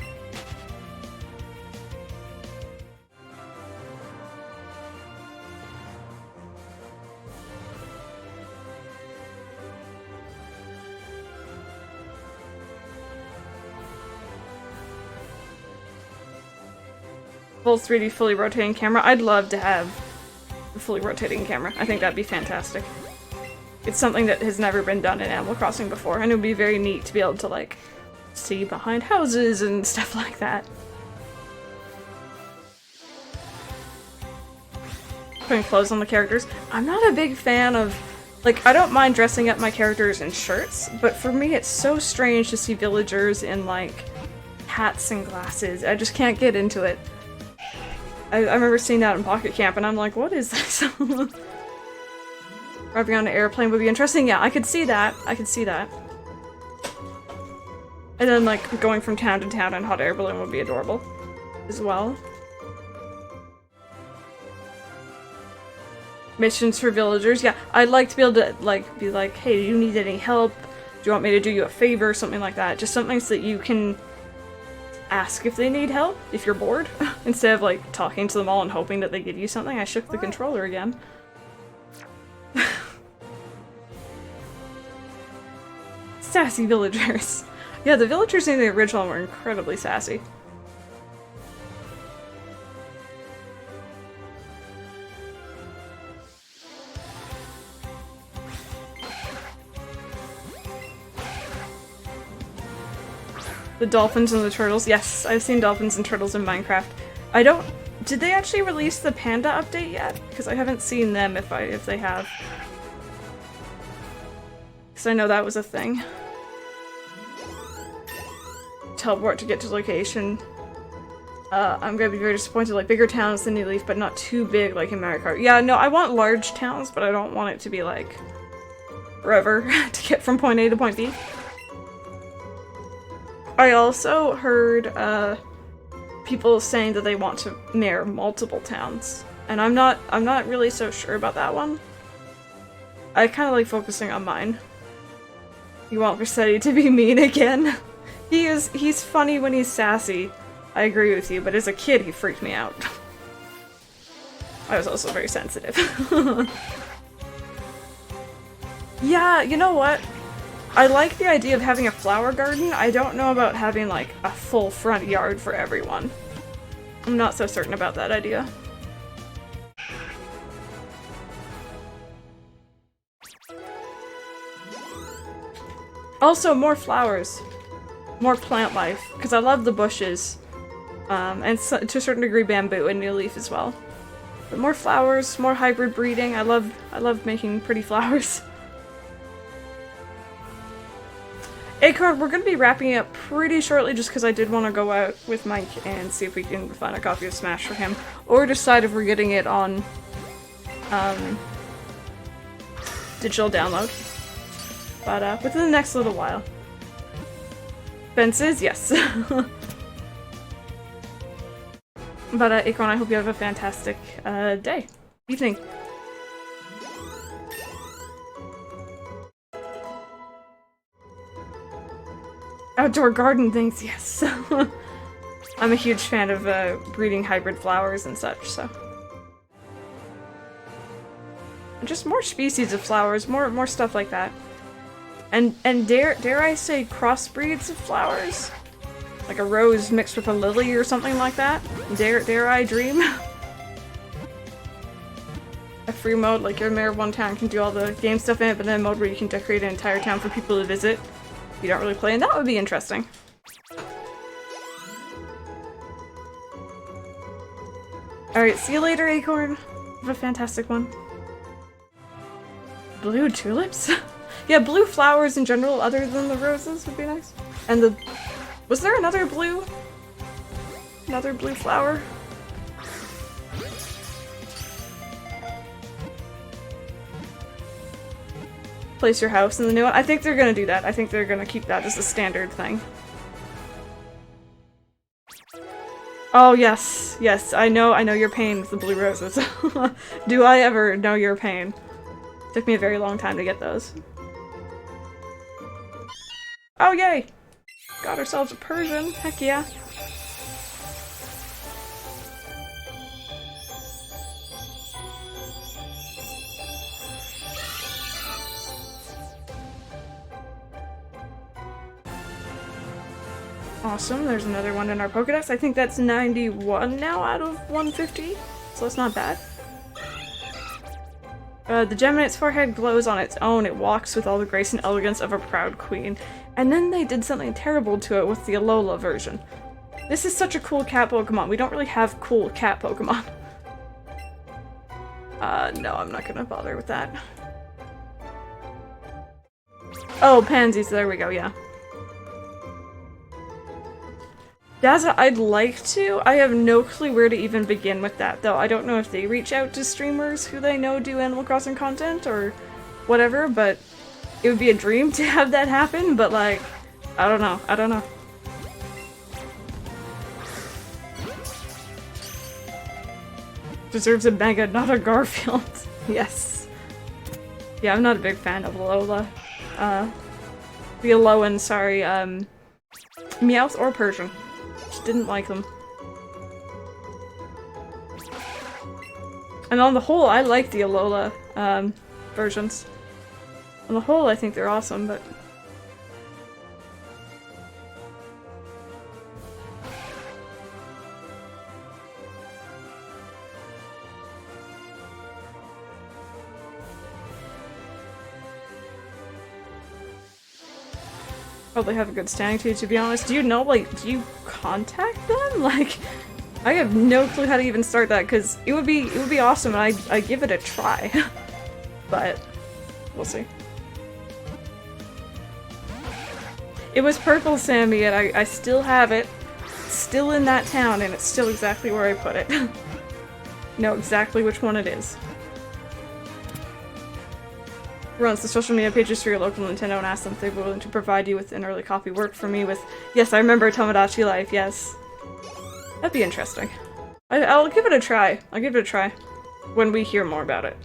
Full 3D fully rotating camera. I'd love to have a fully rotating camera. I think that'd be fantastic. It's something that has never been done in Animal Crossing before, and it would be very neat to be able to, like, see behind houses and stuff like that. Putting clothes on the characters. I'm not a big fan of, like, I don't mind dressing up my characters in shirts, but for me it's so strange to see villagers in, like, hats and glasses. I just can't get into it. I remember seeing that in Pocket Camp, and I'm like, what is this? Driving on an airplane would be interesting. Yeah, I could see that. I could see that. And then, like, going from town to town in hot air balloon would be adorable as well. Missions for villagers. Yeah, I'd like to be able to, like, be like, hey, do you need any help? Do you want me to do you a favor? Something like that. Just something so that you can ask if they need help, if you're bored. Instead of, like, talking to them all and hoping that they give you something. I shook the controller again. Sassy villagers. Yeah, the villagers in the original were incredibly sassy. The dolphins and the turtles. Yes, I've seen dolphins and turtles in Minecraft. I don't... Did they actually release the panda update yet? Because I haven't seen them if they have. Because I know that was a thing. Teleport to get to location. I'm gonna be very disappointed, like bigger towns than New Leaf, but not too big like in Mario Kart. Yeah, no, I want large towns, but I don't want it to be like forever to get from point A to point B. I also heard people saying that they want to mayor multiple towns, and I'm not really so sure about that one. I kind of like focusing on mine. You want Versetti to be mean again? He's funny when he's sassy. I agree with you, but as a kid he freaked me out. I was also very sensitive. Yeah, you know what? I like the idea of having a flower garden. I don't know about having like a full front yard for everyone. I'm not so certain about that idea. Also, more flowers. More plant life, because I love the bushes. And so, to a certain degree bamboo and New Leaf as well. But more flowers, more hybrid breeding. I love making pretty flowers. Acorn, we're going to be wrapping up pretty shortly just because I did want to go out with Mike and see if we can find a copy of Smash for him. Or decide if we're getting it on digital download. But within the next little while. Fences, yes. But Acorn, I hope you have a fantastic day. Evening. Outdoor garden things, yes. I'm a huge fan of breeding hybrid flowers and such, so. Just more species of flowers, more stuff like that. And dare I say crossbreeds of flowers? Like a rose mixed with a lily or something like that? Dare I dream? A free mode, like your mayor of one town can do all the game stuff in it, but then a mode where you can decorate an entire town for people to visit. You don't really play, and that would be interesting. Alright, see you later, Acorn. Have a fantastic one. Blue tulips? Yeah, blue flowers in general, other than the roses, would be nice. And the... Was there another blue? Another blue flower? Place your house in the new one. I think they're gonna do that. I think they're gonna keep that as a standard thing. Oh yes, yes, I know your pain with the blue roses. Do I ever know your pain? Took me a very long time to get those. Oh yay! Got ourselves a Persian, heck yeah. Awesome, there's another one in our Pokedex. I think that's 91 now out of 150, so it's not bad. The gem in its forehead glows on its own. It walks with all the grace and elegance of a proud queen. And then they did something terrible to it with the Alola version. This is such a cool cat Pokemon. We don't really have cool cat Pokemon. No, I'm not gonna bother with that. Oh, pansies, there we go, yeah. Daza, I'd like to. I have no clue where to even begin with that, though. I don't know if they reach out to streamers who they know do Animal Crossing content or whatever, but it would be a dream to have that happen, but like, I don't know. I don't know. Deserves a Mega, not a Garfield. Yes. Yeah, I'm not a big fan of Lola. The Alolan, sorry, Meowth or Persian. Just didn't like them. And on the whole, I like the Alola, versions. On the whole, I think they're awesome, but... Probably have a good standing to be honest. Do you know, like, do you contact them? Like, I have no clue how to even start that, because it would be awesome and I'd give it a try. But, we'll see. It was purple, Sammy, and I still have it. It's still in that town, and it's still exactly where I put it. Know exactly which one it is. Runs the social media pages for your local Nintendo and ask them if they're willing to provide you with an early copy. Work for me with... Yes, I remember Tomodachi Life, yes. That'd be interesting. I'll give it a try. I'll give it a try. When we hear more about it.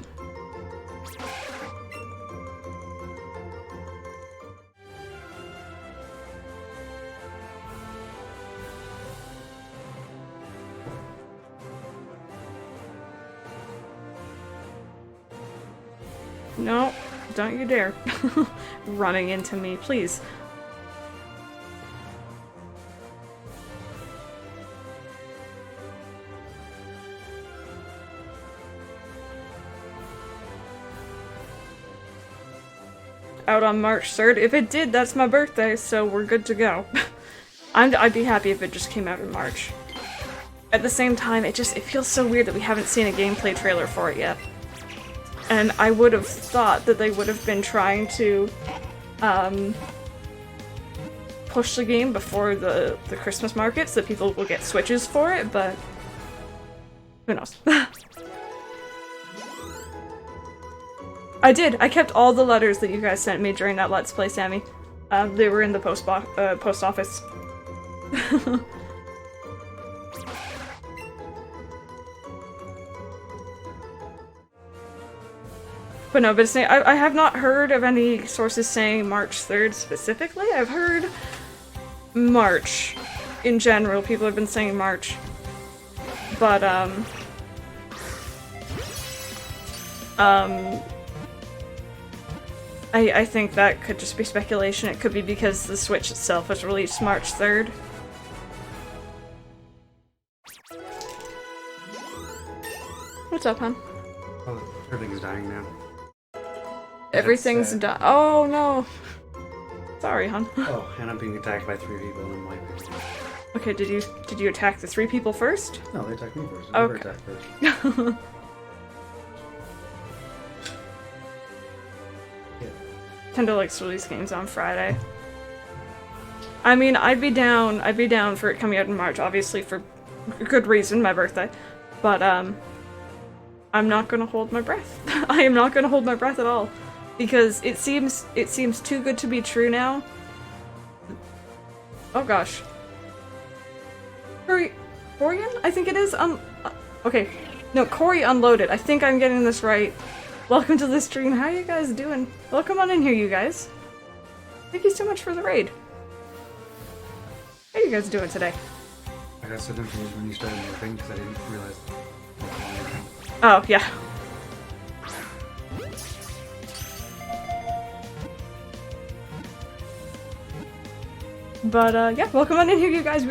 No. Don't you dare. Running into me, please. Out on March 3rd? If it did, that's my birthday, so we're good to go. I'd be happy if it just came out in March. At the same time, it feels so weird that we haven't seen a gameplay trailer for it yet. And I would have thought that they would have been trying to push the game before the Christmas market so that people will get Switches for it, but who knows. I did! I kept all the letters that you guys sent me during that Let's Play, Sammy. They were in the post office. But no, but I have not heard of any sources saying March 3rd specifically. I've heard March in general. People have been saying March. But, I think that could just be speculation. It could be because the Switch itself was released March 3rd. What's up, hon? Oh, everything's dying now. Everything's done. Oh no! Sorry, hon. Oh, and I'm being attacked by 3 people in my base. Okay, did you attack the 3 people first? No, they attacked me first. I never attacked first. Nintendo likes to release games on Friday. I mean, I'd be down for it coming out in March, obviously for good reason, my birthday. But I'm not gonna hold my breath. I am not gonna hold my breath at all. Because it seems too good to be true now. Oh gosh. Corian? I think it is. Okay. No, Corey Unloaded. I think I'm getting this right. Welcome to the stream. How are you guys doing? Welcome on in here, you guys. Thank you so much for the raid. How are you guys doing today? I got so confused when you started your thing because I didn't realize. Oh, yeah. But, yeah, welcome on in here, you guys.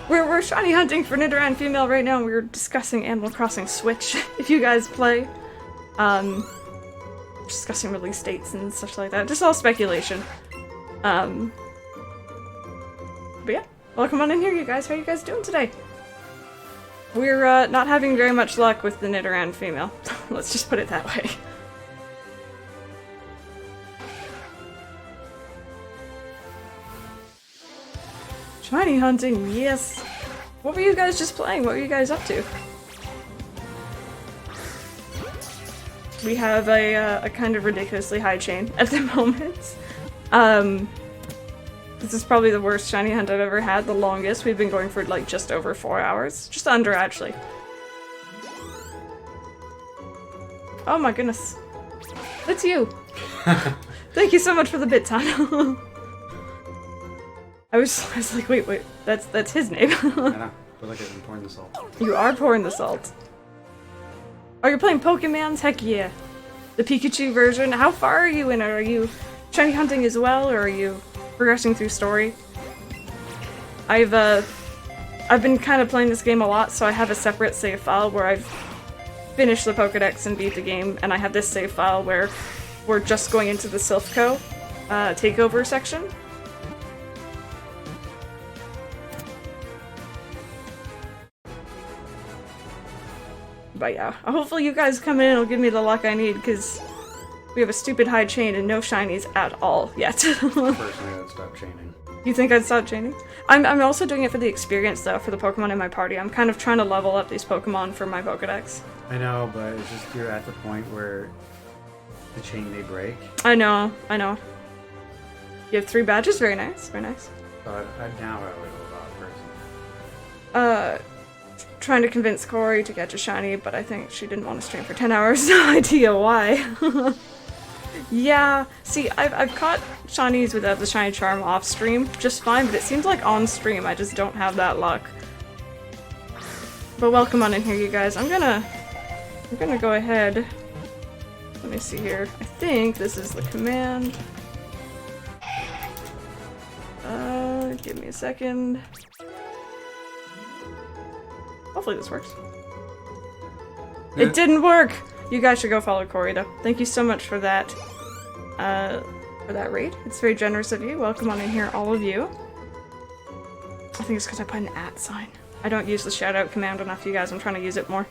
We're shiny hunting for Nidoran female right now, and we're discussing Animal Crossing Switch, if you guys play. Discussing release dates and such like that. Just all speculation. But yeah, welcome on in here, you guys. How are you guys doing today? We're not having very much luck with the Nidoran female. Let's just put it that way. Shiny hunting, yes! What were you guys just playing? What were you guys up to? We have a kind of ridiculously high chain at the moment. This is probably the worst shiny hunt I've ever had, the longest. We've been going for like just over 4 hours. Just under, actually. Oh my goodness. That's you! Thank you so much for the bit, Tano. I was like, wait, that's his name. I know. Feel like I've been pouring the salt. You are pouring the salt. Oh, you're playing Pokemons? Heck yeah. The Pikachu version. How far are you in it? Are you shiny hunting as well, or are you progressing through story? I've been kind of playing this game a lot, so I have a separate save file where I've finished the Pokedex and beat the game, and I have this save file where we're just going into the Silphco takeover section. But yeah, hopefully you guys come in and will give me the luck I need, because we have a stupid high chain and no shinies at all yet. Personally, I'd stop chaining. You think I'd stop chaining? I'm also doing it for the experience, though, for the Pokemon in my party. I'm kind of trying to level up these Pokemon for my Pokedex. I know, but it's just you're at the point where the chain may break. I know. You have 3 badges? Very nice, very nice. But now I would go about person. Trying to convince Corey to get to shiny, but I think she didn't want to stream for 10 hours. No idea why. Yeah, see, I've caught shinies without the shiny charm off stream just fine, but it seems like on stream I just don't have that luck. But welcome on in here, you guys. I'm gonna go ahead. Let me see here. I think this is the command. Give me a second. Hopefully this works. Yeah. It didn't work! You guys should go follow Corey, though. Thank you so much for that, raid. It's very generous of you. Welcome on in here, all of you. I think it's because I put an @ sign. I don't use the shout-out command enough, you guys. I'm trying to use it more.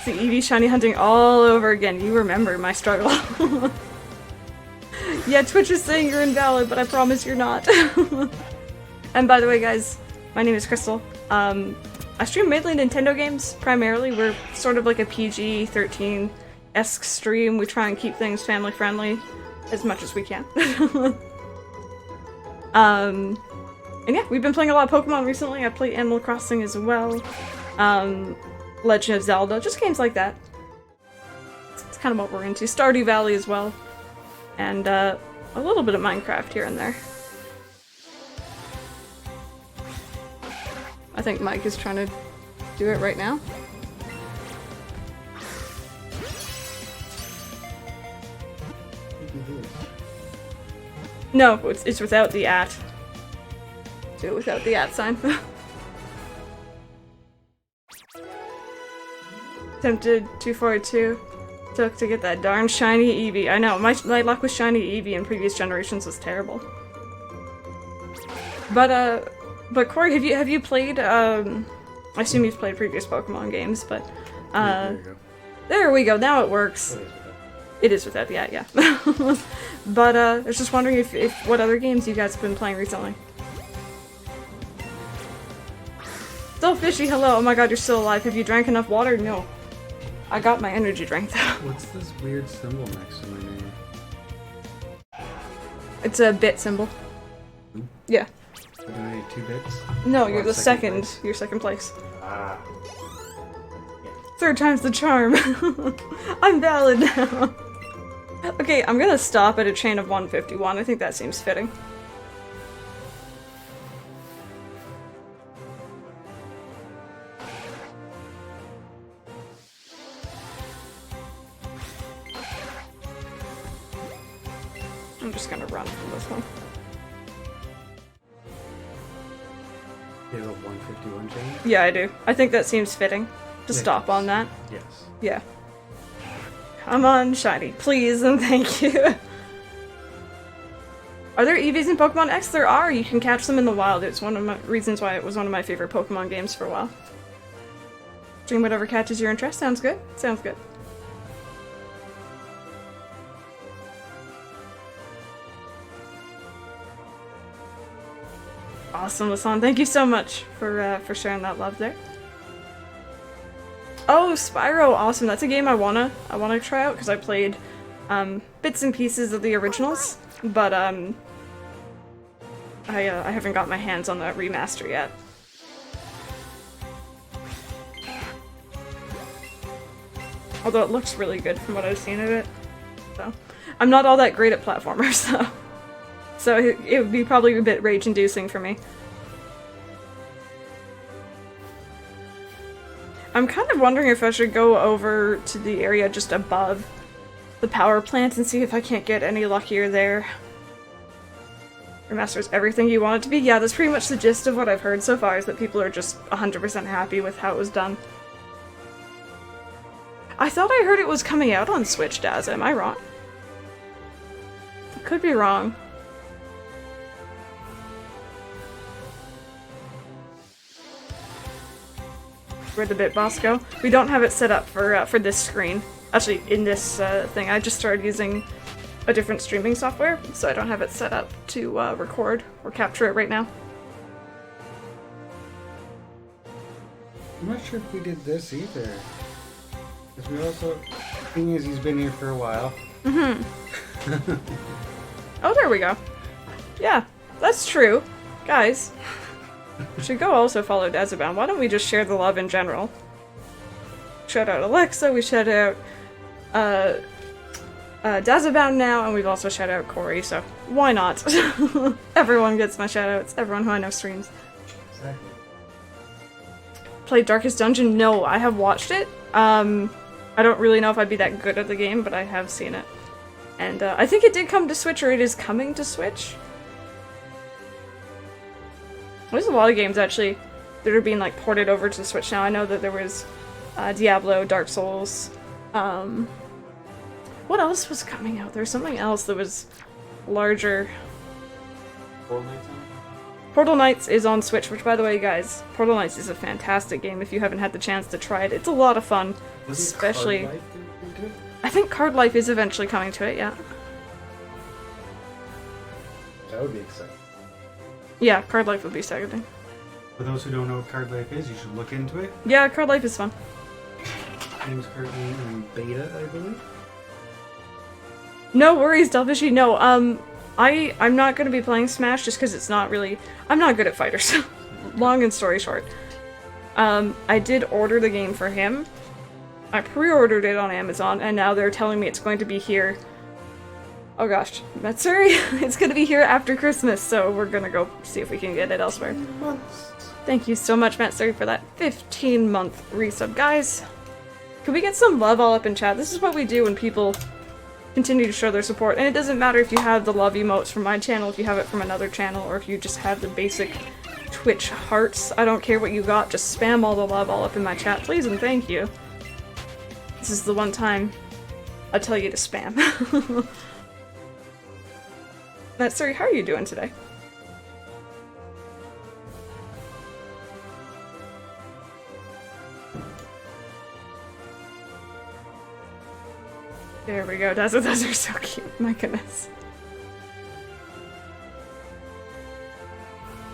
See, Eevee shiny hunting all over again. You remember my struggle. Yeah, Twitch is saying you're invalid, but I promise you're not. And by the way, guys, my name is Crystal. I stream mainly Nintendo games, primarily. We're sort of like a PG-13-esque stream. We try and keep things family-friendly as much as we can. And yeah, we've been playing a lot of Pokemon recently. I played Animal Crossing as well. Legend of Zelda, just games like that. It's kind of what we're into. Stardew Valley as well. And a little bit of Minecraft here and there. I think Mike is trying to do it right now. No, it's without the @ Do it without the @ sign. Tempted 242. Took to get that darn shiny Eevee. I know, my luck with shiny Eevee in previous generations was terrible. But Corey, have you played, I assume you've played previous Pokemon games, but, There you go. there we go, now it works. It is without the @ yeah. But, I was just wondering if what other games you guys have been playing recently. Still fishy, hello, oh my god, you're still alive. Have you drank enough water? No. I got my energy drink, though. What's this weird symbol next to my name? It's a bit symbol. Ooh. Yeah. I need 2 bits? No, Or you're the second second. place? You're second place. Ah. 3rd time's the charm. I'm valid now. Okay, I'm gonna stop at a chain of 151. I think that seems fitting. I'm just gonna run from this one. You have a 151 chain? Yeah, I do. I think that seems fitting. to stop on that. Yes. Yeah. Come on, shiny, please and thank you. Are there Eevees in Pokemon X? There are. You can catch them in the wild. It's one of my reasons why it was one of my favorite Pokemon games for a while. Dream whatever catches your interest. Sounds good. Sounds good. Awesome, Lasan. Thank you so much for sharing that love there. Oh, Spyro, awesome. That's a game I wanna try out because I played bits and pieces of the originals, but I haven't got my hands on that remaster yet. Although it looks really good from what I've seen of it. So I'm not all that great at platformers though. So it would be probably a bit rage-inducing for me. I'm kind of wondering if I should go over to the area just above the power plant and see if I can't get any luckier there. Remasters everything you want it to be. Yeah, that's pretty much the gist of what I've heard so far, is that people are just 100% happy with how it was done. I thought I heard it was coming out on Switch, Daz. Am I wrong? I could be wrong. Where'd the Bitboss go? We don't have it set up for this screen. Actually, in this thing, I just started using a different streaming software, so I don't have it set up to record or capture it right now. I'm not sure if we did this either. Because we also... The thing is, he's been here for a while. Mm-hmm. Oh, there we go. Yeah, that's true. Guys, we should go also follow Dazabound. Why don't we just share the love in general? Shout out Alexa, we shout out Dazabound now, and we've also shout out Corey, so why not? Everyone gets my shout outs, everyone who I know streams. Exactly. Played Darkest Dungeon? No, I have watched it. I don't really know if I'd be that good at the game, but I have seen it. And I think it did come to Switch, or it is coming to Switch. There's a lot of games, actually, that are being, like, ported over to the Switch now. I know that there was Diablo, Dark Souls. What else was coming out? There's something else that was larger. Portal Knights is on Switch, which, by the way, guys, Portal Knights is a fantastic game if you haven't had the chance to try it. It's a lot of fun, especially... I think Card Life is eventually coming to it, yeah. That would be exciting. Yeah, Card Life would be exciting. For those who don't know what Card Life is, you should look into it. Yeah, Card Life is fun. Game's currently in beta, I believe. No worries, Delvishy. No, I'm not going to be playing Smash just because it's not really... I'm not good at fighters. Long and story short. I did order the game for him. I pre-ordered it on Amazon, and now they're telling me it's going to be here... Oh gosh, Matsuri! It's going to be here after Christmas, so we're going to go see if we can get it elsewhere. Thank you so much, Matsuri, for that 15-month resub. Guys, can we get some love all up in chat? This is what we do when people continue to show their support, and it doesn't matter if you have the love emotes from my channel, if you have it from another channel, or if you just have the basic Twitch hearts. I don't care what you got, just spam all the love all up in my chat, please and thank you. This is the one time I tell you to spam. Matsuri, how are you doing today? There we go. Those are so cute. My goodness.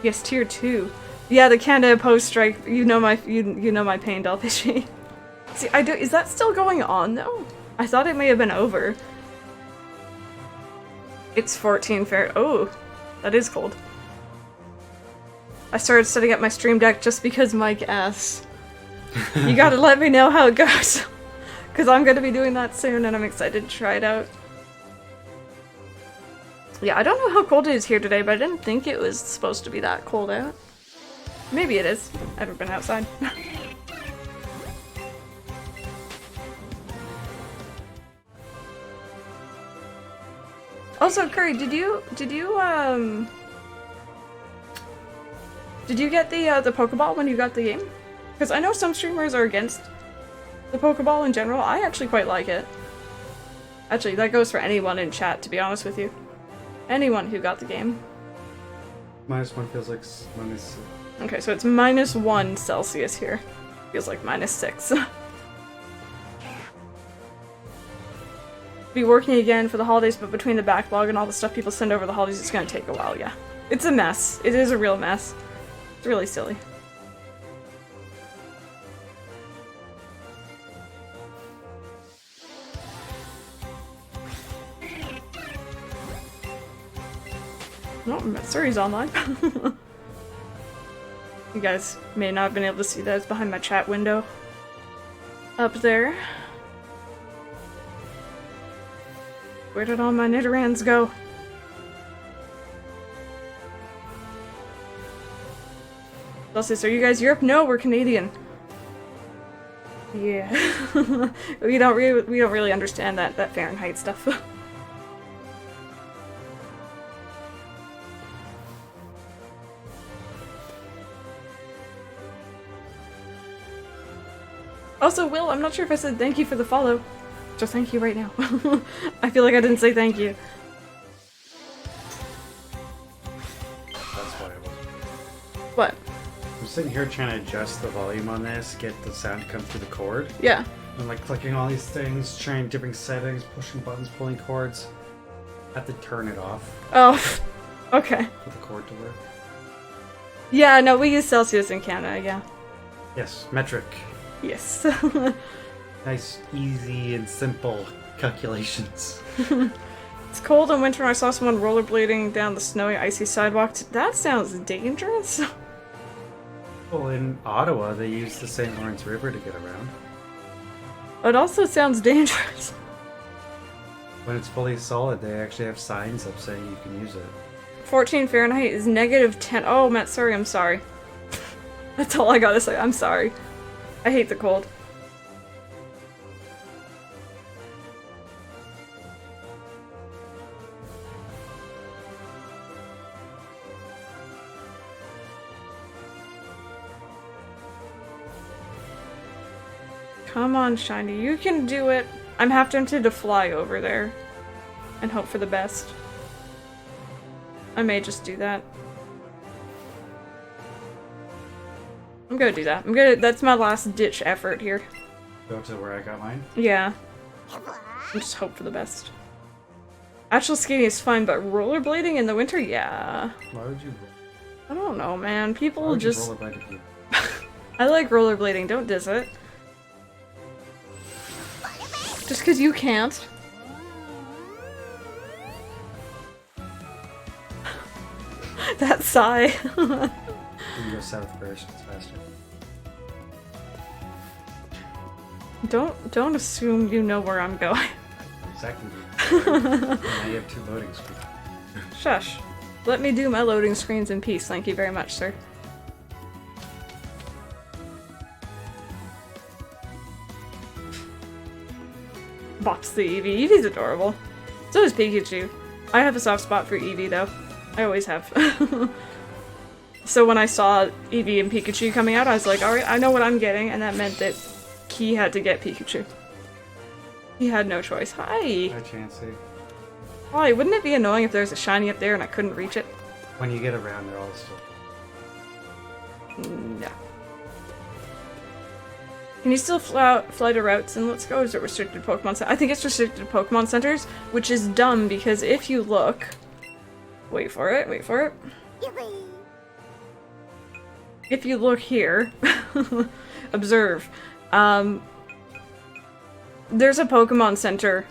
Yes, tier 2. Yeah, the Canada Post strike. You know my pain, Delvishy. See, is that still going on though? I thought it may have been over. It's 14 fair. Oh, that is cold. I started setting up my stream deck just because Mike asked. You gotta let me know how it goes. Because I'm going to be doing that soon and I'm excited to try it out. Yeah, I don't know how cold it is here today, but I didn't think it was supposed to be that cold out. Maybe it is. I've never been outside. Also, Curry, did you get the Pokeball when you got the game? Because I know some streamers are against the Pokeball in general. I actually quite like it. Actually, that goes for anyone in chat, to be honest with you. Anyone who got the game. -1 feels like minus. Okay, so it's -1 Celsius here. Feels like -6. Be working again for the holidays, but between the backlog and all the stuff people send over the holidays, it's gonna take a while, yeah. It's a mess. It is a real mess. It's really silly. No, Matsuri's online. You guys may not have been able to see that. It's behind my chat window. Up there. Where did all my Nidorans go? Celsius, are you guys Europe? No, we're Canadian. Yeah. we don't really understand that Fahrenheit stuff. Also, Will, I'm not sure if I said thank you for the follow. So thank you right now. I feel like I didn't say thank you. That's why I was. What? I'm sitting here trying to adjust the volume on this, get the sound to come through the cord. Yeah. I'm like clicking all these things, trying different settings, pushing buttons, pulling cords. I have to turn it off Oh, okay. for the cord to work. Yeah, no, we use Celsius in Canada, yeah. Yes, metric. Yes. Nice, easy, and simple calculations. It's cold in winter and I saw someone rollerblading down the snowy, icy sidewalk. That sounds dangerous. Well, in Ottawa, they use the St. Lawrence River to get around. It also sounds dangerous. When it's fully solid, they actually have signs up saying you can use it. 14 Fahrenheit is -10. Oh, Matt, sorry, I'm sorry. That's all I gotta say. I'm sorry. I hate the cold. Come on, Shiny, you can do it. I'm half tempted to fly over there and hope for the best. I may just do that. I'm gonna do that. That's my last ditch effort here. Go to where I got mine? Yeah. And just hope for the best. Actual skating is fine, but rollerblading in the winter? Yeah. Why would you I don't know, man. Why People would just... you rollerblade if you... I like rollerblading, don't diss it. Just because you can't. That sigh. You can go south first, it's faster. Don't assume you know where I'm going. Exactly. And now you have 2 loading screens. Shush. Let me do my loading screens in peace. Thank you very much, sir. Bops the Eevee. Eevee's adorable. So is Pikachu. I have a soft spot for Eevee, though. I always have. So when I saw Eevee and Pikachu coming out, I was like, alright, I know what I'm getting, and that meant that he had to get Pikachu. He had no choice. Hi! Hi, Chansey. Why, wouldn't it be annoying if there was a shiny up there and I couldn't reach it? When you get around, they're all still... No. Can you still fly to routes and Let's Go? Is it restricted Pokemon Center? I think it's restricted Pokemon Centers, which is dumb because if you look... Wait for it, wait for it. If you look here, observe, there's a Pokemon Center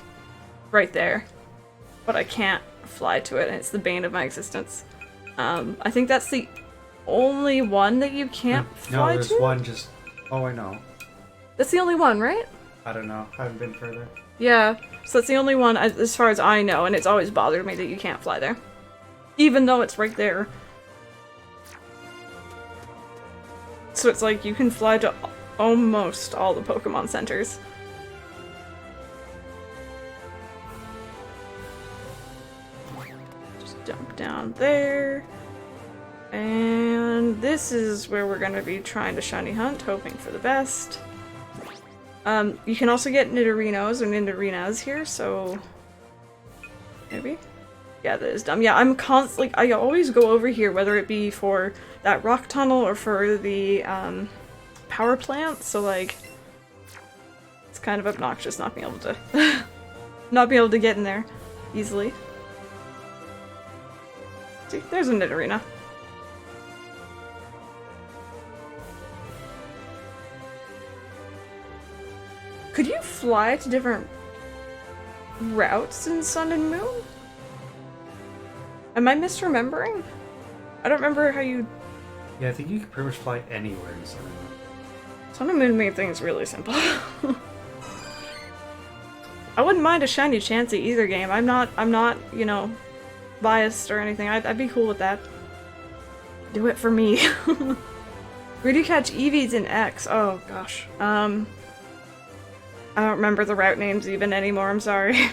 right there, but I can't fly to it, and it's the bane of my existence. I think that's the only one that you can't fly to? No, there's one just... Oh, I know. That's the only one, right? I don't know. I haven't been further. Yeah, so that's the only one as far as I know, and it's always bothered me that you can't fly there. Even though it's right there. So it's like you can fly to almost all the Pokemon Centers. Just jump down there. And this is where we're going to be trying to shiny hunt, hoping for the best. You can also get Nidorinos or Nidorinas here, so... Maybe? Yeah, that is dumb. Yeah, I'm constantly- I always go over here, whether it be for that rock tunnel or for the, power plant, so like... It's kind of obnoxious not being able to... not being able to get in there easily. See, there's a Nidorina. Could you fly to different routes in Sun and Moon? Am I misremembering? I don't remember how you... Yeah, I think you can pretty much fly anywhere in Sun and Moon. Sun and Moon made things really simple. I wouldn't mind a shiny Chansey either game. I'm not, you know, biased or anything. I'd be cool with that. Do it for me. Where do you catch Eevees in X? Oh gosh. I don't remember the route names even anymore, I'm sorry.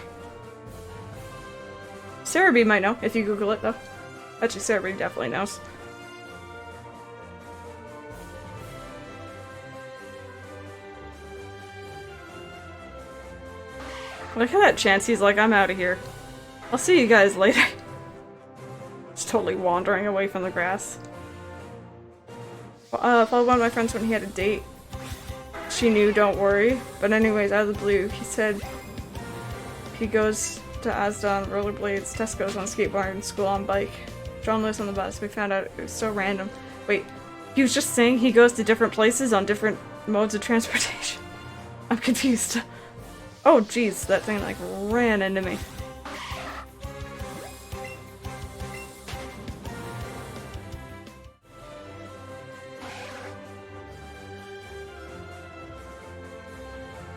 Sarah B might know, if you Google it though. Actually, Sarah B definitely knows. Look at that Chansey's like, I'm out of here. I'll see you guys later. Just totally wandering away from the grass. Followed one of my friends when he had a date. She knew, don't worry. But anyways, out of the blue, he said he goes to Asda on rollerblades, Tesco's on skateboard, and school on bike. John Lewis on the bus. We found out it was so random. Wait, he was just saying he goes to different places on different modes of transportation. I'm confused. Oh jeez, that thing like ran into me.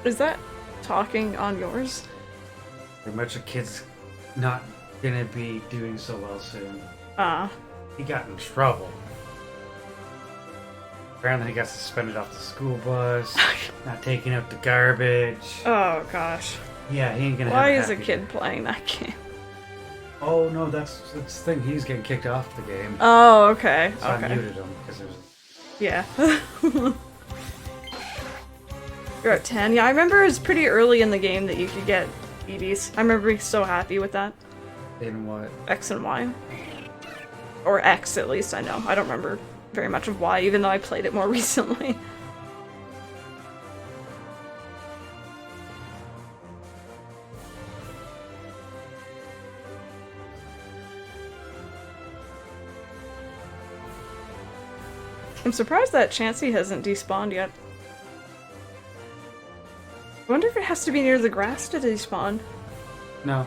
Is that talking on yours? Pretty much a kid's not gonna be doing so well soon. He got in trouble. Apparently he got suspended off the school bus, not taking out the garbage. Oh gosh. Yeah, he ain't gonna Why have is a kid playing that game? Oh no, that's the thing. He's getting kicked off the game. Oh, okay. So Okay. I muted him because it was. Yeah. You're at 10. Yeah, I remember it was pretty early in the game that you could get Eevees. I remember being so happy with that. In what? X and Y. Or X, at least, I know. I don't remember very much of Y, even though I played it more recently. I'm surprised that Chansey hasn't despawned yet. I wonder if it has to be near the grass to despawn. No.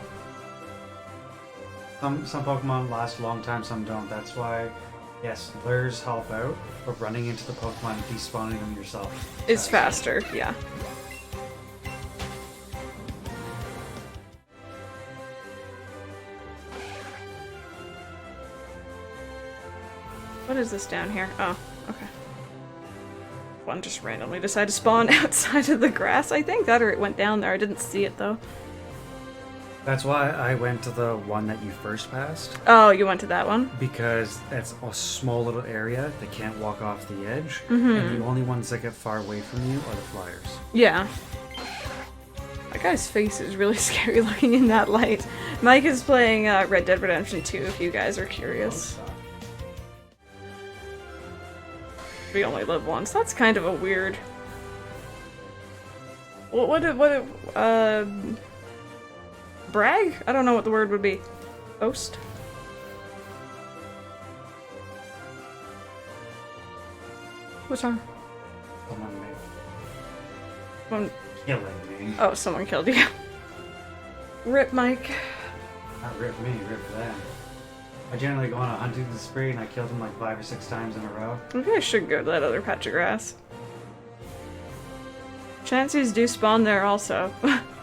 Some Pokemon last a long time, some don't. That's why, yes, lures help out, but running into the Pokemon and despawning them yourself Is faster, yeah. What is this down here? Oh, okay. One just randomly decided to spawn outside of the grass, I think. That or it went down there. I didn't see it, though. That's why I went to the one that you first passed. Oh, you went to that one? Because it's a small little area. They can't walk off the edge. Mm-hmm. And the only ones that get far away from you are the flyers. Yeah. That guy's face is really scary looking in that light. Mike is playing Red Dead Redemption 2, if you guys are curious. We only live once. That's kind of a weird... brag? I don't know what the word would be. Boast? What's wrong? Someone made Someone... killing me. Oh, someone killed you. Rip Mike. Not rip me, rip them. I generally go on a hunting spree and I killed them like 5 or 6 times in a row. Maybe I should go to that other patch of grass. Chanseys do spawn there also.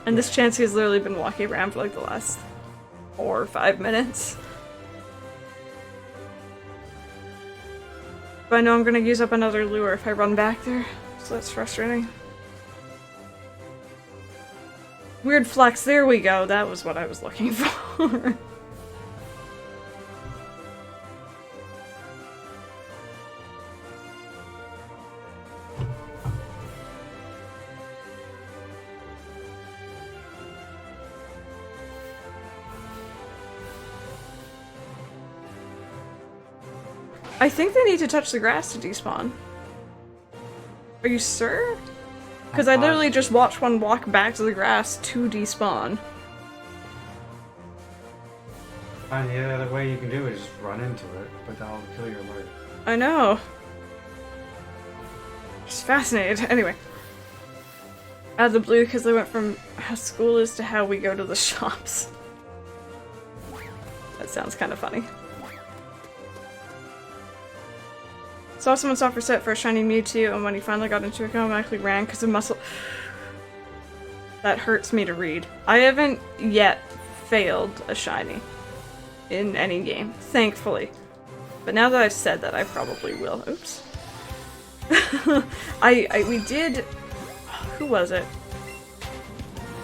And this Chansey has literally been walking around for like the last 4 or 5 minutes. But I know I'm gonna use up another lure if I run back there, so that's frustrating. Weird flex, there we go, that was what I was looking for. I think they need to touch the grass to despawn. Are you sure? Because I literally just watched one walk back to the grass to despawn. And the other way you can do it is just run into it, but that'll kill your alert. I know. Just fascinated. Anyway. Out of the blue because they went from how school is to how we go to the shops. That sounds kind of funny. Saw someone's offer set for a shiny Mewtwo, and when he finally got into it, he automatically ran because of muscle. That hurts me to read. I haven't yet failed a shiny in any game, thankfully. But now that I've said that, I probably will. Oops. We did. Who was it?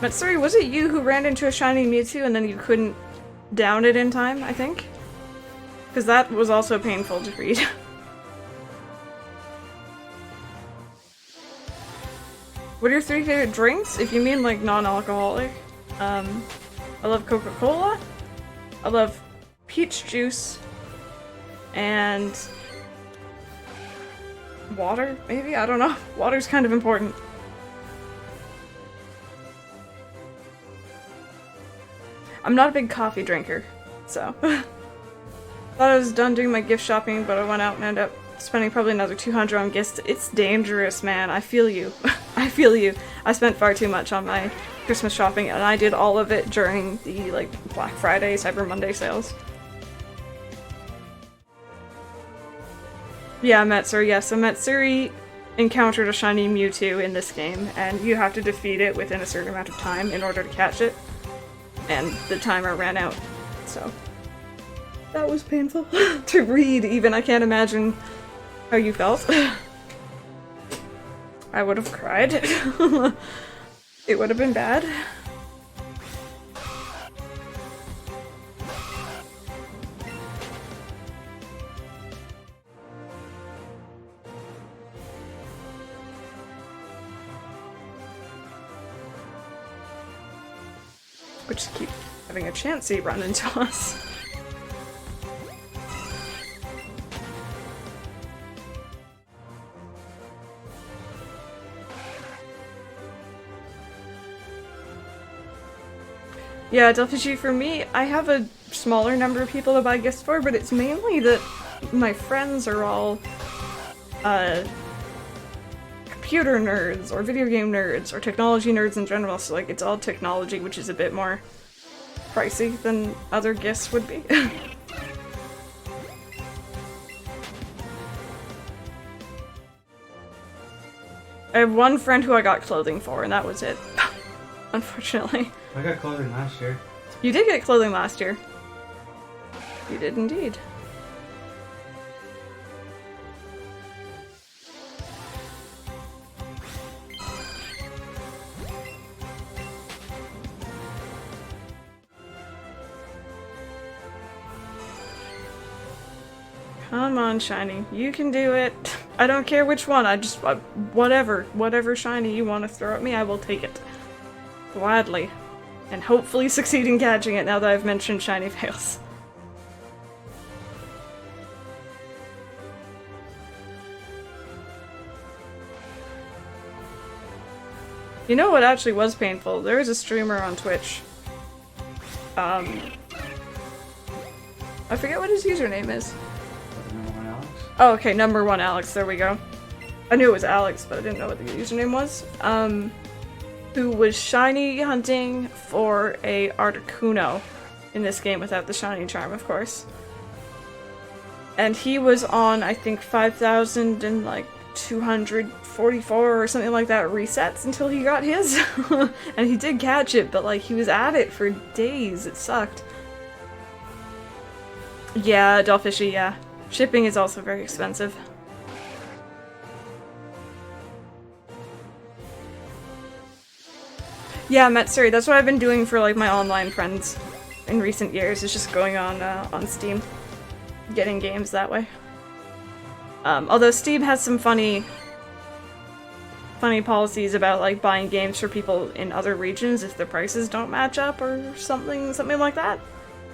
Matsuri, was it you who ran into a shiny Mewtwo and then you couldn't down it in time, I think? Because that was also painful to read. What are your 3 favorite drinks? If you mean like non-alcoholic. I love Coca-Cola. I love peach juice. And water, maybe? I don't know. Water's kind of important. I'm not a big coffee drinker, so. Thought I was done doing my gift shopping, but I went out and ended up spending probably another 200 on gifts. It's dangerous, man. I feel you. I feel you. I spent far too much on my Christmas shopping, and I did all of it during the, like, Black Friday, Cyber Monday sales. Yeah, Matsuri, yes. So Matsuri encountered a shiny Mewtwo in this game, and you have to defeat it within a certain amount of time in order to catch it. And the timer ran out, so. That was painful to read, even. I can't imagine how you felt. I would have cried. It would have been bad. We just keep having a Chansey run into us. Yeah, Delphi, for me, I have a smaller number of people to buy gifts for, but it's mainly that my friends are all computer nerds, or video game nerds, or technology nerds in general, so like it's all technology, which is a bit more pricey than other gifts would be. I have one friend who I got clothing for, and that was it. Unfortunately. I got clothing last year. You did get clothing last year. You did indeed. Come on, shiny. You can do it. I don't care which one. Whatever shiny you want to throw at me, I will take it. Gladly. And hopefully succeed in catching it now that I've mentioned shiny fails. You know what actually was painful? There was a streamer on Twitch. I forget what his username is. Number 1 Alex? Oh, okay, number 1 Alex, there we go. I knew it was Alex, but I didn't know what the username was. Who was shiny hunting for a Articuno in this game without the shiny charm, of course. And he was on, I think, 5,244 or something like that resets until he got his. And he did catch it, but like he was at it for days. It sucked. Yeah, Dollfishy, yeah. Shipping is also very expensive. Yeah, Matsuri, that's what I've been doing for like my online friends in recent years, is just going on Steam. Getting games that way. Although Steam has some funny policies about like buying games for people in other regions if the prices don't match up or something like that.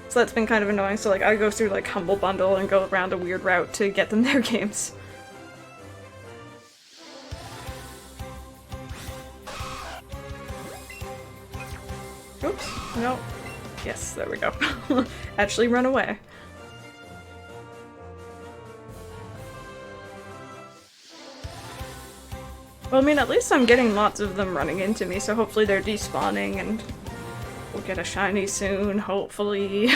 So that's been kind of annoying. So like I go through like Humble Bundle and go around a weird route to get them their games. Oops, no. Yes, there we go. Actually run away. Well, I mean, at least I'm getting lots of them running into me, so hopefully they're despawning and we'll get a shiny soon, hopefully.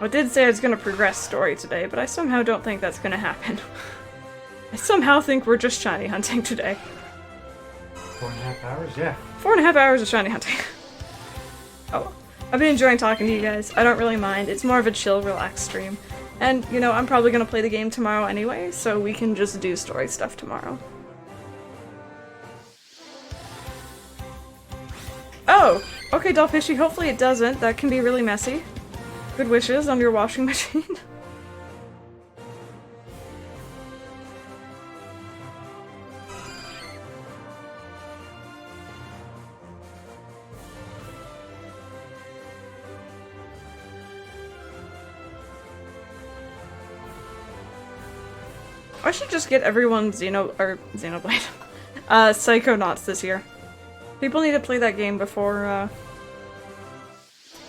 I did say I was gonna progress story today, but I somehow don't think that's gonna happen. I somehow think we're just shiny hunting today. 4.5 hours? Yeah. 4.5 hours of shiny hunting. Oh, I've been enjoying talking to you guys. I don't really mind. It's more of a chill, relaxed stream. And, you know, I'm probably gonna play the game tomorrow anyway, so we can just do story stuff tomorrow. Oh! Okay, Dollfishy, hopefully it doesn't. That can be really messy. Good wishes on your washing machine. I should just get everyone Xenoblade. Psychonauts this year. People need to play that game before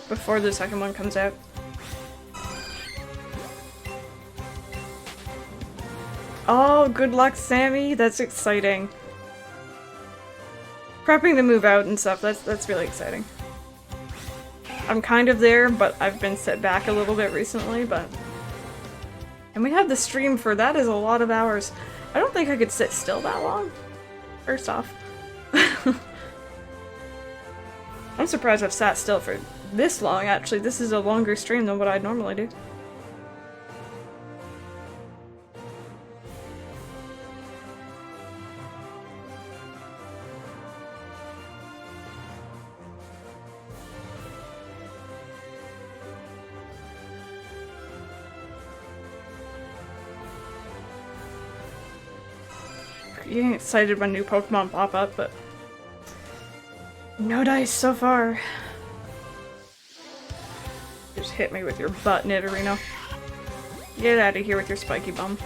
the second one comes out. Oh, good luck, Sammy! That's exciting. Prepping to move out and stuff, that's really exciting. I'm kind of there, but I've been set back a little bit recently, but... And we have the stream for that is a lot of hours. I don't think I could sit still that long. First off. I'm surprised I've sat still for this long, actually. This is a longer stream than what I'd normally do. Getting excited when new Pokemon pop up, but no dice so far. Just hit me with your butt, Nidorino. Get out of here with your spiky bum.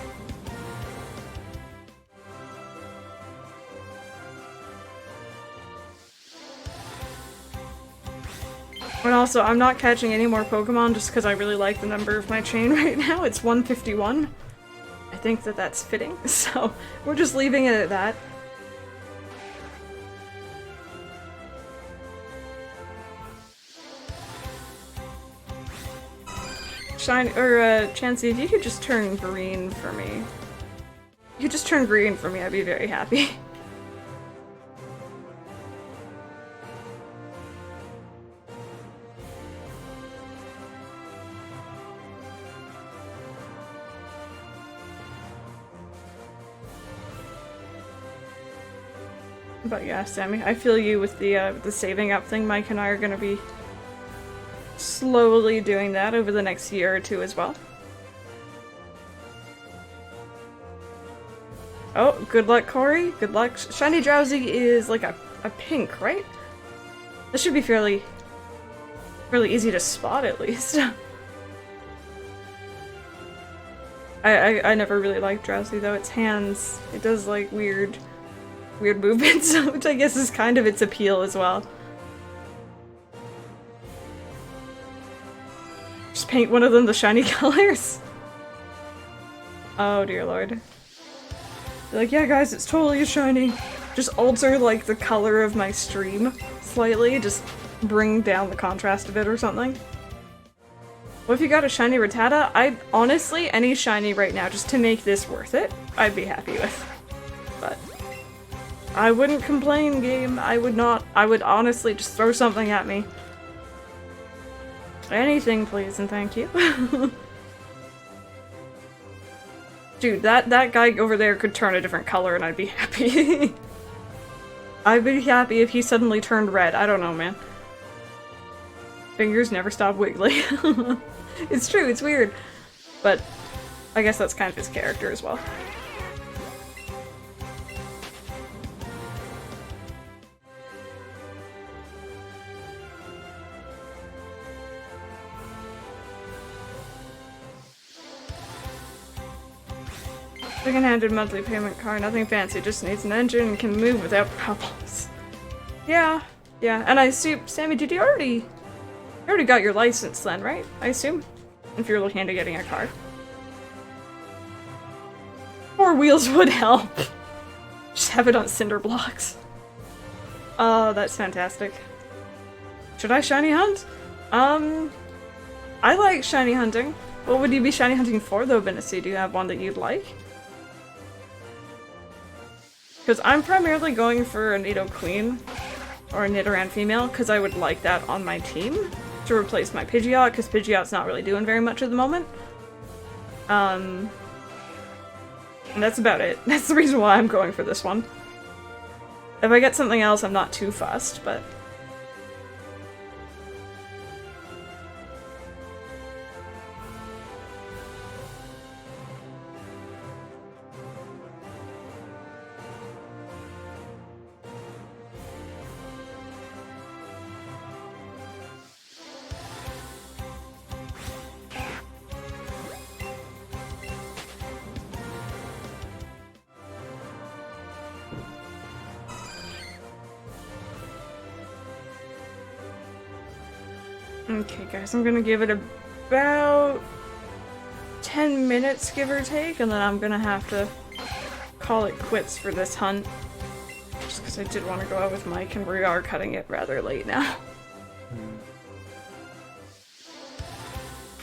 And also, I'm not catching any more Pokemon just because I really like the number of my chain right now. It's 151. I think that that's fitting, so we're just leaving it at that. Chansey, if you could just turn green for me. If you could just turn green for me, I'd be very happy. But yeah, Sammy, I feel you with the saving up thing. Mike and I are gonna be slowly doing that over the next year or two as well. Oh, good luck, Corey. Good luck. Shiny Drowsy is like a pink, right? This should be fairly easy to spot at least. I never really liked Drowsy though. Its hands, it does like weird movements, which I guess is kind of its appeal as well. Just paint one of them the shiny colors. Oh dear lord. They're like, yeah guys, it's totally shiny. Just alter like the color of my stream slightly, just bring down the contrast of it or something. What if you got a shiny Rattata? I'd honestly, any shiny right now, just to make this worth it, I'd be happy with. But I wouldn't complain, game. I would not. I would honestly just throw something at me. Anything, please, and thank you. Dude, that guy over there could turn a different color and I'd be happy. I'd be happy if he suddenly turned red. I don't know, man. Fingers never stop wiggling. It's true, it's weird. But I guess that's kind of his character as well. Second-handed monthly payment car, nothing fancy, just needs an engine and can move without problems. Yeah, yeah, and I assume, Sammy, did you already got your license then, right? I assume? If you're looking into getting a car. 4 wheels would help. Just have it on cinder blocks. Oh, that's fantastic. Should I shiny hunt? I like shiny hunting. What would you be shiny hunting for though, Bennessy? Do you have one that you'd like? Because I'm primarily going for a Nido Queen or a Nidoran female because I would like that on my team to replace my Pidgeot because Pidgeot's not really doing very much at the moment. And that's about it. That's the reason why I'm going for this one. If I get something else, I'm not too fussed, but... Okay, guys, I'm gonna give it about 10 minutes, give or take, and then I'm gonna have to call it quits for this hunt. Just because I did want to go out with Mike, and we are cutting it rather late now.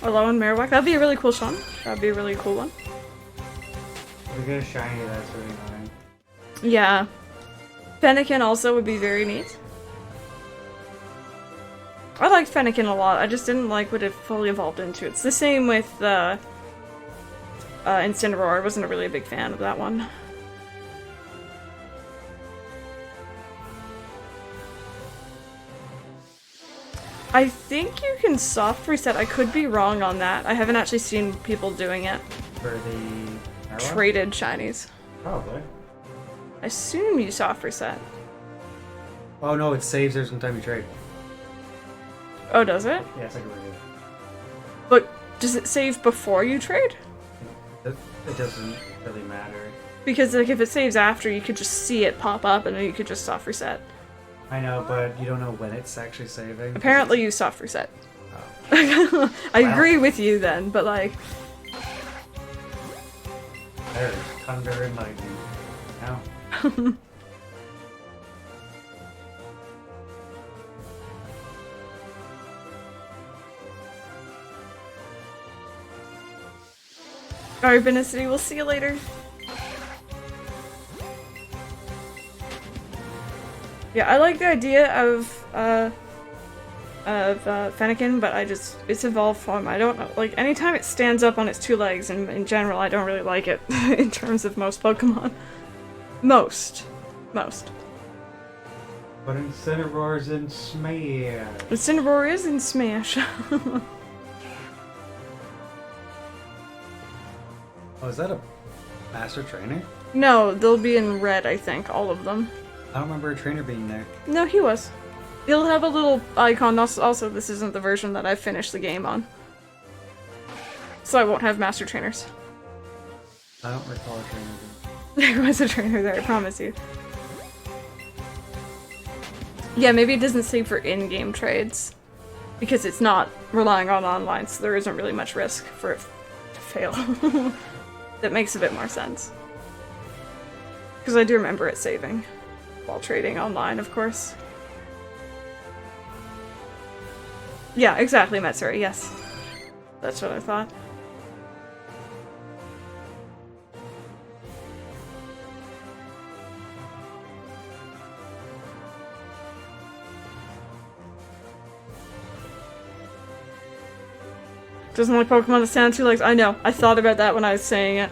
Hello and Marowak. That'd be a really cool song. That'd be a really cool one. If we get a shiny, that's really annoying. Yeah. Fennekin also would be very neat. I liked Fennekin a lot, I just didn't like what it fully evolved into. It's the same with Incineroar. I wasn't really a big fan of that one. I think you can soft reset. I could be wrong on that. I haven't actually seen people doing it. For the... Traded shinies. Probably. I assume you soft reset. Oh no, it saves every time you trade. Oh, does it? Yeah, it's like a review. But does it save before you trade? It doesn't really matter. Because like if it saves after, you could just see it pop up and then you could just soft reset. I know, but you don't know when it's actually saving. Apparently you soft reset. Oh. I agree with you then, but like... There's thunder and lightning. Now. Alright, Benicity, we'll see you later. Yeah, I like the idea of Fennekin, but it's evolved form. I don't know, like, anytime it stands up on its 2 legs, and in general, I don't really like it, in terms of most Pokemon. Most. But Incineroar's in Smash. Incineroar is in Smash. Oh, is that a Master Trainer? No, they'll be in red, I think, all of them. I don't remember a trainer being there. No, he was. He'll have a little icon. Also, this isn't the version that I finished the game on. So I won't have Master Trainers. I don't recall a trainer There was a trainer there, I promise you. Yeah, maybe it doesn't save for in-game trades. Because it's not relying on online, so there isn't really much risk for it to fail. That makes a bit more sense. Because I do remember it saving. While trading online, of course. Yeah, exactly, Metsuri, yes. That's what I thought. Doesn't like Pokemon that stand on 2 legs. I know, I thought about that when I was saying it.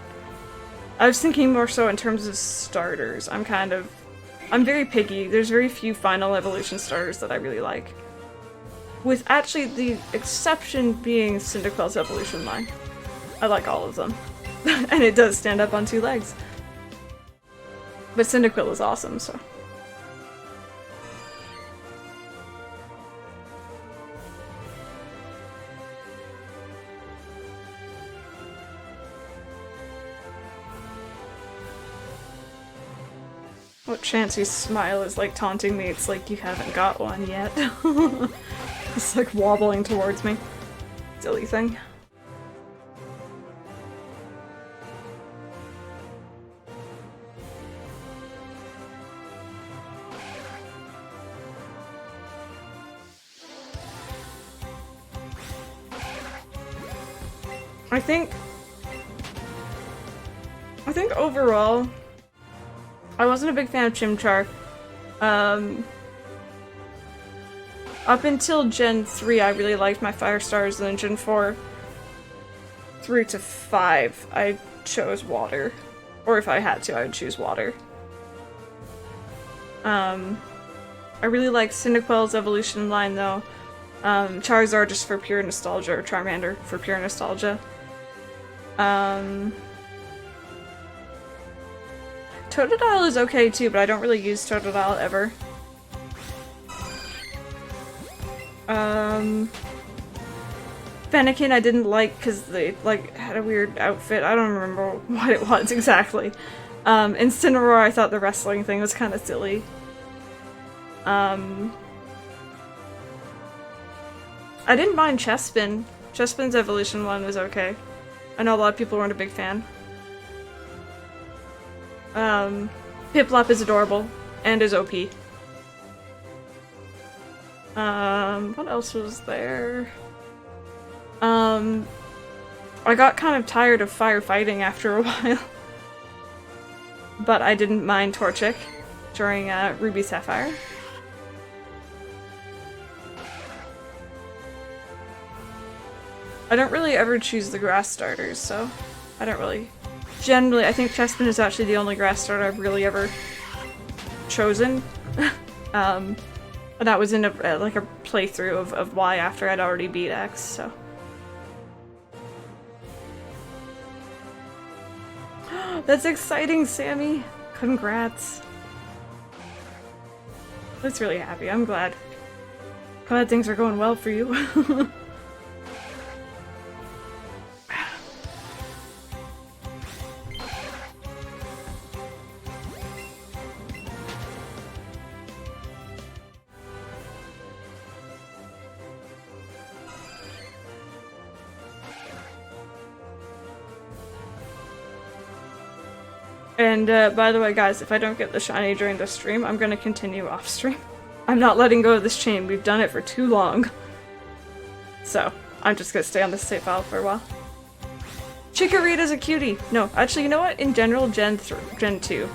I was thinking more so in terms of starters. I'm very picky. There's very few final evolution starters that I really like. With actually the exception being Cyndaquil's evolution line. I like all of them. And it does stand up on 2 legs. But Cyndaquil is awesome, so. Oh, Chansey's smile is like taunting me. It's like you haven't got one yet. It's like wobbling towards me. Silly thing. I think overall, I wasn't a big fan of Chimchar. Up until Gen 3, I really liked my Fire Stars, and then Gen 4 through to 5, I chose Water. Or if I had to, I would choose Water. I really like Cyndaquil's evolution line, though. Charizard just for pure nostalgia, or Charmander for pure nostalgia. Totodile is okay too, but I don't really use Totodile ever. Fennekin I didn't like because they had a weird outfit. I don't remember what it was exactly. Incineroar, I thought the wrestling thing was kind of silly. I didn't mind Chespin. Chespin's evolution one was okay. I know a lot of people weren't a big fan. Piplup is adorable and is OP. What else was there? I got kind of tired of firefighting after a while. But I didn't mind Torchic during Ruby Sapphire. I don't really ever choose the grass starters, so I don't really... Generally, I think Chespin is actually the only grass starter I've really ever chosen. And that was in a playthrough of Y after I'd already beat X, so... That's exciting, Sammy! Congrats. That's really happy. I'm glad. Glad things are going well for you. And by the way, guys, if I don't get the shiny during the stream, I'm gonna continue off stream. I'm not letting go of this chain. We've done it for too long. So, I'm just gonna stay on this save file for a while. Chikorita's a cutie! No, actually, you know what? In general, Gen 2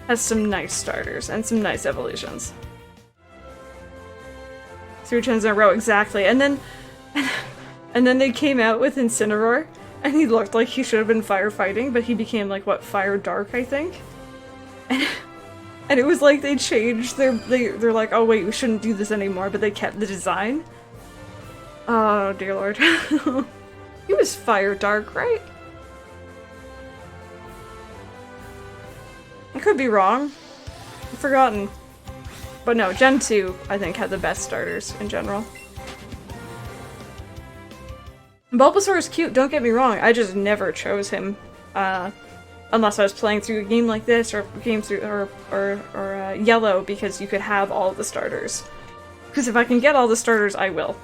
has some nice starters and some nice evolutions. 3 gens in a row, exactly. And then they came out with Incineroar, and he looked like he should have been firefighting, but he became like, what, Fire Dark, I think? And it was like they changed they're like, oh wait, we shouldn't do this anymore, but they kept the design. Oh, dear lord. He was Fire Dark, right? I could be wrong. I've forgotten. But no, Gen 2, I think, had the best starters in general. Bulbasaur is cute, don't get me wrong, I just never chose him, unless I was playing through a game like this, or Yellow, because you could have all the starters. Because if I can get all the starters, I will.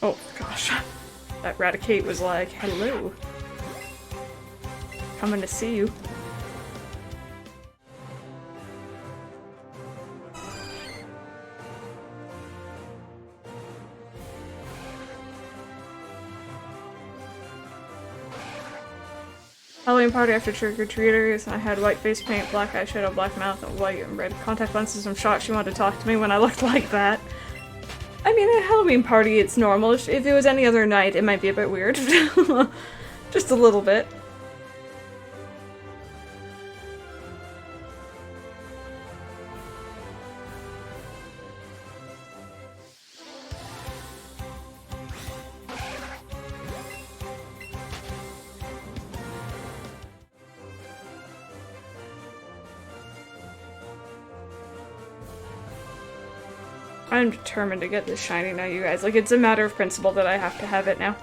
Oh, gosh. That Raticate was like, hello. Coming to see you. Halloween party after trick-or-treaters, and I had white face paint, black eyeshadow, black mouth, and white and red contact lenses. I'm shocked she wanted to talk to me when I looked like that. I mean, at a Halloween party, it's normal. If it was any other night, it might be a bit weird. Just a little bit. I'm determined to get this shiny now, you guys. Like, it's a matter of principle that I have to have it now.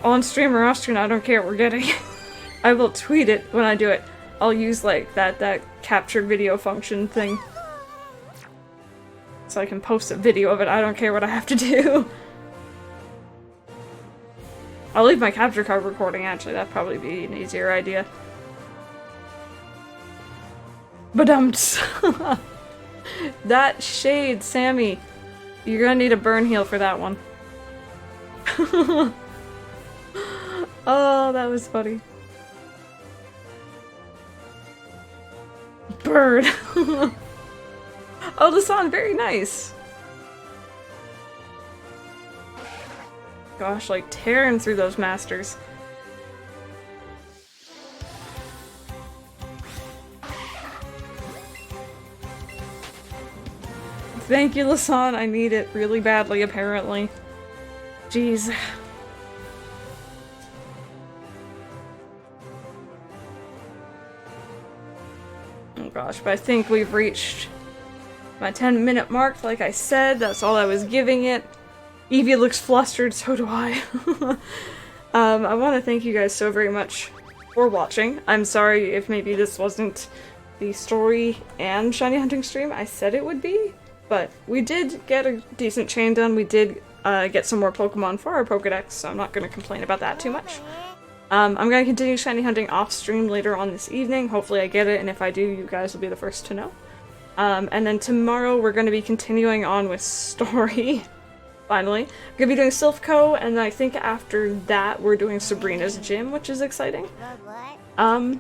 On stream or off stream, I don't care, we're getting it. I will tweet it when I do it. I'll use, like, that capture video function thing. So I can post a video of it, I don't care what I have to do. I'll leave my capture card recording, actually, that'd probably be an easier idea. But that shade, Sammy. You're gonna need a burn heal for that one. Oh, that was funny. Bird. Oh, the song, very nice. Gosh, like tearing through those masters. Thank you, Lasan. I need it really badly, apparently. Jeez. Oh gosh, but I think we've reached my 10-minute mark, like I said. That's all I was giving it. Eevee looks flustered, so do I. I want to thank you guys so very much for watching. I'm sorry if maybe this wasn't the story and shiny hunting stream I said it would be. But we did get a decent chain done. We did get some more Pokemon for our Pokedex, so I'm not going to complain about that too much. I'm going to continue shiny hunting off stream later on this evening. Hopefully I get it, and if I do, you guys will be the first to know. And then tomorrow we're going to be continuing on with story. Finally. We're going to be doing Silphco, and I think after that we're doing Sabrina's Gym, which is exciting. But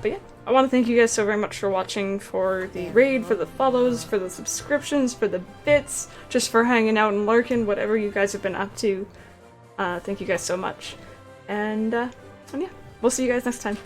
yeah. I want to thank you guys so very much for watching, for the raid, for the follows, for the subscriptions, for the bits, just for hanging out and lurking, whatever you guys have been up to. Thank you guys so much. And yeah, we'll see you guys next time.